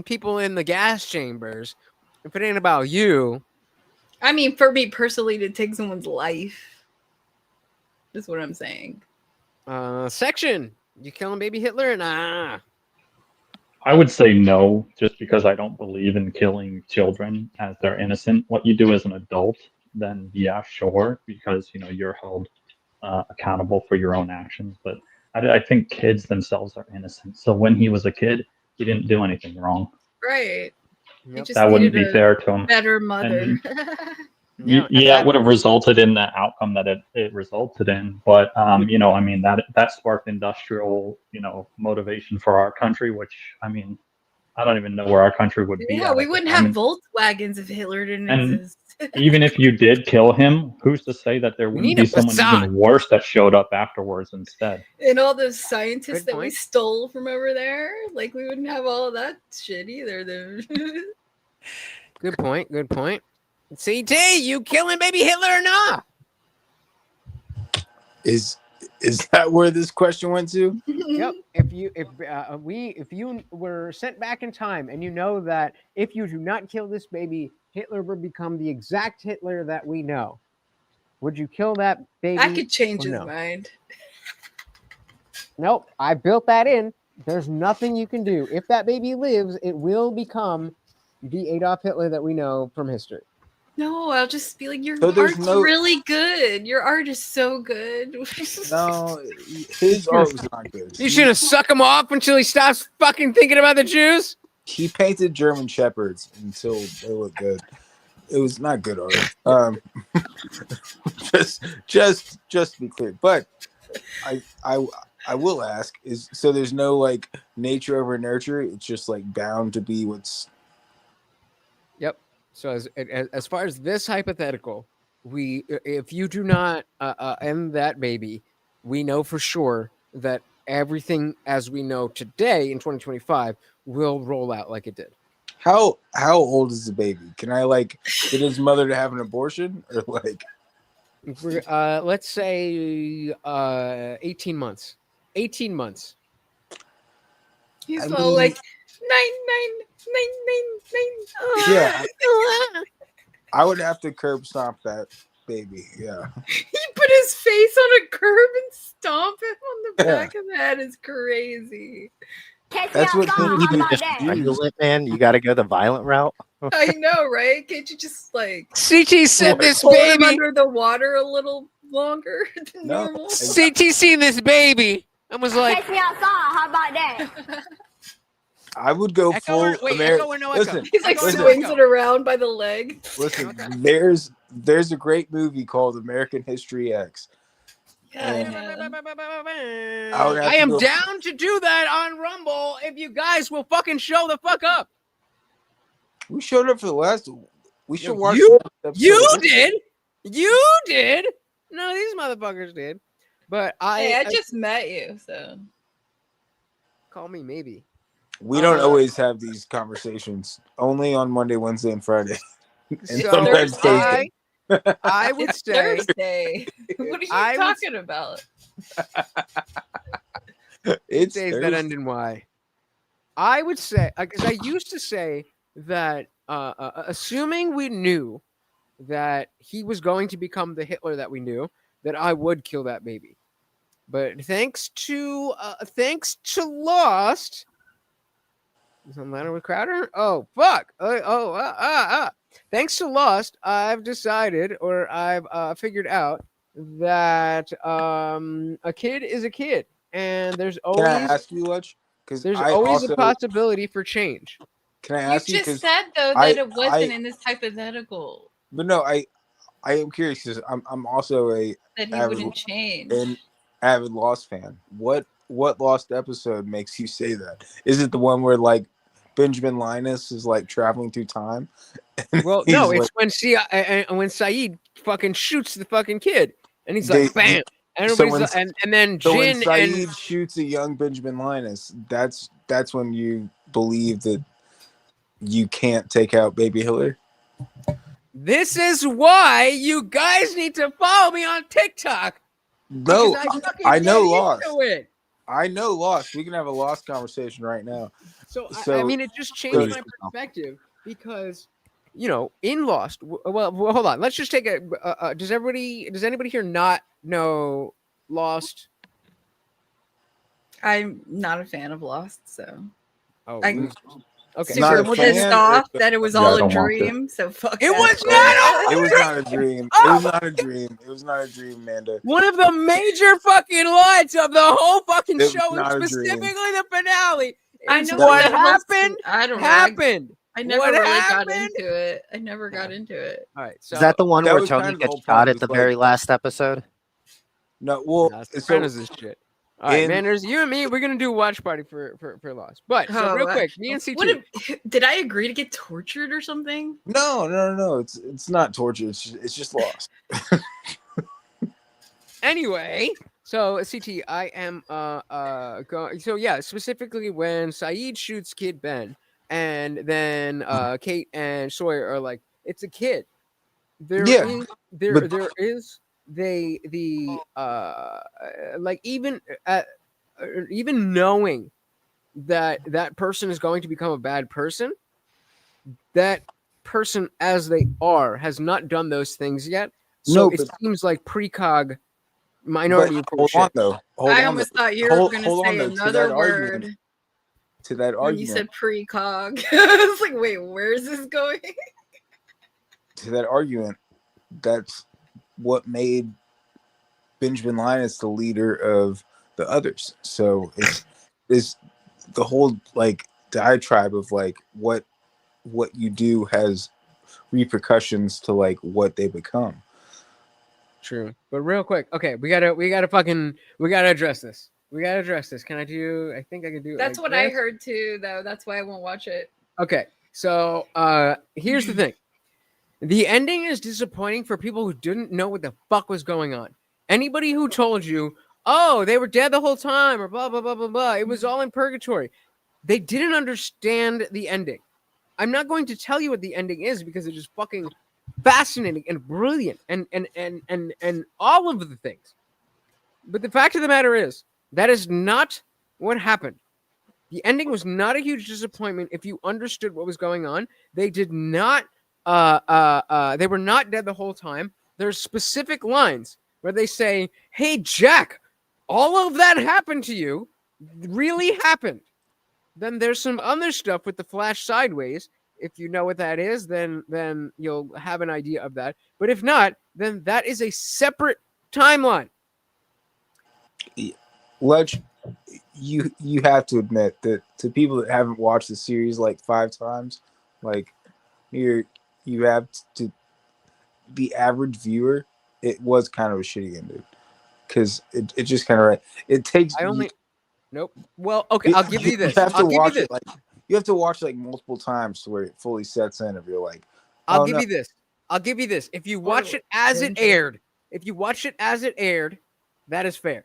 people in the gas chambers. If it ain't about you, I mean, for me personally, to take someone's life. That's what I'm saying. Section, you killing baby Hitler or nah? I would say no, just because I don't believe in killing children as they're innocent. What you do as an adult, then yeah, sure, because you're held accountable for your own actions. But I think kids themselves are innocent. So when he was a kid, he didn't do anything wrong. Right. He just That wouldn't needed be a fair to him. Better mother. Yeah, it would have resulted in the outcome that it resulted in. But I mean that sparked industrial, motivation for our country, which I mean, I don't even know where our country would be. Yeah, we wouldn't have Volkswagens if Hitler didn't And exist. even if you did kill him, who's to say that there wouldn't need be a someone Passat. even worse that showed up afterwards instead? And all those scientists that we stole from over there, like we wouldn't have all of that shit either. Good point. Good point. CT, you killing baby Hitler or not? Is that where this question went to? Yep. If you were sent back in time and you know that if you do not kill this baby, Hitler will become the exact Hitler that we know. Would you kill that baby? I could change or his no? mind. Nope. I built that in. There's nothing you can do. If that baby lives, it will become the Adolf Hitler that we know from history. No, I'll just be like, your So there's art's no- really good. Your art is so good. No, his art was not good. You should have suck him off until he stops fucking thinking about the Jews. He painted German shepherds until they looked good. It was not good art. Just to be clear. But I will ask, is so there's no like nature over nurture, it's just like bound to be what's Yep. So as far as this hypothetical, if you do not end that baby, we know for sure that everything as we know today in 2025 will roll out like it did. how old is the baby? Can I like get his mother to have an abortion or like Let's say 18 months. 18 months. He's I all mean- like, 9. Yeah. I would have to curb stomp that baby. Yeah. He put his face on a curb and stomp it on the Yeah. back of the head. Is crazy. That's what Even just strangle it, man. You got to go the violent route. I know, right? Can't you just like CT said this hold him baby. under the water a little longer than No. normal? CT seen this baby and was like, Take me outside. How about that? I would go Echo full or- wait, echo or no echo? Listen, He's like listen, swings it around by the leg. listen, there's a great movie called American History X. And I would have I to am go- down to do that on Rumble if you guys will fucking show the fuck up. We showed up for the last. We should watch. You, the episode you of this. did. You did. No, these motherfuckers did. But I just met you, so call me maybe. We don't always have these conversations. Only on Monday, Wednesday, and Friday. And So sometimes Thursday. I would it's say Thursday. What are you I would- talking about? It's days that Thursday. end in Y. I would say because I used to say that assuming we knew that he was going to become the Hitler that we knew, that I would kill that baby. But thanks to Lost, is that matter with Crowder? Oh fuck! Thanks to Lost, I've decided, or I've figured out that a kid is a kid, and there's always. Can I ask you, Lutch? Because there's always a possibility for change. Can I ask you? You just said though that it wasn't in this hypothetical. But no, I am curious because I'm also That he wouldn't change. an avid Lost fan. What Lost episode makes you say that? Is it the one where like Benjamin Linus is like traveling through time? Well, no, it's when Saeed fucking shoots the fucking kid, and he's like, bam. And then so Jin when Saeed shoots a young Benjamin Linus, that's when you believe that you can't take out baby Hitler. This is why you guys need to follow me on TikTok. No, I know Lost. It. I know Lost. We can have a Lost conversation right now. So I mean, it just changed my perspective because, you know, in Lost. Well, hold on. Let's just take a. Does anybody here not know Lost? I'm not a fan of Lost, so. Oh, I'm okay. super pissed off that it was all a dream. So fuck. It that. was not. It was not a dream. It was not a dream. It was not a dream, Amanda. One of the major fucking lines of the whole fucking It was show, not and a dream. specifically the finale. I is know what that happened. I don't know. Happened. I never What really happened? got into it. I never got into it. All right. So Is that the one that where was Tony kind of the gets whole shot point, at the was very like- last episode? No, well, The so Sopranos is shit. All right, in- man. There's you and me. We're gonna do a watch party for Lost. But so Oh, real quick, me and CT. Did I agree to get tortured or something? no. It's not torture. It's just Lost. Anyway, so CT, I am going. So yeah, specifically when Saeed shoots Kid Ben, and then Kate and Sawyer are like, "It's a kid." There is like even knowing that person is going to become a bad person, that person as they are has not done those things yet. So No, it but- seems like precog minority But report hold on shit. though. Hold I on, almost though. thought you were Hold- going to hold on, say though, to another that word argument. To that when argument. you said precog. I was like, wait, where's this going? To that argument, that's what made Benjamin Linus the leader of the others. So it's the whole like diatribe of like what you do has repercussions to like what they become. True, but real quick, okay, we gotta address this. Can I do? I think I can do. That's like what I this. heard too, though. That's why I won't watch it. Okay, so here's the thing. The ending is disappointing for people who didn't know what the fuck was going on. Anybody who told you, oh, they were dead the whole time, or blah, blah, blah, blah, blah, it was all in purgatory. They didn't understand the ending. I'm not going to tell you what the ending is because it is fucking fascinating and brilliant and all of the things. But the fact of the matter is, that is not what happened. The ending was not a huge disappointment if you understood what was going on. They did not they were not dead the whole time. There's specific lines where they say, "Hey Jack, all of that happened to you, really happened." Then there's some other stuff with the flash sideways. If you know what that is, then you'll have an idea of that. But if not, then that is a separate timeline. Lutch, you have to admit that to people that haven't watched the series like 5 times, like you have to the average viewer, it was kind of a shitty ending because it just kind of it takes. Nope. Well, okay, I'll give you this. You have to I'll give you watch this. it like you have to watch like multiple times to where it fully sets in. If you're like, I'll oh, give no. you this. I'll give you this. If you watch it as it aired, that is fair.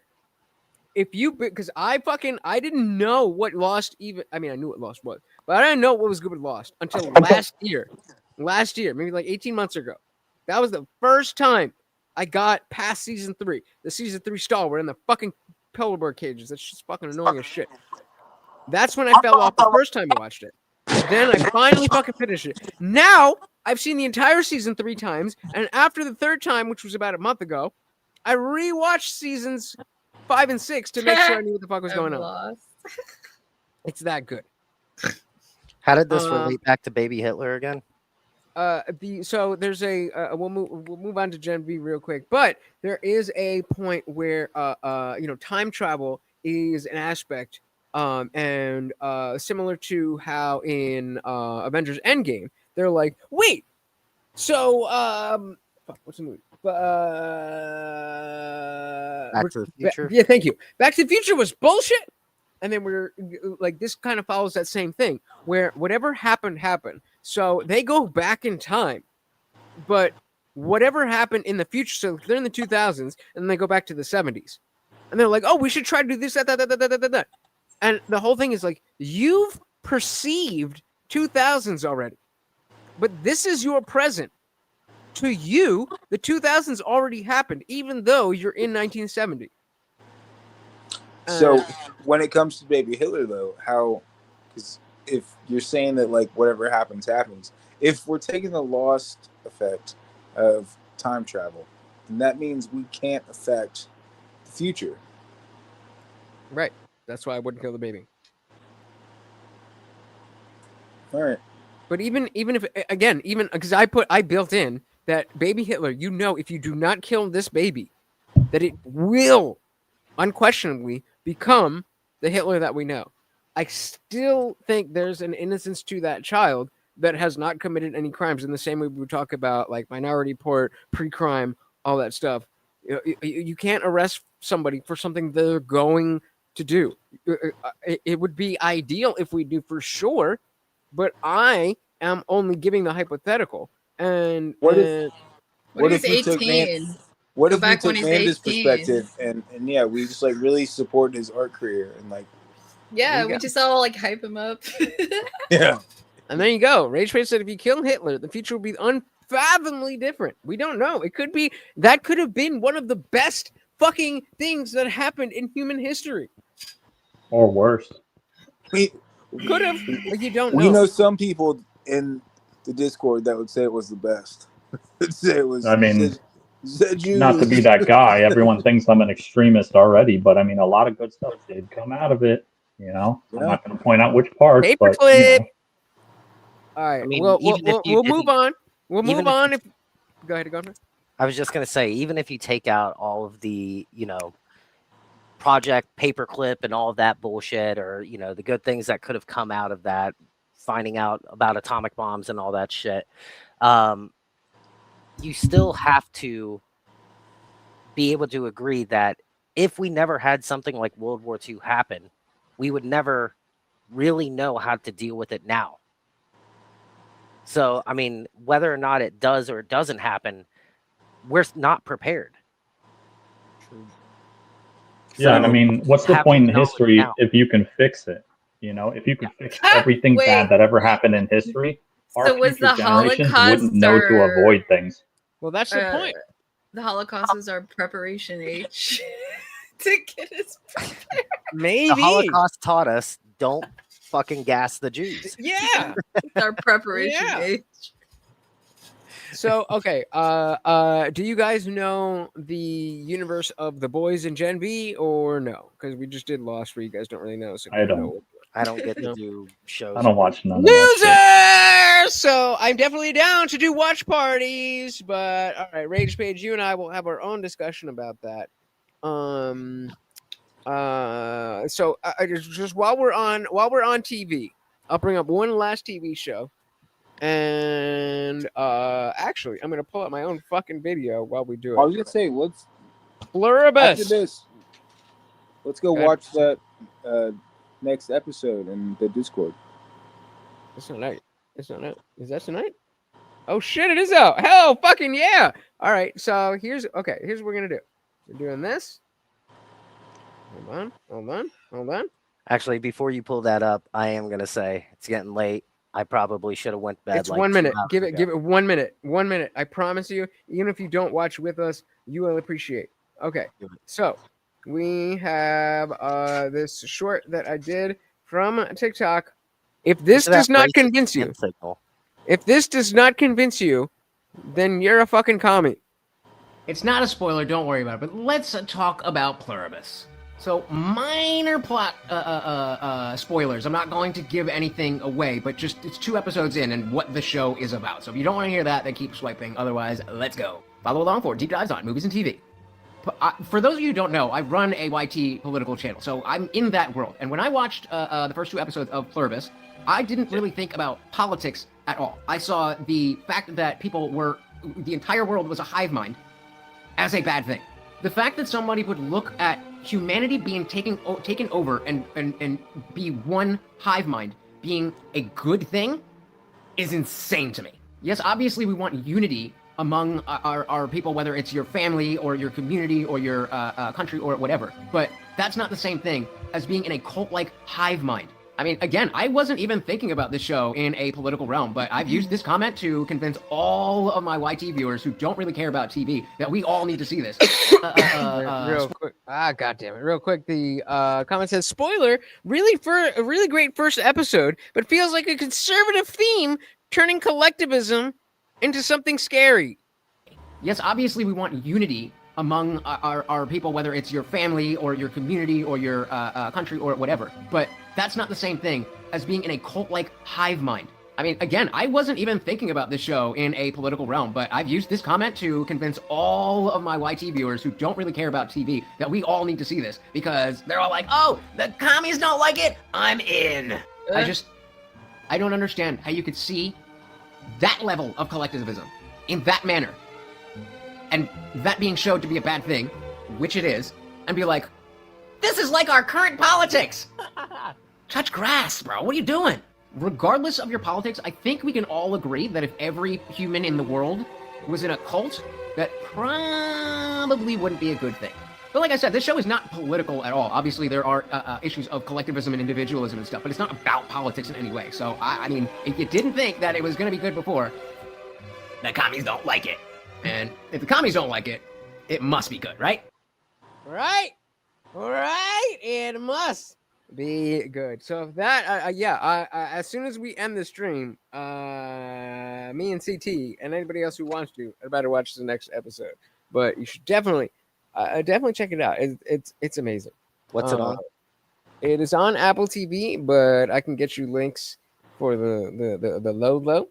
If you, because I didn't know what Lost even. I mean, I knew what Lost was, but I didn't know what was good with Lost until last year. Last year, maybe like 18 months ago. That was the first time I got past season 3. The season 3 stall. We're in the fucking pillar cages. That's just fucking annoying as shit. That's when I fell off the first time I watched it. Then I finally fucking finished it. Now I've seen the entire season 3 times, and after the 3rd time, which was about a month ago, I rewatched seasons 5 and 6 to make sure I knew what the fuck was going on. It's that good. How did this relate back to Baby Hitler again? So there's a we'll move on to Gen V real quick, but there is a point where time travel is an aspect, and similar to how in Avengers Endgame they're like, wait, so what's the movie? Back to the Future. Yeah, thank you. Back to the Future was bullshit. And then we're like, this kind of follows that same thing where whatever happened. So they go back in time, but whatever happened in the future. So they're in the 2000s and then they go back to the 70s and they're like, oh, we should try to do this, that. And the whole thing is like, you've perceived 2000s already, but this is your present. To you, the 2000s already happened, even though you're in 1970. So when it comes to Baby Hitler, though, how? Because if you're saying that like whatever happens, if we're taking the lost effect of time travel, then that means we can't affect the future. Right. That's why I wouldn't kill the baby. All right. But even if even because I built in that Baby Hitler, if you do not kill this baby, that it will unquestionably become the Hitler that we know. I still think there's an innocence to that child that has not committed any crimes, in the same way we talk about like Minority Report, pre-crime, all that stuff. You can't arrest somebody for something they're going to do. It would be ideal if we do for sure, but I am only giving the hypothetical. And what if he's 18? What Go if we back when took he's Amanda's 18. perspective and yeah, we just like really support his art career and like Yeah, we just all like hype him up. yeah. And there you go. Rage Face said if you kill Hitler, the future will be unfathomably different. We don't know. It could be that could have been one of the best fucking things that happened in human history. Or worse. We could have, but you don't know. We know some people in the Discord that would say it was the best. Would say it was. I mean, not to be that guy. Everyone thinks I'm an extremist already, but I mean, a lot of good stuff did come out of it. I'm not going to point out which parts, but Paperclip. All right. I mean, we'll even if you move on. We'll even move on. Go ahead, Governor. I was just gonna say, even if you take out all of the, Project Paperclip and all of that bullshit, or the good things that could have come out of that, finding out about atomic bombs and all that shit, you still have to be able to agree that if we never had something like World War II happen, we would never really know how to deal with it now. So, I mean, whether or not it does or doesn't happen, we're not prepared. Yeah, So, I mean, what's the have point in knowledge history now. if you can fix it? If you can fix everything Wait. bad that ever happened in history, our So was future the generations Holocaust wouldn't know to or- avoid things. Well, that's the point. The Holocaust is our preparation age to get us prepared. Maybe The Holocaust taught us don't fucking gas the Jews. Yeah. It's our preparation Yeah. age. So okay, do you guys know the universe of The Boys and Gen V or no? Because we just did Lost, where you guys don't really know. So I you don't. know. I don't get to No. do shows. I don't watch none of that shit. Loser! So I'm definitely down to do watch parties, but all right, Rage Page, you and I will have our own discussion about that. So just while we're on TV, I'll bring up one last TV show. And actually, I'm gonna pull up my own fucking video while we do it. I was gonna say, let's Pluribus. after this, let's go Okay. watch that next episode in the Discord. It's not out. It's not out. Is that tonight? Oh shit! It is out. Hell, fucking yeah! All right. So here's what we're gonna do. We're doing this. Hold on. Actually, before you pull that up, I am gonna say it's getting late. I probably should have went to bed. It's like 1 2 minute. hours Give ago. it 1 minute. 1 minute. I promise you. Even if you don't watch with us, you will appreciate. Okay. So we have this short that I did from TikTok If this Look at does that not racist convince you, hand signal. if this does not convince you, then you're a fucking commie. It's not a spoiler, don't worry about it, but let's talk about Pluribus. So, minor plot spoilers. I'm not going to give anything away, but just it's 2 episodes in and what the show is about. So if you don't want to hear that, then keep swiping. Otherwise, let's go. Follow along for deep dives on movies and TV. For those of you who don't know, I run a YT political channel, so I'm in that world. And when I watched the first 2 episodes of Pluribus, I didn't really think about politics at all. I saw the fact that the entire world was a hive mind as a bad thing. The fact that somebody would look at humanity being taken over and be one hive mind being a good thing is insane to me. Yes, obviously we want unity among our people, whether it's your family or your community or your country or whatever, but that's not the same thing as being in a cult-like hive mind. I mean, again, I wasn't even thinking about this show in a political realm, but I've used this comment to convince all of my YT viewers who don't really care about TV that we all need to see this. Real quick. Goddamn it. Real quick, the comment says, spoiler, a really great first episode, but feels like a conservative theme turning collectivism into something scary. Yes, obviously we want unity among our people, whether it's your family or your community or your country or whatever, but that's not the same thing as being in a cult-like hive mind. I mean, again, I wasn't even thinking about this show in a political realm, but I've used this comment to convince all of my YT viewers who don't really care about TV that we all need to see this, because they're all like, oh, the commies don't like it, I'm in. I don't understand how you could see that level of collectivism in that manner, and that being showed to be a bad thing, which it is, and be like, this is like our current politics. Touch grass, bro. What are you doing? Regardless of your politics, I think we can all agree that if every human in the world was in a cult, that probably wouldn't be a good thing. But like I said, this show is not political at all. Obviously, there are issues of collectivism and individualism and stuff, but it's not about politics in any way. So, I mean, if you didn't think that it was going to be good before, the commies don't like it. And if the commies don't like it, it must be good, right? Right? All right, it must be good. So that, as soon as we end the stream, me and CT and anybody else who wants to, I'd better watch the next episode. But you should definitely check it out. It's amazing. What's it on? It is on Apple TV, but I can get you links for the low.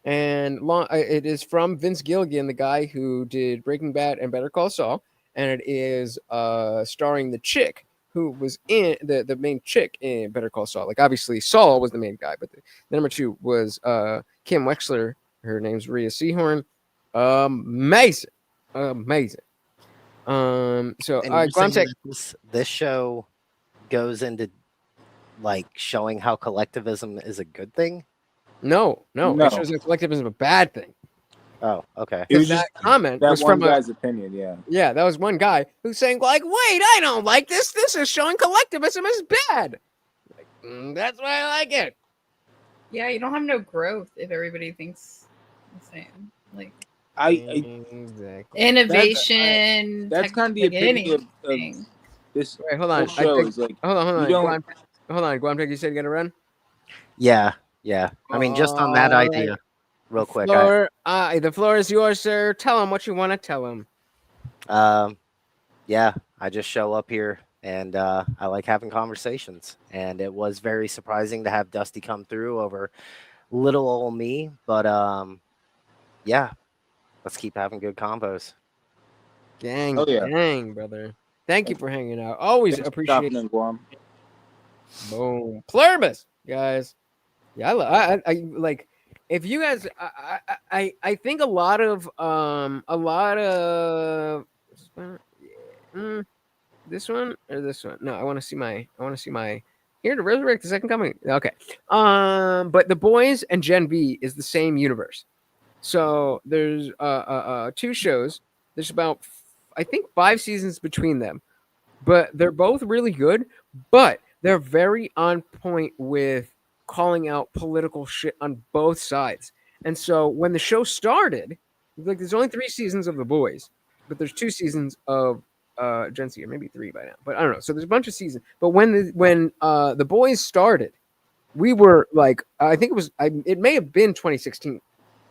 And it is from Vince Gilligan, the guy who did Breaking Bad and Better Call Saul. And it is starring the chick who was in the main chick in Better Call Saul. Like, obviously, Saul was the main guy, but the number 2 was Kim Wexler. Her name's Rhea Seehorn. Amazing. So, this show goes into like showing how collectivism is a good thing. No. It shows that collectivism is a bad thing. Oh, okay. It was that comment that was one from guy's opinion. Yeah, that was one guy who's saying, like, wait, I don't like this. This is showing collectivism is bad. Like, that's why I like it. Yeah, you don't have no growth if everybody thinks the same. Like, exactly. Innovation. That's kind of the opinion of this. Wait, hold on. Show is like, hold on. Hold on, Guamtech, you said you got to run? Yeah. I mean, just on that idea, real quick. The floor is yours, sir. Tell him what you want to tell him. Yeah, I just show up here and I like having conversations. And it was very surprising to have Dusty come through over little old me. But yeah, let's keep having good combos. Gang, brother. Thank you for hanging out. Always appreciate it. Boom. Pluribus, guys. Yeah, I like. If you guys, I think a lot of this one or this one. No, I want to see my here to resurrect the second coming. Okay. But The Boys and Gen V is the same universe. So there's 2 shows. There's about I think 5 seasons between them, but they're both really good. But they're very on point with calling out political shit on both sides. And so when the show started, like, there's only 3 seasons of The Boys, but there's 2 seasons of Gen Z, or maybe 3 by now, but I don't know. So there's a bunch of seasons. But when The Boys started, we were like, I think it was, it may have been 2016.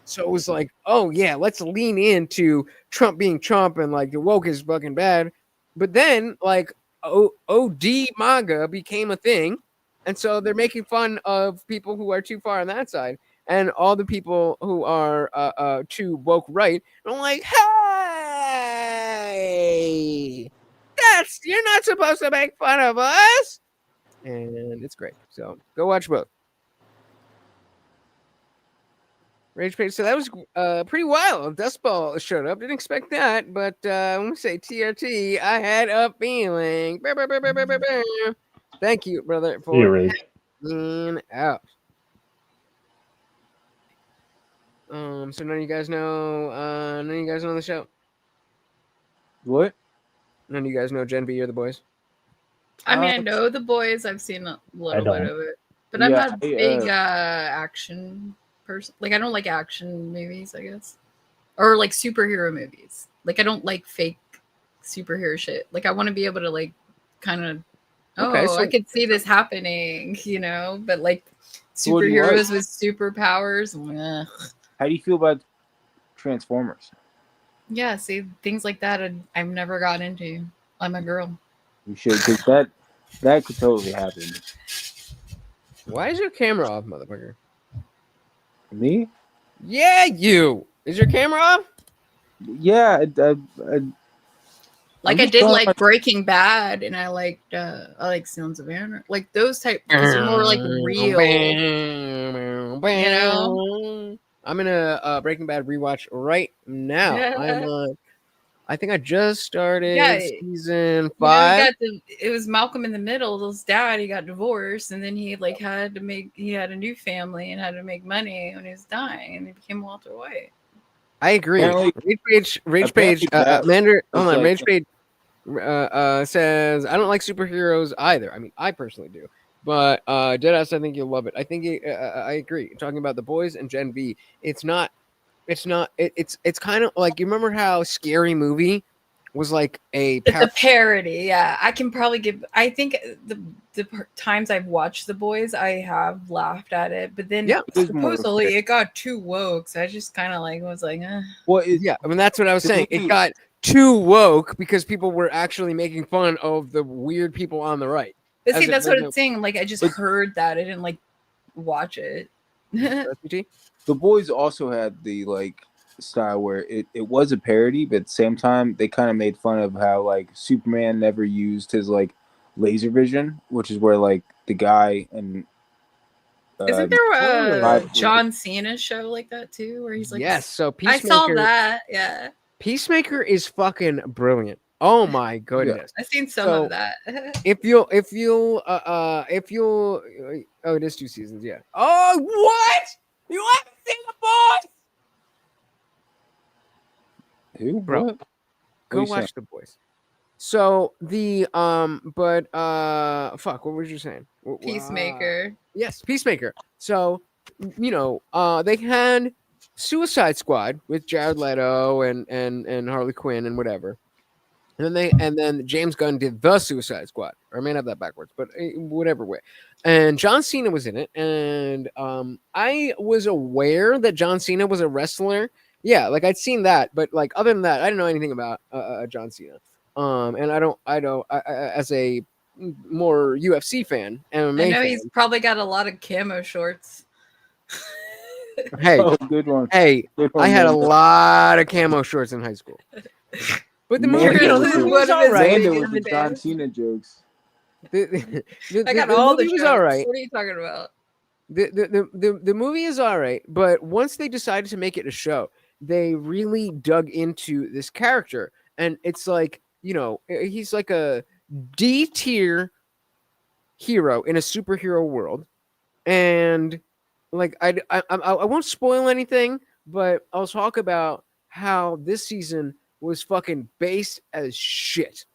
So it was like, oh yeah, let's lean into Trump being Trump and like the woke is fucking bad. But then like OD MAGA became a thing. And so they're making fun of people who are too far on that side and all the people who are too woke right. And I'm like, hey, you're not supposed to make fun of us. And it's great. So go watch both. Rage Page. So that was pretty wild. Dust Ball showed up. Didn't expect that, but I'm gonna say TRT. I had a feeling. Thank you, brother, for hanging out. So none of you guys know. None of you guys know the show. What? None of you guys know Gen V or the boys. I mean, I know the boys. I've seen a little bit of it, but I'm not a big action person. Like, I don't like action movies, I guess, or like superhero movies. Like, I don't like fake superhero shit. Like, I want to be able to like kind of, I could see this happening, you know. But like superheroes with superpowers. How do you feel about Transformers? Yeah, see, things like that I've never got into. I'm a girl. You should, because that could totally happen. Why is your camera off, motherfucker? Me? Yeah, you. Is your camera off? Yeah. Like, I did like Breaking Bad, and I liked Sons of Anarchy, like those type, because they're more like real. You know? I'm in a Breaking Bad rewatch right now. Yeah. I think I just started season 5. It was Malcolm in the Middle. His dad, he got divorced, and then he like had a new family and had to make money when he was dying, and he became Walter White. I agree. Rage Page, Mander. Hold on, Rage Page says I don't like superheroes either. I mean, I personally do, but Deadass, I think you'll love it. I think I agree. Talking about the boys and Gen V, it's kind of like, you remember how Scary Movie was like it's a parody. Yeah, I can probably give. I think the times I've watched The Boys, I have laughed at it, but then supposedly it got too woke, so I just kind of like was like, yeah. I mean, that's what I was saying. It got too woke because people were actually making fun of the weird people on the right. But see, that's what it's saying. Like, I just heard that. I didn't like watch it. The Boys also had the like style where it was a parody, but at the same time they kind of made fun of how like Superman never used his like laser vision, which is where like the guy and isn't there a John Cena show like that too, where he's like, yes, so Peacemaker, I saw that. Yeah, Peacemaker is fucking brilliant. Oh my goodness. I've seen some of that. if you'll it is 2 seasons, yeah. Oh, what? You haven't seen The Boys? Who, bro? What? Go What watch The Boys. So the fuck, what were you saying? Peacemaker. Yes, Peacemaker. So, you know, they had Suicide Squad with Jared Leto and Harley Quinn and whatever. And then James Gunn did The Suicide Squad. Or I may have that backwards, but whatever way. And John Cena was in it. And I was aware that John Cena was a wrestler. Yeah, like I'd seen that, but like other than that, I didn't know anything about John Cena. And I don't as a more UFC fan, MMA I know fan, he's probably got a lot of camo shorts. Hey, good one. Hey, Good one, I had a man. lot of camo shorts in high school. But the movie was all right. Amanda with the John Cena jokes. I got all the movie was jokes. all right. What are you talking about? The movie is all right, but once they decided to make it a show, they really dug into this character, and it's like, you know, he's like a D tier hero in a superhero world, and like I won't spoil anything, but I'll talk about how this season was fucking based as shit.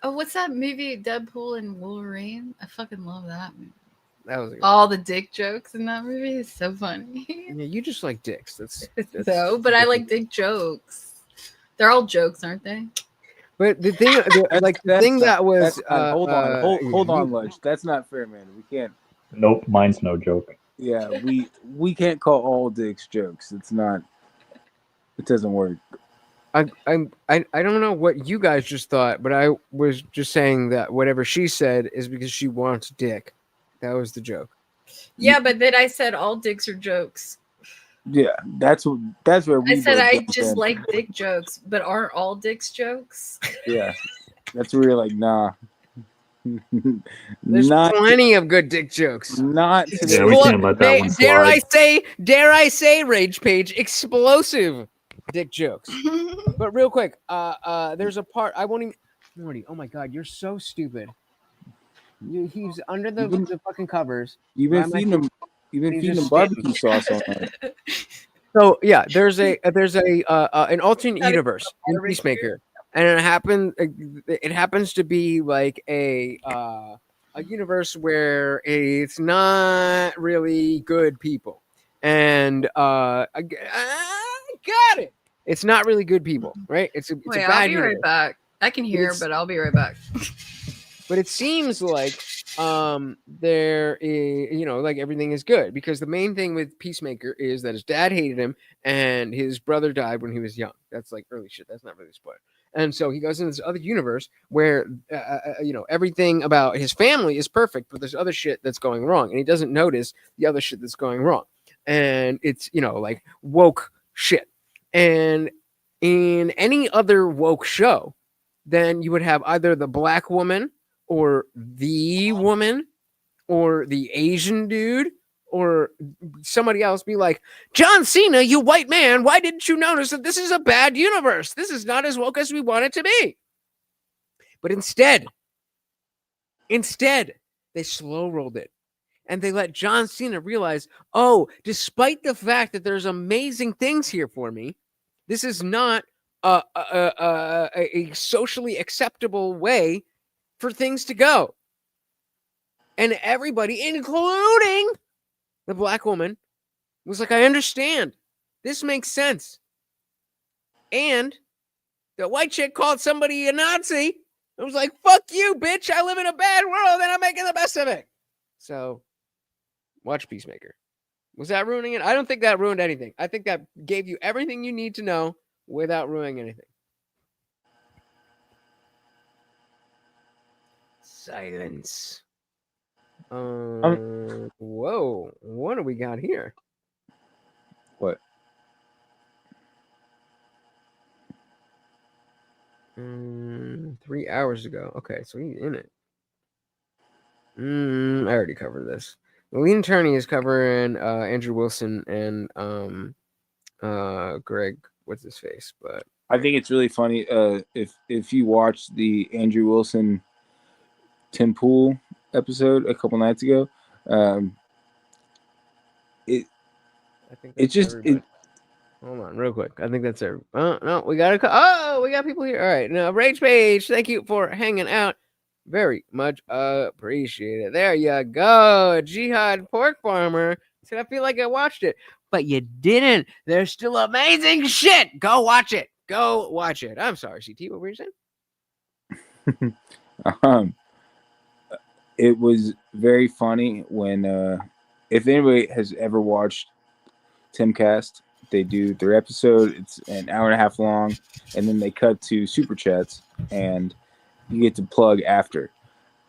Oh, what's that movie? Deadpool and Wolverine. I fucking love that movie. That was All the dick jokes in that movie is so funny. Yeah, you just like dicks. That's But I like dick jokes. They're all jokes, aren't they? But the thing, the thing that was hold on, Ludge. That's not fair, man. We can't Nope, mine's no joke. Yeah, we can't call all dicks jokes. It's not. It doesn't work. I don't know what you guys just thought, but I was just saying that whatever she said is because she wants dick. That was the joke. Yeah, but then I said all dicks are jokes. Yeah, that's where we. I said both I jumped just in. like dick jokes, but aren't all dicks jokes? Yeah, that's where you're like, nah. There's not plenty of good dick jokes. Not today. Yeah, we can't let that one slide. Dare I say, Rage Page, explosive dick jokes. But real quick, there's a part I won't even. Morty, oh my god, you're so stupid. He's under the fucking covers. You've been feeding him. You've been He's feeding him just barbecue sauce all night. So yeah, there's an alternate universe in Peacemaker, and it happens to be like a universe where it's not really good people, and I got it. It's not really good people, right? It's a Wait, bad I'll be universe. right back. I can hear, but I'll be right back. But it seems like there is, like everything is good, because the main thing with Peacemaker is that his dad hated him and his brother died when he was young. That's like early shit. That's not really a spoiler. And so he goes into this other universe where everything about his family is perfect, but there's other shit that's going wrong, and he doesn't notice the other shit that's going wrong. And it's like woke shit. And in any other woke show, then you would have either the black woman or the woman or the Asian dude or somebody else be like, John Cena, you white man, why didn't you notice that this is a bad universe? This is not as woke as we want it to be. But instead, they slow rolled it. And they let John Cena realize, oh, despite the fact that there's amazing things here for me, this is not a socially acceptable way for things to go. And everybody, including the black woman, was like, I understand. This makes sense. And the white chick called somebody a Nazi. I was like, fuck you, bitch. I live in a bad world and I'm making the best of it. So watch Peacemaker. Was that ruining it? I don't think that ruined anything. I think that gave you everything you need to know without ruining anything. Silence. Whoa. What do we got here? What? 3 hours ago. Okay, so he's in it. I already covered this. The lead attorney is covering Andrew Wilson and Greg, what's his face? But I think it's really funny. If you watch the Andrew Wilson Tim Pool episode a couple nights ago, hold on, real quick. I think that's every. No, we got we got people here. All right, now Rage Page, thank you for hanging out. Very much appreciated. There you go, Jihad Pork Farmer. Said I feel like I watched it, but you didn't. There's still amazing shit. Go watch it. Go watch it. I'm sorry, CT. What were you saying? It was very funny when, if anybody has ever watched Timcast, they do their episode. It's an hour and a half long, and then they cut to super chats, and you get to plug after.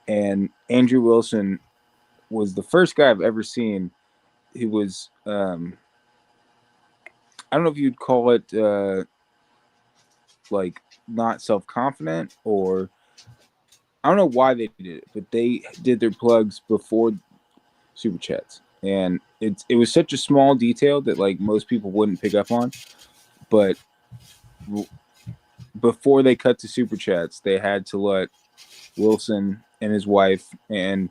And Andrew Wilson was the first guy I've ever seen who was, I don't know if you'd call it like not self-confident, or I don't know why they did it, but they did their plugs before super chats. And it was such a small detail that like most people wouldn't pick up on, but before they cut to super chats, they had to let Wilson and his wife and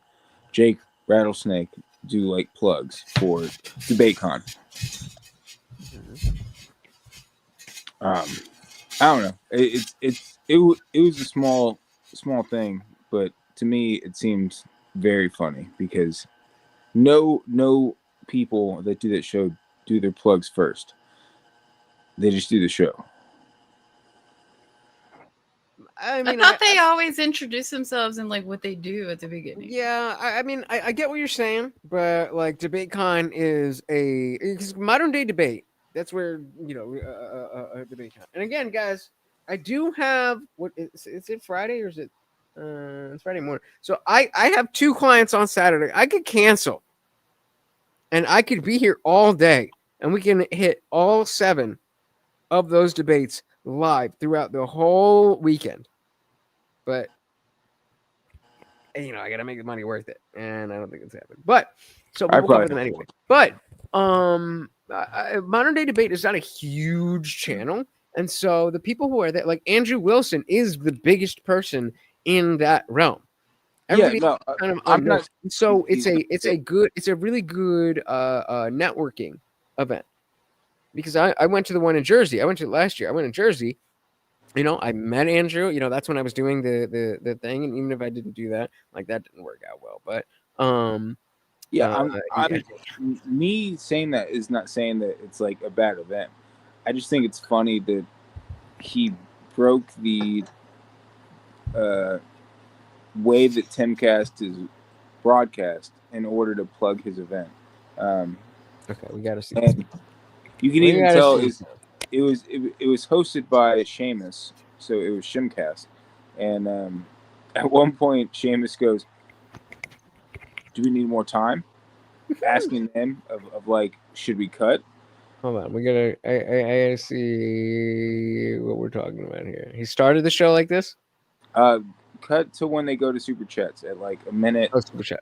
Jake Rattlesnake do like plugs for DebateCon. I don't know. It was a small thing, but to me it seemed very funny because no people that do that show do their plugs first. They just do the show. I mean, thought they always introduce themselves and like what they do at the beginning. Yeah, I mean, I get what you're saying, but like DebateCon is it's modern day debate. That's where DebateCon. And again, guys, I do have is it Friday or is it? It's Friday morning. So I have 2 clients on Saturday. I could cancel, and I could be here all day, and we can hit all 7 of those debates live throughout the whole weekend. But I gotta make the money worth it, and I don't think it's happening. But so we'll cover them anyway. But modern day debate is not a huge channel, and so the people who are there, like Andrew Wilson, is the biggest person in that realm. Everybody kind of unknown. So it's a really good networking event. Because I went to the one in Jersey. I went to it last year. I went in Jersey. I met Andrew. That's when I was doing the thing. And even if I didn't do that, like that didn't work out well. But me saying that is not saying that it's like a bad event. I just think it's funny that he broke the way that Timcast is broadcast in order to plug his event. Okay, we got to see. You can even tell it was hosted by Seamus, so it was Shimcast, and at one point Seamus goes, "Do we need more time?" Asking them of like, should we cut? Hold on, I gotta see what we're talking about here. He started the show like this. Cut to when they go to super chats at like a minute. Oh, super chat.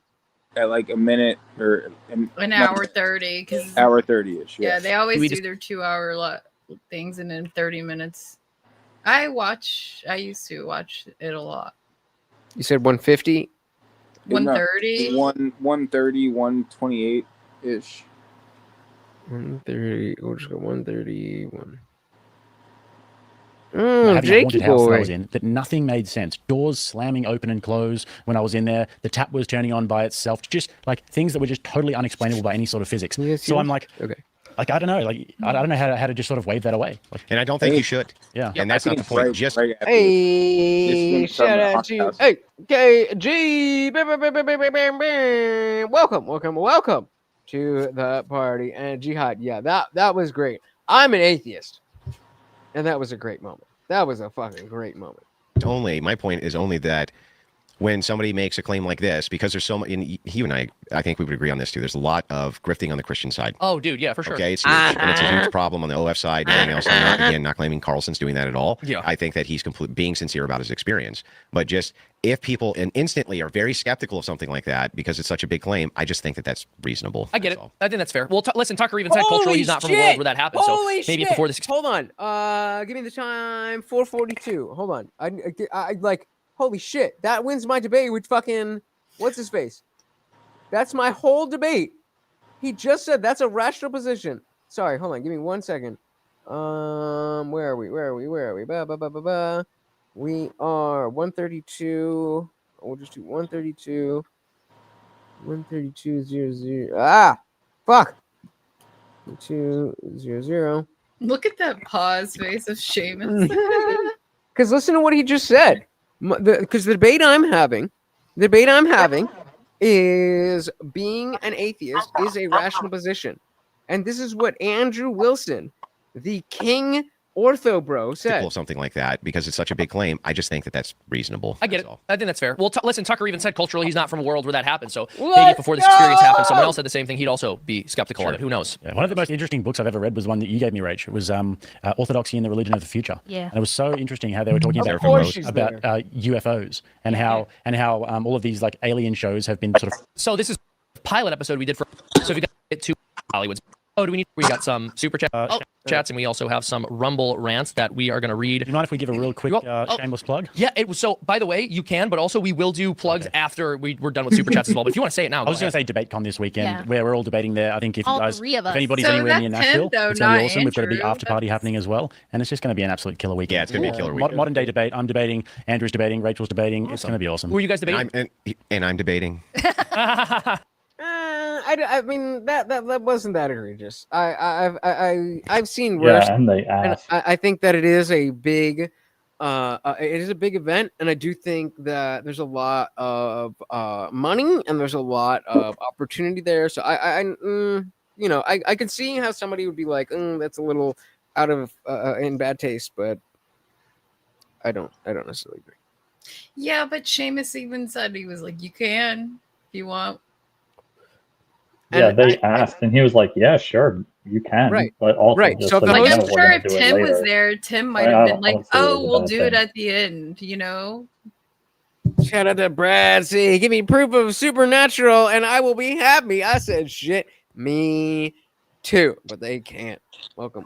At like a minute or an hour 30, because hour 30ish. Yeah, they always do their 2-hour things and then 30 minutes. I used to watch it a lot. You said 150? 130? 130, 128 ish. 130. We'll just go 131. Having a Jakey haunted house that I was boy. in, that nothing made sense. Doors slamming open and close when I was in there. The tap was turning on by itself. Just like things that were just totally unexplainable by any sort of physics. So I'm like, okay. Like I don't know, I don't know how to just sort of wave that away. Like, and I don't think you should. Yeah, and that's not the point. Hey, shout out to hey, KG. Welcome to the party. And Jihad, yeah, that was great. I'm an atheist, and that was a great moment. That was a fucking great moment. My point is only that when somebody makes a claim like this, because there's so much, and you and I think we would agree on this too. There's a lot of grifting on the Christian side. Oh, dude, yeah, for sure. Okay, it's huge, and it's a huge problem on the OF side. And else, I'm not claiming Carlson's doing that at all. Yeah, I think that he's being sincere about his experience. But just if people instantly are very skeptical of something like that because it's such a big claim, I just think that that's reasonable. I get it. I think that's fair. Well, listen, Tucker even said culturally he's not from a world where that happens. Holy so maybe shit. before this. Hold on. Give me the time. 4:42. Hold on. I like. Holy shit. That wins my debate with fucking what's his face. That's my whole debate. He just said that's a rational position. Sorry. Hold on. Give me 1 second. Where are we? We are 132. We'll just do 132. 132.00. Ah, fuck. 200. Look at that pause face of Seamus. Because listen to what he just said. Because the debate I'm having is being an atheist is a rational position. And this is what Andrew Wilson, the king ortho bro, said. Something like that because it's such a big claim. I just think that that's reasonable. I get it. I think that's fair. Well, listen, Tucker even said culturally he's not from a world where that happens. So maybe before this experience happened, someone else said the same thing. He'd also be skeptical of it. Who knows? Yeah, one of the most interesting books I've ever read was one that you gave me, Rach. It was Orthodoxy and the Religion of the Future. Yeah. And it was so interesting how they were talking about UFOs and how all of these like alien shows have been sort of. So this is a pilot episode we did for. So if you got it to Hollywood's. Oh, do we need? We got some super chats, and we also have some Rumble rants that we are going to read. Do you mind if we give a real quick shameless plug? Yeah, it was. So, by the way, you can, but also we will do plugs after we're done with super chats as well. But if you want to say it now, I was going to say DebateCon this weekend, where we're all debating there. I think if All you guys, three of if us. anybody's So anywhere near that's Nashville, him, though, it's going to be not awesome. We've got a big Andrew. after party happening as well, and it's just going to be an absolute killer weekend. Yeah, it's going to be a killer weekend. Modern day debate. I'm debating. Andrew's debating. Rachel's debating. It's going to be awesome. Who are you guys debating? And I'm debating. I mean that wasn't that egregious. I've seen worse. Yeah, and they asked. I think that it is a big it is a big event, and I do think that there's a lot of money and there's a lot of opportunity there. So I can see how somebody would be like, that's a little out of in bad taste, but I don't necessarily agree. Yeah, but Seamus even said, he was like, you can if you want. Yeah, they asked, and he was like, "Yeah, sure, you can." Right. But also, Right. just So so the you Like, know, I'm we're sure gonna if do it Tim was later. there, Tim might I have been don't like, see it as oh, a we'll bad do it thing. at the end, you know? Shout out to Brad. See, give me proof of supernatural, and I will be happy. I said, shit, me too, but they can't. Welcome.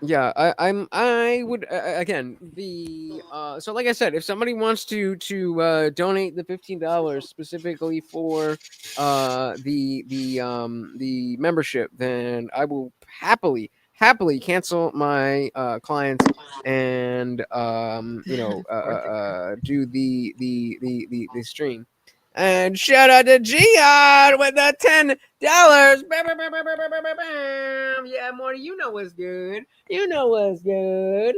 Yeah, I would again the so like I said, if somebody wants to donate the $15 specifically for the membership, then I will happily cancel my clients and do the stream. And shout out to Jihad with the $10. Yeah, Morty, you know what's good. You know what's good.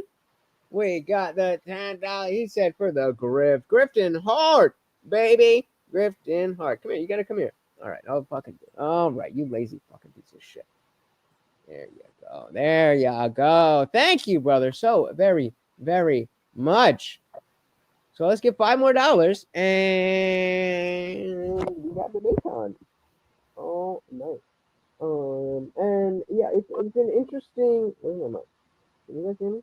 We got the $10. He said for the grift. Grifting hard, baby. Grifting hard. Come here. You gotta come here. All right. I'll fucking do it. All right. You lazy fucking piece of shit. There you go. There you go. Thank you, brother. So very, very much. So let's get $5 more, and we got the Baycon. Oh, nice. And yeah, it's an interesting. Where's my mic? Can you guys hear me?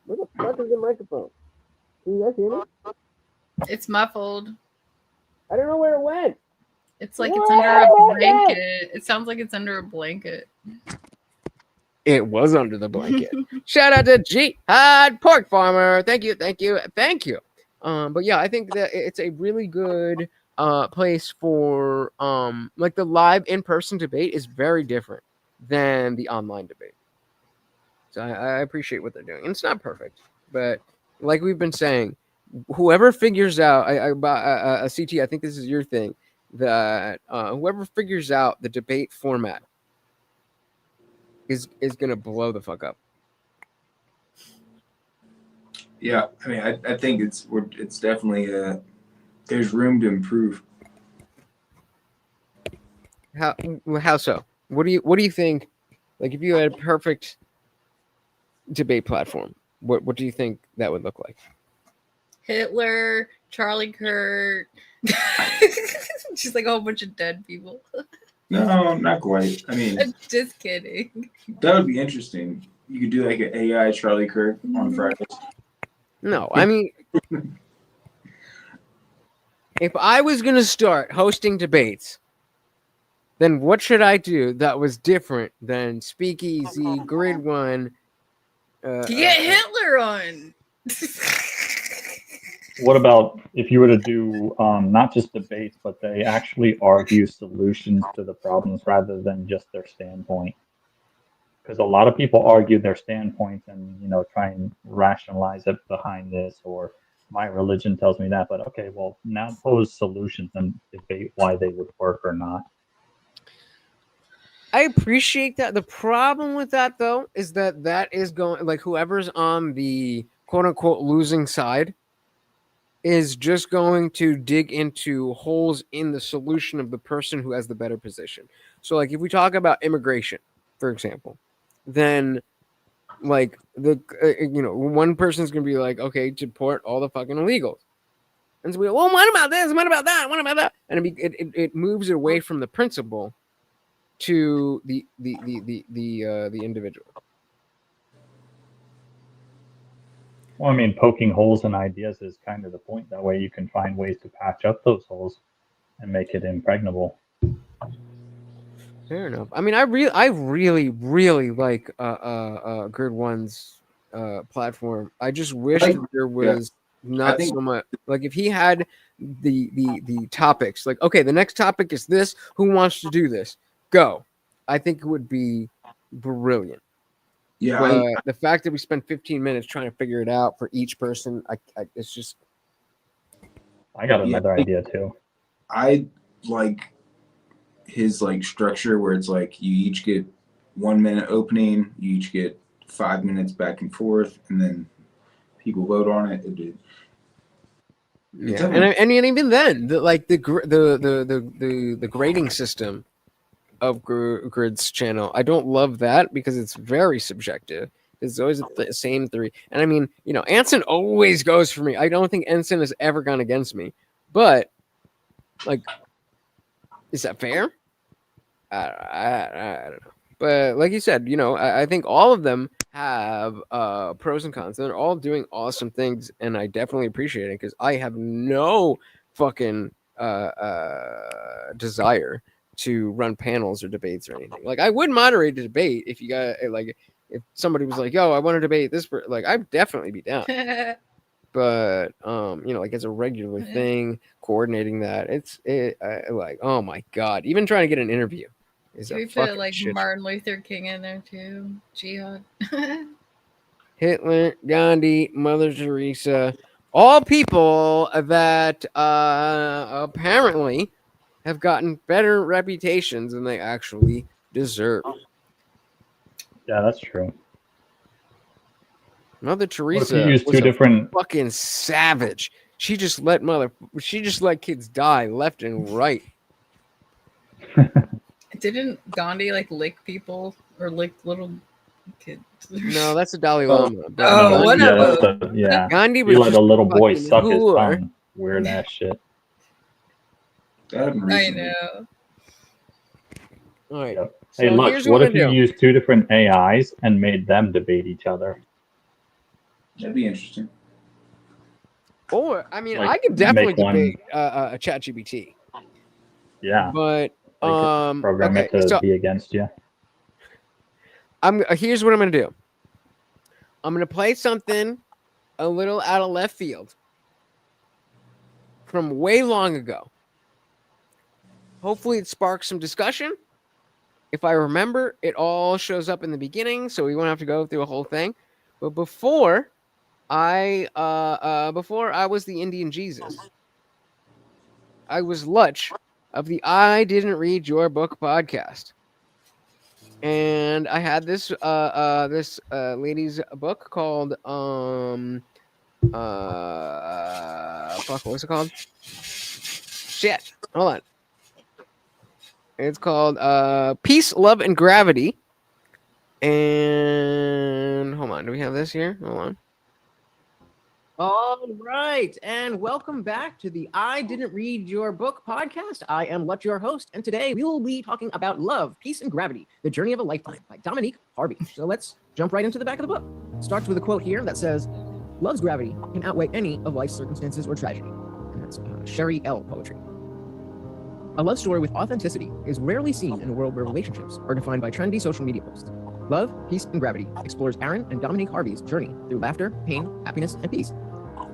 Where the fuck is the microphone? Can you guys hear me? It's muffled. I don't know where it went. It's like it's under a blanket. It sounds like it's under a blanket. It was under the blanket. Shout out to Jihad Pork Farmer. Thank you. But yeah, I think that it's a really good place for like the live in-person debate is very different than the online debate. So I appreciate what they're doing. And it's not perfect, but like we've been saying, whoever figures out a CT, I think this is your thing, that whoever figures out the debate format is gonna blow the fuck up. Yeah, I mean, I think it's definitely there's room to improve. How so? What do you think? Like, if you had a perfect debate platform, what do you think that would look like? Hitler, Charlie Kirk, just like a whole bunch of dead people. No, not quite. I mean, I'm just kidding. that would be interesting. You could do like an AI Charlie Kirk on Fridays. No, I mean, if I was going to start hosting debates, then what should I do that was different than Speakeasy, Grid One? Get Hitler on. What about if you were to do not just debates, but they actually argue solutions to the problems rather than just their standpoint? Because a lot of people argue their standpoints and try and rationalize it behind this, or my religion tells me that. But okay, well, now pose solutions and debate why they would work or not. I appreciate that. The problem with that, though, is that is going, like, whoever's on the quote unquote losing side is just going to dig into holes in the solution of the person who has the better position. So, like, if we talk about immigration, for example, then like one person's gonna be like, okay, deport all the fucking illegals, and so we go, well, what about this? What about that? What about that? And it moves it away from the principle to the individual. Well, I mean, poking holes in ideas is kind of the point. That way you can find ways to patch up those holes and make it impregnable. Fair enough. I mean, I really like Grid One's platform. I just wish that there was not so much. Like, if he had the topics, like, okay, the next topic is this. Who wants to do this? Go. I think it would be brilliant. Yeah. But the fact that we spent 15 minutes trying to figure it out for each person, it's just. I got another idea too. I like his like structure where it's like you each get 1 minute opening, you each get 5 minutes back and forth, and then people vote on it. Yeah, and even then, the grading system of Grid's channel, I don't love that because it's very subjective. It's always the same three, and I mean, you know, Anson always goes for me. I don't think Ensign has ever gone against me, but like, is that fair? I don't know. But like you said, you know, I think all of them have pros and cons. They're all doing awesome things, and I definitely appreciate it because I have no fucking desire to run panels or debates or anything. Like, I would moderate a debate if you got like if somebody was like, "Yo, I want to debate this," like I'd definitely be down. But you know, like as a regular thing, coordinating that, like, oh my god, even trying to get an interview is Should a we put fucking like shit. Martin Luther King in there too? Jihad. Hitler, Gandhi, Mother Teresa, all people that apparently have gotten better reputations than they actually deserve. Yeah, that's true. Mother Teresa use was two different fucking savage. She just let kids die left and right. Didn't Gandhi like lick people or lick little kids? No, that's the Dalai Lama. But Oh, whatever. Yeah, Gandhi he was let just a little boy fucking suck his whore. tongue. Weird ass shit. I know. All right. Yep. So Hey, Lux, here's what what if I'm you gonna do. use two different AIs and made them debate each other? That'd be interesting. Or I mean, Like, I could definitely make one- debate a ChatGPT. Yeah. But Program okay, it to so be against you. here's what I'm gonna do. I'm gonna play something a little out of left field from way long ago. Hopefully, it sparks some discussion. If I remember, it all shows up in the beginning, so we won't have to go through a whole thing. But before I was the Indian Jesus, I was Lutch of the I Didn't Read Your Book podcast. And I had this lady's book called fuck, what's it called? Shit. Hold on. It's called Peace, Love, and Gravity. And hold on, do we have this here? Hold on. All right, and welcome back to the I Didn't Read Your Book podcast. I am Lutch, your host, and today we will be talking about Love, Peace, and Gravity, The Journey of a Lifetime by Dominique Harvey. So let's jump right into the back of the book. It starts with a quote here that says, "Love's gravity can outweigh any of life's circumstances or tragedy." And that's Sherry L. poetry. A love story with authenticity is rarely seen in a world where relationships are defined by trendy social media posts. Love, Peace, and Gravity explores Aaron and Dominique Harvey's journey through laughter, pain, happiness, and peace.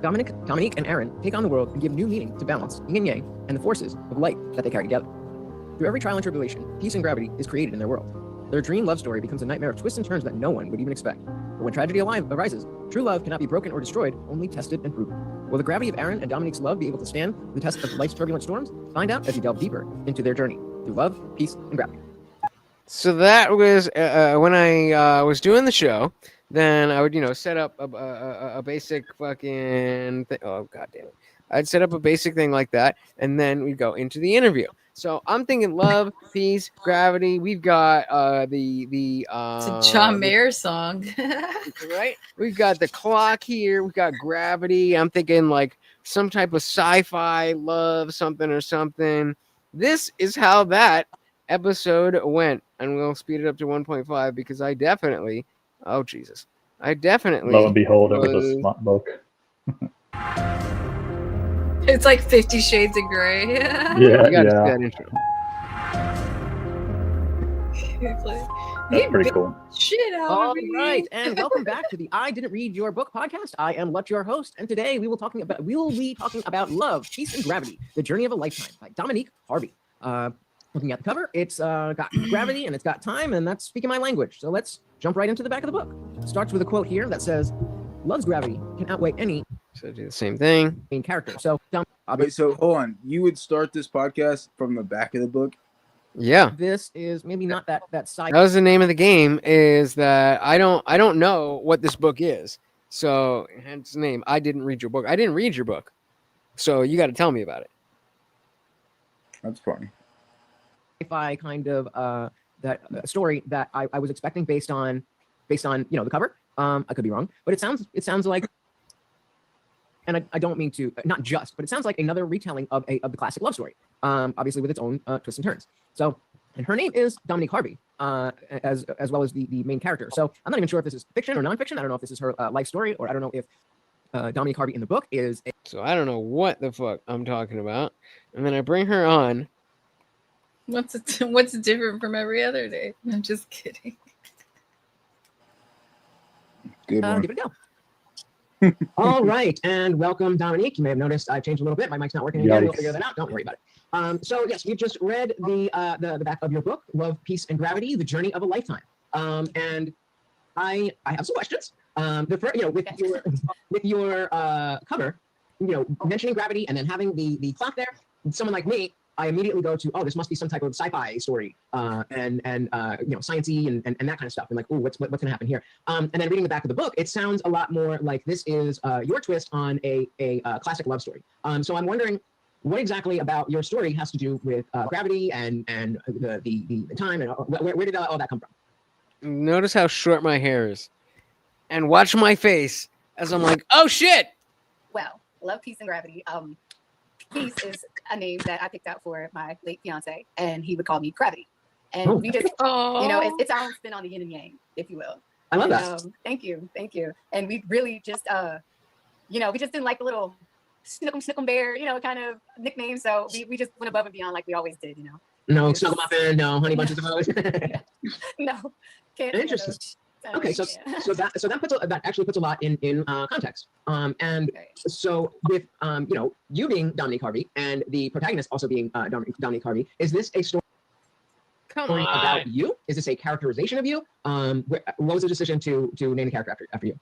Dominique, and Aaron take on the world and give new meaning to balance, yin and yang, and the forces of light that they carry together. Through every trial and tribulation, peace and gravity is created in their world. Their dream love story becomes a nightmare of twists and turns that no one would even expect. But when tragedy arises, true love cannot be broken or destroyed, only tested and proven. Will the gravity of Aaron and Dominique's love be able to stand the test of life's turbulent storms? Find out as we delve deeper into their journey through love, peace, and gravity. So that was when I was doing the show. Then I would, set up a basic fucking thing. Oh, God damn it. I'd set up a basic thing like that, and then we'd go into the interview. So I'm thinking love, peace, gravity. We've got It's a John Mayer song. right? We've got the clock here. We've got gravity. I'm thinking like some type of sci-fi love, something or something. This is how that episode went, and we'll speed it up to 1.5 because I definitely. Oh, Jesus. I definitely. Lo and behold, it was a smart book. It's like 50 Shades of Grey. Yeah, You gotta yeah. see that intro. That's pretty cool. Shit out All of me. right, and welcome back to the I Didn't Read Your Book podcast. I am Lutch, your host, and today we will be talking about Love, Peace, and Gravity: The Journey of a Lifetime by Dominique Harvey. Looking at the cover, it's got gravity and it's got time, and that's speaking my language. So let's jump right into the back of the book. It starts with a quote here that says, "Love's gravity can outweigh any." So do the same thing. Main character. So Wait, so hold on. You would start this podcast from the back of the book? Yeah. This is maybe not that side. That was the name of the game. Is that I don't know what this book is. So hence the name. I didn't read your book. I didn't read your book. So you got to tell me about it. That's funny. Sci-fi kind of that story that I was expecting based on the cover. I could be wrong, but it sounds like, and I don't mean to not just, but it sounds like another retelling of the classic love story. Obviously with its own twists and turns. So, and her name is Dominique Harvey, as well as the main character. So I'm not even sure if this is fiction or nonfiction. I don't know if this is her life story, or I don't know if Dominique Harvey in the book is. So I don't know what the fuck I'm talking about. And then I bring her on. What's different from every other day? I'm just kidding. Good one. Give it a go. All right, and welcome, Dominique. You may have noticed I've changed a little bit. My mic's not working again. We'll figure that out. Don't worry about it. So yes, we've just read the back of your book, Love, Peace, and Gravity: The Journey of a Lifetime. And I have some questions. The first, with your cover, mentioning gravity and then having the clock there. Someone like me, I immediately go to, oh, this must be some type of sci-fi story, and sciencey and that kind of stuff. And like, oh, what's going to happen here? And then reading the back of the book, it sounds a lot more like this is your twist on a classic love story. So I'm wondering, what exactly about your story has to do with gravity and the time, and where did all that come from? Notice how short my hair is, and watch my face as I'm like, oh shit. Well, Love, Peace, and Gravity. Peace is a name that I picked out for my late fiance, and he would call me Gravity. And we just, it's our own spin on the yin and yang, if you will. I love that. Thank you. And we really just, we just didn't like the little Snookum Bear, kind of nickname. So we just went above and beyond like we always did, No Snuggle Muffin, no Honey Bunches of Oats. No. Can't Interesting. Okay, so that actually puts a lot in context. And so with you being Dominique Harvey and the protagonist also being Dominique Harvey, is this a story about you? Is this a characterization of you? What was the decision to name the character after you?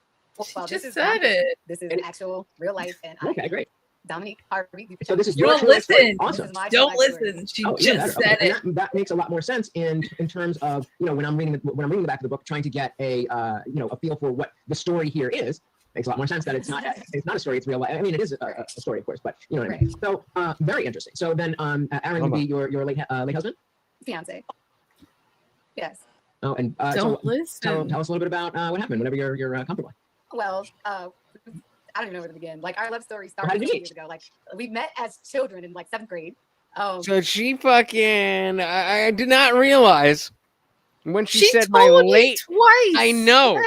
Well, Just said it. This is an actual real life, and okay, great. Dominique Harvey. So this is don't your listen. Awesome. Don't listen. She just said it. That makes a lot more sense in terms of when I'm reading the back of the book, trying to get a feel for what the story here is. Makes a lot more sense that it's not a story. It's real life. I mean, it is a story, of course, but you know what I mean. So very interesting. So then, Aaron would be your late husband, fiance. Yes. Oh, and don't listen. Tell us a little bit about what happened. Whenever you're comfortable. Well, I don't even know where to begin. Like, our love story started 2 years ago. Like, we met as children in like 7th grade. So she fucking, I did not realize when she said my told me late twice. I know,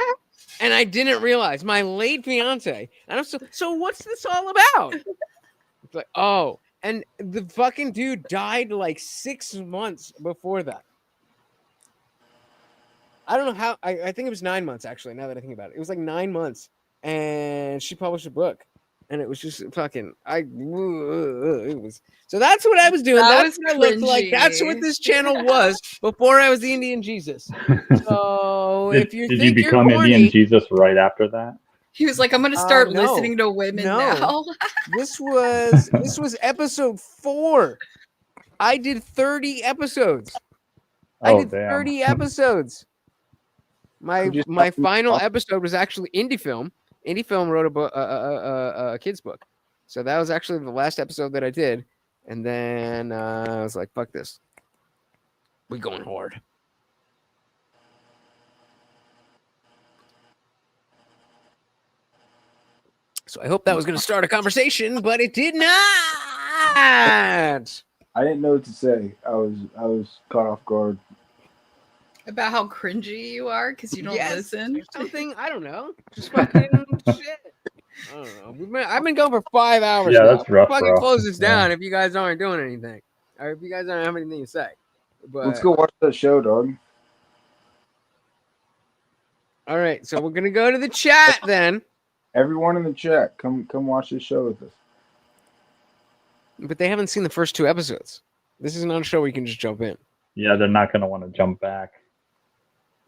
and I didn't realize my late fiance. And I'm so what's this all about? It's like, oh, and the fucking dude died like 6 months before that. I don't know how. I think it was 9 months actually. Now that I think about it, it was like 9 months. And she published a book, and it was just fucking. It was so. That's what I was doing. That's what I looked like. That's what this channel was before I was the Indian Jesus. So if you did think you become you're corny, Indian Jesus right after that? He was like, I'm gonna start no. listening to women now. This was episode 4. I did 30 episodes. I did 30 episodes. My final episode was actually Indie Film. Indie Film wrote a book, a kid's book. So that was actually the last episode that I did. And then I was like, fuck this. We going hard. So I hope that was going to start a conversation, but it did not. I didn't know what to say. I was caught off guard. About how cringy you are because you don't listen. Something, I don't know. Just fucking shit. I don't know. I've been going for 5 hours. Yeah, now. that's rough, Fucking bro. close this down if you guys aren't doing anything, or if you guys don't have anything to say. But Let's go watch that show, dog. all right, so we're gonna go to the chat then. Everyone in the chat, come watch this show with us. But they haven't seen the first 2 episodes. This is not a show where you can just jump in. Yeah, they're not gonna want to jump back.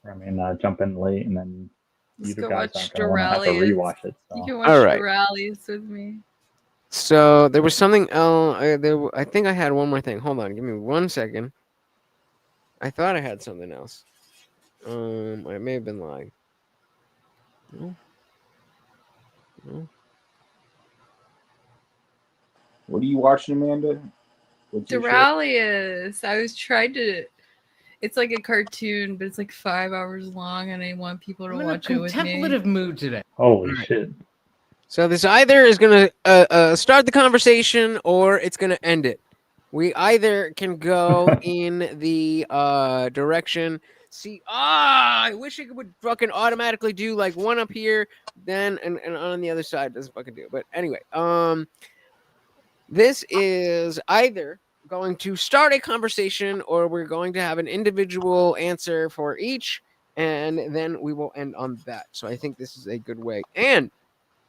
I mean, jump in late, and then you guys aren't gonna want to have to rewatch it. So. You can watch All right. the rallies with me. So there was something else. I think I had one more thing. Hold on, give me 1 second. I thought I had something else. I may have been lying. No. No. What are you watching, Amanda? What's your show? Duralius. I was trying to. It's like a cartoon, but it's like 5 hours long, and I want people to I'm in a watch it with me. contemplative mood today. Holy shit. So this either is going to start the conversation or it's going to end it. We either can go in the direction. See, I wish it would fucking automatically do like one up here, then and on the other side doesn't fucking do it. But anyway, this is either going to start a conversation or we're going to have an individual answer for each, and then we will end on that. So I think this is a good way. And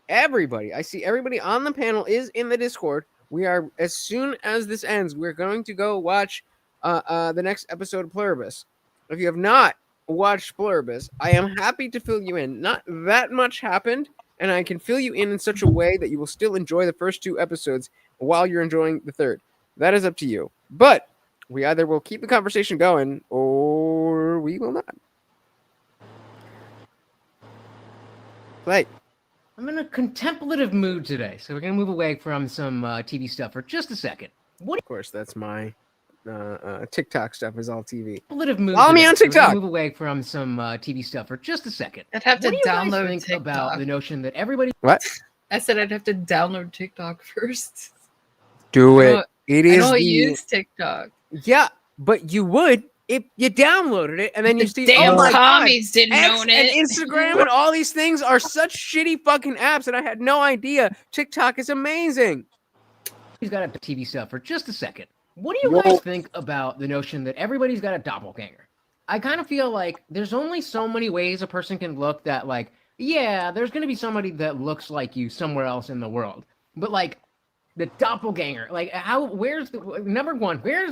everybody, I see everybody on the panel is in the Discord. We are, as soon as this ends, we're going to go watch the next episode of Pluribus. If you have not watched Pluribus, I am happy to fill you in. Not that much happened, and I can fill you in such a way that you will still enjoy the first 2 episodes while you're enjoying the third. That is up to you. But we either will keep the conversation going or we will not. Play. I'm in a contemplative mood today, so we're gonna move away from some TV stuff for just a second. What? Of course, that's my TikTok stuff is all TV. Contemplative mood. Follow me today, on so we're gonna TikTok. move away from some TV stuff for just a second. I'd have to What do you guys download think TikTok. about the notion that everybody? What? I said I'd have to download TikTok first. Do I it. don't- It I is don't the use TikTok. yeah, but you would if you downloaded it and then you The see damn oh my God, commies didn't X own and it. Instagram and all these things are such shitty fucking apps, and I had no idea TikTok is amazing. He's got a TV stuff for just a second. What do you guys think about the notion that everybody's got a doppelganger? I kind of feel like there's only so many ways a person can look that, like, yeah, there's going to be somebody that looks like you somewhere else in the world. But, like, the doppelganger, like, where's the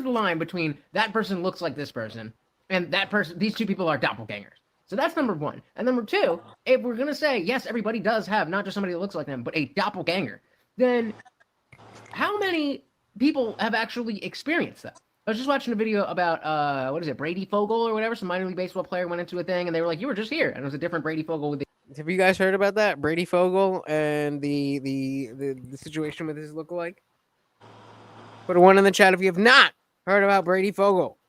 line between that person looks like this person and that person, these two people are doppelgangers? So that's number one. And number two, if we're going to say, yes, everybody does have not just somebody that looks like them, but a doppelganger, then how many people have actually experienced that? I was just watching a video about, what is it, Brady Fogel or whatever. Some minor league baseball player went into a thing and they were like, you were just here. And it was a different Brady Fogel with the. Have you guys heard about that? Brady Fogel and the situation with his lookalike? Put a 1 in the chat if you have not heard about Brady Fogel.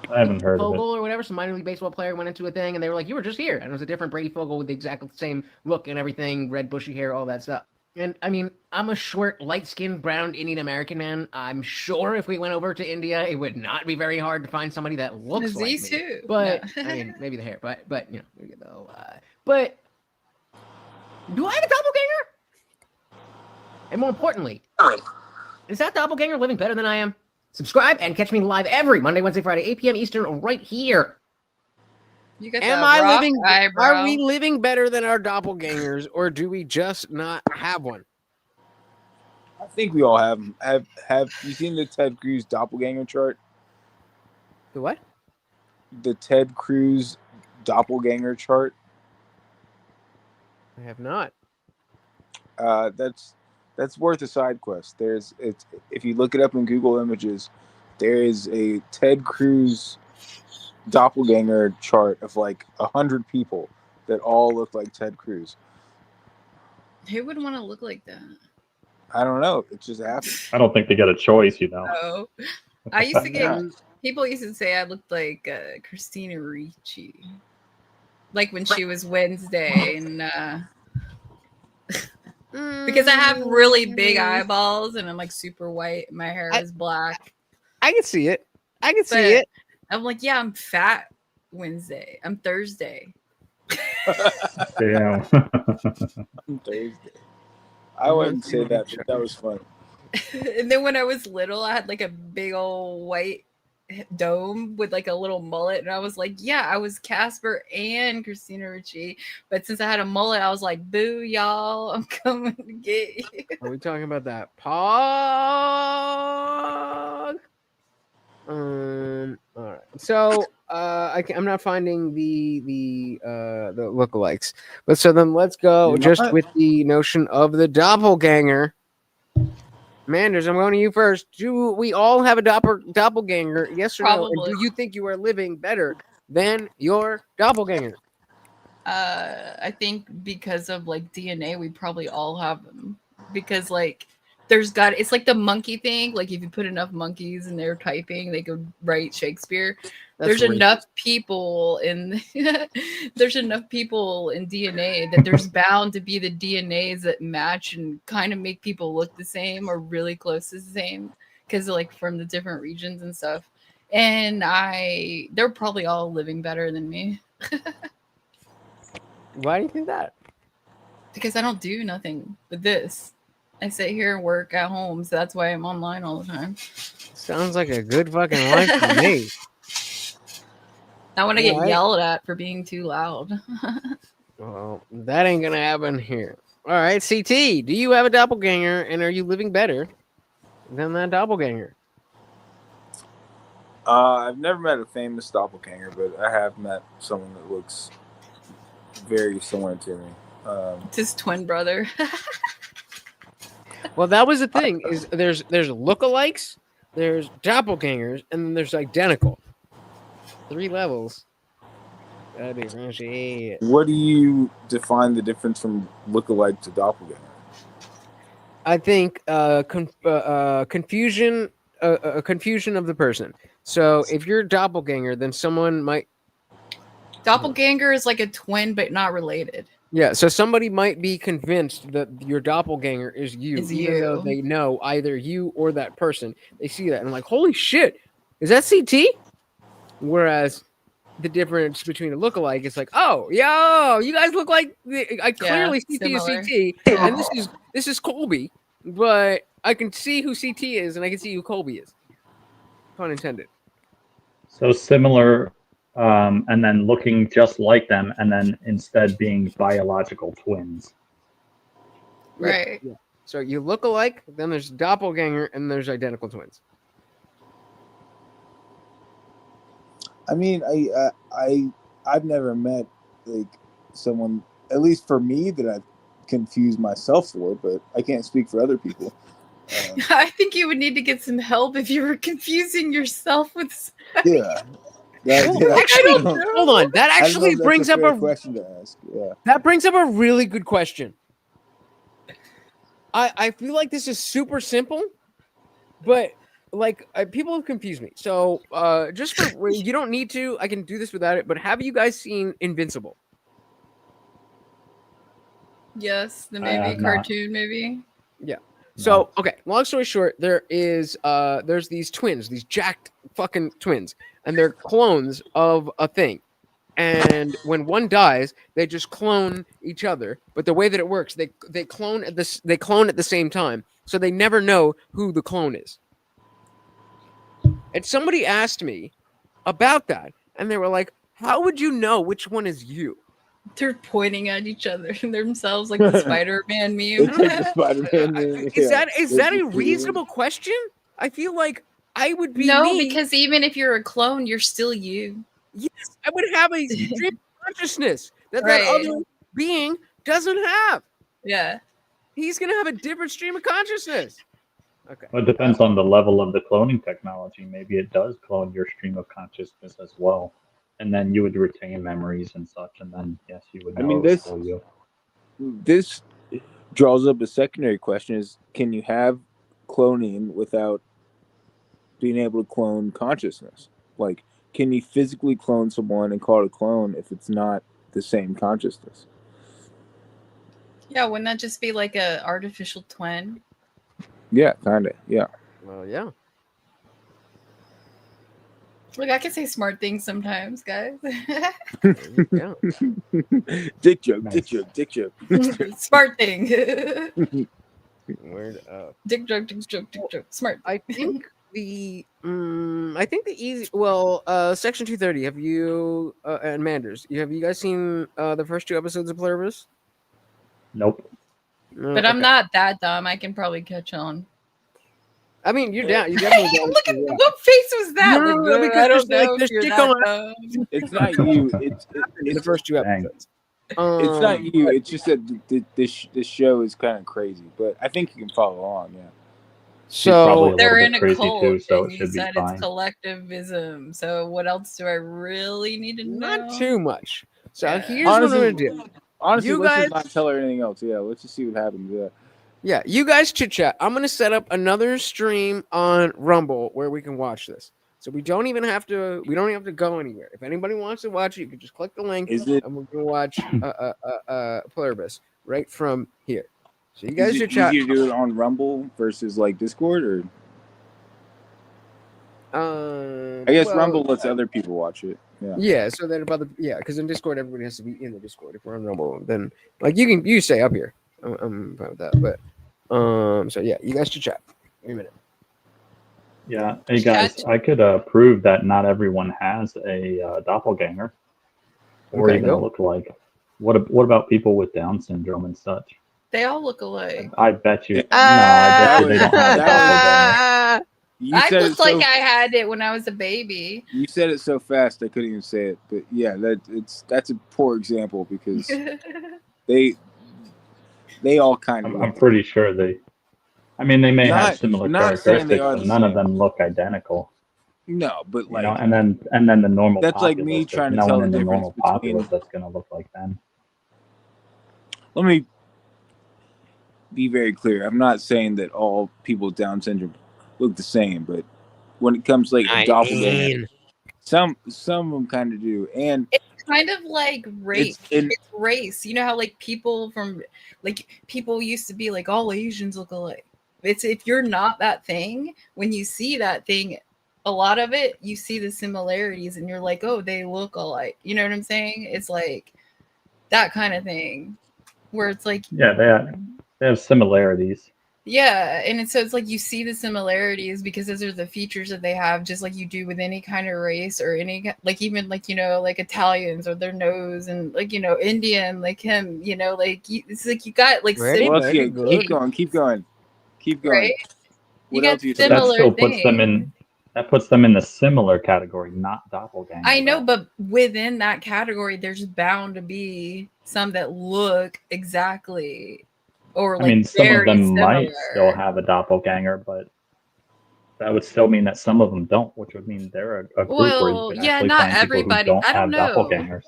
I haven't heard of Fogel or whatever, some minor league baseball player went into a thing and they were like, you were just here. And it was a different Brady Fogel with the exact same look and everything, red bushy hair, all that stuff. And I mean, I'm a short, light-skinned, brown Indian American man. I'm sure if we went over to India, it would not be very hard to find somebody that looks like me. These too. But No. I mean, maybe the hair, but you know, maybe but do I have a doppelganger? And more importantly, is that doppelganger living better than I am? Subscribe and catch me live every Monday, Wednesday, Friday, 8 p.m. Eastern, right here. You got Am that I rock living? eyebrow. Are we living better than our doppelgangers, or do we just not have one? I think we all have them. Have you seen the Ted Cruz doppelganger chart? The what? The Ted Cruz doppelganger chart. I have not. That's worth a side quest. It's if you look it up in Google Images, there is a Ted Cruz doppelganger chart of like 100 people that all look like Ted Cruz. Who would want to look like that? I don't know. It just happened. I don't think they get a choice, you know. Oh, I used to get Yeah. people used to say I looked like Christina Ricci, like when she was Wednesday, and because I have really big eyeballs and I'm like super white, and my hair is black. I can see it. I can see But it. I'm like, yeah, I'm fat Wednesday. I'm Thursday. Damn. Thursday. I wouldn't say that, but that was fun. And then when I was little, I had like a big old white dome with like a little mullet, and I was like, yeah, I was Casper and Christina Ricci, but since I had a mullet, I was like, boo y'all, I'm coming to get you. Are we talking about that Pog? All right. So I'm not finding the lookalikes, but so then let's go You're just not? with the notion of the doppelganger. Manders, I'm going to you first. Do we all have a doppelganger? Yes or no? And Probably. do you think you are living better than your doppelganger? I think because of like DNA, we probably all have them. Because like it's like the monkey thing. Like if you put enough monkeys and they're typing, they could write Shakespeare. That's There's racist. enough people in there's enough people in DNA that there's bound to be the DNAs that match and kind of make people look the same or really close to the same because like from the different regions and stuff. And they're probably all living better than me. Why do you think that? Because I don't do nothing with this. I sit here and work at home, so that's why I'm online all the time. Sounds like a good fucking life to me. I want to get Alright. yelled at for being too loud. Well, that ain't gonna happen here. All right, CT, do you have a doppelganger, and are you living better than that doppelganger? I've never met a famous doppelganger, but I have met someone that looks very similar to me. It's his twin brother. Well, that was the thing. Is there's lookalikes, there's doppelgangers, and then there's identical. 3 levels. That'd be differentiate. What do you define the difference from lookalike to doppelganger? I think confusion, confusion of the person. So if you're a doppelganger, then someone might. Doppelganger is like a twin, but not related. Yeah, so somebody might be convinced that your doppelganger is you, even though you. they know either you or that person. They see that and like, holy shit, is that CT? Whereas the difference between a lookalike is like, oh, yo, you guys look like I clearly CT similar. is CT, and this is Colby, but I can see who CT is and I can see who Colby is. Pun intended. So similar, and then looking just like them, and then instead being biological twins. Right. Yeah. So you look alike, then there's doppelganger, and there's identical twins. I mean, I've never met like someone, at least for me, that I've confused myself for, but I can't speak for other people. I think you would need to get some help if you were confusing yourself with. Yeah. Actually, hold on. That I don't know actually if that's brings a up fair a question to ask. Yeah. That brings up a really good question. I feel like this is super simple, but like people have confused me. So just for you don't need to. I can do this without it. But have you guys seen Invincible? Yes, the I have maybe not. cartoon, maybe. Yeah. So okay, long story short, there's these twins, these jacked fucking twins, and they're clones of a thing. And when one dies, they just clone each other. But the way that it works, they clone at the same time, so they never know who the clone is. And somebody asked me about that, and they were like, "How would you know which one is you?" They're pointing at each other themselves like the Spider-Man meme. Is that a reasonable question? I feel like I would be No, me. because even if you're a clone, you're still you. Yes, I would have a stream of consciousness that Right. other being doesn't have. Yeah. He's gonna have a different stream of consciousness. Okay. Well, it depends on the level of the cloning technology. Maybe it does clone your stream of consciousness as well. And then you would retain memories and such, and then yes, you would know. I mean, it was still you. this draws up a secondary question: is can you have cloning without being able to clone consciousness? Like, can you physically clone someone and call it a clone if it's not the same consciousness? Yeah, wouldn't that just be like a artificial twin? Yeah, kind of. Yeah. Well, yeah. Look, I can say smart things sometimes, guys. Yeah. Dick joke. Dick joke. Dick joke. Smart thing. Word up. Dick joke. Dick joke. Dick joke. Smart. I think the easy. Well, Section 230. Have you and Manders? Have you guys seen the first 2 episodes of Pluribus? Nope. No, But I'm okay. not that dumb. I can probably catch on. I mean, you're down. You definitely down. Look at what face was that? No, Like, because I there's, don't know like, if there's you're shit that going dumb. It's not you. It's the first 2 episodes. it's not you. It's just that this show is kind of crazy, but I think you can follow along. Yeah. She's probably So a They're little in bit a crazy cult, too, so and it you should be said fine. it's collectivism. So what else do I really need to know? not too much. So Yeah. here's what I'm gonna do. Honestly, You let's guys, just not tell her anything else. Yeah, let's just see what happens. Yeah. yeah, you guys chit chat. I'm gonna set up another stream on Rumble where we can watch this. So we don't even have to. We don't have to go anywhere. If anybody wants to watch it, you can just click the link, Is it- and we're gonna watch Pluribus right from here. So you Is guys it should chat. easier to do it on Rumble versus like Discord, or I guess Well, Rumble lets other people watch it. Yeah. Yeah, so that about because in Discord everybody has to be in the Discord. If we're on Rumble, then like you stay up here. I'm fine with that. But so yeah, you guys should chat. Wait a minute. Yeah. Hey guys, I could prove that not everyone has a doppelganger or Okay, even go. a lookalike. What about people with Down syndrome and such? They all look alike. I bet you. No, I bet you they don't have a doppelganger. You I said looked it so. like I had it when I was a baby. You said it so fast I couldn't even say it. But yeah, that's a poor example because they all kind of. I'm pretty sure they. I mean, they may Not- have similar not saying they characteristics, are but the none of same. them look identical. No, but You like know, and then the normal. That's like me populace, there's trying to no tell one in the the difference normal between- populace that's going to look like them. let me be very clear. I'm not saying that all people with Down syndrome look the same, but when it comes to like a doppelganger, some of them kind of do. And It's kind of like race. It's- It's race. You know how like people from like people used to be like all Asians look alike. It's if you're not that thing, when you see that thing, a lot of it you see the similarities and you're like, oh, they look alike. You know what I'm saying? It's like that kind of thing where it's like Yeah, they have similarities. yeah, and so it's like you see the similarities because those are the features that they have, just like you do with any kind of race or any like even like like Italians or their nose and like Indian like him, like it's like you got like Ready? similar well, keep going, keep going. right? What You else got are you But saying? that similar still puts them things. in. That puts them in the similar category, not doppelganger. I know, but within that category, there's bound to be some that look exactly or like I mean, some of very them similar. might still have a doppelganger, but that would still mean that some of them don't, which would mean they're a group where Well, you can yeah, actually not find people everybody. who don't I don't have know. doppelgangers.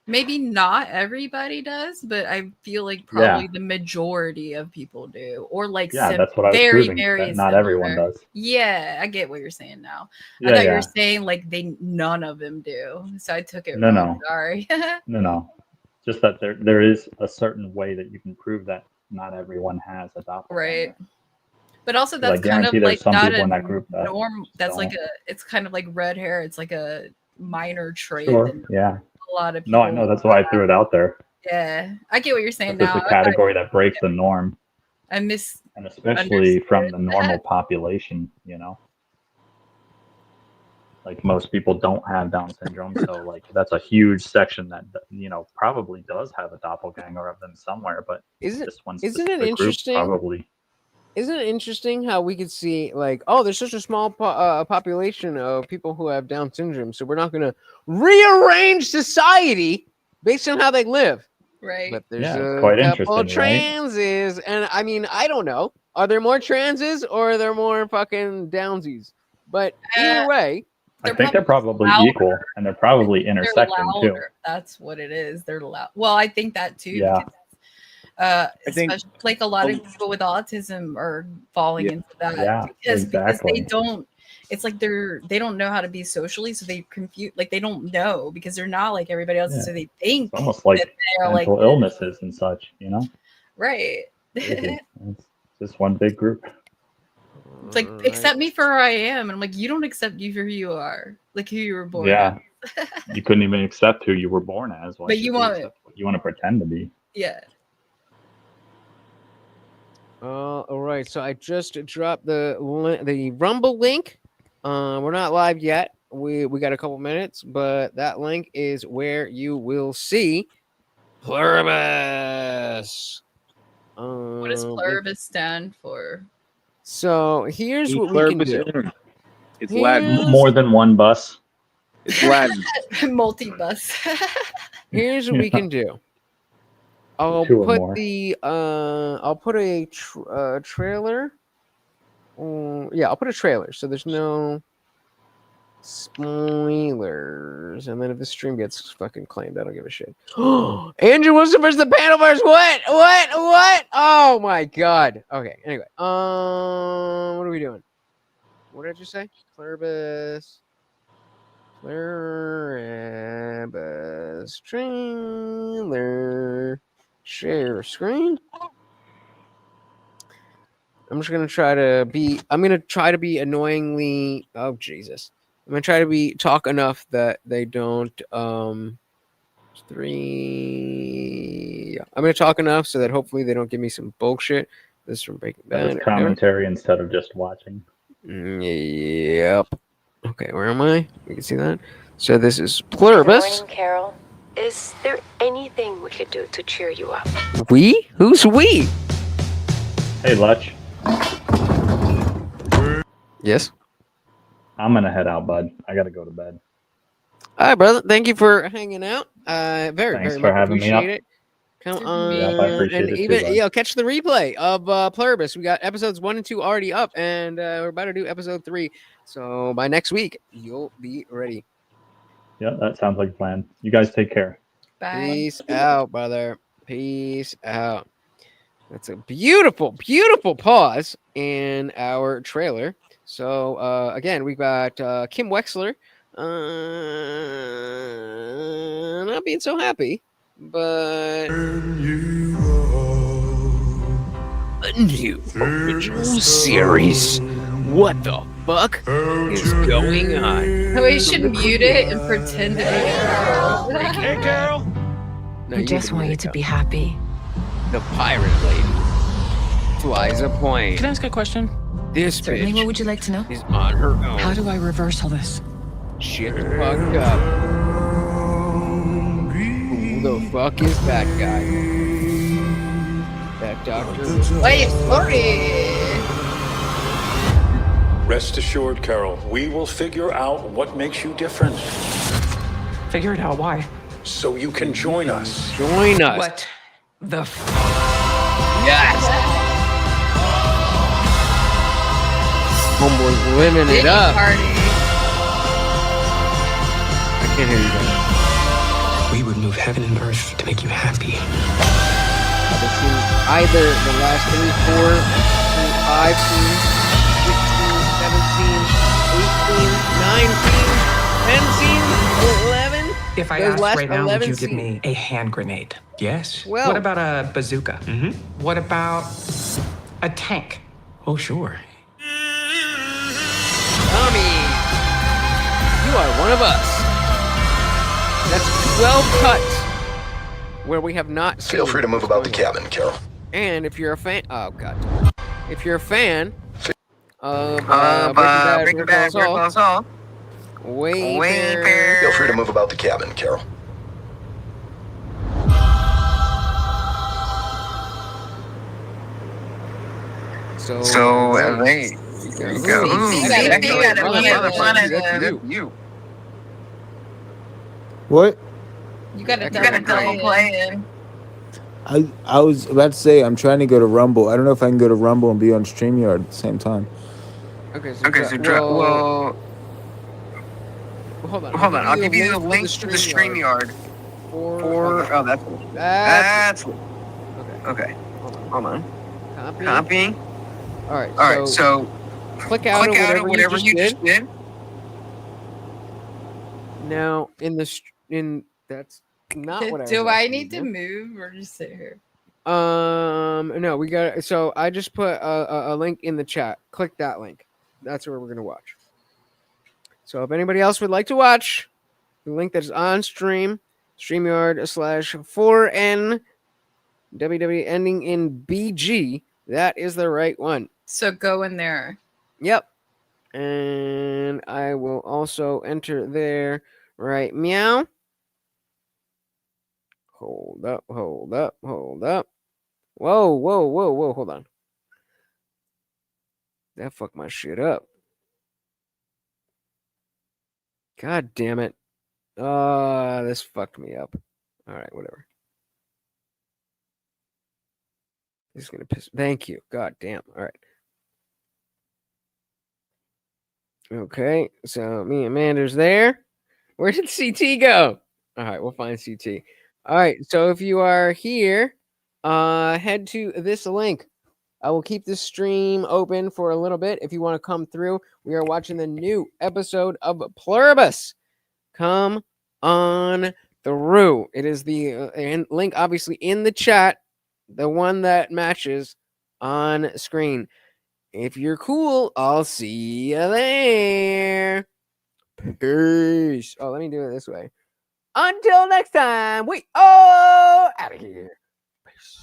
Maybe not everybody does, but I feel like probably the majority of people do, or like Yeah, that's what I was very, proving, very that not everyone similar. does. Yeah, I get what you're saying now. I Yeah, thought you yeah. were saying like none of them do, so I took it No, wrong. no. Sorry. No. Just that there is a certain way that you can prove that not everyone has a doppelganger. Right. But also 'Cause I that's kind of guarantee there's like some not people a in that group that norm. That's like don't. it's kind of like red hair. It's like a minor trait Sure. that Yeah. a lot of people. No, I know. That's why I threw it out there. Yeah, I get what you're saying It's now. a category that breaks the norm, I miss and especially from the normal population. Like most people don't have Down syndrome, so like that's a huge section that probably does have a doppelganger of them somewhere. But Isn't this one isn't it specific group interesting? probably. Isn't it interesting how we could see like, oh, there's such a small population of people who have Down syndrome, so we're not going to rearrange society based on how they live. right. But there's Yeah, it's a quite couple of interesting, right? transes, and I mean, I don't know. Are there more transes or are there more fucking downsies? But either way, I think they're probably louder. equal, and they're probably They're intersecting too. louder. That's what it is. They're loud. Well, I think that too. Yeah. Because, I think especially like a lot of people with autism are falling into that Yeah, because they exactly. don't. It's like they don't know how to be socially, so they confuse. Like they don't know because they're not like everybody else, Yeah. so they think It's almost like that they're like mental illnesses and such. right. Crazy. It's just one big group. It's like accept me for who I am, and I'm like, you don't accept you for who you are, like who you were born. Yeah, as. you couldn't even accept who you were born as. Why But should you want- accept what you want to pretend to be. Yeah. all right. So I just dropped the Rumble link. We're not live yet. We got a couple minutes, but that link is where you will see Pluribus. What does pluribus stand for? So here's what we can Pluribus do. unum. It's Latin. More than one bus. It's Latin. Multi-bus. Here's what we can do. I'll Two or put more. the I'll put a trailer Yeah, I'll put a trailer so there's no spoilers. And then if the stream gets fucking claimed, I don't give a shit. Andrew Wilson versus the Panelverse. What? Oh my god. Okay. Anyway, what are we doing? What did you say? Pluribus trailer. Share screen. I'm gonna try to be annoyingly. Oh Jesus! I'm gonna try to talk enough that they don't. Three. I'm gonna talk enough so that hopefully they don't give me some bullshit. This is from Breaking That is Bad. commentary instead of just watching. Yep. Okay, where am I? You can see that. So this is Pluribus. Good morning, Carol. Is there anything we could do to cheer you up? We? Who's we? Hey, Lutch. Yes. I'm gonna head out, bud. I gotta go to bed. All right, brother. Thank you for hanging out. Thanks for much having me appreciate up. it. Come on, Yep, I appreciate and it too, even bud. catch the replay of Pluribus. We got episodes 1 and 2 already up, and we're about to do episode 3. So by next week, you'll be ready. Yeah, that sounds like a plan. You guys take care. Bye. Peace out, brother. Peace out. That's a beautiful, beautiful pause in our trailer. So again, we got Kim Wexler not being so happy, but a new original series. What the fuck is going on? No, we should mute it and pretend to be Carol. Hey, Carol. No, I just want you to be happy. The pirate lady flies a plane. Can I ask a question? This Certainly, bitch what would you like to know? is on her own. How do I reverse all this? Shit fucked up. Who the fuck is that guy? That doctor? Wait, sorry. Rest assured, Carol, we will figure out what makes you different. Figure it out. Why? So you can join us. Join us. What the Yes! Homeboy's living it up. Party. I can't hear you guys. We would move heaven and earth to make you happy. I've seen either the last 3, 4, 5 scenes, 16, 17, 18, 19, 10 scenes, 11. If I Those asked last right now, would 11 you give scenes. me a hand grenade? Yes. Well- What about a bazooka? What about a tank? Oh, sure. Tommy, you are one of us. That's 12 cuts where we have not seen. Feel free to move about the cabin, Carol. And if you're a fan, oh god, if you're a fan of Breaking Bad, Better Call Saul, way there. Feel free to move about the cabin, Carol. So there you go. What? You got a double play in. I was about to say I'm trying to go to Rumble. I don't know if I can go to Rumble and be on StreamYard at the same time. Okay, so hold on. I'll give you the link to the StreamYard. That's okay. Hold on. Copying. All right. So click out of whatever you just did. Now that's not what I. Do I need to move or just sit here? No, we got. So I just put a link in the chat. Click that link. That's where we're gonna watch. So if anybody else would like to watch, the link that is on stream, StreamYard/4N WW ending in BG. That is the right one. So go in there. Yep. And I will also enter there. Right, meow. Hold up. Whoa. Hold on. That fucked my shit up. God damn it. This fucked me up. All right, whatever. This is gonna piss. Thank you. God damn. All right. Okay, so me and Amanda's there. Where did CT go? All right, we'll find CT. All right, so if you are here, head to this link. I will keep this stream open for a little bit. If you want to come through, we are watching the new episode of Pluribus. Come on through. It is the link, obviously, in the chat, the one that matches on screen. If you're cool, I'll see you there. Peace. Oh, let me do it this way. Until next time, we are out of here. Peace.